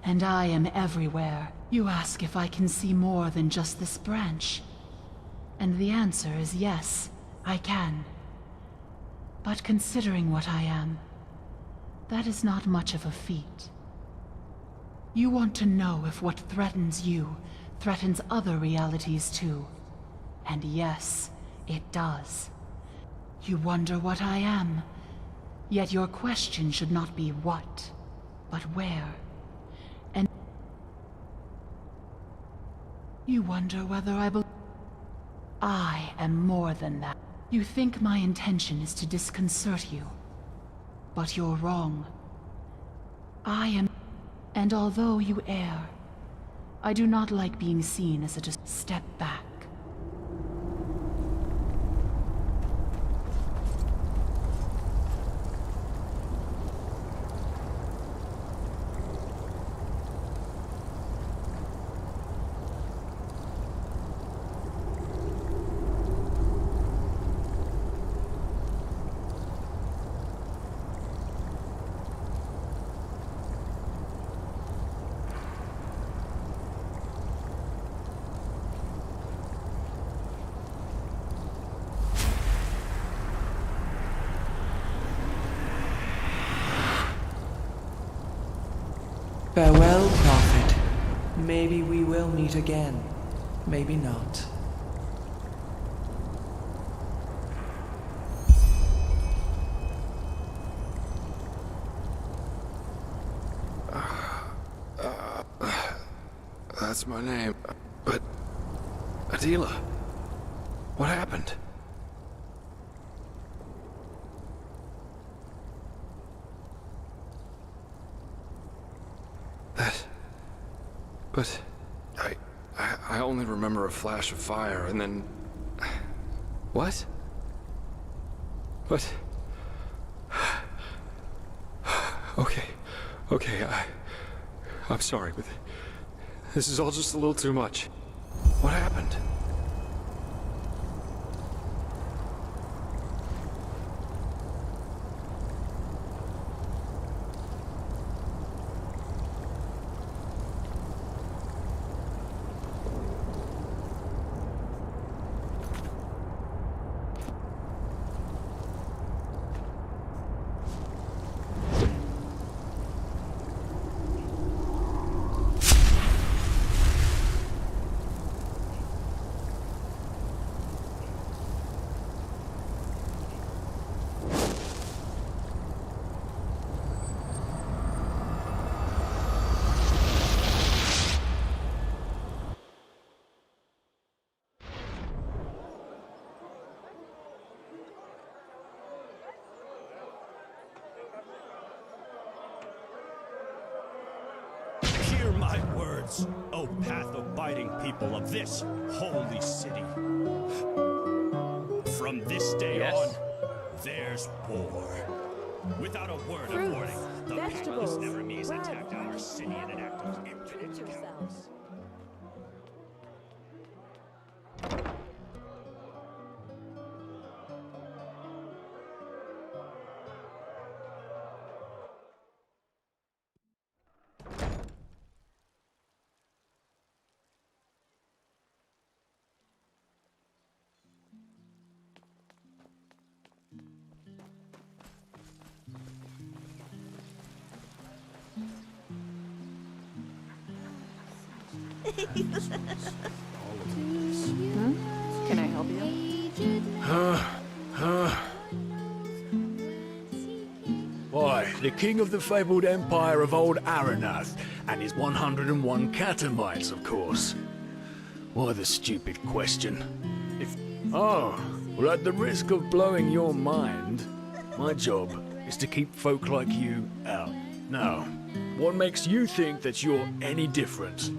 and I am everywhere. You ask if I can see more than just this branch. And the answer is yes, I can. But considering what I am, that is not much of a feat. You want to know if what threatens you threatens other realities too. And yes, it does. You wonder what I am, yet your question should not be what, but where. And you wonder whether I am more than that. You think my intention is to disconcert you, but you're wrong. I am, and although you err, I do not like being seen as a step back.
Farewell, Prophet. Maybe we will meet again. Maybe not.
That's my name. But... Adila, what happened? But... I only remember a flash of fire, and then... What? But... Okay, I'm sorry, but... This is all just a little too much. What happened?
words, O path-abiding people of this holy city. From this day on, there's war. Without a word of warning, the pathless Nevermies attacked our city in an act of infinite cowardice.
Can I help you?
Why, the king of the fabled empire of old Aranath, and his 101 catamites, of course. Why the stupid question? Oh, well, at the risk of blowing your mind, my job is to keep folk like you out. Now, what makes you think that you're any different?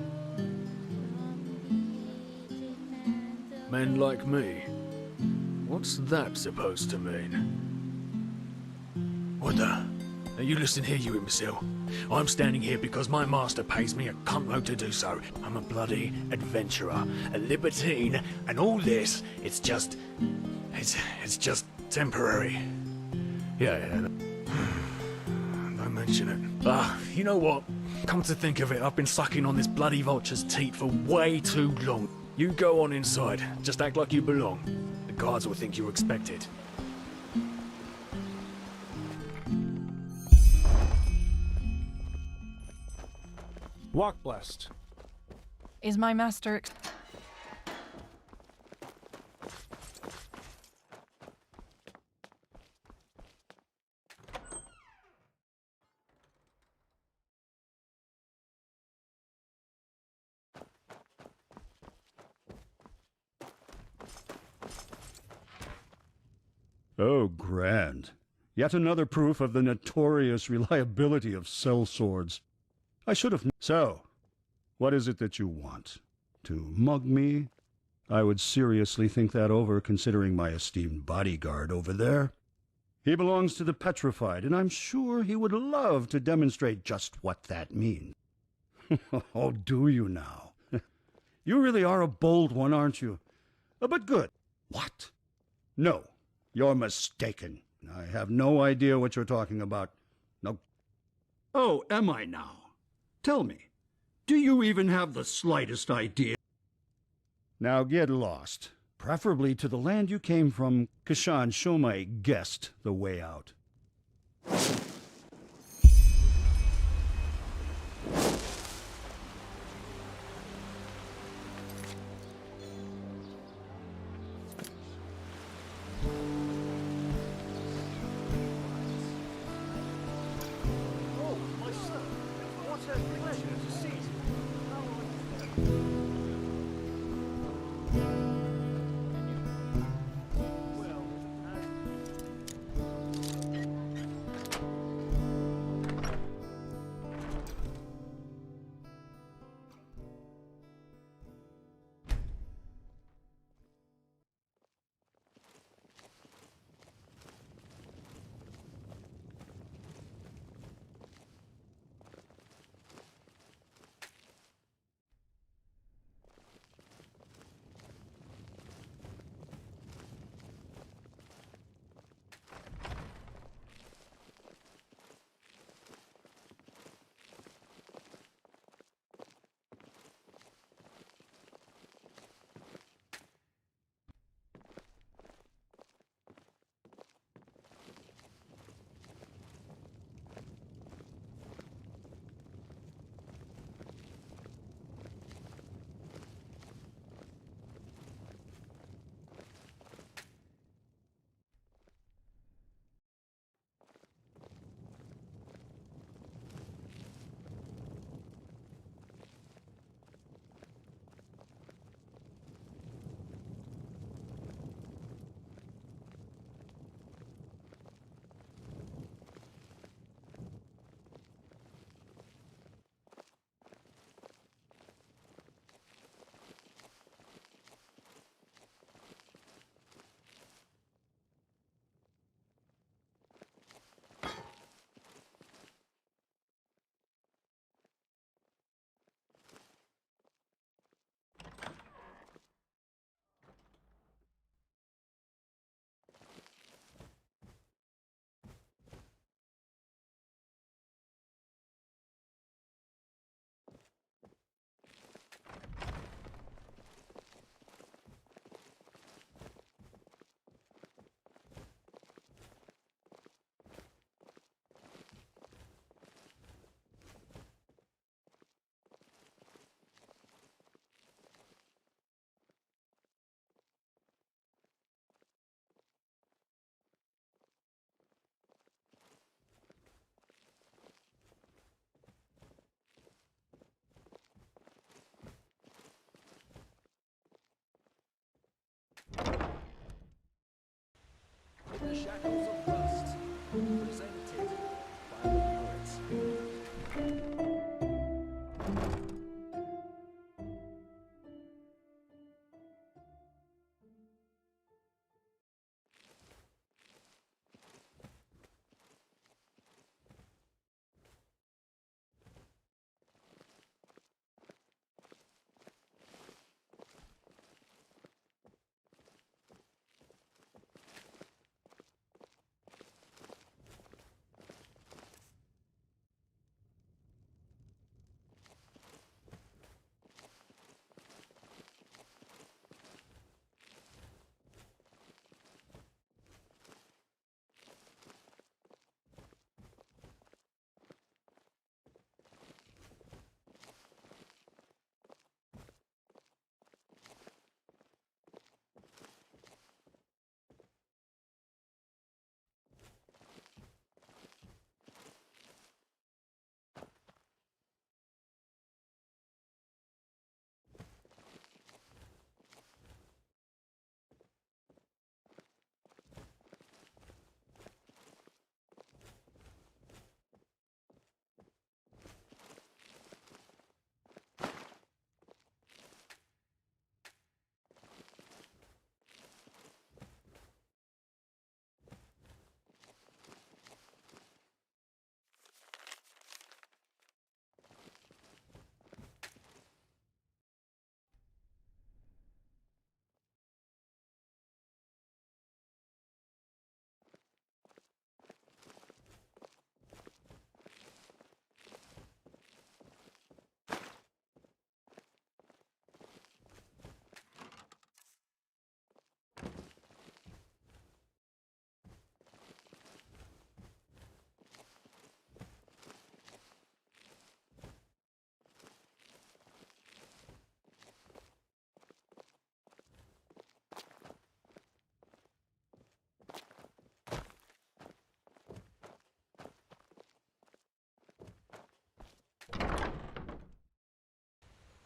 Men like me? What's that supposed to mean? What the? Now you listen here, you imbecile. I'm standing here because my master pays me a cuntload to do so. I'm a bloody adventurer, a libertine, and all this, it's just temporary. Yeah. Don't mention it. You know what? Come to think of it, I've been sucking on this bloody vulture's teat for way too long. You go on inside. Just act like you belong. The guards will think you're expected.
Walk blessed.
Is my master...
Oh, grand. Yet another proof of the notorious reliability of sellswords. I should have... So, what is it that you want? To mug me? I would seriously think that over, considering my esteemed bodyguard over there. He belongs to the petrified, and I'm sure he would love to demonstrate just what that means. Oh, do you now? You really are a bold one, aren't you? But good. What? No, you're mistaken. I have no idea what you're talking about. No. Oh, am I now? Tell me, do you even have the slightest idea? Now get lost, preferably to the land you came from. Kashan, show my guest the way out.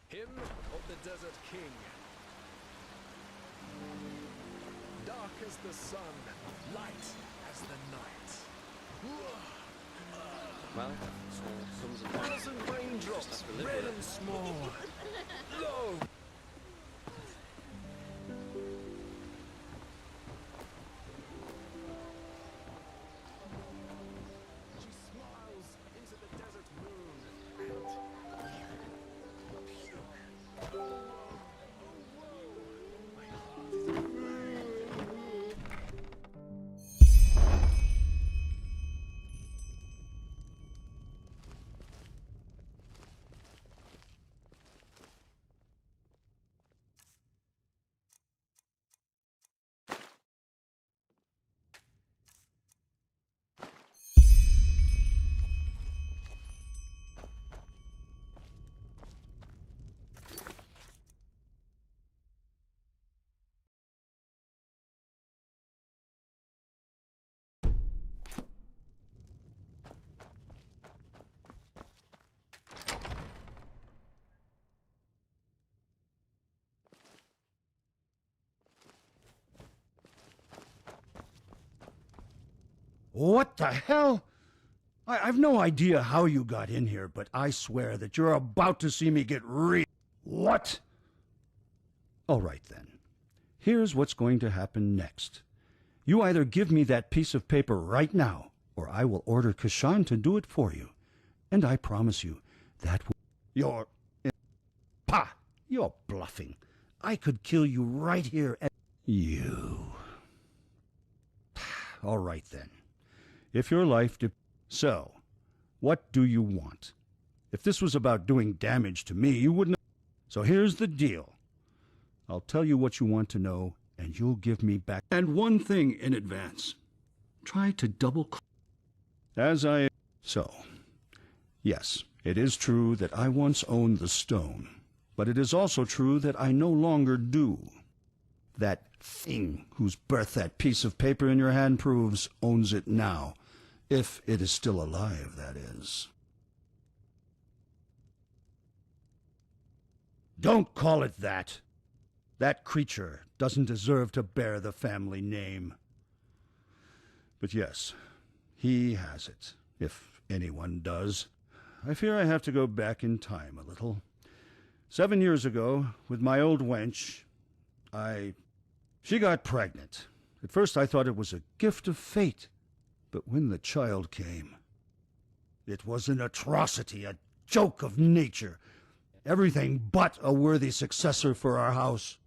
Hymn of the Desert King. Dark as the sun, light as the night.
Well, it's all sums and
Thousand raindrops, red and small. Lo! She smiles into the desert moon and puke. Oh, whoa. Oh, whoa. My heart is
What the hell? I've no idea how you got in here, but I swear that you're about to see me get What? All right, then. Here's what's going to happen next. You either give me that piece of paper right now, or I will order Kashan to do it for you. And I promise you, that will... You're... You're bluffing. I could kill you right here at... You... All right, then. If your life So, what do you want? If this was about doing damage to me, you wouldn't... So here's the deal. I'll tell you what you want to know, and you'll give me back... And one thing in advance. Try to double... So, yes, it is true that I once owned the stone, but it is also true that I no longer do. That thing whose birth that piece of paper in your hand proves owns it now. If it is still alive, that is. Don't call it that. That creature doesn't deserve to bear the family name. But yes, he has it, if anyone does. I fear I have to go back in time a little. 7 years ago, with my old wench, She got pregnant. At first I thought it was a gift of fate. But when the child came, it was an atrocity, a joke of nature. Everything but a worthy successor for our house.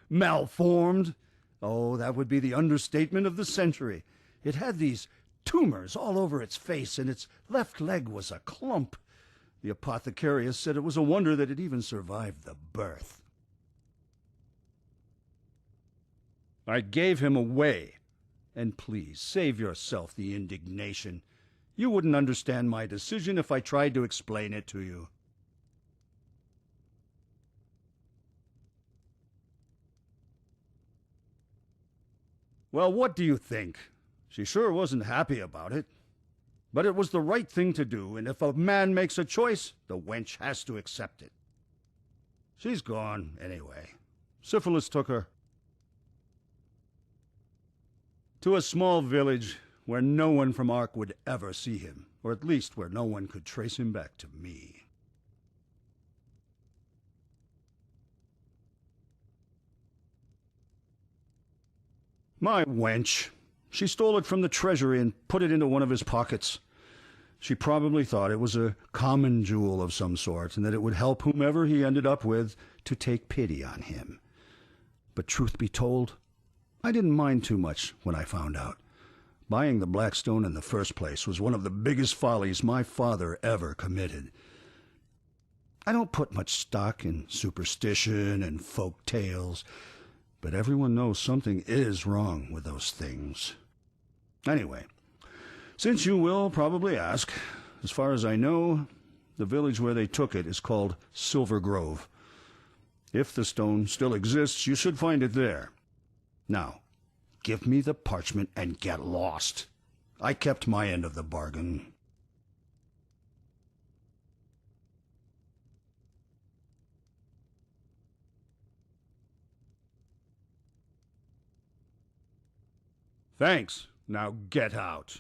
Malformed? Oh, that would be the understatement of the century. It had these tumors all over its face, and its left leg was a clump. The apothecarius said it was a wonder that it even survived the birth. I gave him away. And please, save yourself the indignation. You wouldn't understand my decision if I tried to explain it to you. Well, what do you think? She sure wasn't happy about it. But it was the right thing to do, and if a man makes a choice, the wench has to accept it. She's gone, anyway. Syphilis took her. To a small village where no one from Ark would ever see him, or at least where no one could trace him back to me. My wench. She stole it from the treasury and put it into one of his pockets. She probably thought it was a common jewel of some sort, and that it would help whomever he ended up with to take pity on him. But truth be told, I didn't mind too much when I found out. Buying the black stone in the first place was one of the biggest follies my father ever committed. I don't put much stock in superstition and folk tales, but everyone knows something is wrong with those things. Anyway, since you will probably ask, as far as I know, the village where they took it is called Silver Grove. If the stone still exists, you should find it there. Now, give me the parchment and get lost. I kept my end of the bargain. Thanks. Now get out.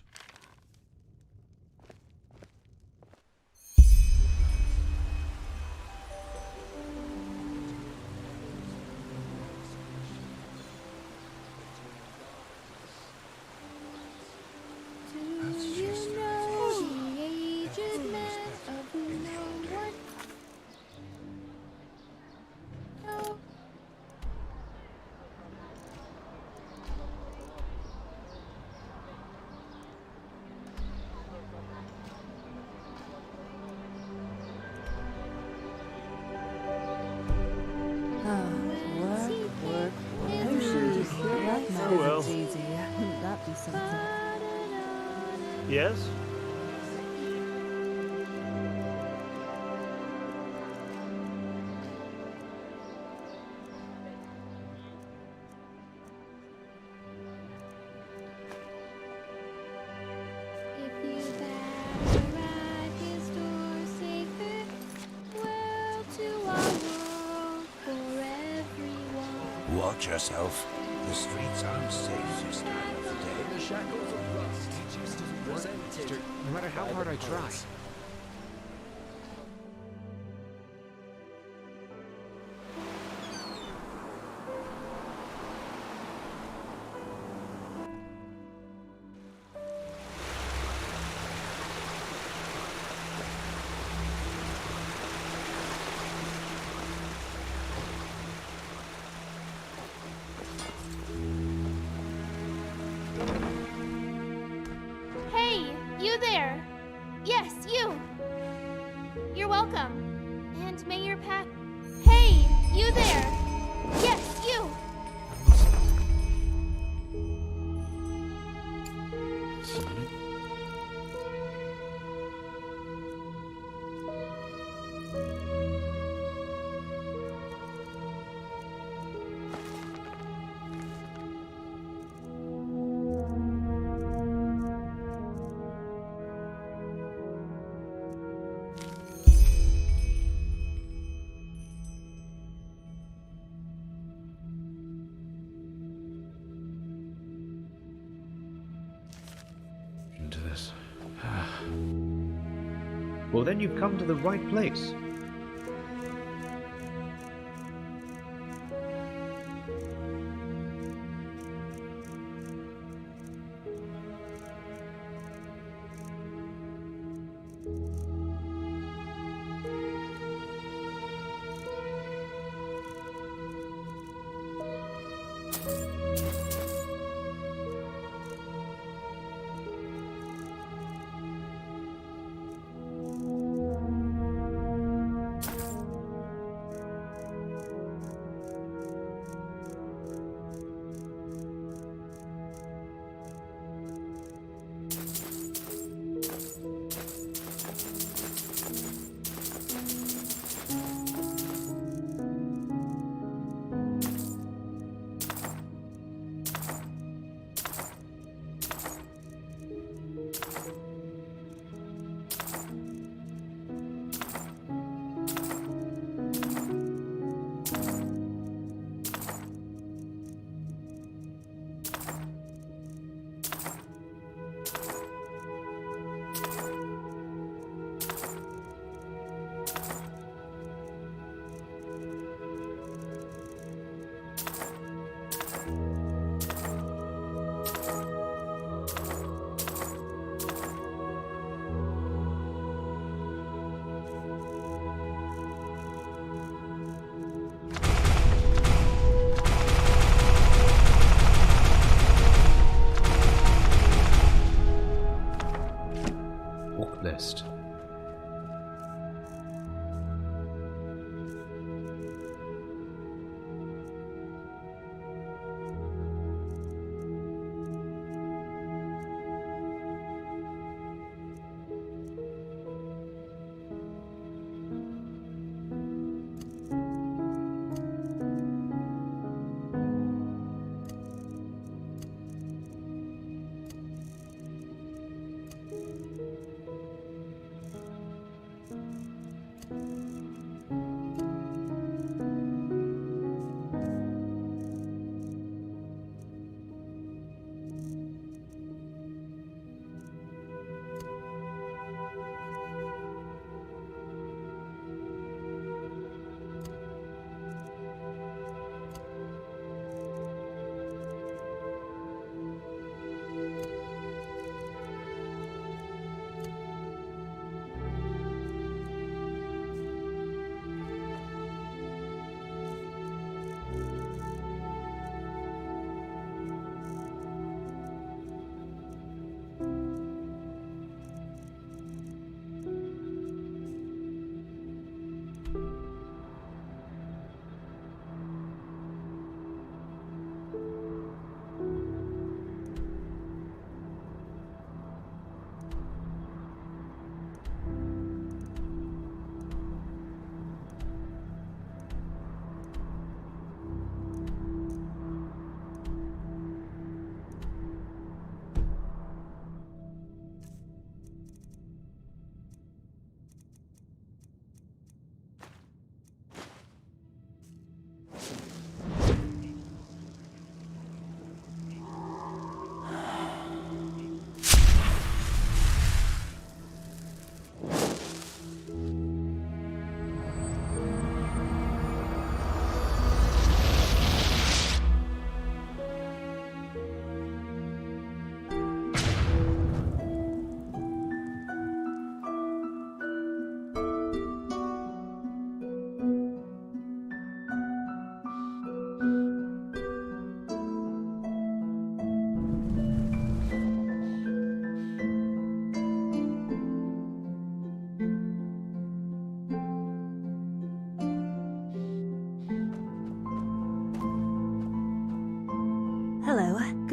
Oh well.
That'd be something.
Yes?
Watch yourself. The streets aren't safe this time of the day.
The shackles of rust used to present
No matter how hard I try.
Hey, you there! Yes, you! You're welcome. And may your path. Hey, you there! Yes, you!
Into this. Well, then you've come to the right place.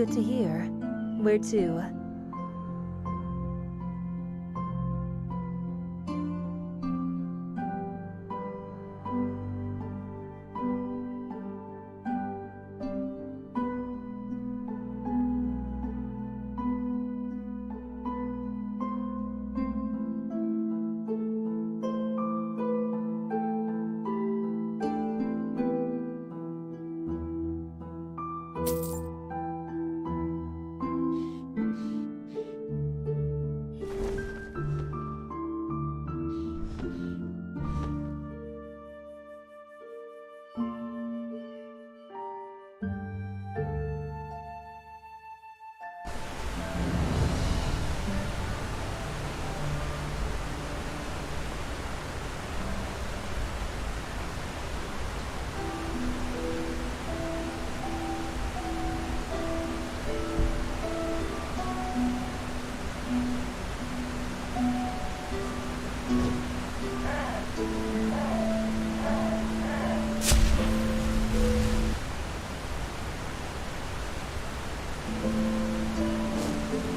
good to hear. Where to?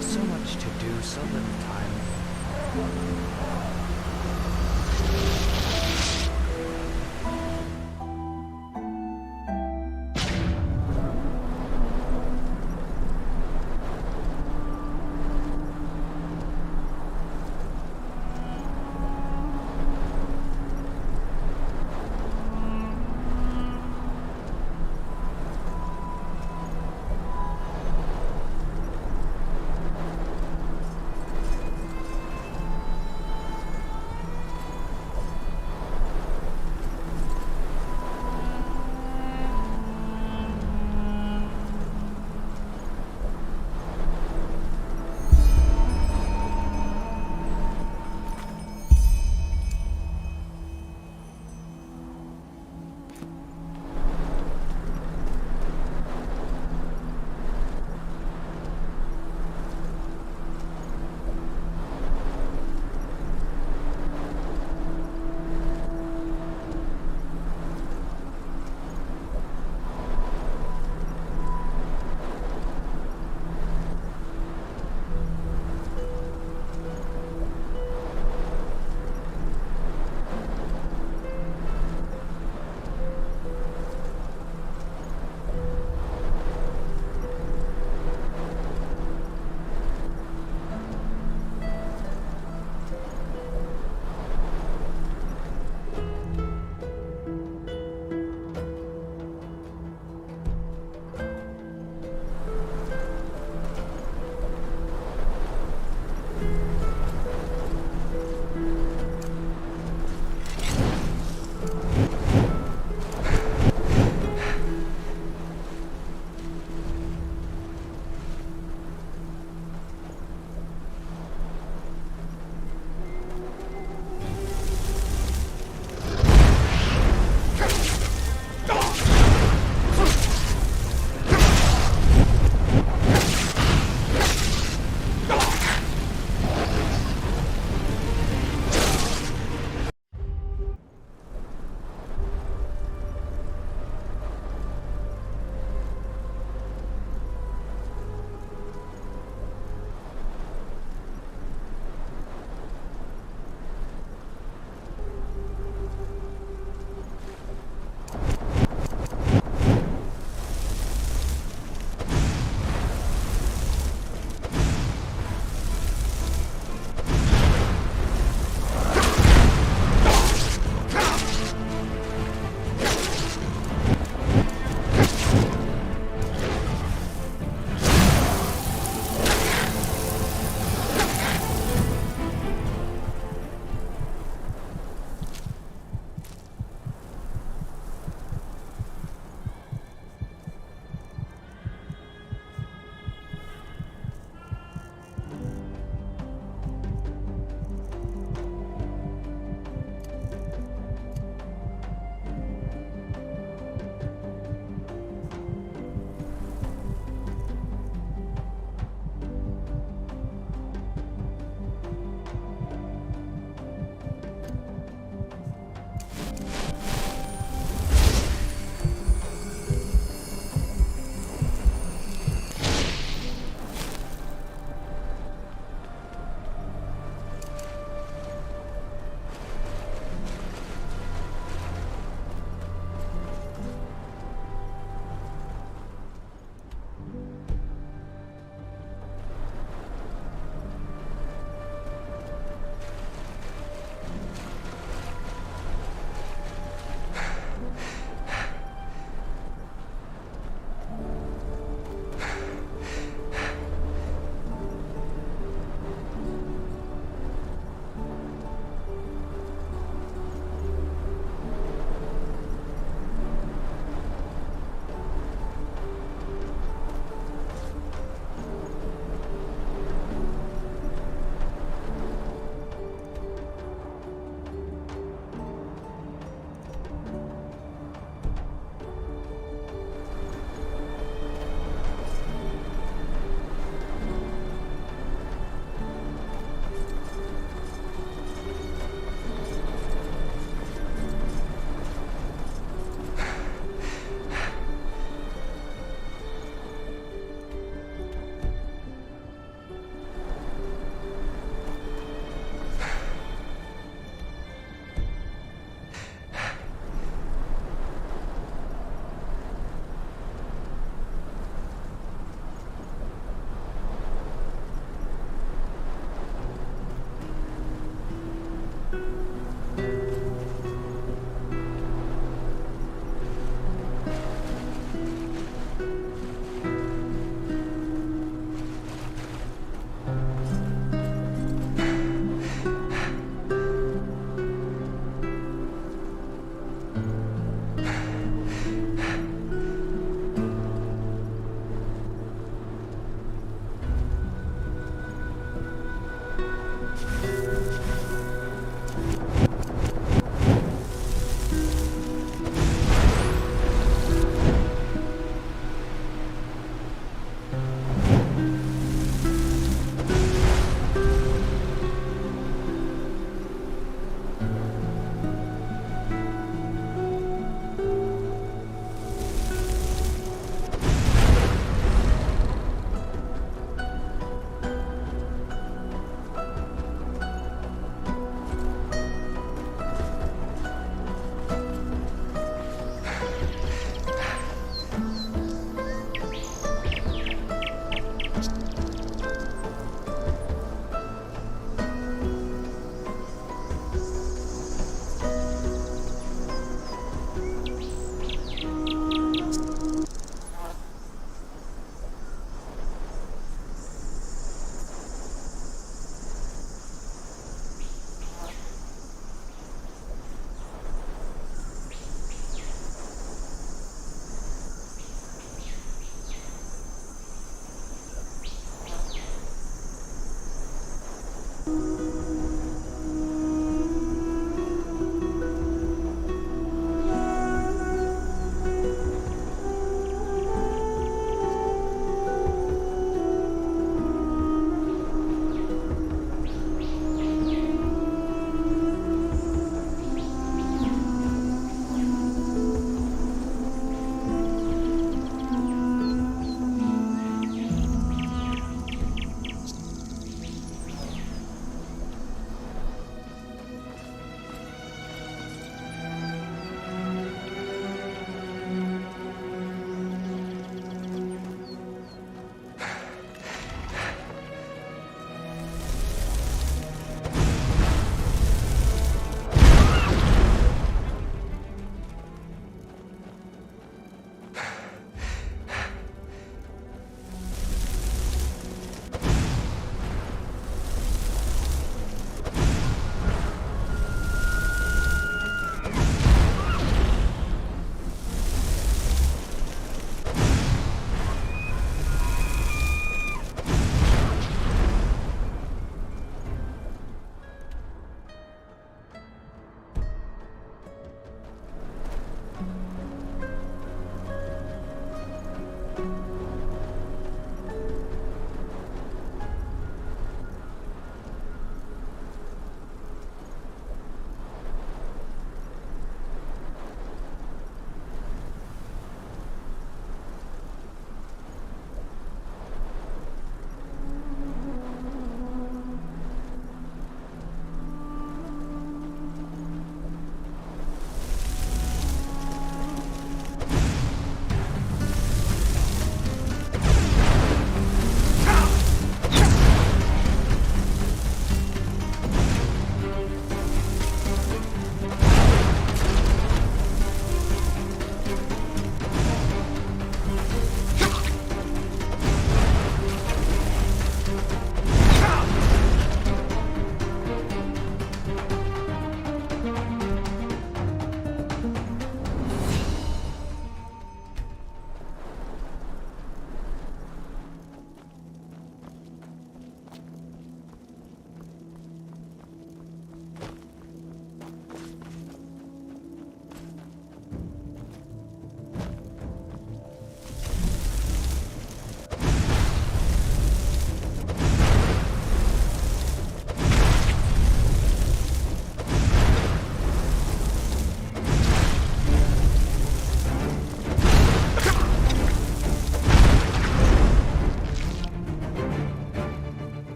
So much to do, so little time.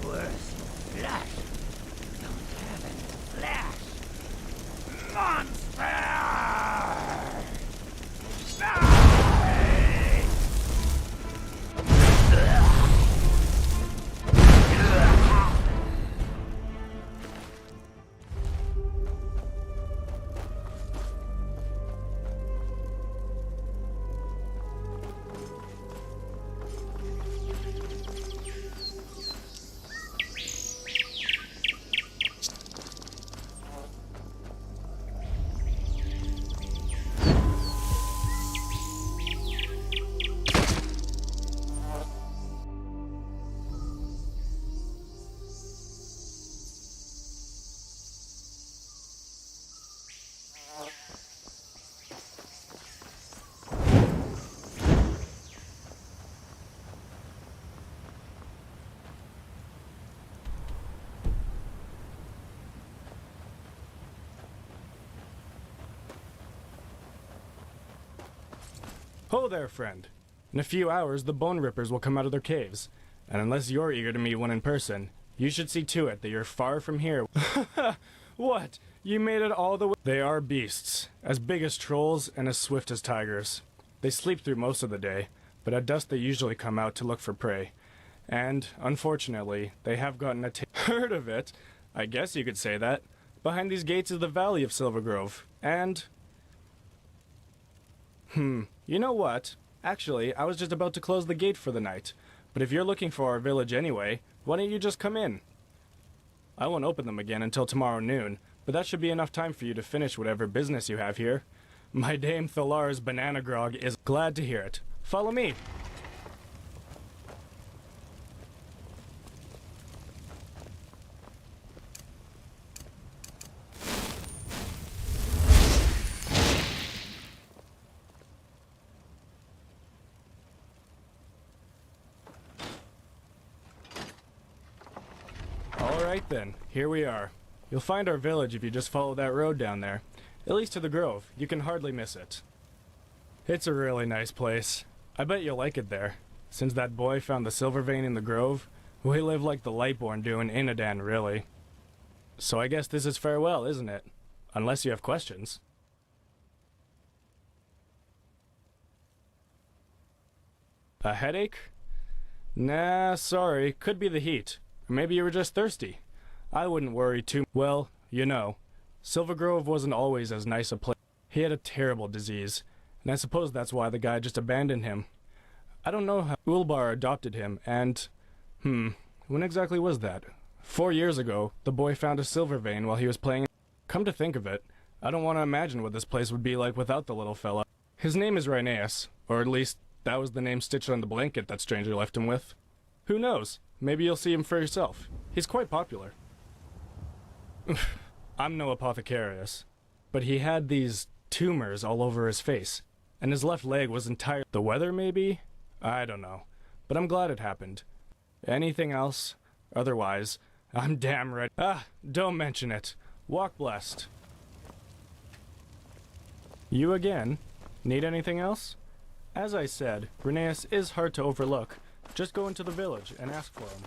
Worse flesh. Don't have any flesh. Monster!
Ho there, friend. In a few hours, the Bone Rippers will come out of their caves. And unless you're eager to meet one in person, you should see to it that you're far from here. What? You made it all the way? They are beasts, as big as trolls and as swift as tigers. They sleep through most of the day, but at dusk they usually come out to look for prey. And, unfortunately, they have gotten a heard of it. I guess you could say that. Behind these gates is the Valley of Silvergrove, and... You know what? Actually, I was just about to close the gate for the night. But if you're looking for our village anyway, why don't you just come in? I won't open them again until tomorrow noon, but that should be enough time for you to finish whatever business you have here. My Dame Thalar's banana grog is glad to hear it. Follow me. Alright then, here we are. You'll find our village if you just follow that road down there. At least to the grove, you can hardly miss it. It's a really nice place. I bet you'll like it there. Since that boy found the silver vein in the grove, we live like the Lightborn do in Inadan, really. So I guess this is farewell, isn't it? Unless you have questions. A headache? Nah, sorry, could be the heat. Or maybe you were just thirsty. I wouldn't worry too. Well, you know, Silvergrove wasn't always as nice a place. He had a terrible disease, and I suppose that's why the guy just abandoned him. I don't know how Ulbar adopted him, and... when exactly was that? 4 years ago, the boy found a silver vein while he was playing. Come to think of it, I don't want to imagine what this place would be like without the little fella. His name is Rhineas, or at least that was the name stitched on the blanket that stranger left him with. Who knows? Maybe you'll see him for yourself. He's quite popular. I'm no apothecarius, but he had these tumors all over his face, and his left leg was entire. The weather, maybe? I don't know, but I'm glad it happened. Anything else? Otherwise, I'm damn ready. Don't mention it. Walk blessed. You again? Need anything else? As I said, Rhineas is hard to overlook. Just go into the village and ask for him.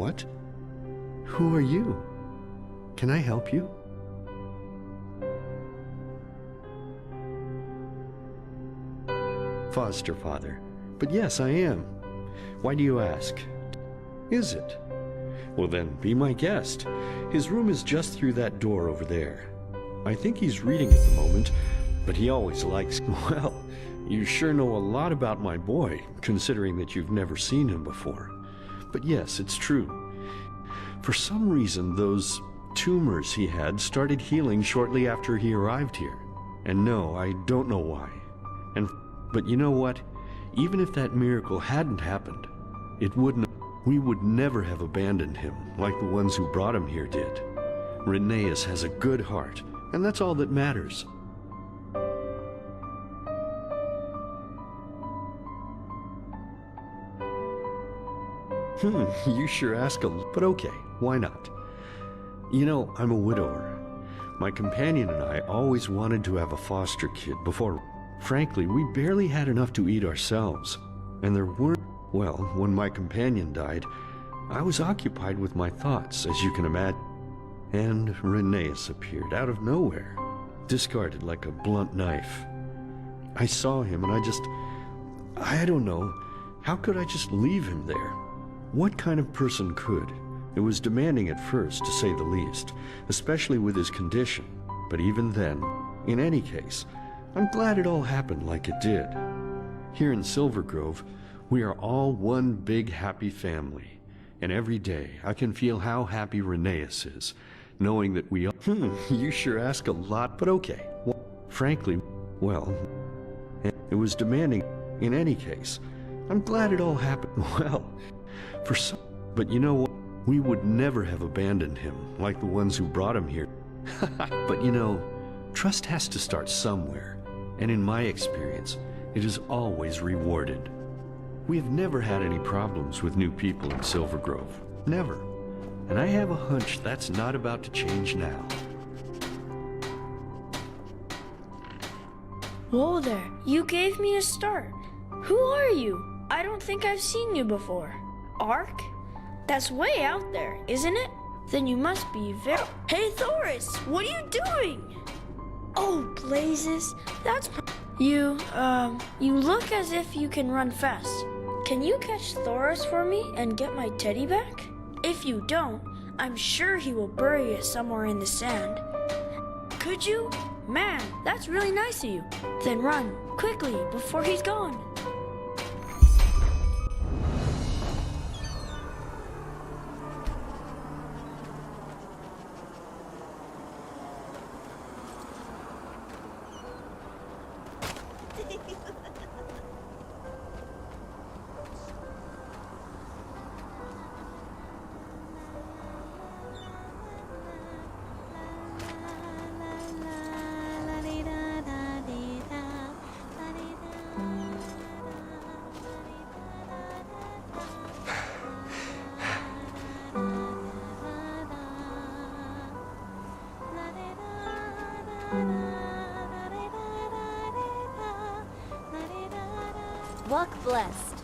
What? Who are you? Can I help you? Foster father. But yes, I am. Why do you ask? Is it? Well then, be my guest. His room is just through that door over there. I think he's reading at the moment, but he always likes... Well, you sure know a lot about my boy, considering that you've never seen him before. But yes, it's true. For some reason, those tumors he had started healing shortly after he arrived here. And no, I don't know why. But you know what? Even if that miracle hadn't happened, we would never have abandoned him like the ones who brought him here did. Rheneas has a good heart, and that's all that matters. You sure ask but okay, why not? You know, I'm a widower. My companion and I always wanted to have a foster kid before. Frankly, we barely had enough to eat ourselves. And there weren't... Well, when my companion died, I was occupied with my thoughts, as you can imagine. And Rheneas appeared out of nowhere, discarded like a blunt knife. I saw him and I don't know, how could I just leave him there? What kind of person could? It was demanding at first, to say the least, especially with his condition. But even then, in any case, I'm glad it all happened like it did. Here in Silver Grove, we are all one big happy family. And every day, I can feel how happy Rheneas is, knowing that we all... You sure ask a lot, but okay. Frankly, well, it was demanding. In any case, I'm glad it all happened. Well, for some... But you know what? We would never have abandoned him, like the ones who brought him here. But you know, trust has to start somewhere. And in my experience, it is always rewarded. We have never had any problems with new people in Silver Grove. Never. And I have a hunch that's not about to change now.
Whoa there, you gave me a start. Who are you? I don't think I've seen you before. Ark? That's way out there, isn't it? Then you must be very... Hey, Thoris, what are you doing? Oh, blazes, that's... You look as if you can run fast. Can you catch Thoris for me and get my teddy back? If you don't, I'm sure he will bury it somewhere in the sand. Could you? Man, that's really nice of you. Then run, quickly, before he's gone.
Walk blessed.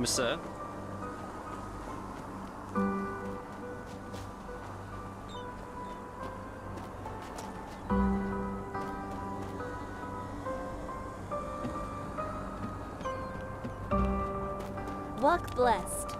Sir?
Walk blessed.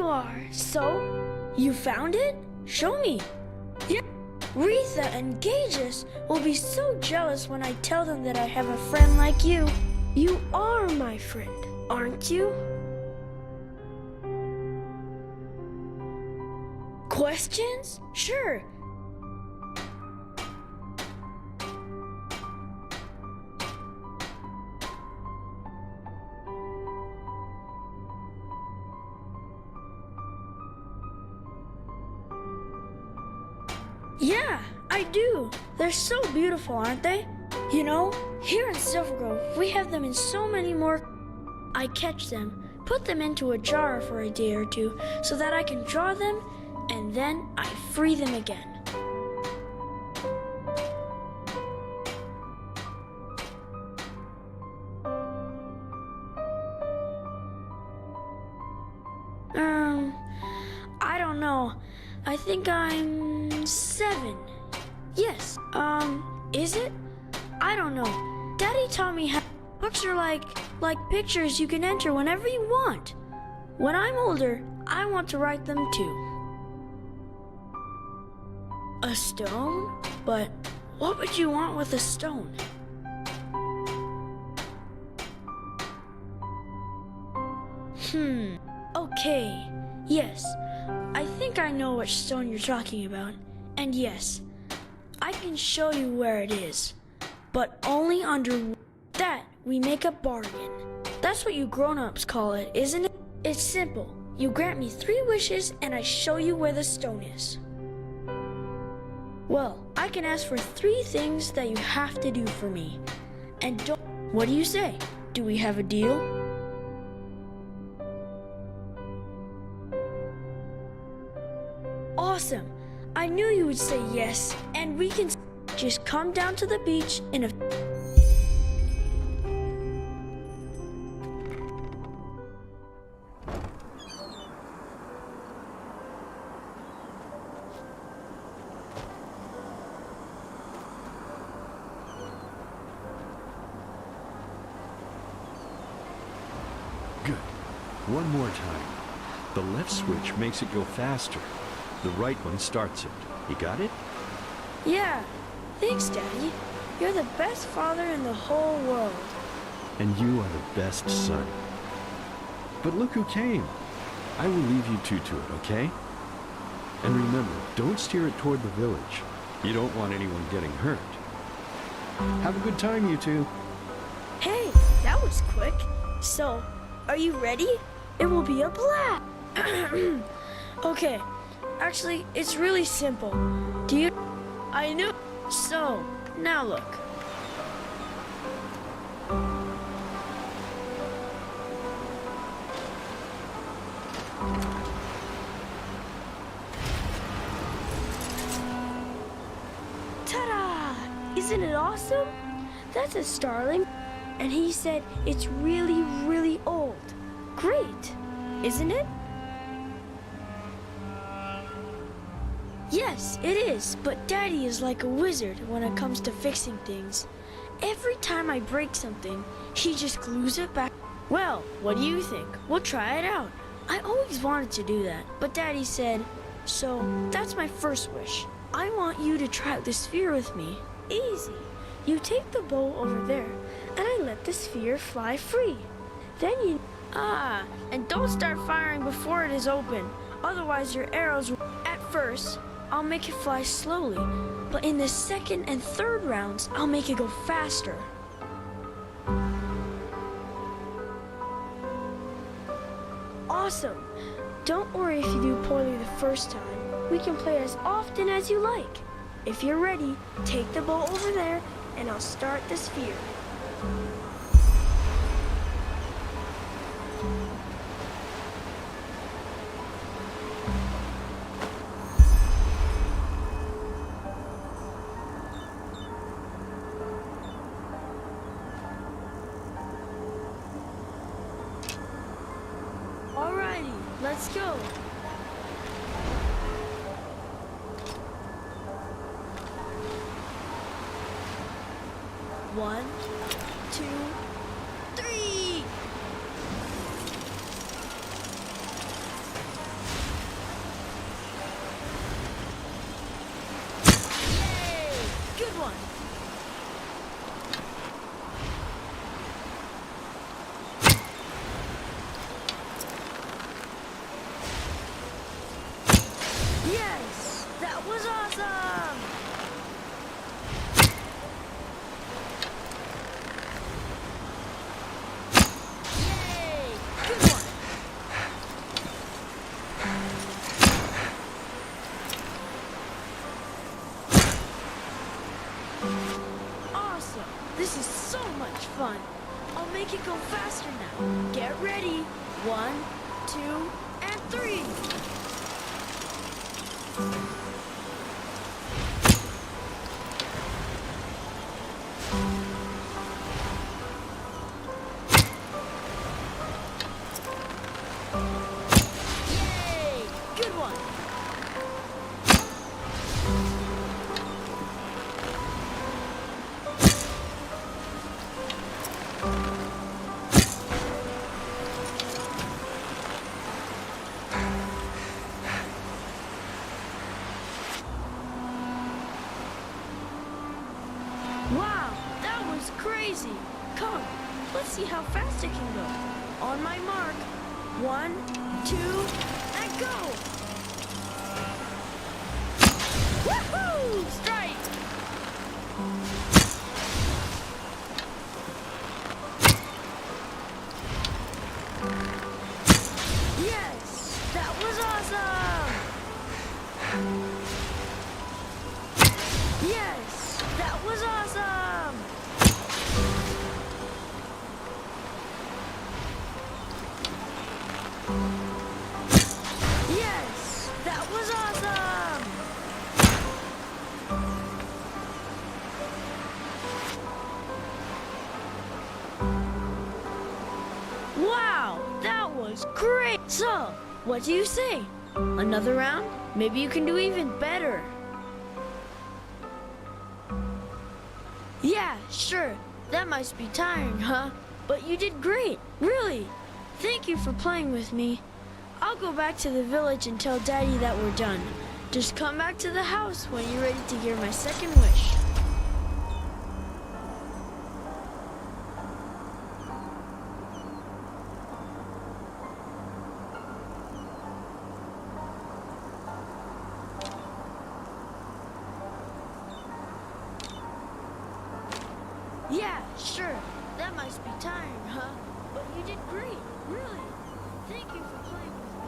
are. So, you found it? Show me. Yeah. Retha and Gages will be so jealous when I tell them that I have a friend like you. You are my friend, aren't you? Questions? Sure. Yeah, I do. They're so beautiful, aren't they? You know, here in Silvergrove, we have them in so many more. I catch them, put them into a jar for a day or two so that I can draw them, and then I free them again. I don't know. I think I'm 7. Yes. Is it? I don't know. Daddy taught me how books are like pictures you can enter whenever you want. When I'm older, I want to write them too. A stone? But what would you want with a stone? Okay. Yes. I think I know which stone you're talking about. And yes, I can show you where it is. But only under that we make a bargain. That's what you grown-ups call it, isn't it? It's simple. You grant me 3 wishes and I show you where the stone is. Well, I can ask for 3 things that you have to do for me. And don't... What do you say? Do we have a deal? Awesome. I knew you would say yes, and we can just come down to the beach in a...
Good. One more time. The left switch makes it go faster. The right one starts it. You got it?
Yeah. Thanks, Daddy. You're the best father in the whole world.
And you are the best son. But look who came. I will leave you two to it, okay? And remember, don't steer it toward the village. You don't want anyone getting hurt. Have a good time, you two.
Hey, that was quick. So, are you ready? It will be a blast. Okay. Actually, it's really simple. Do you... I knew... So, now look. Ta-da! Isn't it awesome? That's a starling. And he said it's really, really old. Great, isn't it? Yes, it is, but Daddy is like a wizard when it comes to fixing things. Every time I break something, he just glues it back. Well, what do you think? We'll try it out. I always wanted to do that, but Daddy said, so that's my first wish. I want you to try out the sphere with me. Easy. You take the bow over there, and I let the sphere fly free. Then you... and don't start firing before it is open. Otherwise your arrows will... At first, I'll make it fly slowly, but in the second and third rounds, I'll make it go faster. Awesome! Don't worry if you do poorly the first time. We can play as often as you like. If you're ready, take the bow over there, and I'll start the sphere. Alrighty, let's go. One, two, three. good one. Yes, that was awesome. Yay, good one. Awesome! This is so much fun. I'll make it go faster now. Get ready. 1, 2, and 3. Yay! Good one. Wow, that was crazy. Come, let's see how fast it can go. On my mark. 1, 2, and go! Woohoo! Strike! Yes, that was awesome! Yes, that was awesome! Yes, that was awesome! Wow, that was great! So, what do you say? Another round? Maybe you can do even better. Yeah, sure. That must be tiring, huh? But you did great, really. Thank you for playing with me. I'll go back to the village and tell Daddy that we're done. Just come back to the house when you're ready to hear my second wish. Yeah, sure. That must be tiring, huh? But you did great, really. Thank you for playing with me.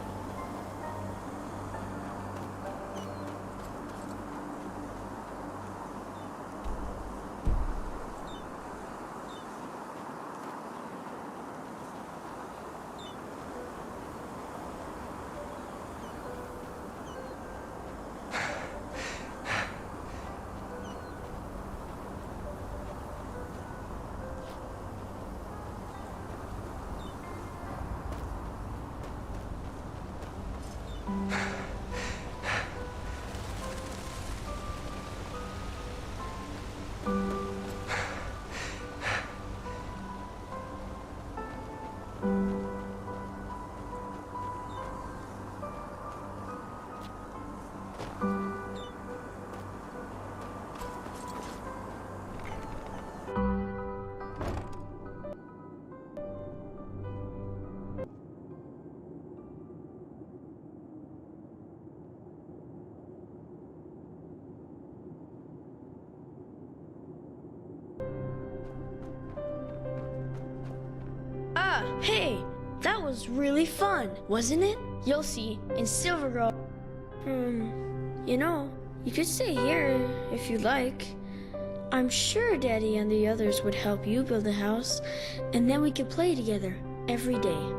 Hey, that was really fun, wasn't it? You'll see, in Silver Grove. You know, you could stay here if you'd like. I'm sure Daddy and the others would help you build a house, and then we could play together every day.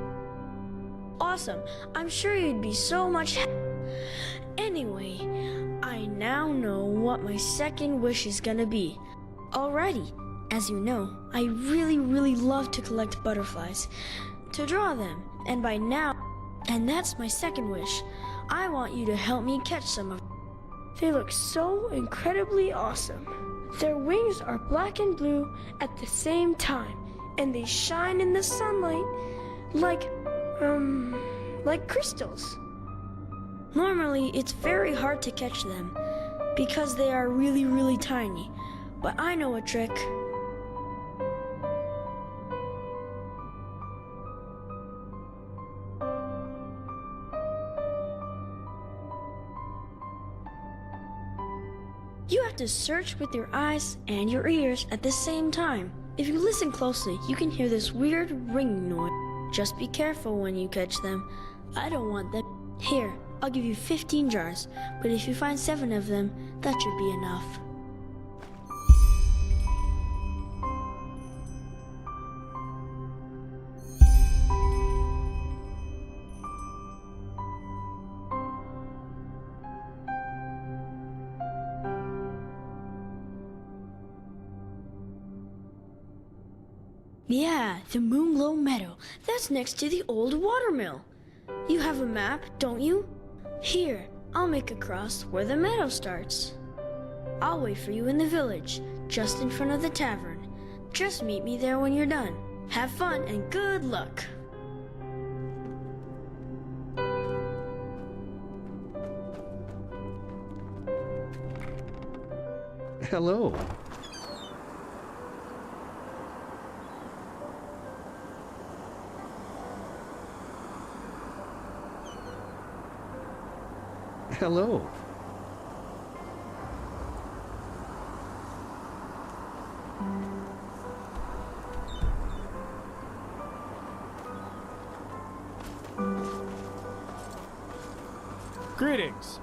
Awesome. I'm sure you'd be so much Anyway, I now know what my second wish is gonna be. Alrighty. As you know, I really love to collect butterflies, to draw them, and by now, and that's my second wish. I want you to help me catch some of them. They look so incredibly awesome. Their wings are black and blue at the same time, and they shine in the sunlight like crystals. Normally, it's very hard to catch them because they are really tiny. but I know a trick. You have to search with your eyes and your ears at the same time. If you listen closely, you can hear this weird ringing noise. Just be careful when you catch them. I don't want them. Here, I'll give you 15 jars, but if you find 7 of them, that should be enough. Yeah, the Moonglow Meadow. That's next to the old watermill. You have a map, don't you? Here, I'll make a cross where the meadow starts. I'll wait for you in the village, just in front of the tavern. Just meet me there when you're done. Have fun and good luck.
Hello. Hello.
Greetings.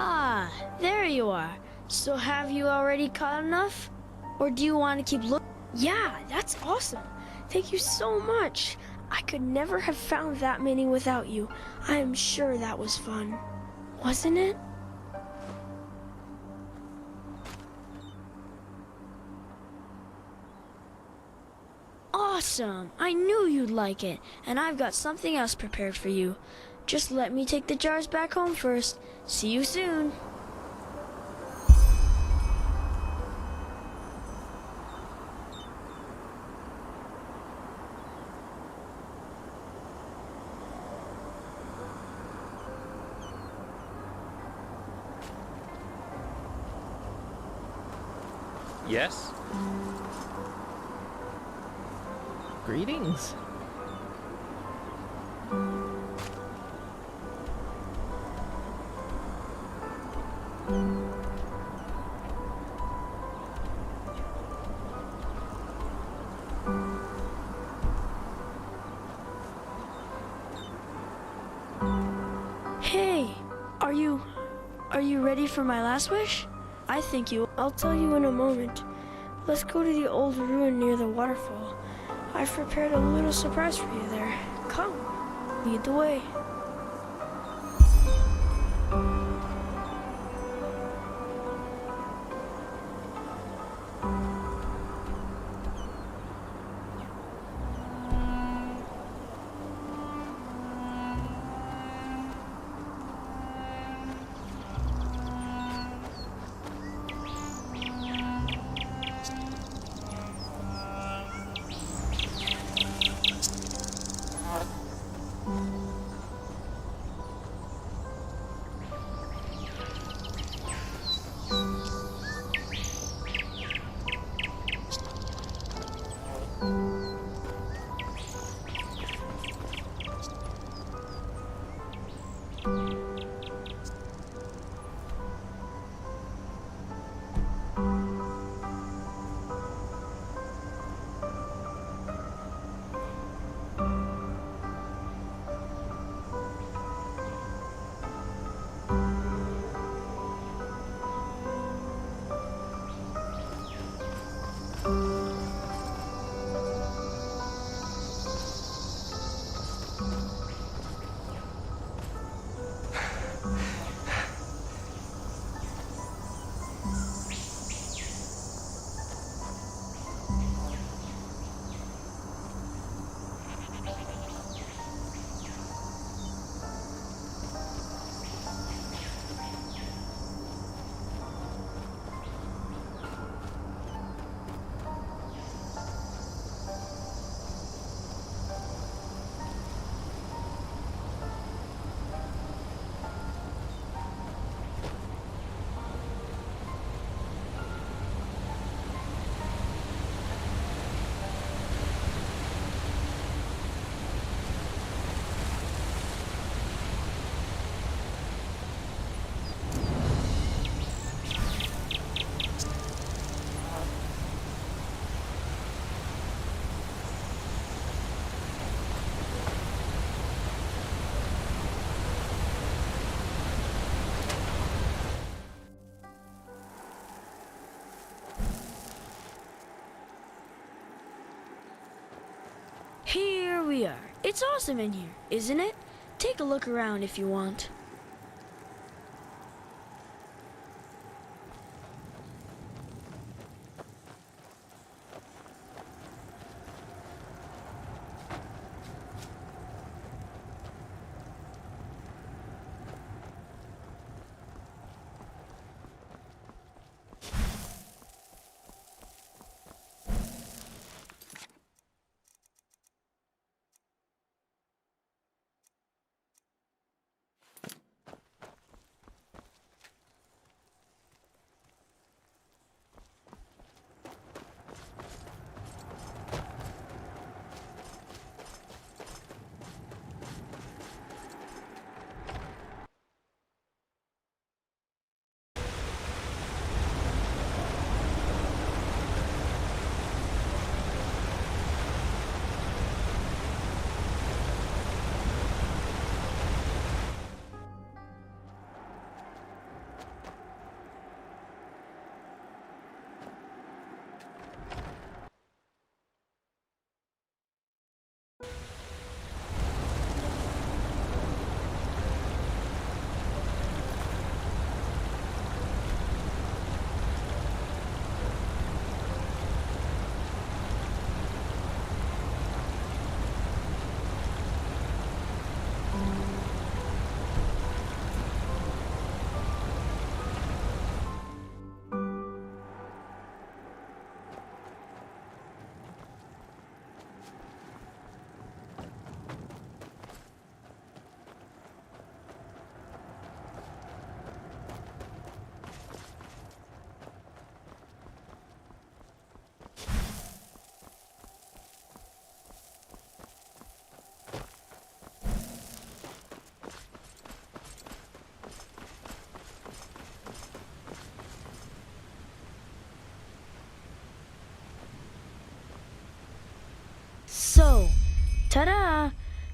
Ah, there you are. So have you already caught enough? Or do you want to keep looking? Yeah, that's awesome. Thank you so much. I could never have found that many without you. I am sure that was fun. Wasn't it? Awesome! I knew you'd like it, and I've got something else prepared for you. Just let me take the jars back home first. See you soon.
Yes?
Greetings.
Hey, are you ready for my last wish? I think you. I'll tell you in a moment. Let's go to the old ruin near the waterfall. I've prepared a little surprise for you there. Come, lead the way. Here we are. It's awesome in here, isn't it? Take a look around if you want.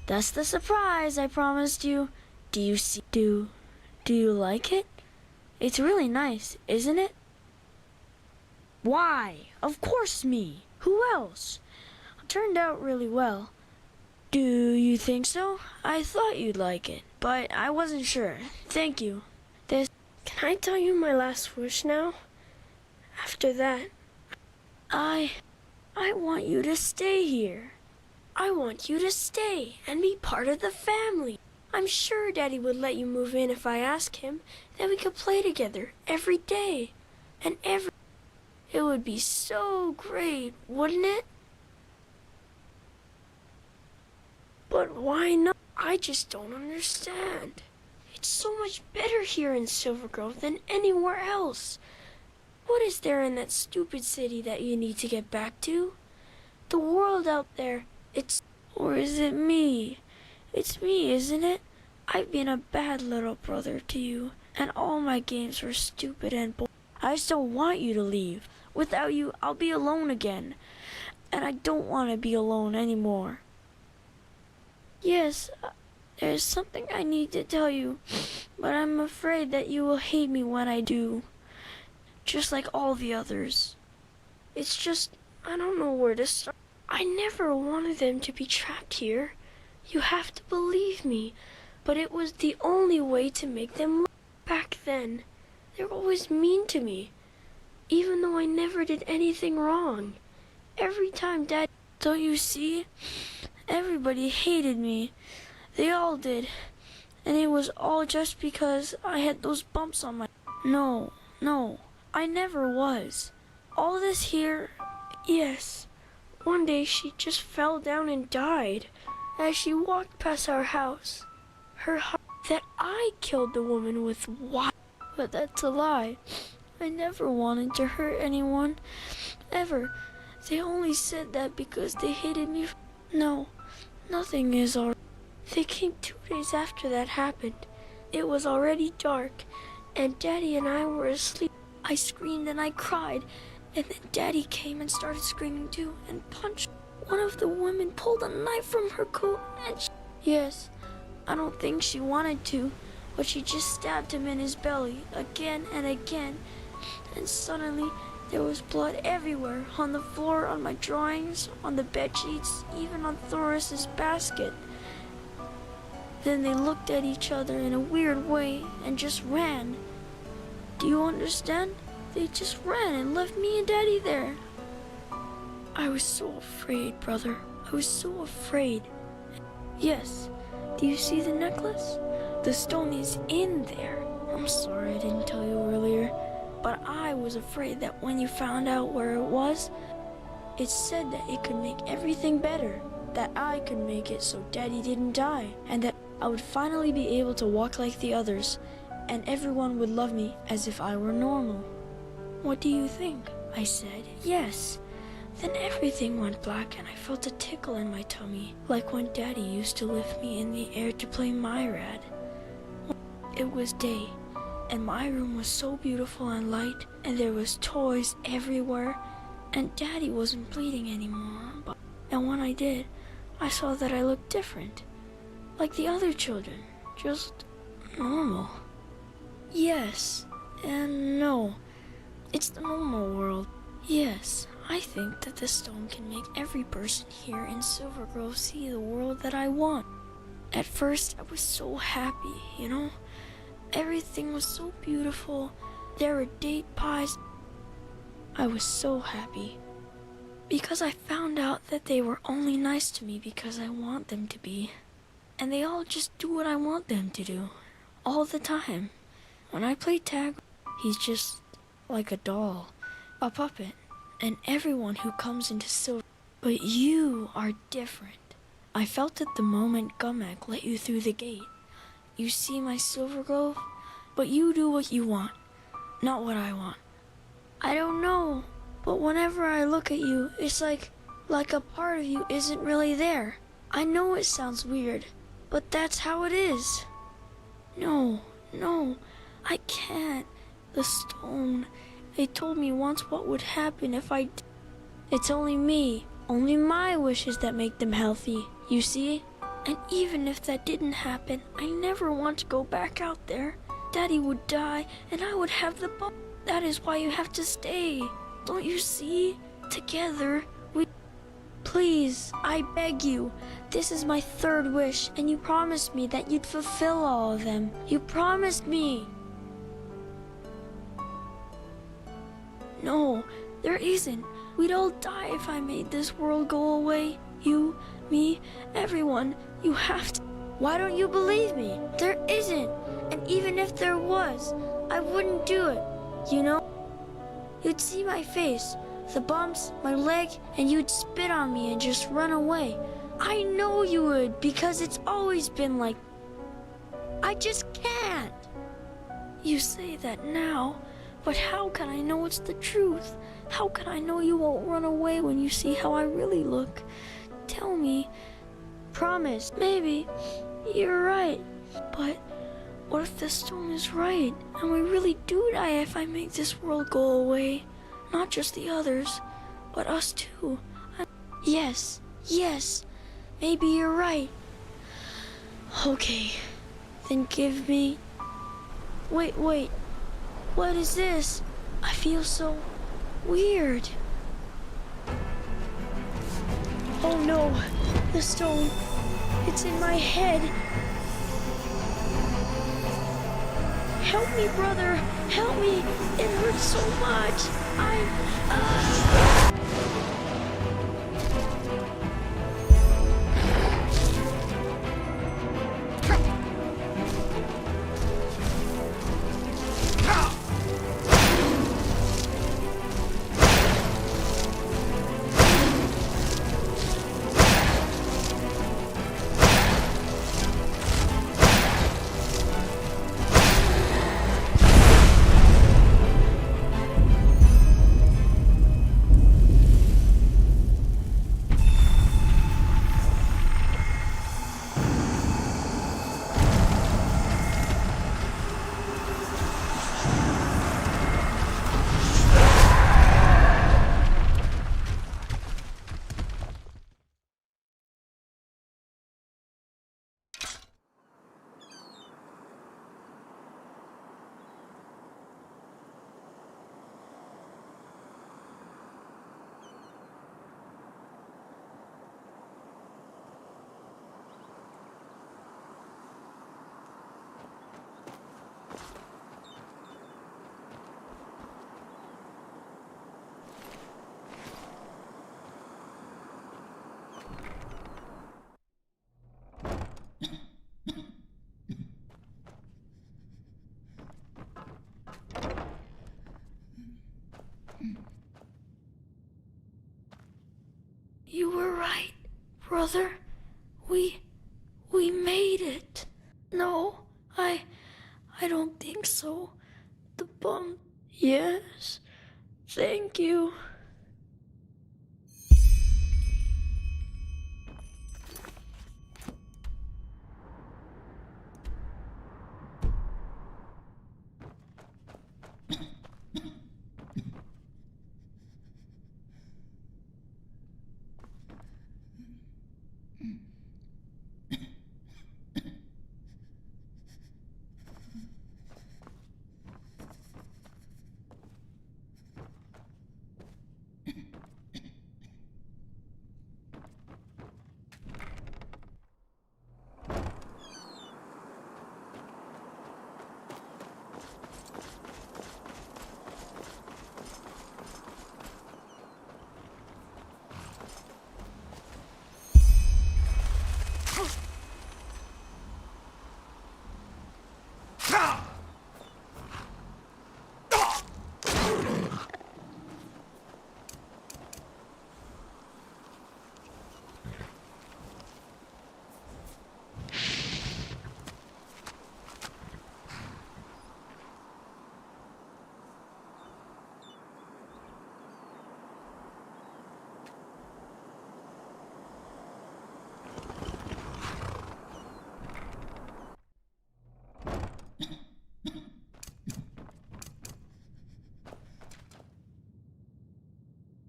That's the surprise I promised you. Do you see? Do you like it? It's really nice, isn't it? Why? Of course me. Who else? It turned out really well. Do you think so? I thought you'd like it, but I wasn't sure. Thank you. Can I tell you my last wish now? After that, I want you to stay here. I want you to stay and be part of the family. I'm sure Daddy would let you move in if I asked him. Then we could play together every day. And it would be so great, wouldn't it? But why not? I just don't understand. It's so much better here in Silver Grove than anywhere else. What is there in that stupid city that you need to get back to? The world out there, or is it me? It's me, isn't it? I've been a bad little brother to you, and all my games were stupid and boring. I still want you to leave. Without you, I'll be alone again, and I don't want to be alone anymore. Yes, there's something I need to tell you, but I'm afraid that you will hate me when I do, just like all the others. It's just, I don't know where to start. I never wanted them to be trapped here. You have to believe me, but it was the only way to make them live. Back then, they were always mean to me, even though I never did anything wrong. Every time Dad, don't you see? Everybody hated me. They all did. And it was all just because I had those bumps on my... No, I never was. All this here, yes. One day she just fell down and died as she walked past our house. Her heart... That I killed the woman with why? But that's a lie. I never wanted to hurt anyone. Ever. They only said that because they hated me. No, nothing is alright. They came 2 days after that happened. It was already dark, and Daddy and I were asleep. I screamed and I cried, and then Daddy came and started screaming too, and punched. One of the women pulled a knife from her coat, and yes, I don't think she wanted to, but she just stabbed him in his belly again and again, and suddenly there was blood everywhere, on the floor, on my drawings, on the bed sheets, even on Thoris's basket. Then they looked at each other in a weird way and just ran. Do you understand? They just ran and left me and Daddy there. I was so afraid, brother. I was so afraid. Yes. Do you see the necklace? The stone is in there. I'm sorry I didn't tell you earlier, but I was afraid that when you found out where it was, it said that it could make everything better, that I could make it so Daddy didn't die, and that I would finally be able to walk like the others, and everyone would love me as if I were normal. What do you think? I said, yes. Then everything went black and I felt a tickle in my tummy, like when Daddy used to lift me in the air to play Myrad. It was day, and my room was so beautiful and light, and there was toys everywhere, and Daddy wasn't bleeding anymore. And when I did, I saw that I looked different, like the other children, just normal. Yes, and no. It's the normal world. Yes, I think that the stone can make every person here in Silver Grove see the world that I want. At first, I was so happy, you know? Everything was so beautiful. There were date pies. I was so happy. Because I found out that they were only nice to me because I want them to be. And they all just do what I want them to do. All the time. When I play tag, he's just like a doll, a puppet, and everyone who comes into Silver. But you are different. I felt it the moment Gumek let you through the gate. You see my Silver Grove, but you do what you want, not what I want. I don't know, but whenever I look at you, it's like a part of you isn't really there. I know it sounds weird, but that's how it is. No, I can't. The stone. They told me once what would happen if I... It's only me, only my wishes that make them healthy, you see? And even if that didn't happen, I never want to go back out there. Daddy would die, and I would have the bomb. That is why you have to stay. Don't you see? Together, we... Please, I beg you. This is my third wish, and you promised me that you'd fulfill all of them. You promised me. No, there isn't. We'd all die if I made this world go away. You, me, everyone. You have to. Why don't you believe me? There isn't. And even if there was, I wouldn't do it. You know? You'd see my face, the bumps, my leg, and you'd spit on me and just run away. I know you would, because it's always been like... I just can't. You say that now, but how can I know it's the truth? How can I know you won't run away when you see how I really look? Tell me. Promise. Maybe. You're right. But what if the stone is right, and we really do die if I make this world go away? Not just the others, but us too. Yes. Maybe you're right. Okay. Then give me... Wait. What is this? I feel so weird. Oh no, the stone. It's in my head. Help me, brother. Help me. It hurts so much. You were right, brother. We made it. No, I don't think so. The bump, yes. Thank you.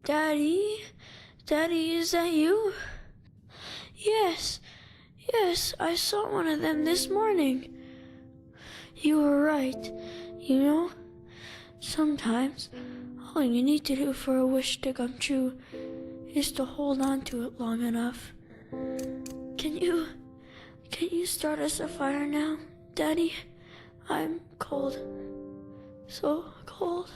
Daddy? Daddy, is that you? Yes, Yes, I saw one of them this morning. You were right. You know, sometimes all you need to do for a wish to come true is to hold on to it long enough. Can you start us a fire now, Daddy? I'm cold. So cold.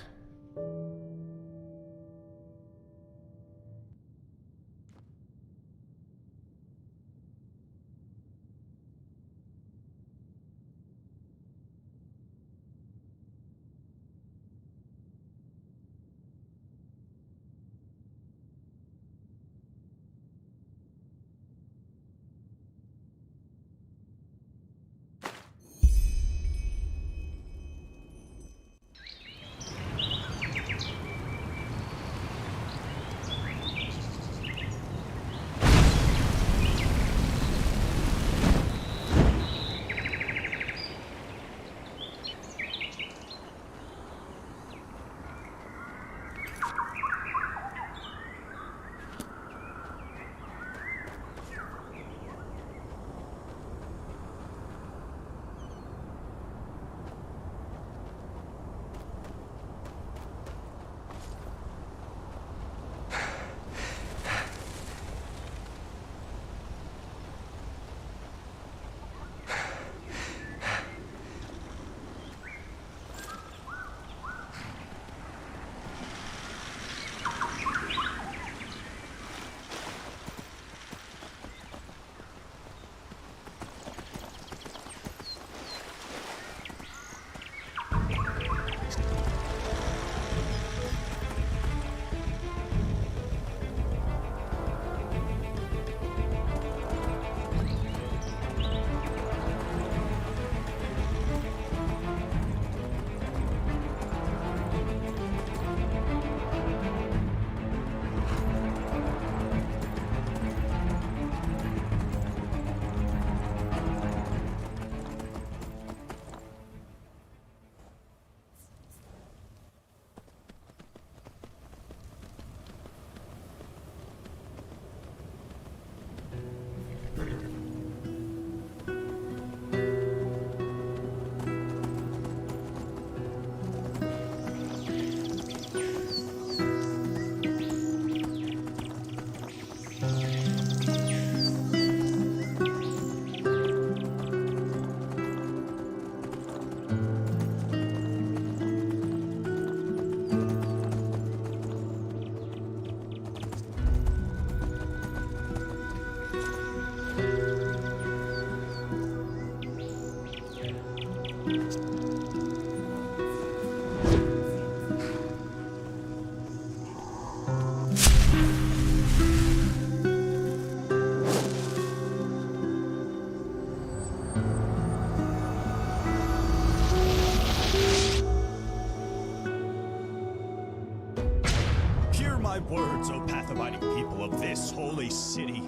My words, O path-abiding people of this holy city.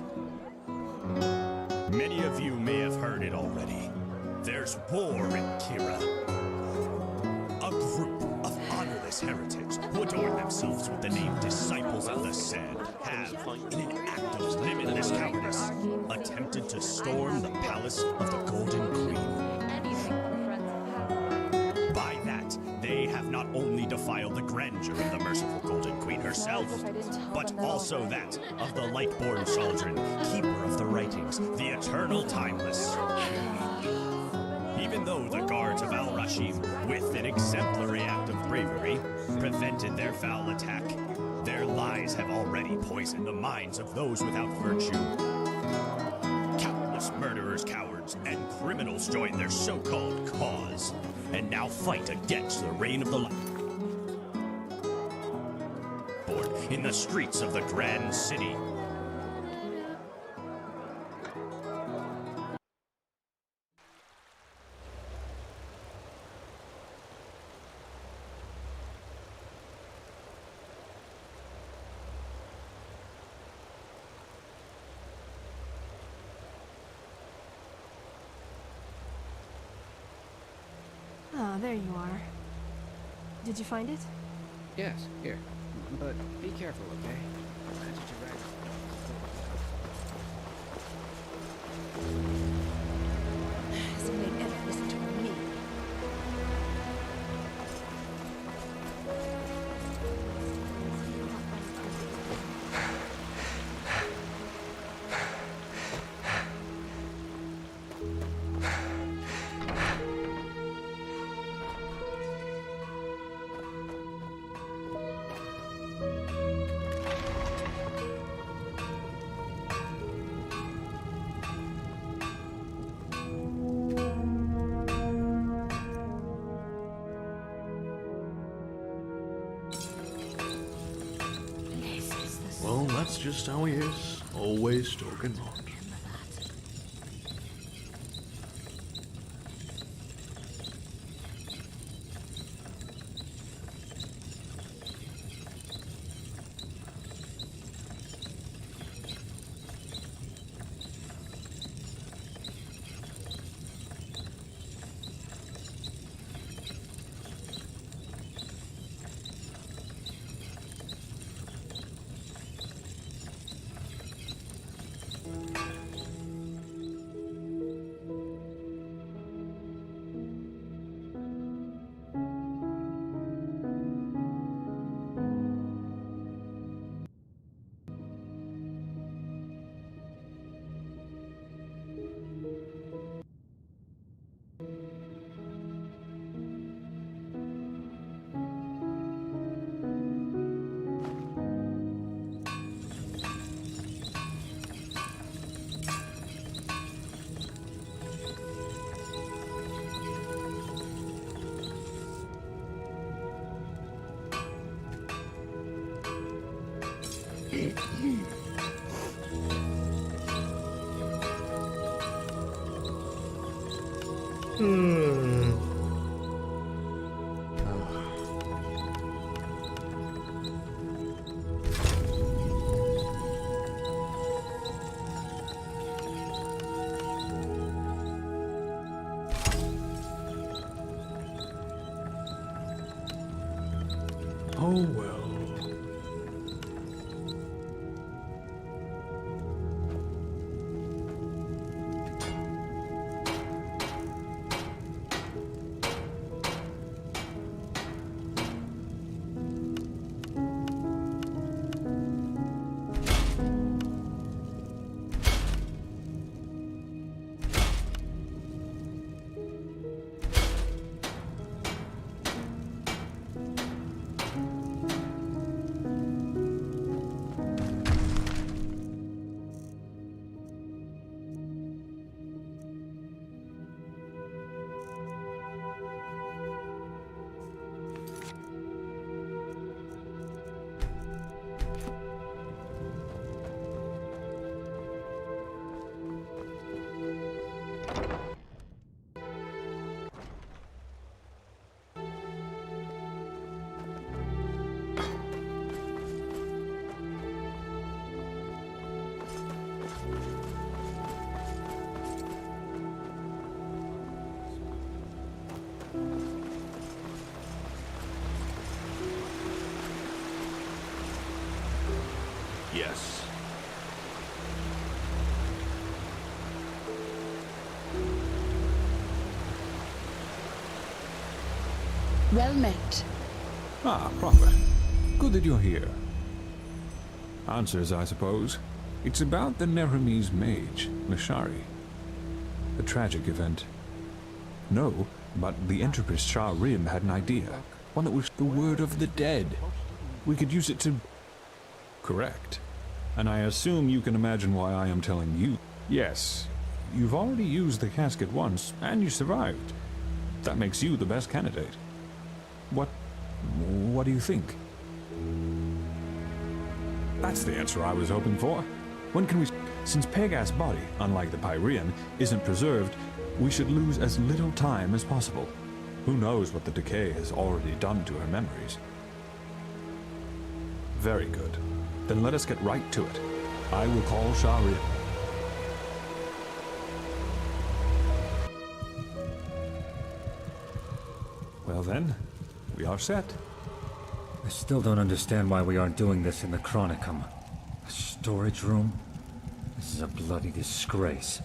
Many of you may have heard it already. There's war in Kira. A group of honorless heretics who adorn themselves with the name Disciples of the Sand have, in an act of limitless cowardice, attempted to storm the palace of the Golden Queen. By that, they have not only defiled the grandeur of the merciful Golden Queen herself, but also that of the Lightborn Children, keeper of the writings, the eternal timeless. Even though the guards of Al-Rashim, with an exemplary act of bravery, prevented their foul attack, their lies have already poisoned the minds of those without virtue. Countless murderers, cowards, and criminals join their so-called cause, and now fight against the reign of the light in the streets of the Grand City.
Ah, there you are. Did you find it?
Yes, here. But be careful, okay? Imagine your
That's just how he is. Always talking on. Oh well. Yes.
Well met.
Ah, Prophet. Good that you're here. Answers, I suppose. It's about the Neremese mage, Mishari. The tragic event. No, but the Enterprise Shah Rim had an idea. One that was the word of the dead. We could use it to... Correct. And I assume you can imagine why I am telling you. Yes, you've already used the casket once, and you survived. That makes you the best candidate. What do you think? That's the answer I was hoping for. When can we... Since Pegas' body, unlike the Pyrean, isn't preserved, we should lose as little time as possible. Who knows what the decay has already done to her memories? Very good. Then let us get right to it. I will call Shari. Well then, we are set.
I still don't understand why we aren't doing this in the Chronicum. A storage room? This is a bloody disgrace.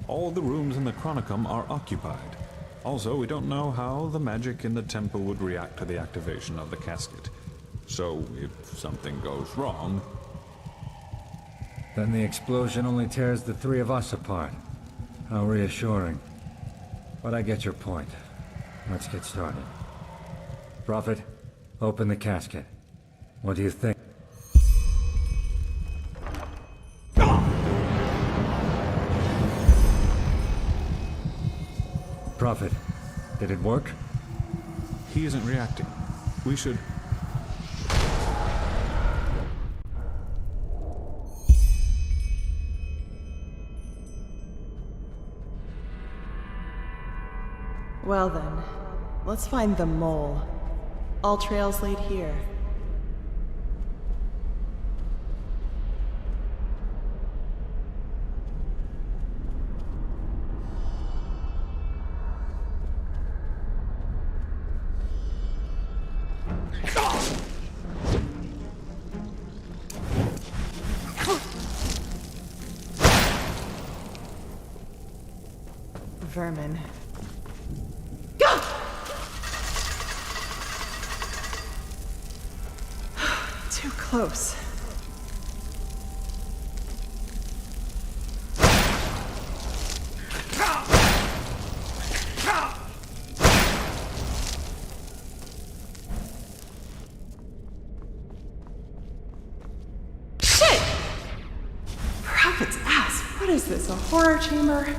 All the rooms in the Chronicum are occupied. Also, we don't know how the magic in the temple would react to the activation of the casket. So, if something goes wrong...
Then the explosion only tears the three of us apart. How reassuring. But I get your point. Let's get started. Prophet, open the casket. What do you think? Prophet, did it work?
He isn't reacting. We should...
Well then, let's find the mole. All trails lead here. Vermin. Too close. Shit! Prophet's ass. What is this, a horror chamber?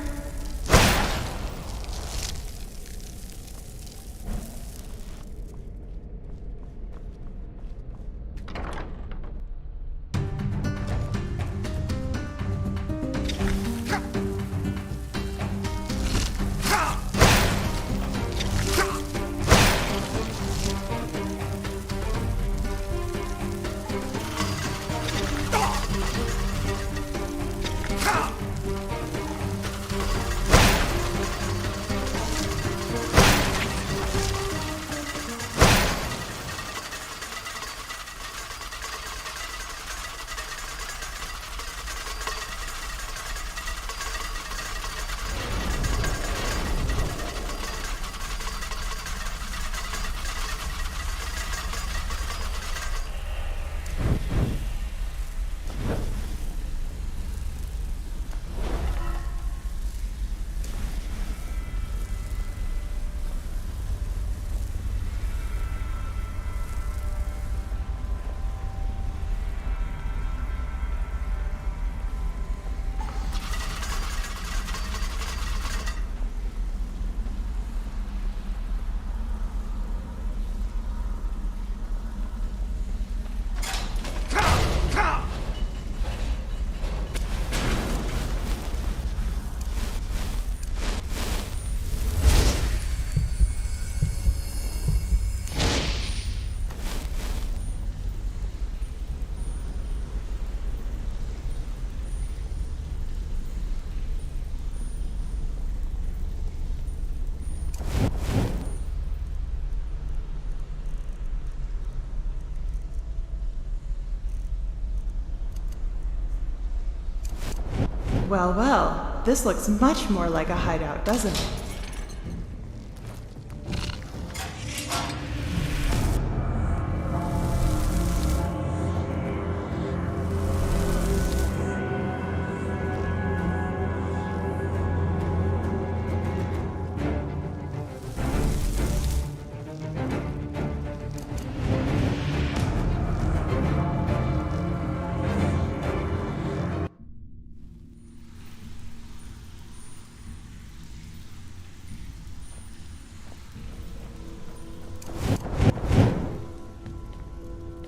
Well, well, this looks much more like a hideout, doesn't it?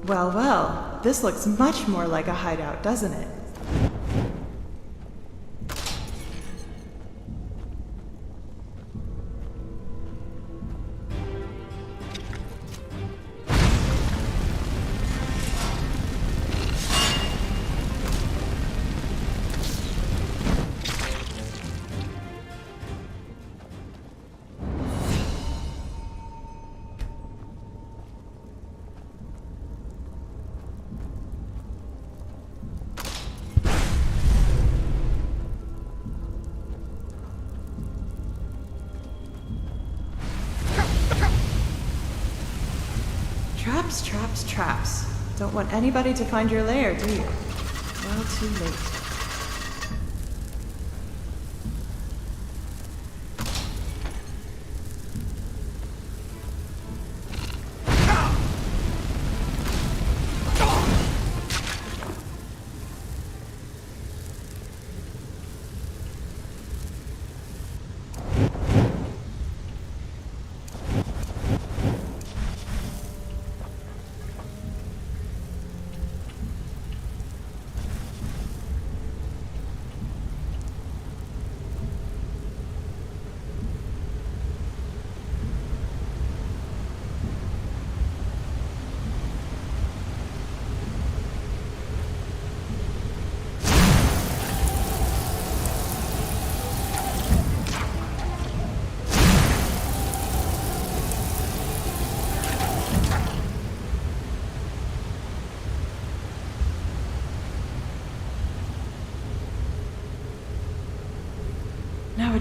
Well, well, this looks much more like a hideout, doesn't it? Traps, traps, traps. Don't want anybody to find your lair, do you? Well, too late.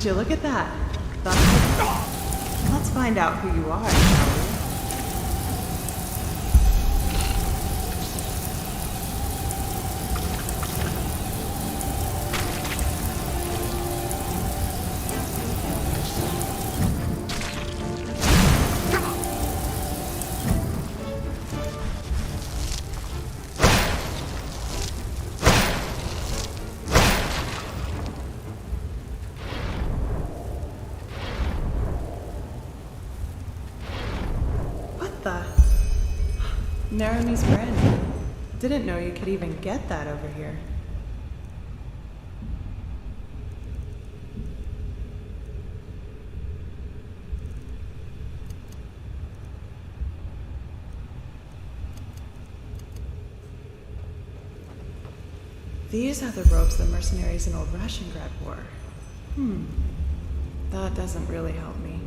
Would you look at that? Let's find out who you are, shall we? Narumi's brand. Didn't know you could even get that over here. These are the robes the mercenaries in Old Rashengrad wore. That doesn't really help me.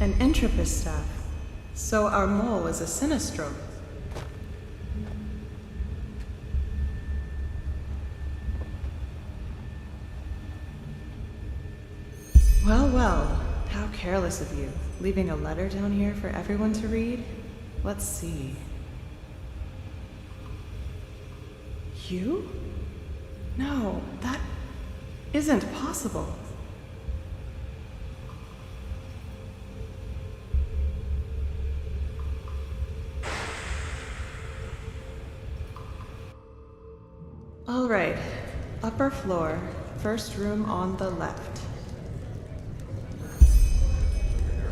An Entropist staff. So our mole is a Sinistro. Well, well. How careless of you. Leaving a letter down here for everyone to read? Let's see. You? No, that isn't possible. All right, upper floor, first room on the left.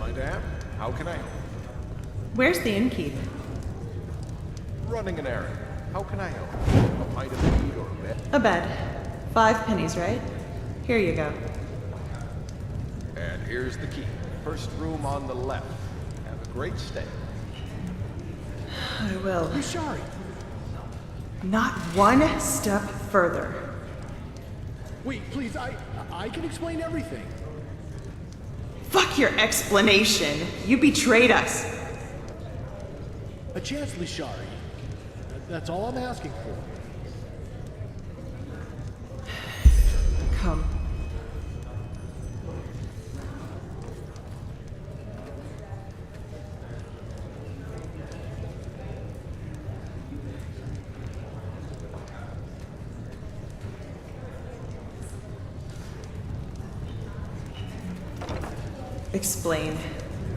Madame, how can I help?
Where's the innkeep?
Running an errand. How can I help? A pint of meat or a bed?
A bed. 5 pennies, right? Here you go.
And here's the key. First room on the left. Have a great stay.
I will.
I'm sorry.
Not one step further.
Wait, please, I can explain everything.
Fuck your explanation. You betrayed us.
A chance, Lishari. That's all I'm asking for.
Come. Explain.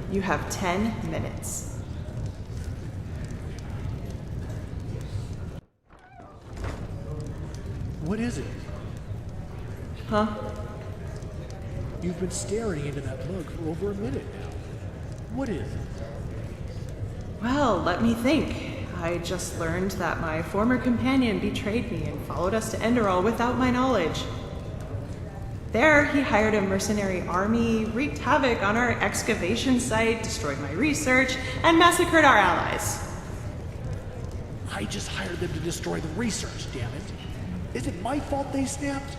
You have 10 minutes.
What is it?
Huh?
You've been staring into that mug for over a minute now. What is it?
Well, let me think. I just learned that my former companion betrayed me and followed us to Enderal without my knowledge. There, he hired a mercenary army, wreaked havoc on our excavation site, destroyed my research, and massacred our allies.
I just hired them to destroy the research, damn it. Is it my fault they snapped?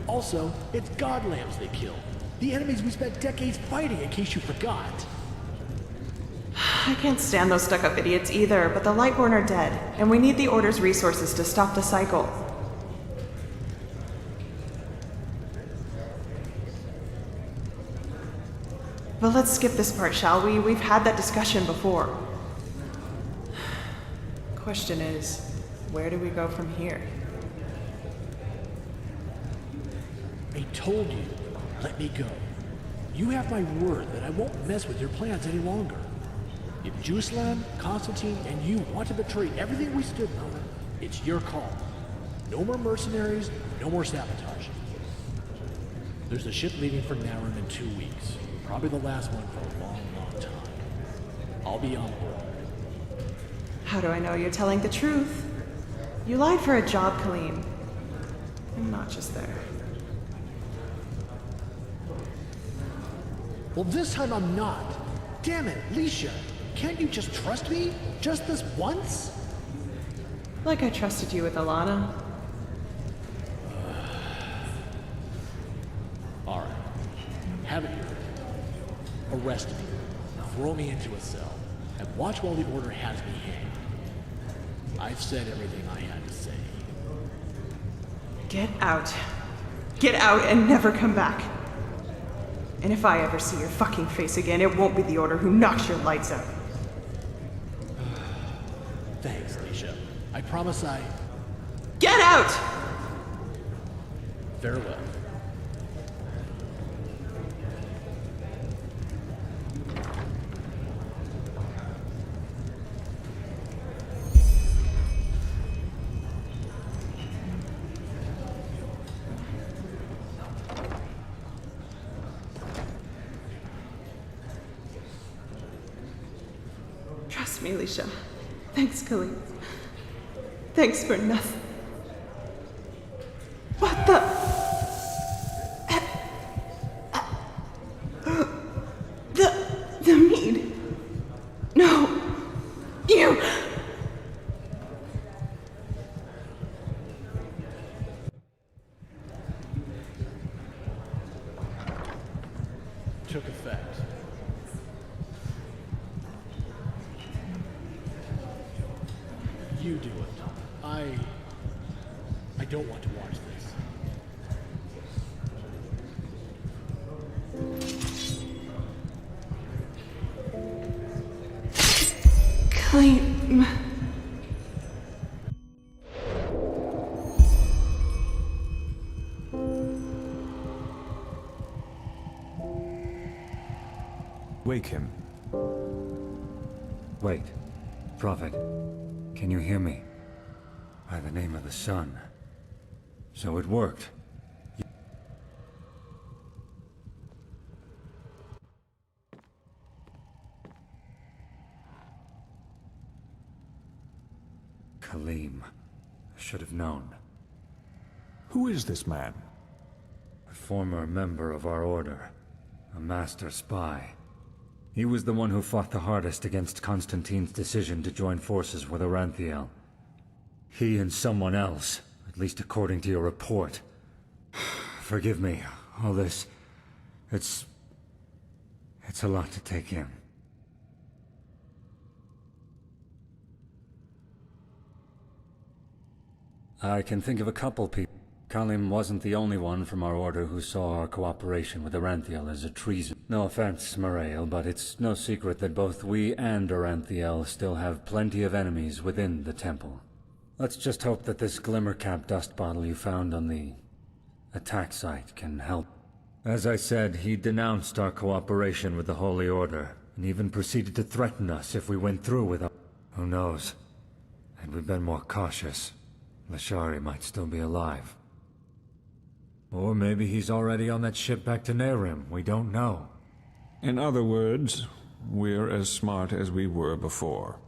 Also, it's god lambs they killed. The enemies we spent decades fighting, in case you forgot.
I can't stand those stuck-up idiots either, but the Lightborn are dead, and we need the Order's resources to stop the cycle. But let's skip this part, shall we? We've had that discussion before. Question is, where do we go from here?
told you, let me go. You have my word that I won't mess with your plans any longer. If Juslan, Constantine, and you want to betray everything we stood for, it's your call. No more mercenaries, no more sabotage. There's a ship leaving for Narum in 2 weeks. Probably the last one for a long, long time. I'll be on board.
How do I know you're telling the truth? You lied for a job, Kaleem. I'm not just there.
Well, this time I'm not. Damn it, Leisha. Can't you just trust me? Just this once?
Like I trusted you with Alana.
Alright. Have it your way. Arrest me. Throw me into a cell. And watch while the Order has me hanged. I've said everything I had to say.
Get out. Get out and never come back. And if I ever see your fucking face again, it won't be the Order who knocks your lights out.
Thanks, Leisha. I promise I...
Get out!
Farewell.
Trust me, Leisha. Thanks, Khalid. Thanks for nothing. What the? The mead. No. You.
Took effect. You do it. I don't want to watch this.
Claim.
Wake him.
Wait. Prophet, can you hear me? By the name of the sun. So it worked. Kaleem. I should have known.
Who is this man?
A former member of our order. A master spy. He was the one who fought the hardest against Constantine's decision to join forces with Aranthiel. He and someone else, at least according to your report. Forgive me, all this... It's a lot to take in. I can think of a couple people. Kaleem wasn't the only one from our order who saw our cooperation with Aranthiel as a treason. No offense, Morael, but it's no secret that both we and Aranthiel still have plenty of enemies within the temple. Let's just hope that this Glimmercap dust bottle you found on the attack site can help. As I said, he denounced our cooperation with the Holy Order, and even proceeded to threaten us if we went through with it. Who knows? Had we been more cautious, Lashari might still be alive. Or maybe he's already on that ship back to Narim. We don't know.
In other words, we're as smart as we were before.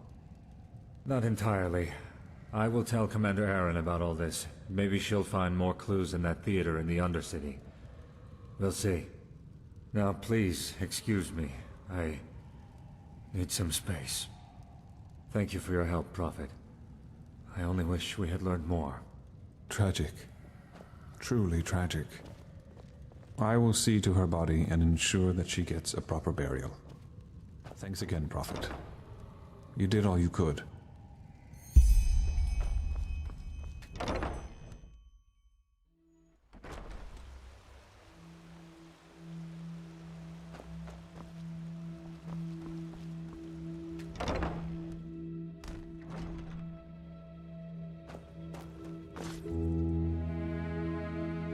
Not entirely. I will tell Commander Aaron about all this. Maybe she'll find more clues in that theater in the Undercity. We'll see. Now, please, excuse me. I need some space. Thank you for your help, Prophet. I only wish we had learned more.
Tragic. Truly tragic. I will see to her body and ensure that she gets a proper burial. Thanks again, Prophet. You did all you could.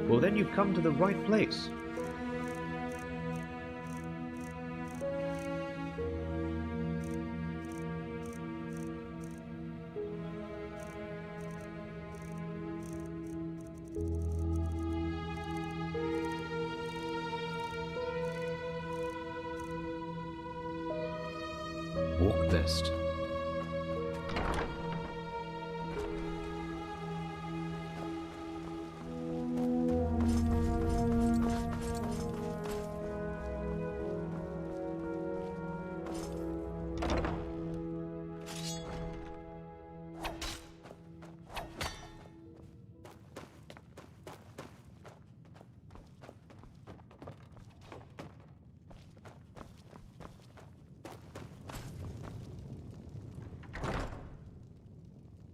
Well, then then you've come to the right place. Walk west.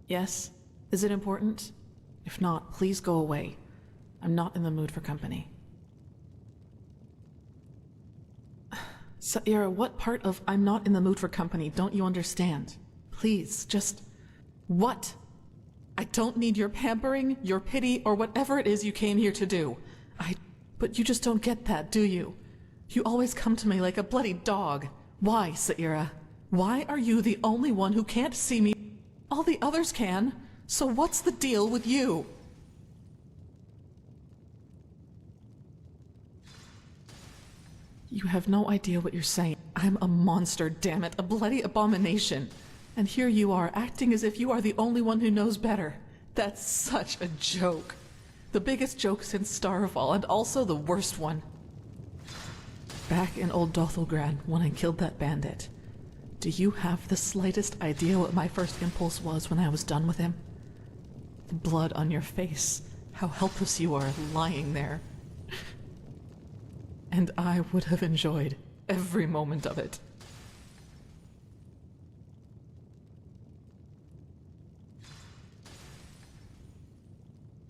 Yes? Is it important? If not, please go away. I'm not in the mood for company. Saira, what part of I'm not in the mood for company don't you understand? Please, just... What? I don't need your pampering, your pity, or whatever it is you came here to do. But you just don't get that, do you? You always come to me like a bloody dog. Why, Saira? Why are you the only one who can't see me? All the others can. So what's the deal with you? You have no idea what you're saying. I'm a monster, damn it, a bloody abomination. And here you are, acting as if you are the only one who knows better. That's such a joke. The biggest joke since Starfall, and also the worst one. Back in old Dothelgrad, when I killed that bandit, do you have the slightest idea what my first impulse was when I was done with him? The blood on your face, how helpless you are lying there. And I would have enjoyed every moment of it.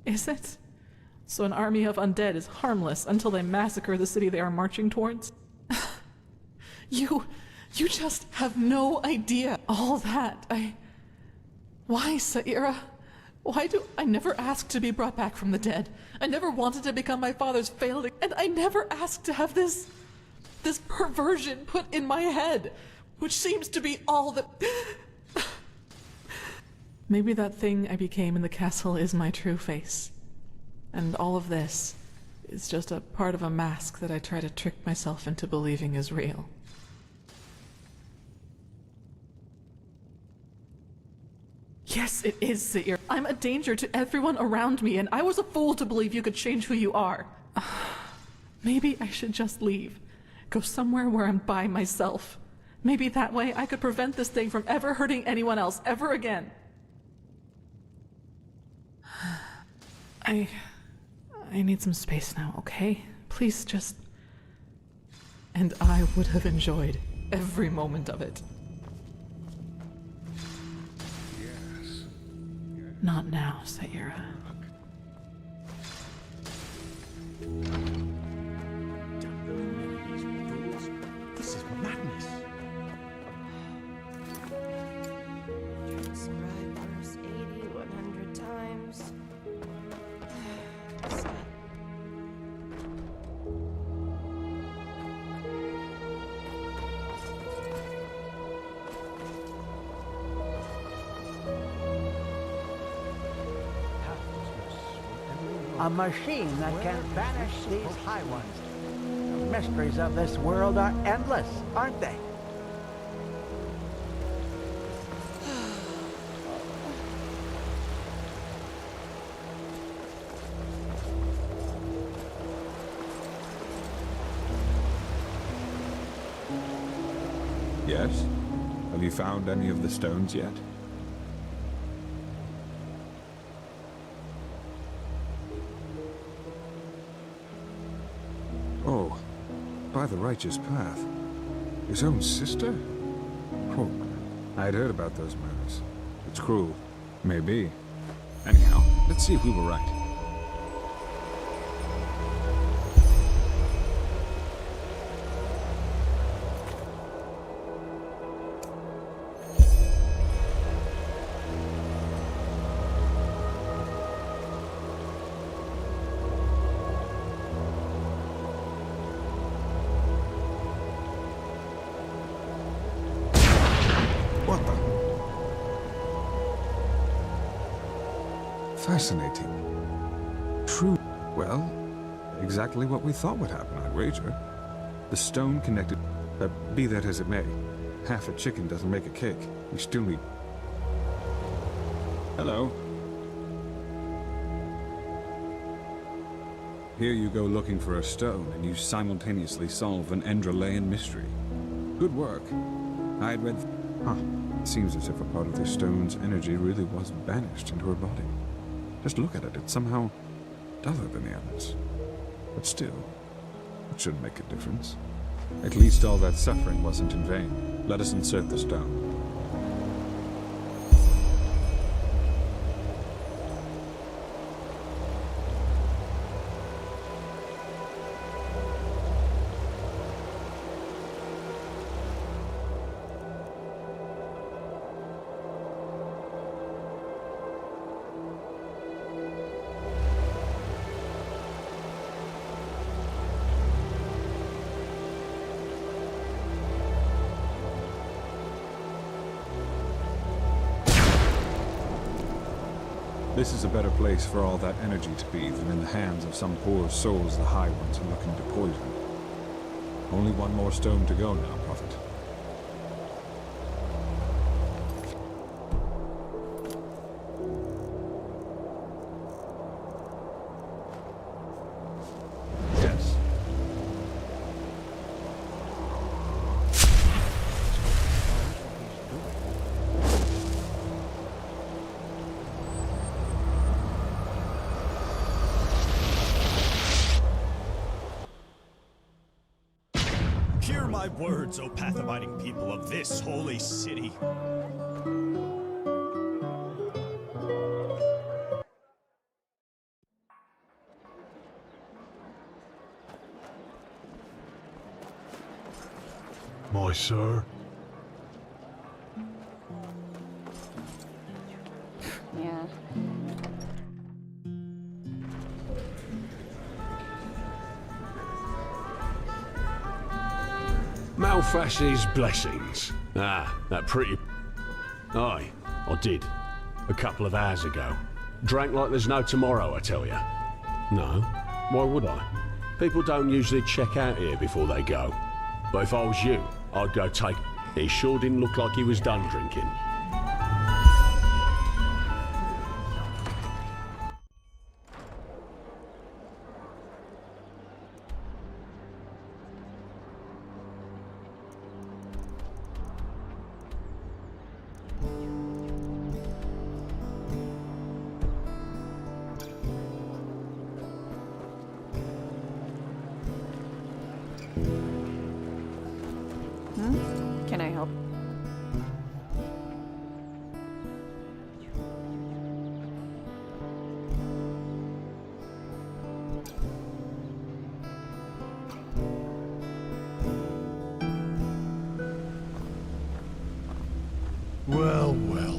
Is it? So an army of undead is harmless until they massacre the city they are marching towards? You just have no idea all that. Why, Saira? Why do I never asked to be brought back from the dead? I never wanted to become my father's failed, and I never asked to have this perversion put in my head, which seems to be all that... Maybe that thing I became in the castle is my true face. And all of this is just a part of a mask that I try to trick myself into believing is real. Yes, it is, Zaire. I'm a danger to everyone around me, and I was a fool to believe you could change who you are. Maybe I should just leave. Go somewhere where I'm by myself. Maybe that way I could prevent this thing from ever hurting anyone else ever again. I need some space now, okay? Please just... And I would have enjoyed every moment of it.
Yes.
Not now, Saira.
This is madness.
Transcribe verse 80 100 times.
A machine that can banish these high ones. The mysteries of this world are endless, aren't they?
Yes? Have you found any of the stones yet? Oh, by the righteous path. His own sister? Oh, I'd heard about those murders. It's cruel. Maybe. Anyhow, let's see if we were right. Fascinating. True. Well, exactly what we thought would happen, I'd wager. The stone connected... be that as it may, half a chicken doesn't make a cake. We still need... Hello. Here you go looking for a stone, and you simultaneously solve an Enderalian mystery. Good work. I had read... Huh. It seems as if a part of the stone's energy really was banished into her body. Just look at it. It's somehow duller than the others. But still, it shouldn't make a difference. At least all that suffering wasn't in vain. Let us insert the stone. This is a better place for all that energy to be than in the hands of some poor souls the High Ones are looking to poison. Only one more stone to go now, Prophet. Yes.
Hear my words, O path-abiding people of this holy city.
My sir?
Yeah.
Malfash's blessings. Ah, that pretty... Aye, I did. A couple of hours ago. Drank like there's no tomorrow, I tell ya. No, why would I? People don't usually check out here before they go. But if I was you, I'd go take... He sure didn't look like he was done drinking.
Can I help?
Well, well.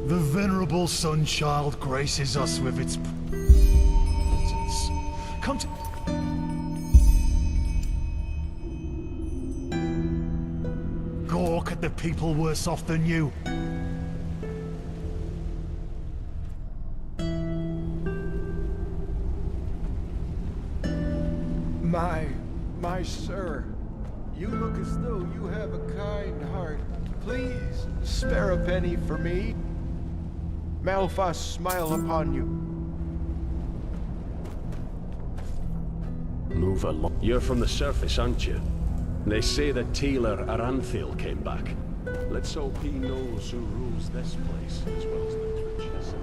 The venerable Sunchild graces us with its presence. Come to... Gawk at the people worse off than you.
My sir, you look as though you have a kind heart. Please, spare a penny for me. Malphas smile upon you.
Move along. You're from the surface, aren't you? They say that Taylor Aranthil came back. Let's hope he knows who rules this place as well as the Twitches.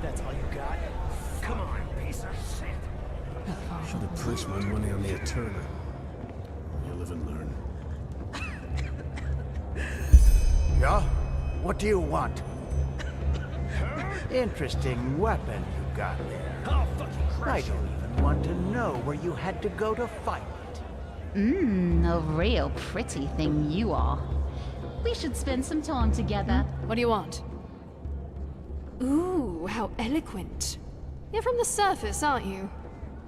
That's all you got? Come on, piece of shit.
Should have placed my money on the Eterna. You live and learn.
Commander, what do you want? Interesting weapon you got there.
Oh, fucking
I
Christ.
don't even want to know where you had to go to fight it.
A real pretty thing you are. We should spend some time together.
What do you want? Ooh, how eloquent. You're from the surface, aren't you?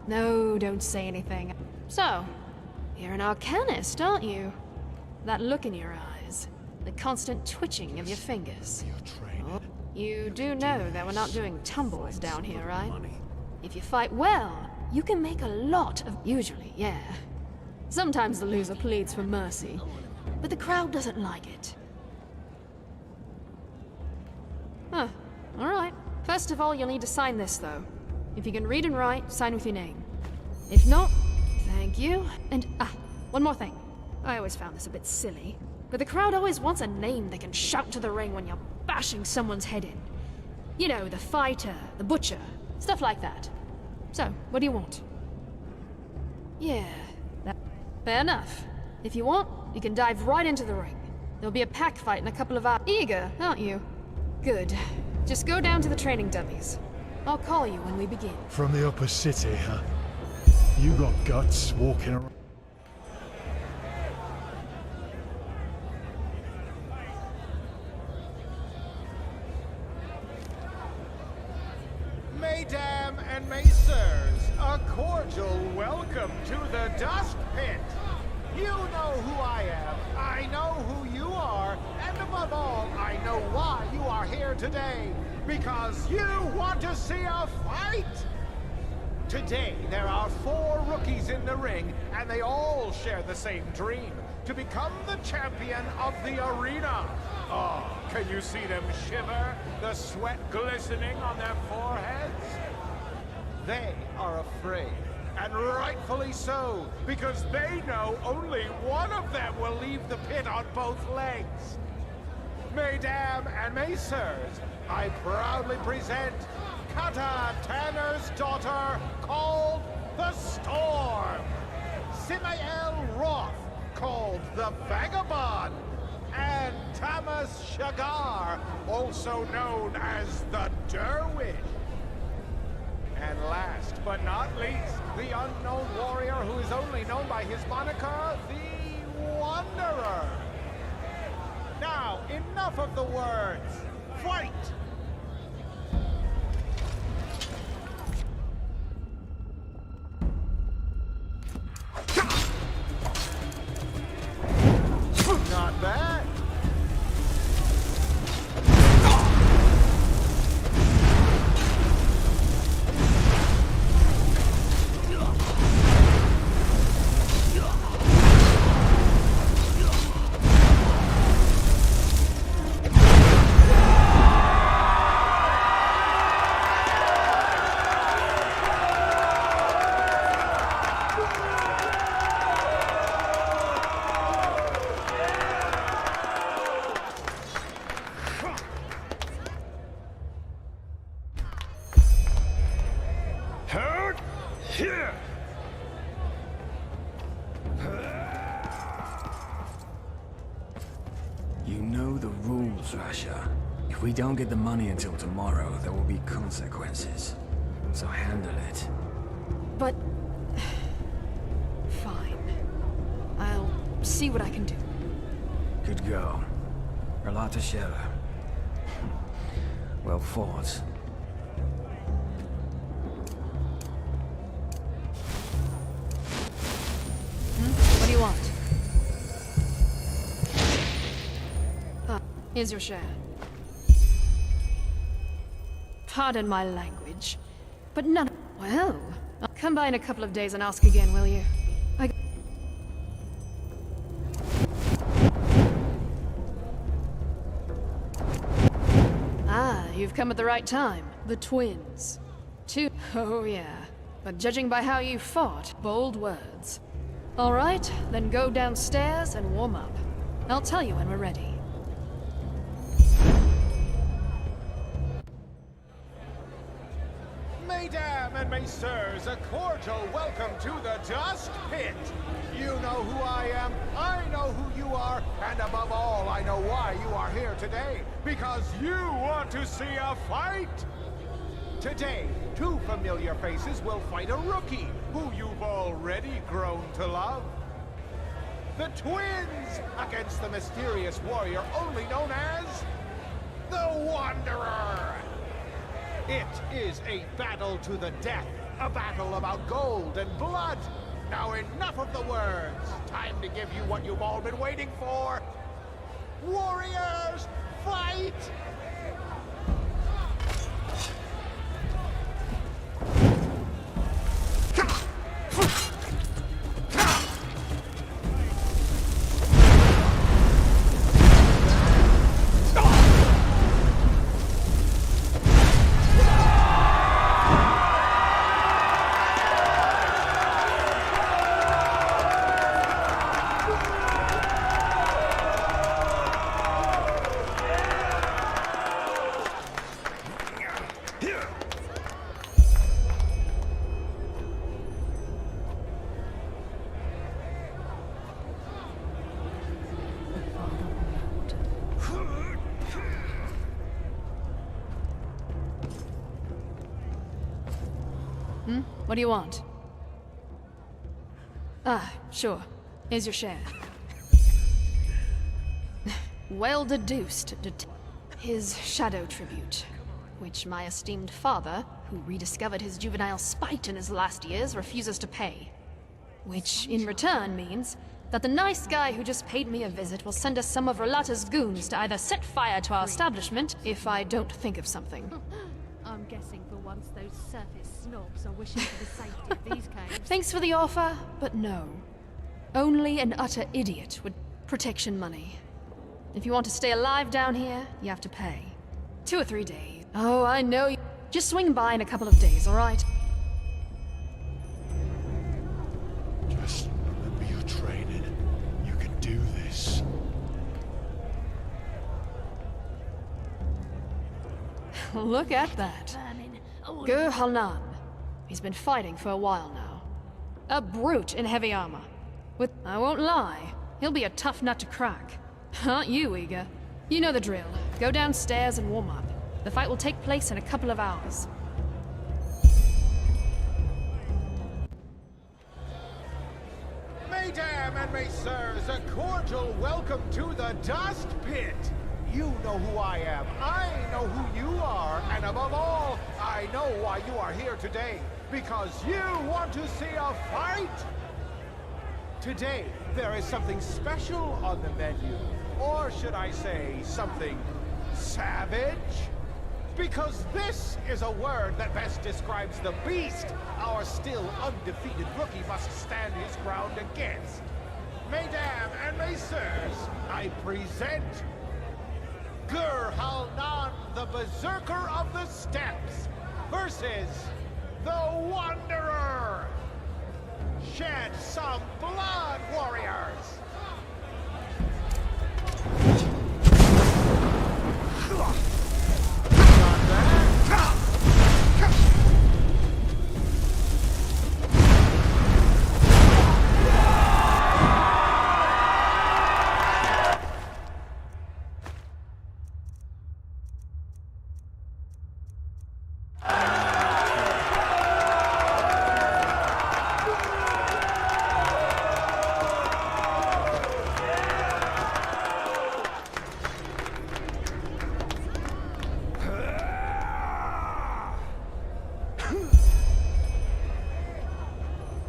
No, don't say anything. So, you're an arcanist, aren't you? That look in your eyes, the constant twitching of your fingers. Oh, you do know that we're not doing tumbles down here, right? If you fight well, you can make a lot of... Usually, yeah. Sometimes the loser pleads for mercy, but the crowd doesn't like it. Huh. Alright. First of all, you'll need to sign this, though. If you can read and write, sign with your name. If not, thank you. And, one more thing. I always found this a bit silly, but the crowd always wants a name they can shout to the ring when you're bashing someone's head in. You know, the fighter, the butcher, stuff like that. So, what do you want? Yeah, fair enough. If you want, you can dive right into the ring. There'll be a pack fight in a couple of hours. Eager, aren't you? Good. Just go down to the training dummies. I'll call you when we begin.
From the upper city, huh? You got guts walking around.
Mesdames and messieurs, a cordial welcome to the Dust Pit. You know who I am, I know who you are, and above all, I know why you are here today. Because you want to see a fight! Today, there are 4 rookies in the ring, and they all share the same dream, to become the champion of the arena. Oh, can you see them shiver, the sweat glistening on their foreheads? They are afraid, and rightfully so, because they know only one of them will leave the pit on both legs. Mesdames and messieurs, I proudly present Kata Tanner's daughter, called the Storm. Simael Roth, called the Vagabond. And Thomas Shagar, also known as the Derwish. And last but not least, the unknown warrior who is only known by his moniker, the Wanderer. Now, enough of the words. Fight! Not bad.
You know the rules, Rasha. If we don't get the money until tomorrow, there will be consequences. So handle it.
But... fine. I'll see what I can do.
Good go. Relata Sheva. Well fought.
What do you want? Here's your share. Pardon my language, but none... Well, I'll come by in a couple of days and ask again, will you? You've come at the right time. The twins. Oh yeah. But judging by how you fought, bold words. All right, then go downstairs and warm up. I'll tell you when we're ready.
Mesdames and messieurs, a cordial welcome to the Dust Pit. You know who I am, I know who you are, and above all, I know why you are here today. Because you want to see a fight! Today, two familiar faces will fight a rookie who you've already grown to love. The twins against the mysterious warrior only known as the Wanderer. It is a battle to the death, a battle about gold and blood. Now enough of the words. Time to give you what you've all been waiting for. Warriors, fight!
What do you want? Ah, sure. Here's your share. Well deduced. His shadow tribute, which my esteemed father, who rediscovered his juvenile spite in his last years, refuses to pay. Which, in return, means that the nice guy who just paid me a visit will send us some of Rolata's goons to either set fire to our establishment if I don't think of something.
I'm guessing for once those surface snobs are wishing for the safety of these caves.
Thanks for the offer, but no. Only an utter idiot would protection money. If you want to stay alive down here, you have to pay. 2 or 3 days. Oh, I know you. Just swing by in a couple of days, all right?
Just remember your training. You can do this.
Look at that. Gur Halnan. He's been fighting for a while now. A brute in heavy armor. With, I won't lie, he'll be a tough nut to crack. Aren't you eager? You know the drill. Go downstairs and warm up. The fight will take place in a couple of hours.
Mesdames and messieurs, a cordial welcome to the Dust Pit. You know who I am, I know who you are, and above all, I know why you are here today. Because you want to see a fight! Today, there is something special on the menu. Or should I say, something savage? Because this is a word that best describes the beast our still undefeated rookie must stand his ground against. Mesdames and messieurs, I present Gur Halnan, the Berserker of the Steppes, versus the Wanderer. Shed some blood, warriors!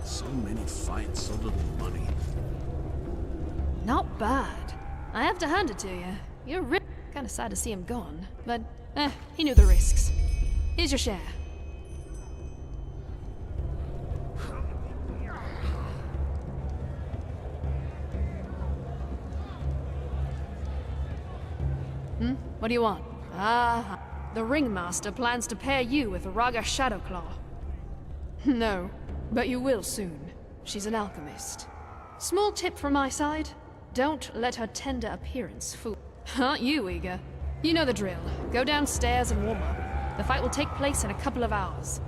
So many fights, so little money.
Not bad. I have to hand it to you. You're really kind of sad to see him gone, but he knew the risks. Here's your share. What do you want? Ah, the Ringmaster plans to pair you with Raga Shadowclaw. No, but you will soon. She's an alchemist. Small tip from my side, don't let her tender appearance fool. Aren't you eager? You know the drill. Go downstairs and warm up. The fight will take place in a couple of hours.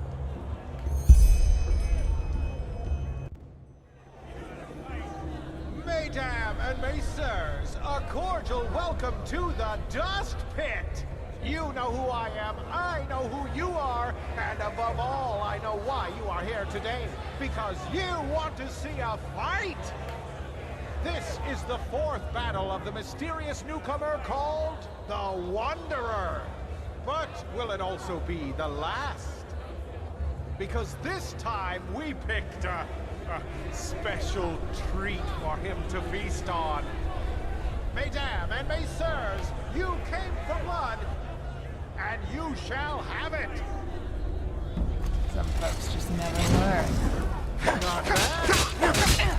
Mesdames and messieurs, a cordial welcome to the Dust Pit! You know who I am, I know who you are, and above all, I know why you are here today. Because you want to see a fight! This is the 4th battle of the mysterious newcomer called the Wanderer. But will it also be the last? Because this time we picked a special treat for him to feast on. Mesdames and messieurs, you came for blood, and you shall have it.
Some folks just never learn.
Not bad.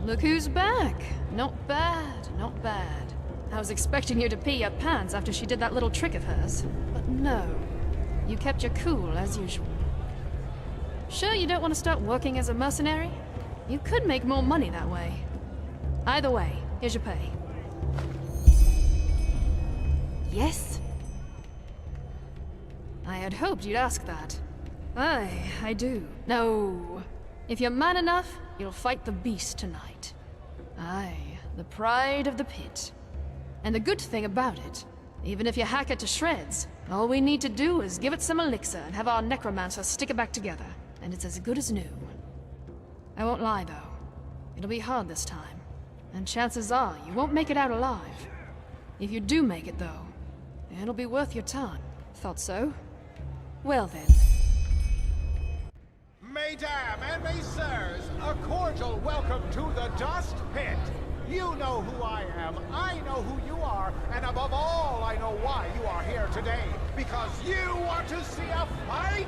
Look who's back. Not bad, not bad. I was expecting you to pee your pants after she did that little trick of hers. But no. You kept your cool, as usual. Sure you don't want to start working as a mercenary? You could make more money that way. Either way, here's your pay. Yes? I had hoped you'd ask that. Aye, I do. No. If you're man enough, you'll fight the beast tonight. Aye, the pride of the pit. And the good thing about it, even if you hack it to shreds, all we need to do is give it some elixir and have our necromancer stick it back together, and it's as good as new. I won't lie, though. It'll be hard this time, and chances are you won't make it out alive. If you do make it, though, it'll be worth your time. Thought so? Well then.
Mesdames and messieurs, a cordial welcome to the Dust Pit. You know who I am, I know who you are, and above all, I know why you are here today. Because you want to see a fight!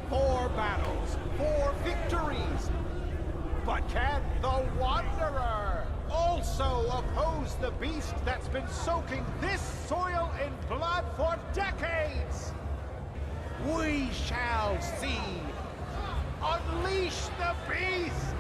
4 battles, 4 victories. But can the Wanderer also oppose the beast that's been soaking this soil in blood for decades? We shall see. Unleash the beast!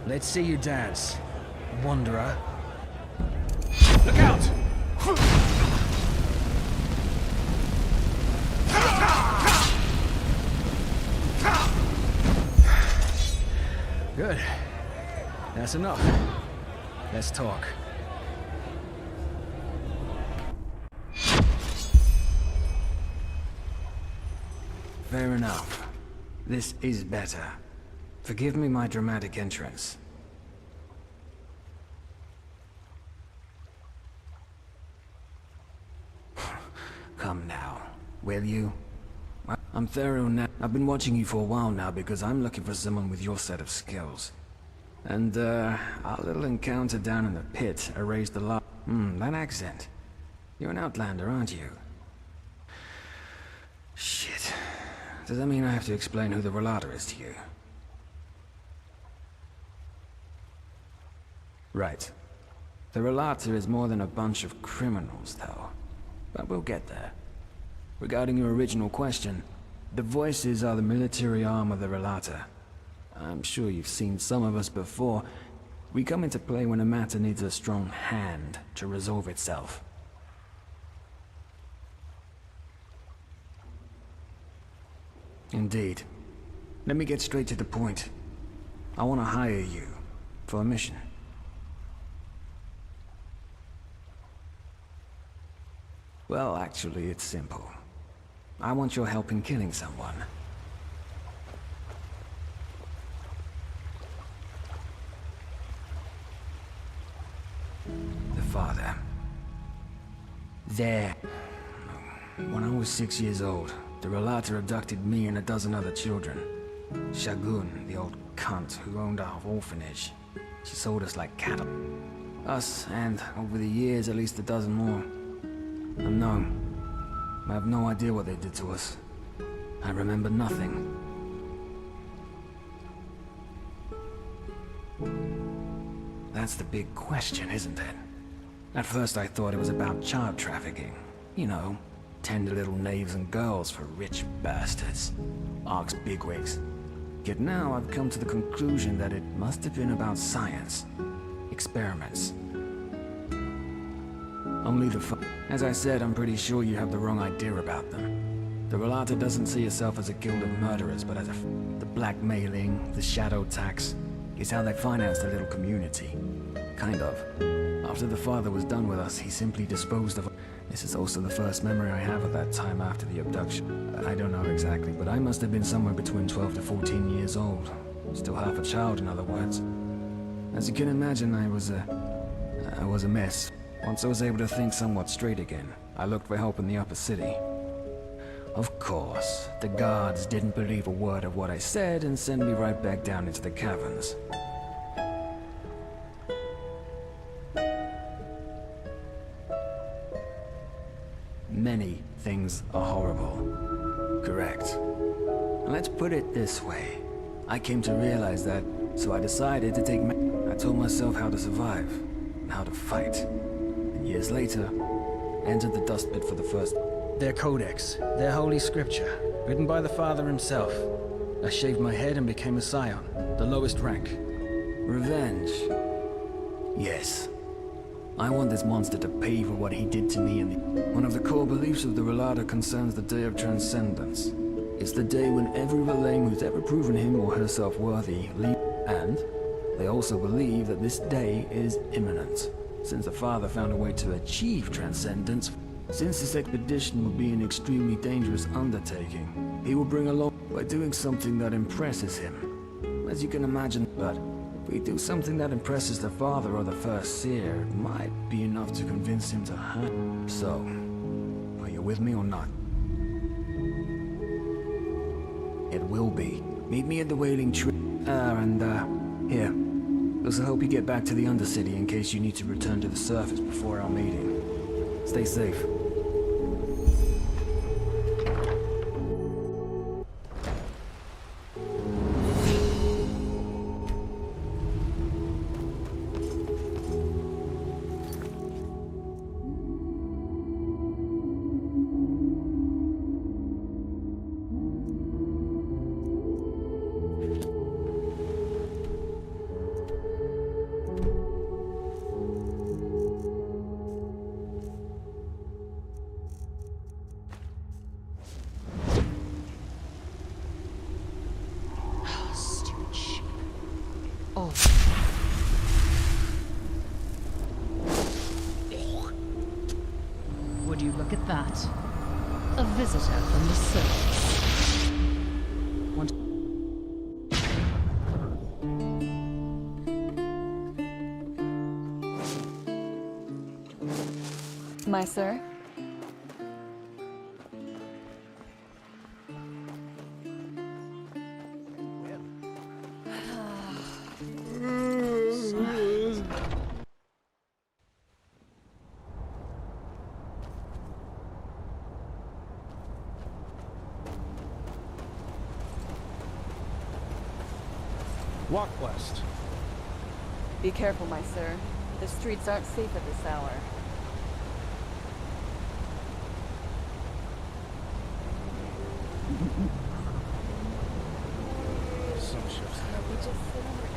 Let's see you dance, Wanderer.
Look out!
Good. That's enough. Let's talk. Fair enough. This is better. Forgive me my dramatic entrance. Come now, will you? I'm thorough now. I've been watching you for a while now because I'm looking for someone with your set of skills. And, our little encounter down in the pit erased the lot. That accent. You're an outlander, aren't you? Shit. Does that mean I have to explain who the Relator is to you? Right. The Relata is more than a bunch of criminals, though. But we'll get there. Regarding your original question, the Voices are the military arm of the Relata. I'm sure you've seen some of us before. We come into play when a matter needs a strong hand to resolve itself. Indeed. Let me get straight to the point. I want to hire you for a mission. Well, actually, it's simple. I want your help in killing someone. The father. There. When I was 6 years old, the Relata abducted me and a dozen other children. Shagun, the old cunt who owned our orphanage. She sold us like cattle. Us, and over the years, at least a dozen more. Unknown. I have no idea what they did to us. I remember nothing. That's the big question, isn't it? At first I thought it was about child trafficking. You know, tender little knaves and girls for rich bastards. Ark's bigwigs. Yet now I've come to the conclusion that it must have been about science. Experiments. Only the As I said, I'm pretty sure you have the wrong idea about them. The Relata doesn't see itself as a guild of murderers, but as the blackmailing, the shadow tax, is how they finance their little community. Kind of. After the father was done with us, he simply disposed of... This is also the first memory I have of that time after the abduction. I don't know exactly, but I must have been somewhere between 12 to 14 years old. Still half a child, in other words. As you can imagine, I was a mess. Once I was able to think somewhat straight again, I looked for help in the upper city. Of course, the guards didn't believe a word of what I said and sent me right back down into the caverns. Many things are horrible. Correct. Let's put it this way. I came to realize that, so I decided to take I told myself how to survive, and how to fight. And years later, entered the dust pit for the first...
Their codex, their holy scripture, written by the father himself. I shaved my head and became a scion, the lowest rank.
Revenge. Yes. I want this monster to pay for what he did to me, and one of the core beliefs of the Relata concerns the Day of Transcendence. It's the day when every Relame who's ever proven him or herself worthy leaves, and they also believe that this day is imminent, since the Father found a way to achieve transcendence. Since this expedition will be an extremely dangerous undertaking, he will bring along by doing something that impresses him. As you can imagine, but if we do something that impresses the Father or the First Seer, it might be enough to convince him to hurt. So, are you with me or not? It will be. Meet me at the Wailing Tree. Here. This will help you get back to the Undercity in case you need to return to the surface before our meeting. Stay safe.
Would you look at that? A visitor from the surface.
My sir?
Walk west.
Be careful, my sir. The streets aren't safe at this hour.
Some ships have
We just sit on our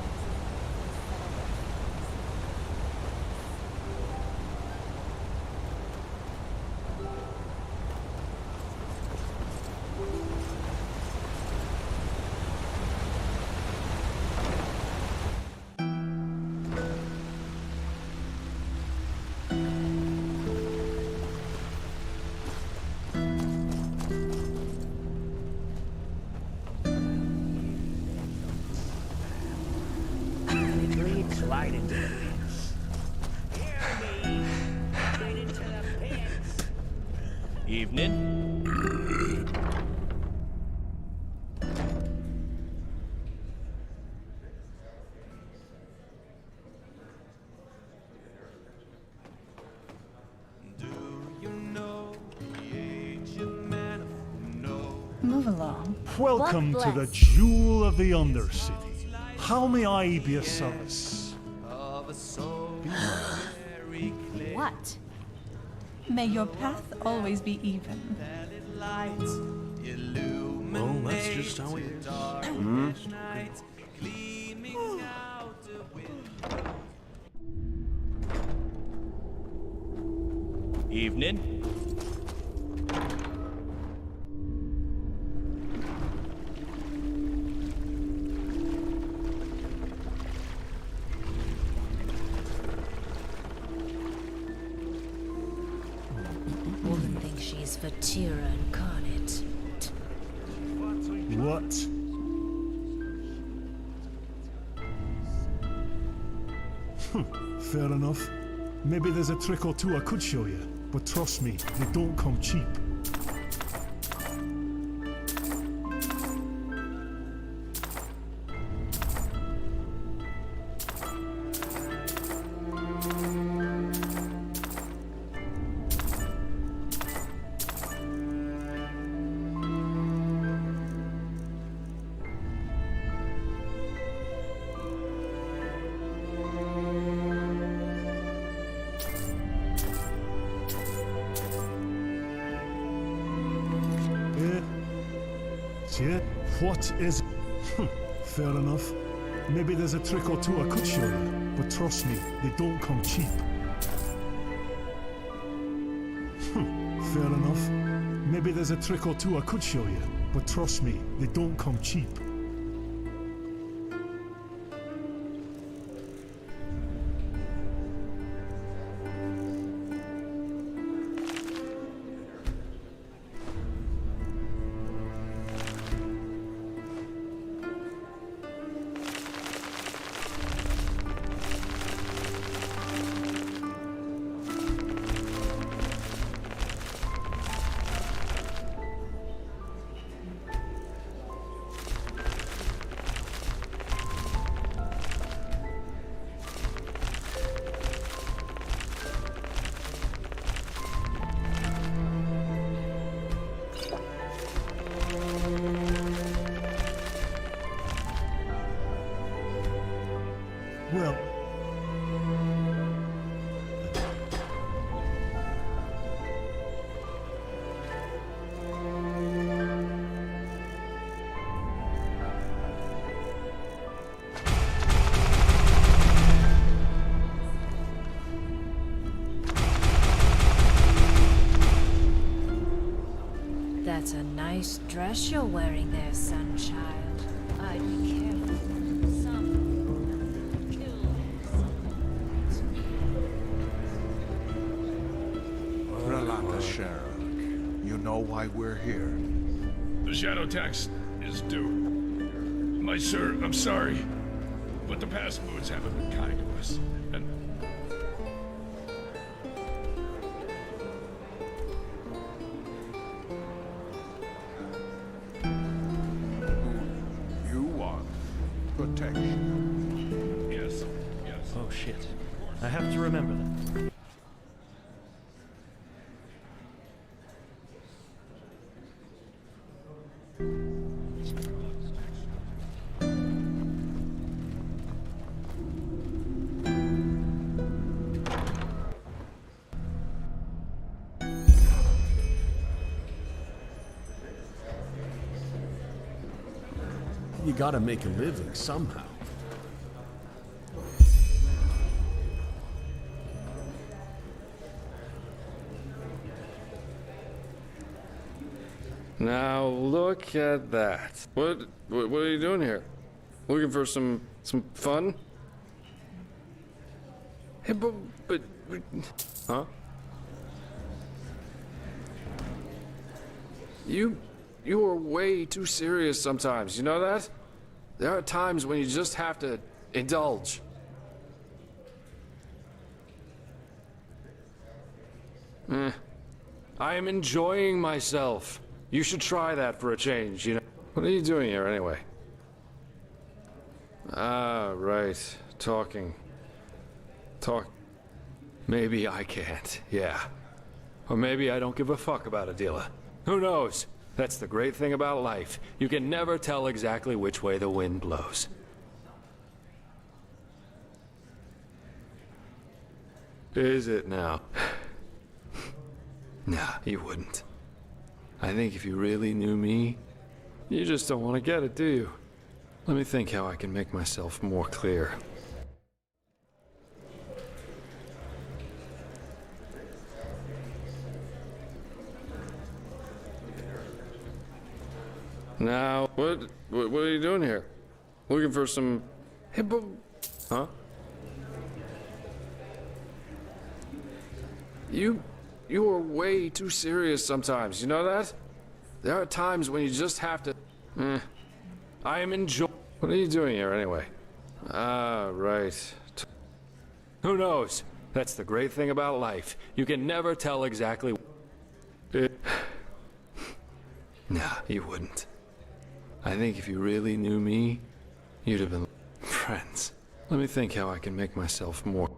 Slide into the pits. Hear me. Slide into the pits.
Evening.
Move along.
Welcome
What
to the
bless?
jewel of the Undercity. How may I be of service?
What? May your path always be even.
Well, that's just how it is.
Evening.
Woman thinks she's Fatira incarnate.
What? Fair enough. Maybe there's a trick or two I could show you, but trust me, they don't come cheap. What is... Fair enough. Maybe there's a trick or two I could show you, but trust me, they don't come cheap. Fair enough. Maybe there's a trick or two I could show you, but trust me, they don't come cheap. Well...
That's a nice dress you're wearing there, Sunchild. I'd be careful. Some kill
Relata, Sheriff. You know why we're here.
The shadow tax is due. My sir, I'm sorry, but the past moods haven't been kind to us, and...
You want protection.
Yes, yes.
Oh shit. I have to remember that.
You gotta make a living somehow.
Now look at that. What are you doing here? Looking for some fun? Hey, but huh? You are way too serious sometimes, you know that? There are times when you just have to indulge. I am enjoying myself. You should try that for a change, you know? What are you doing here anyway? Ah, right. Talking. Maybe I can't, yeah. Or maybe I don't give a fuck about Adela. Who knows? That's the great thing about life. You can never tell exactly which way the wind blows. Is it now? Nah, you wouldn't. I think if you really knew me, you just don't want to get it, do you? Let me think how I can make myself more clear. Now, what are you doing here? Looking for some... Hey, huh? You are way too serious sometimes, you know that? There are times when you just have to... I am enjoying... What are you doing here anyway? Ah, right. Who knows? That's the great thing about life. You can never tell exactly... Nah, you wouldn't. I think if you really knew me, you'd have been friends. Let me think how I can make myself more...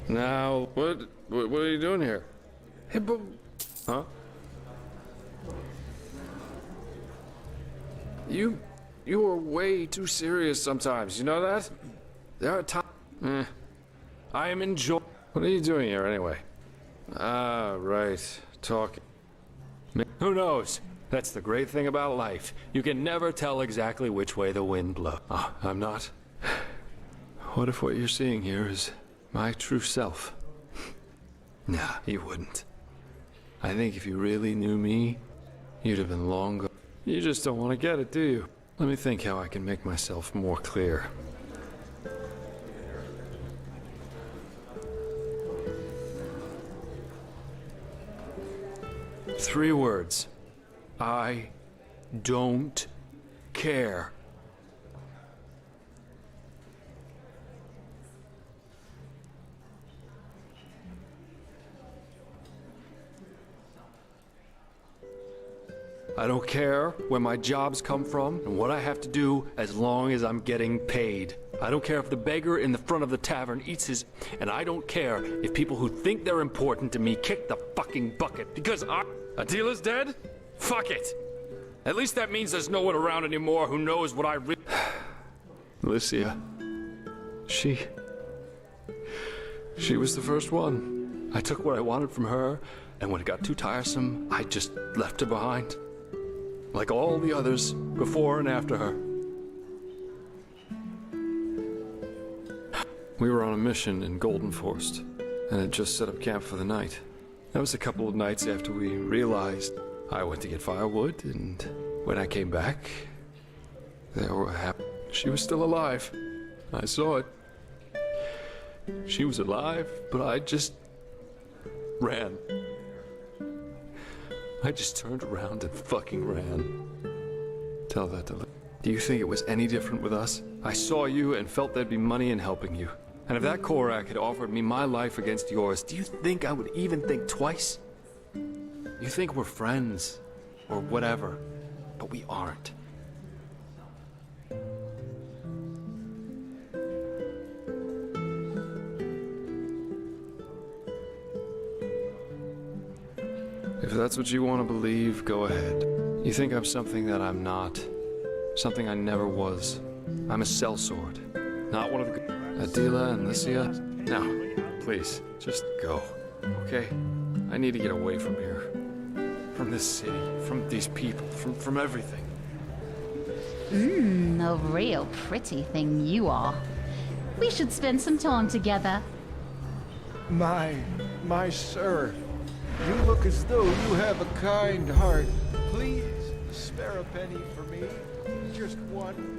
Now, what are you doing here? Hey, huh? You are way too serious sometimes, you know that? There are times... I am enjoying... What are you doing here anyway? Ah, right. Talking. Who knows? That's the great thing about life. You can never tell exactly which way the wind blows. Oh, I'm not. What if what you're seeing here is my true self? Nah, you wouldn't. I think if you really knew me, you'd have been long gone. You just don't want to get it, do you? Let me think how I can make myself more clear. Three words. I don't care. I don't care where my jobs come from and what I have to do as long as I'm getting paid. I don't care if the beggar in the front of the tavern eats his... And I don't care if people who think they're important to me kick the fucking bucket because Adela's dead? Fuck it. At least that means there's no one around anymore who knows what I really... Alicia. She was the first one. I took what I wanted from her, and when it got too tiresome, I just left her behind. Like all the others, before and after her. We were on a mission in Golden Forest, and had just set up camp for the night. That was a couple of nights after we realized I went to get firewood, and when I came back, she was still alive. I saw it. She was alive, but I just ran. I just turned around and fucking ran. Tell that to Liv. Do you think it was any different with us? I saw you and felt there'd be money in helping you. And if that Korak had offered me my life against yours, do you think I would even think twice? You think we're friends, or whatever, but we aren't. If that's what you want to believe, go ahead. You think I'm something that I'm not. Something I never was. I'm a sellsword. Not one of the... Adela and Alicia? No, please, just go. Okay? I need to get away from here. From this city, from these people, from everything.
A real pretty thing you are. We should spend some time together.
My sir, you look as though you have a kind heart. Please, spare a penny for me. Just one.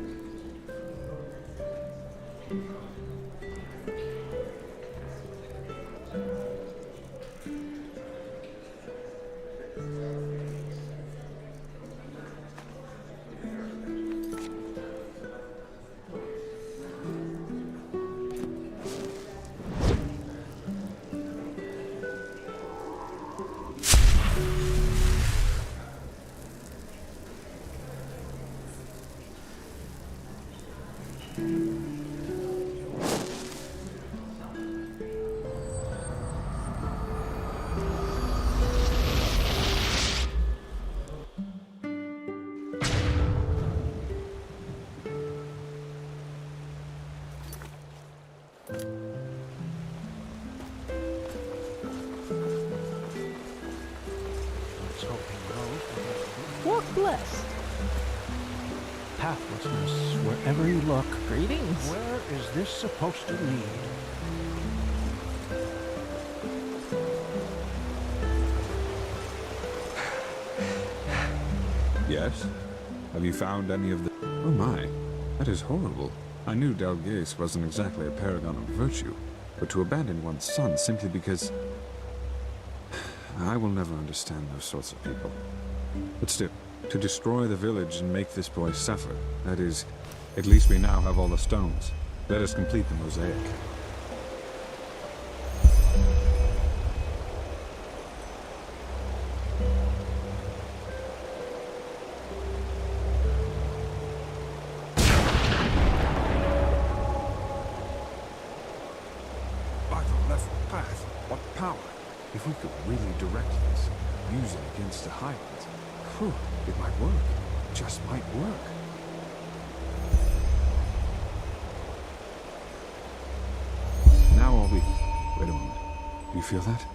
Walk blessed. Pathlessness wherever you look.
Greetings.
Where is this supposed to lead?
Yes? Have you found any of the... Oh my, that is horrible. I knew Delgase wasn't exactly a paragon of virtue, but to abandon one's son simply because... I will never understand those sorts of people. But still, to destroy the village and make this boy suffer, that is... At least we now have all the stones. Let us complete the mosaic.
By the left path, what power? If we could really direct this, use it against the Highlands, whew, it might work. Just might work.
Now are we... Wait a moment. Do you feel that?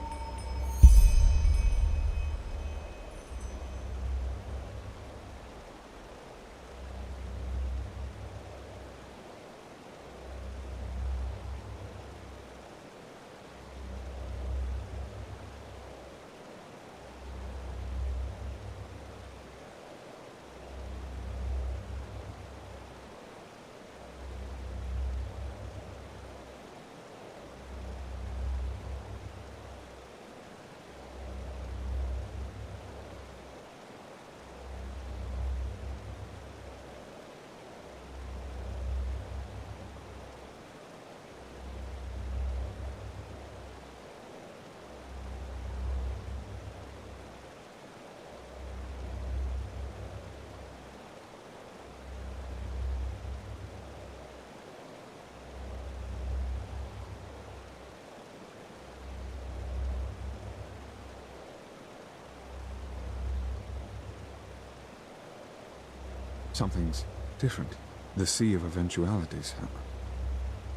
Something's different. The sea of eventualities.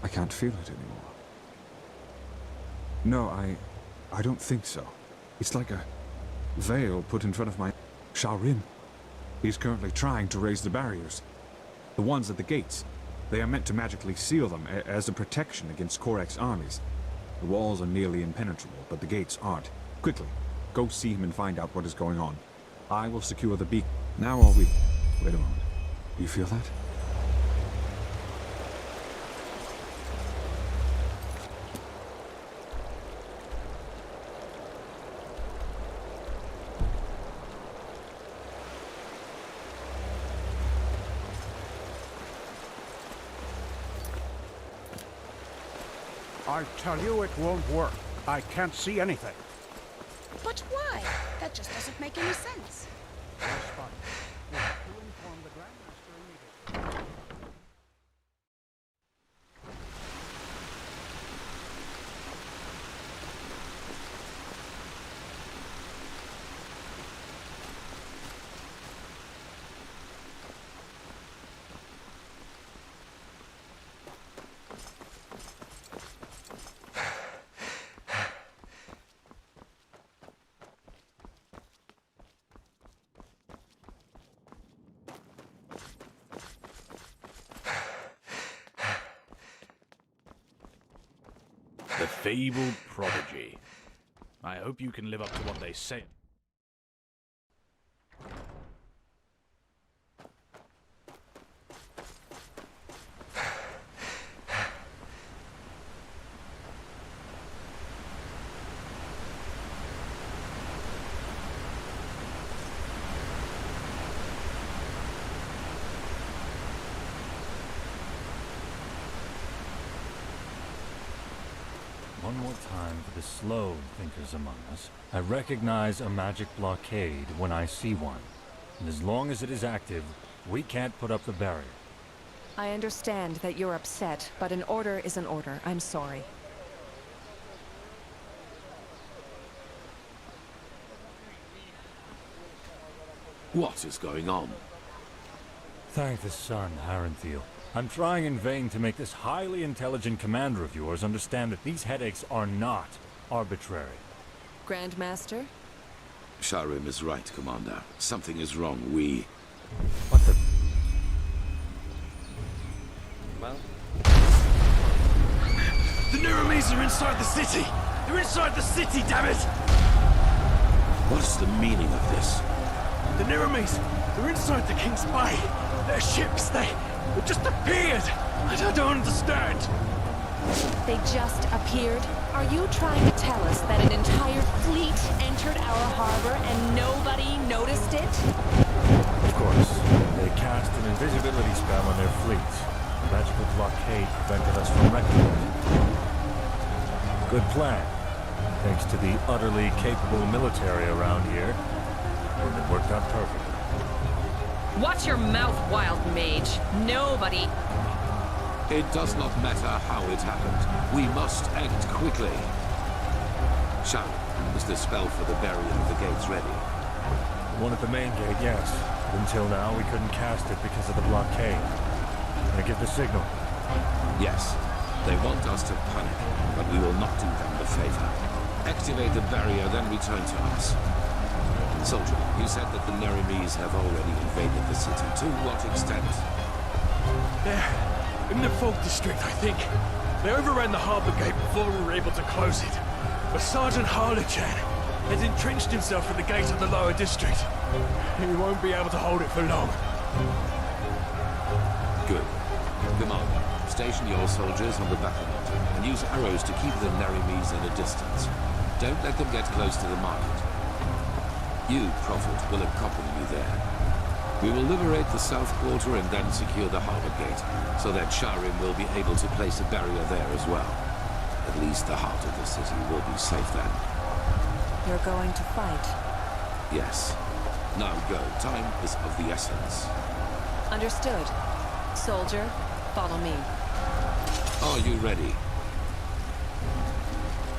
I can't feel it anymore. No, I don't think so. It's like a veil put in front of my... Shaorin. He's currently trying to raise the barriers. The ones at the gates. They are meant to magically seal them as a protection against Korak's armies. The walls are nearly impenetrable, but the gates aren't. Quickly, go see him and find out what is going on. I will secure the beacon. Now are we... Wait a moment. Do you feel that?
I tell you it won't work. I can't see anything.
But why? That just doesn't make any sense.
The fabled prodigy. I hope you can live up to what they say.
One more time for the slow thinkers among us. I recognize a magic blockade when I see one. And as long as it is active, we can't put up the barrier.
I understand that you're upset, but an order is an order. I'm sorry.
What is going on?
Thank the sun, Harenthiel. I'm trying in vain to make this highly intelligent commander of yours understand that these headaches are not arbitrary.
Grandmaster?
Sharim is right, Commander. Something is wrong. We...
What the...
Well?
The Neramis are inside the city! They're inside the city, damn it!
What's the meaning of this?
The Neramis, they're inside the King's Bay. Their ships, they just appeared. I don't understand.
They just appeared? Are you trying to tell us that an entire fleet entered our harbor and nobody noticed it?
Of course. They cast an invisibility spell on their fleet. The magical blockade prevented us from recognizing it. Good plan. Thanks to the utterly capable military around here. And it worked out perfectly.
Watch your mouth, wild mage. Nobody...
It does not matter how it happened. We must act quickly. Sharon, is the spell for the barrier of the gates ready?
The one at the main gate, yes. But until now, we couldn't cast it because of the blockade. I give the signal.
Yes. They want us to panic, but we will not do them the favor. Activate the barrier, then return to us. Soldier, you said that the Neramis have already invaded the city. To what extent?
They're in the Fog District, I think. They overran the harbor gate before we were able to close it. But Sergeant Harlechan has entrenched himself at the gate of the lower district. He won't be able to hold it for long.
Good. Commander, station your soldiers on the battlement and use arrows to keep the Neramis at a distance. Don't let them get close to the market. You, Prophet, will accompany me there. We will liberate the south quarter and then secure the harbor gate, so that Sharim will be able to place a barrier there as well. At least the heart of the city will be safe then.
You're going to fight?
Yes. Now go. Time is of the essence.
Understood. Soldier, follow me.
Are you ready?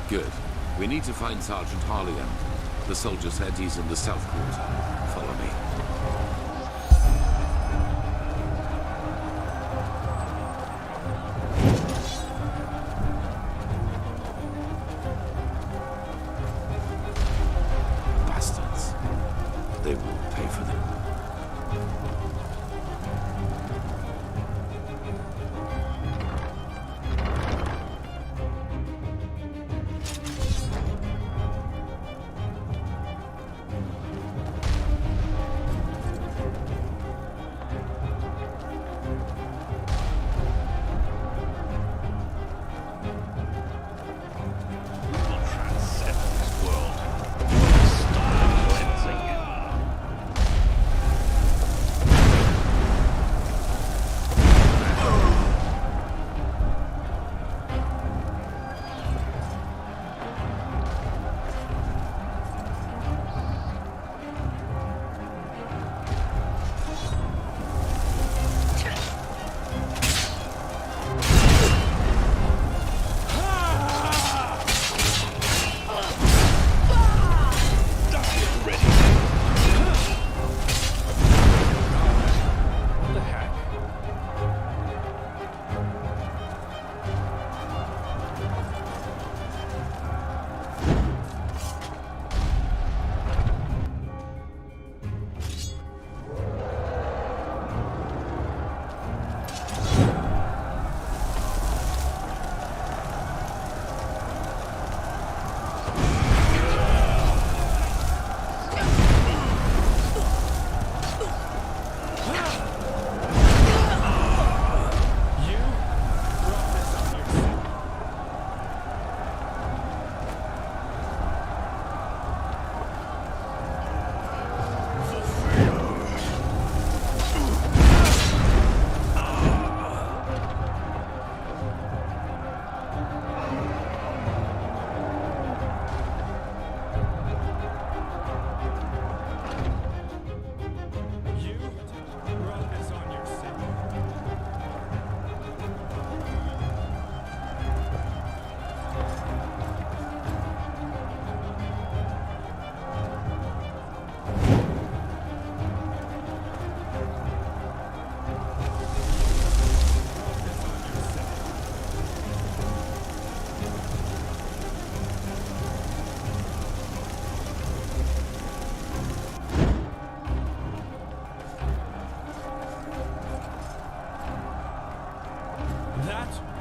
Good. We need to find Sergeant Harlian. The soldier said he's in the south quarter. Follow me. Bastards. They will pay for them.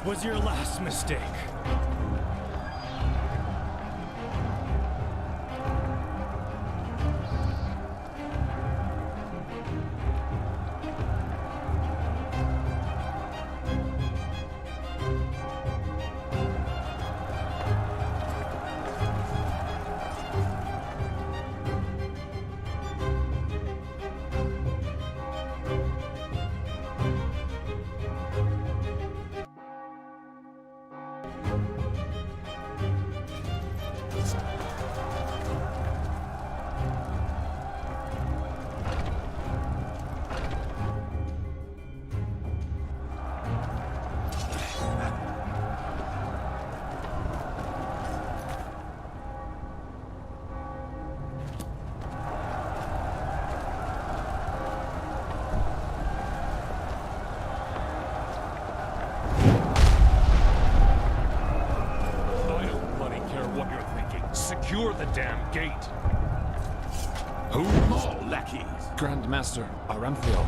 was your last mistake.
Secure the damn gate.
Who?
More lackeys.
Grandmaster Aramthil.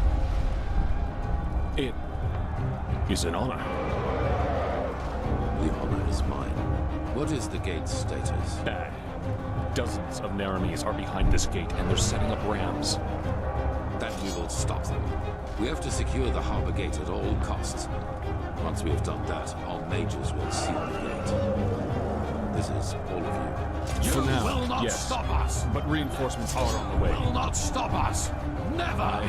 It is an honor.
The honor is mine. What is the gate's status?
Bad. Dozens of Naramis are behind this gate, and they're setting up rams.
Then we will stop them. We have to secure the harbor gate at all costs. Once we have done that, our mages will seal the gate. This is all of you.
For now,
will not
yes.
stop us.
But reinforcements are on the way.
Will not stop us. Never.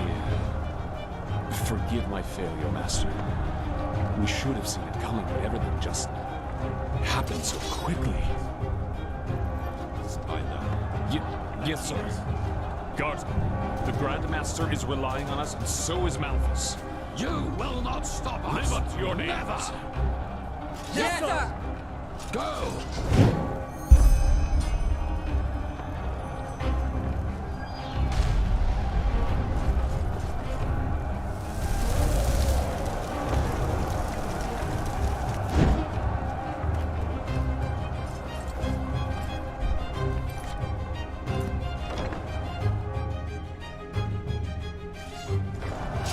Forgive my failure, Master. We should have seen it coming, but everything just happened so quickly.
I know.
Yes, sir. Guardsman, the Grandmaster is relying on us, and so is Malthus.
You will not stop us.
Live up to your names.
Never.
Yes, sir.
Go.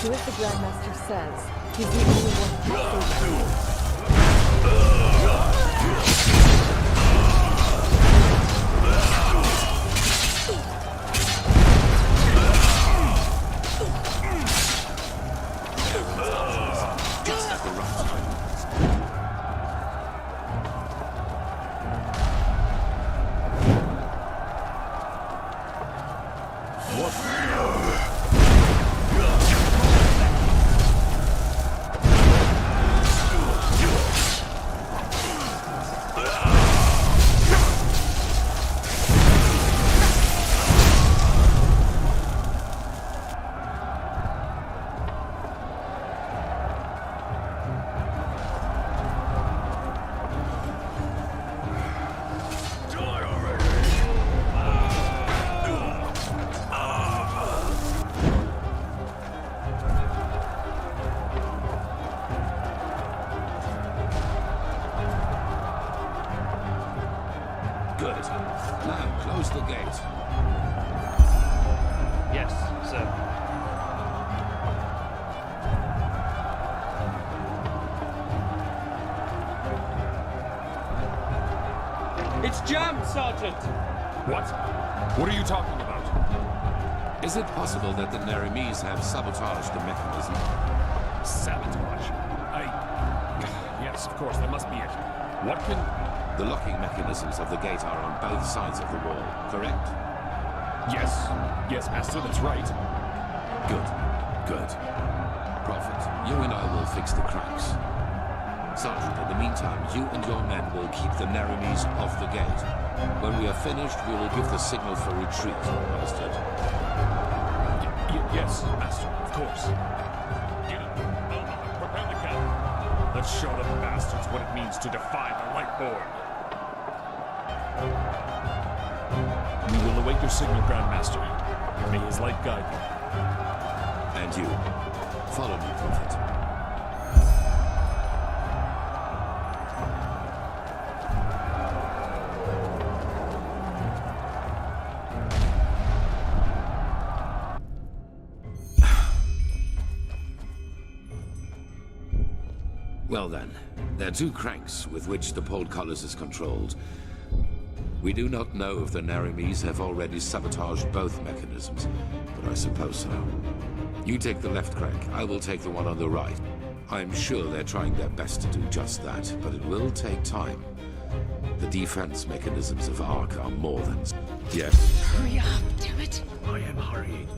Do as the Grandmaster says. He's the only one who can save you.
Just at the right time. Good. Now, close the gate.
Yes, sir.
It's jammed, Sergeant!
What? What are you talking about?
Is it possible that the Naramis have sabotaged the mechanism?
Sabotage? Yes, of course, that must be it. What can...
The locking mechanisms of the gate are on both sides of the wall, correct?
Yes. Yes, Master, that's right.
Good. Good. Prophet, you and I will fix the cracks. Sergeant, in the meantime, you and your men will keep the Naramis off the gate. When we are finished, we will give the signal for retreat. Understood?
Yes, Master, of course. Get up. Prepare the cannon. Let's show them bastards what it means to defy the Lightborn. We will await your signal, Grandmaster. May his light guide you.
And you. Follow me, Prophet. Well then, There are two cranks with which the portcullis is controlled. We do not know if the Naramis have already sabotaged both mechanisms, but I suppose so. You take the left crank, I will take the one on the right. I'm sure they're trying their best to do just that, but it will take time. The defense mechanisms of Ark are more than... Yes.
Hurry up, damn it.
I am hurrying.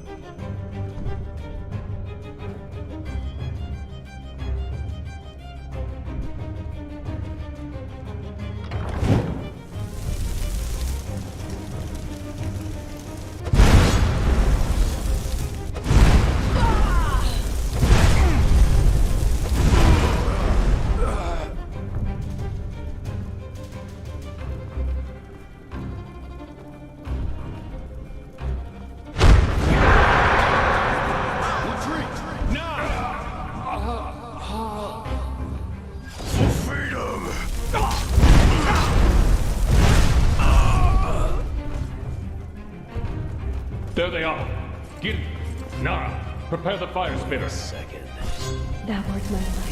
There they are. Get it. Nara, prepare the fire spitter.
Second.
Thou art my life.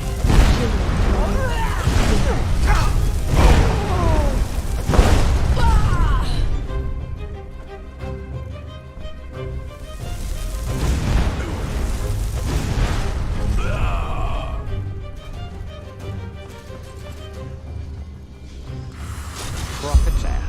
Prophet's ass.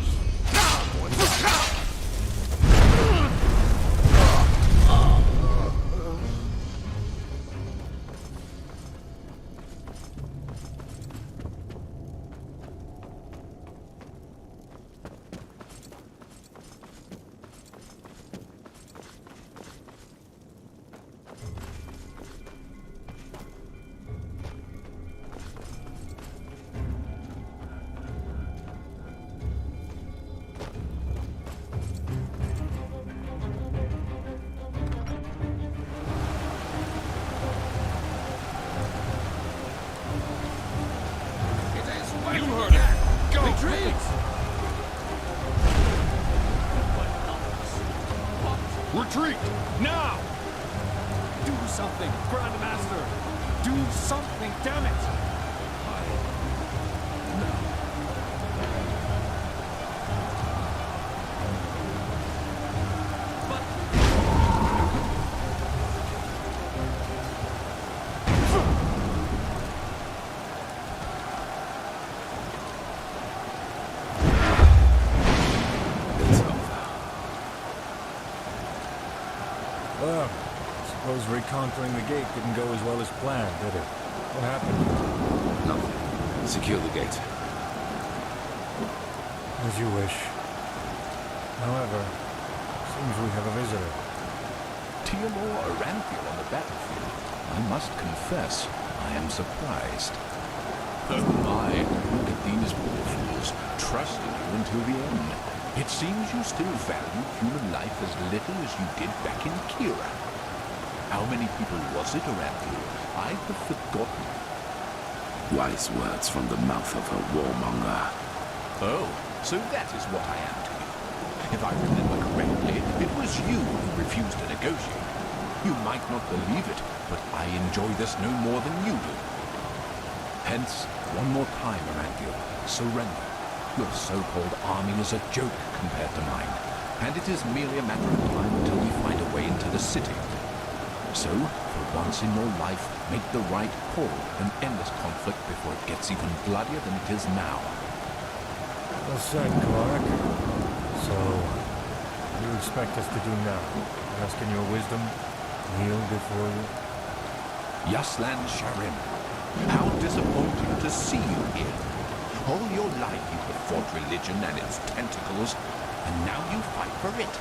You heard it. Go.
Retreat!
Retreat! Now! Do something, Grandmaster! Do something, damn it!
Well, suppose reconquering the gate didn't go as well as planned, did it? What happened?
Nothing. Secure the gate.
As you wish. However, seems we have a visitor.
Tiamor Aranthiel on the battlefield. I must confess, I am surprised. Oh my, look at these poor fools, trusting you until the end. It seems you still value human life as little as you did back in Kira. How many people was it, Aranthiel? I have forgotten.
Wise words from the mouth of a warmonger.
Oh, so that is what I am to you. If I remember correctly, it was you who refused to negotiate. You might not believe it, but I enjoy this no more than you do. Hence, one more time, Aranthiel, surrender. Your so-called army is a joke compared to mine, and it is merely a matter of time until we find a way into the city. So, for once in your life, make the right call and end this conflict before it gets even bloodier than it is now.
Well said, Clark. So, what do you expect us to do now? Ask in your wisdom? Kneel before you?
Yaslan Sharim, how disappointing to see you here. All your life you have fought religion and its tentacles, and now you fight for it.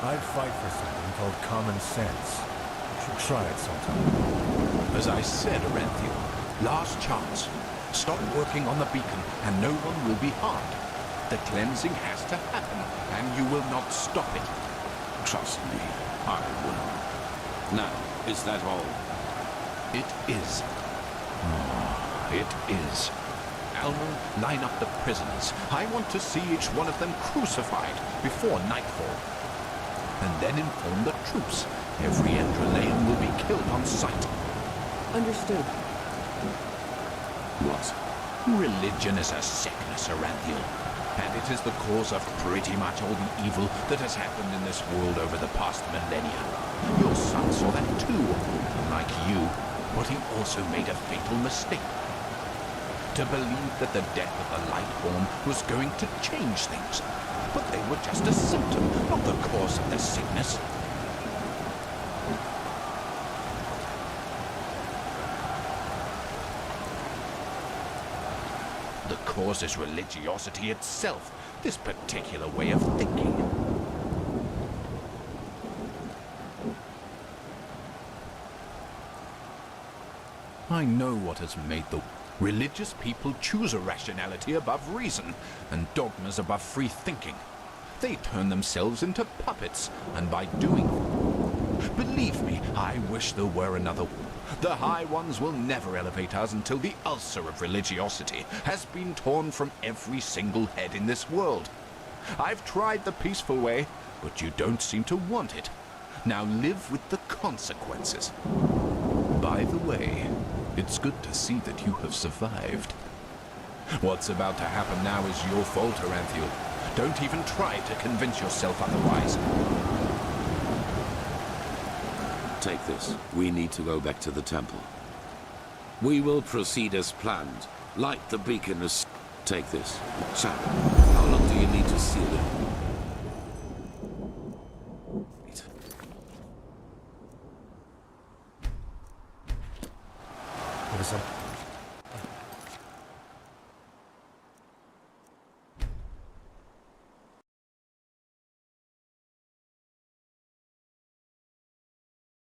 I'd fight for something called common sense. You should try it sometime.
As I said, Aranthiel, last chance. Stop working on the beacon, and no one will be harmed. The cleansing has to happen, and you will not stop it.
Trust me, I will. Now, is that all?
It is. Oh, it is. Alma, line up the prisoners. I want to see each one of them crucified before nightfall. And then inform the troops. Every Enderalian will be killed on sight.
Understood.
What?
Religion is a sickness, Aranthiel. And it is the cause of pretty much all the evil that has happened in this world over the past millennia. Your son saw that too, like you, but he also made a fatal mistake. To believe that the death of the Lightborn was going to change things. But they were just a symptom, not the cause of the sickness. The cause is religiosity itself, this particular way of thinking. I know what has made the religious people choose irrationality above reason, and dogmas above free thinking. They turn themselves into puppets, and by doing... Believe me, I wish there were another... The High Ones will never elevate us until the ulcer of religiosity has been torn from every single head in this world. I've tried the peaceful way, but you don't seem to want it. Now live with the consequences. By the way, it's good to see that you have survived. What's about to happen now is your fault, Aranthiel. Don't even try to convince yourself otherwise.
Take this. We need to go back to the temple. We will proceed as planned. Light the beacon as... Take this. Sam, how long do you need to seal it?
What is up?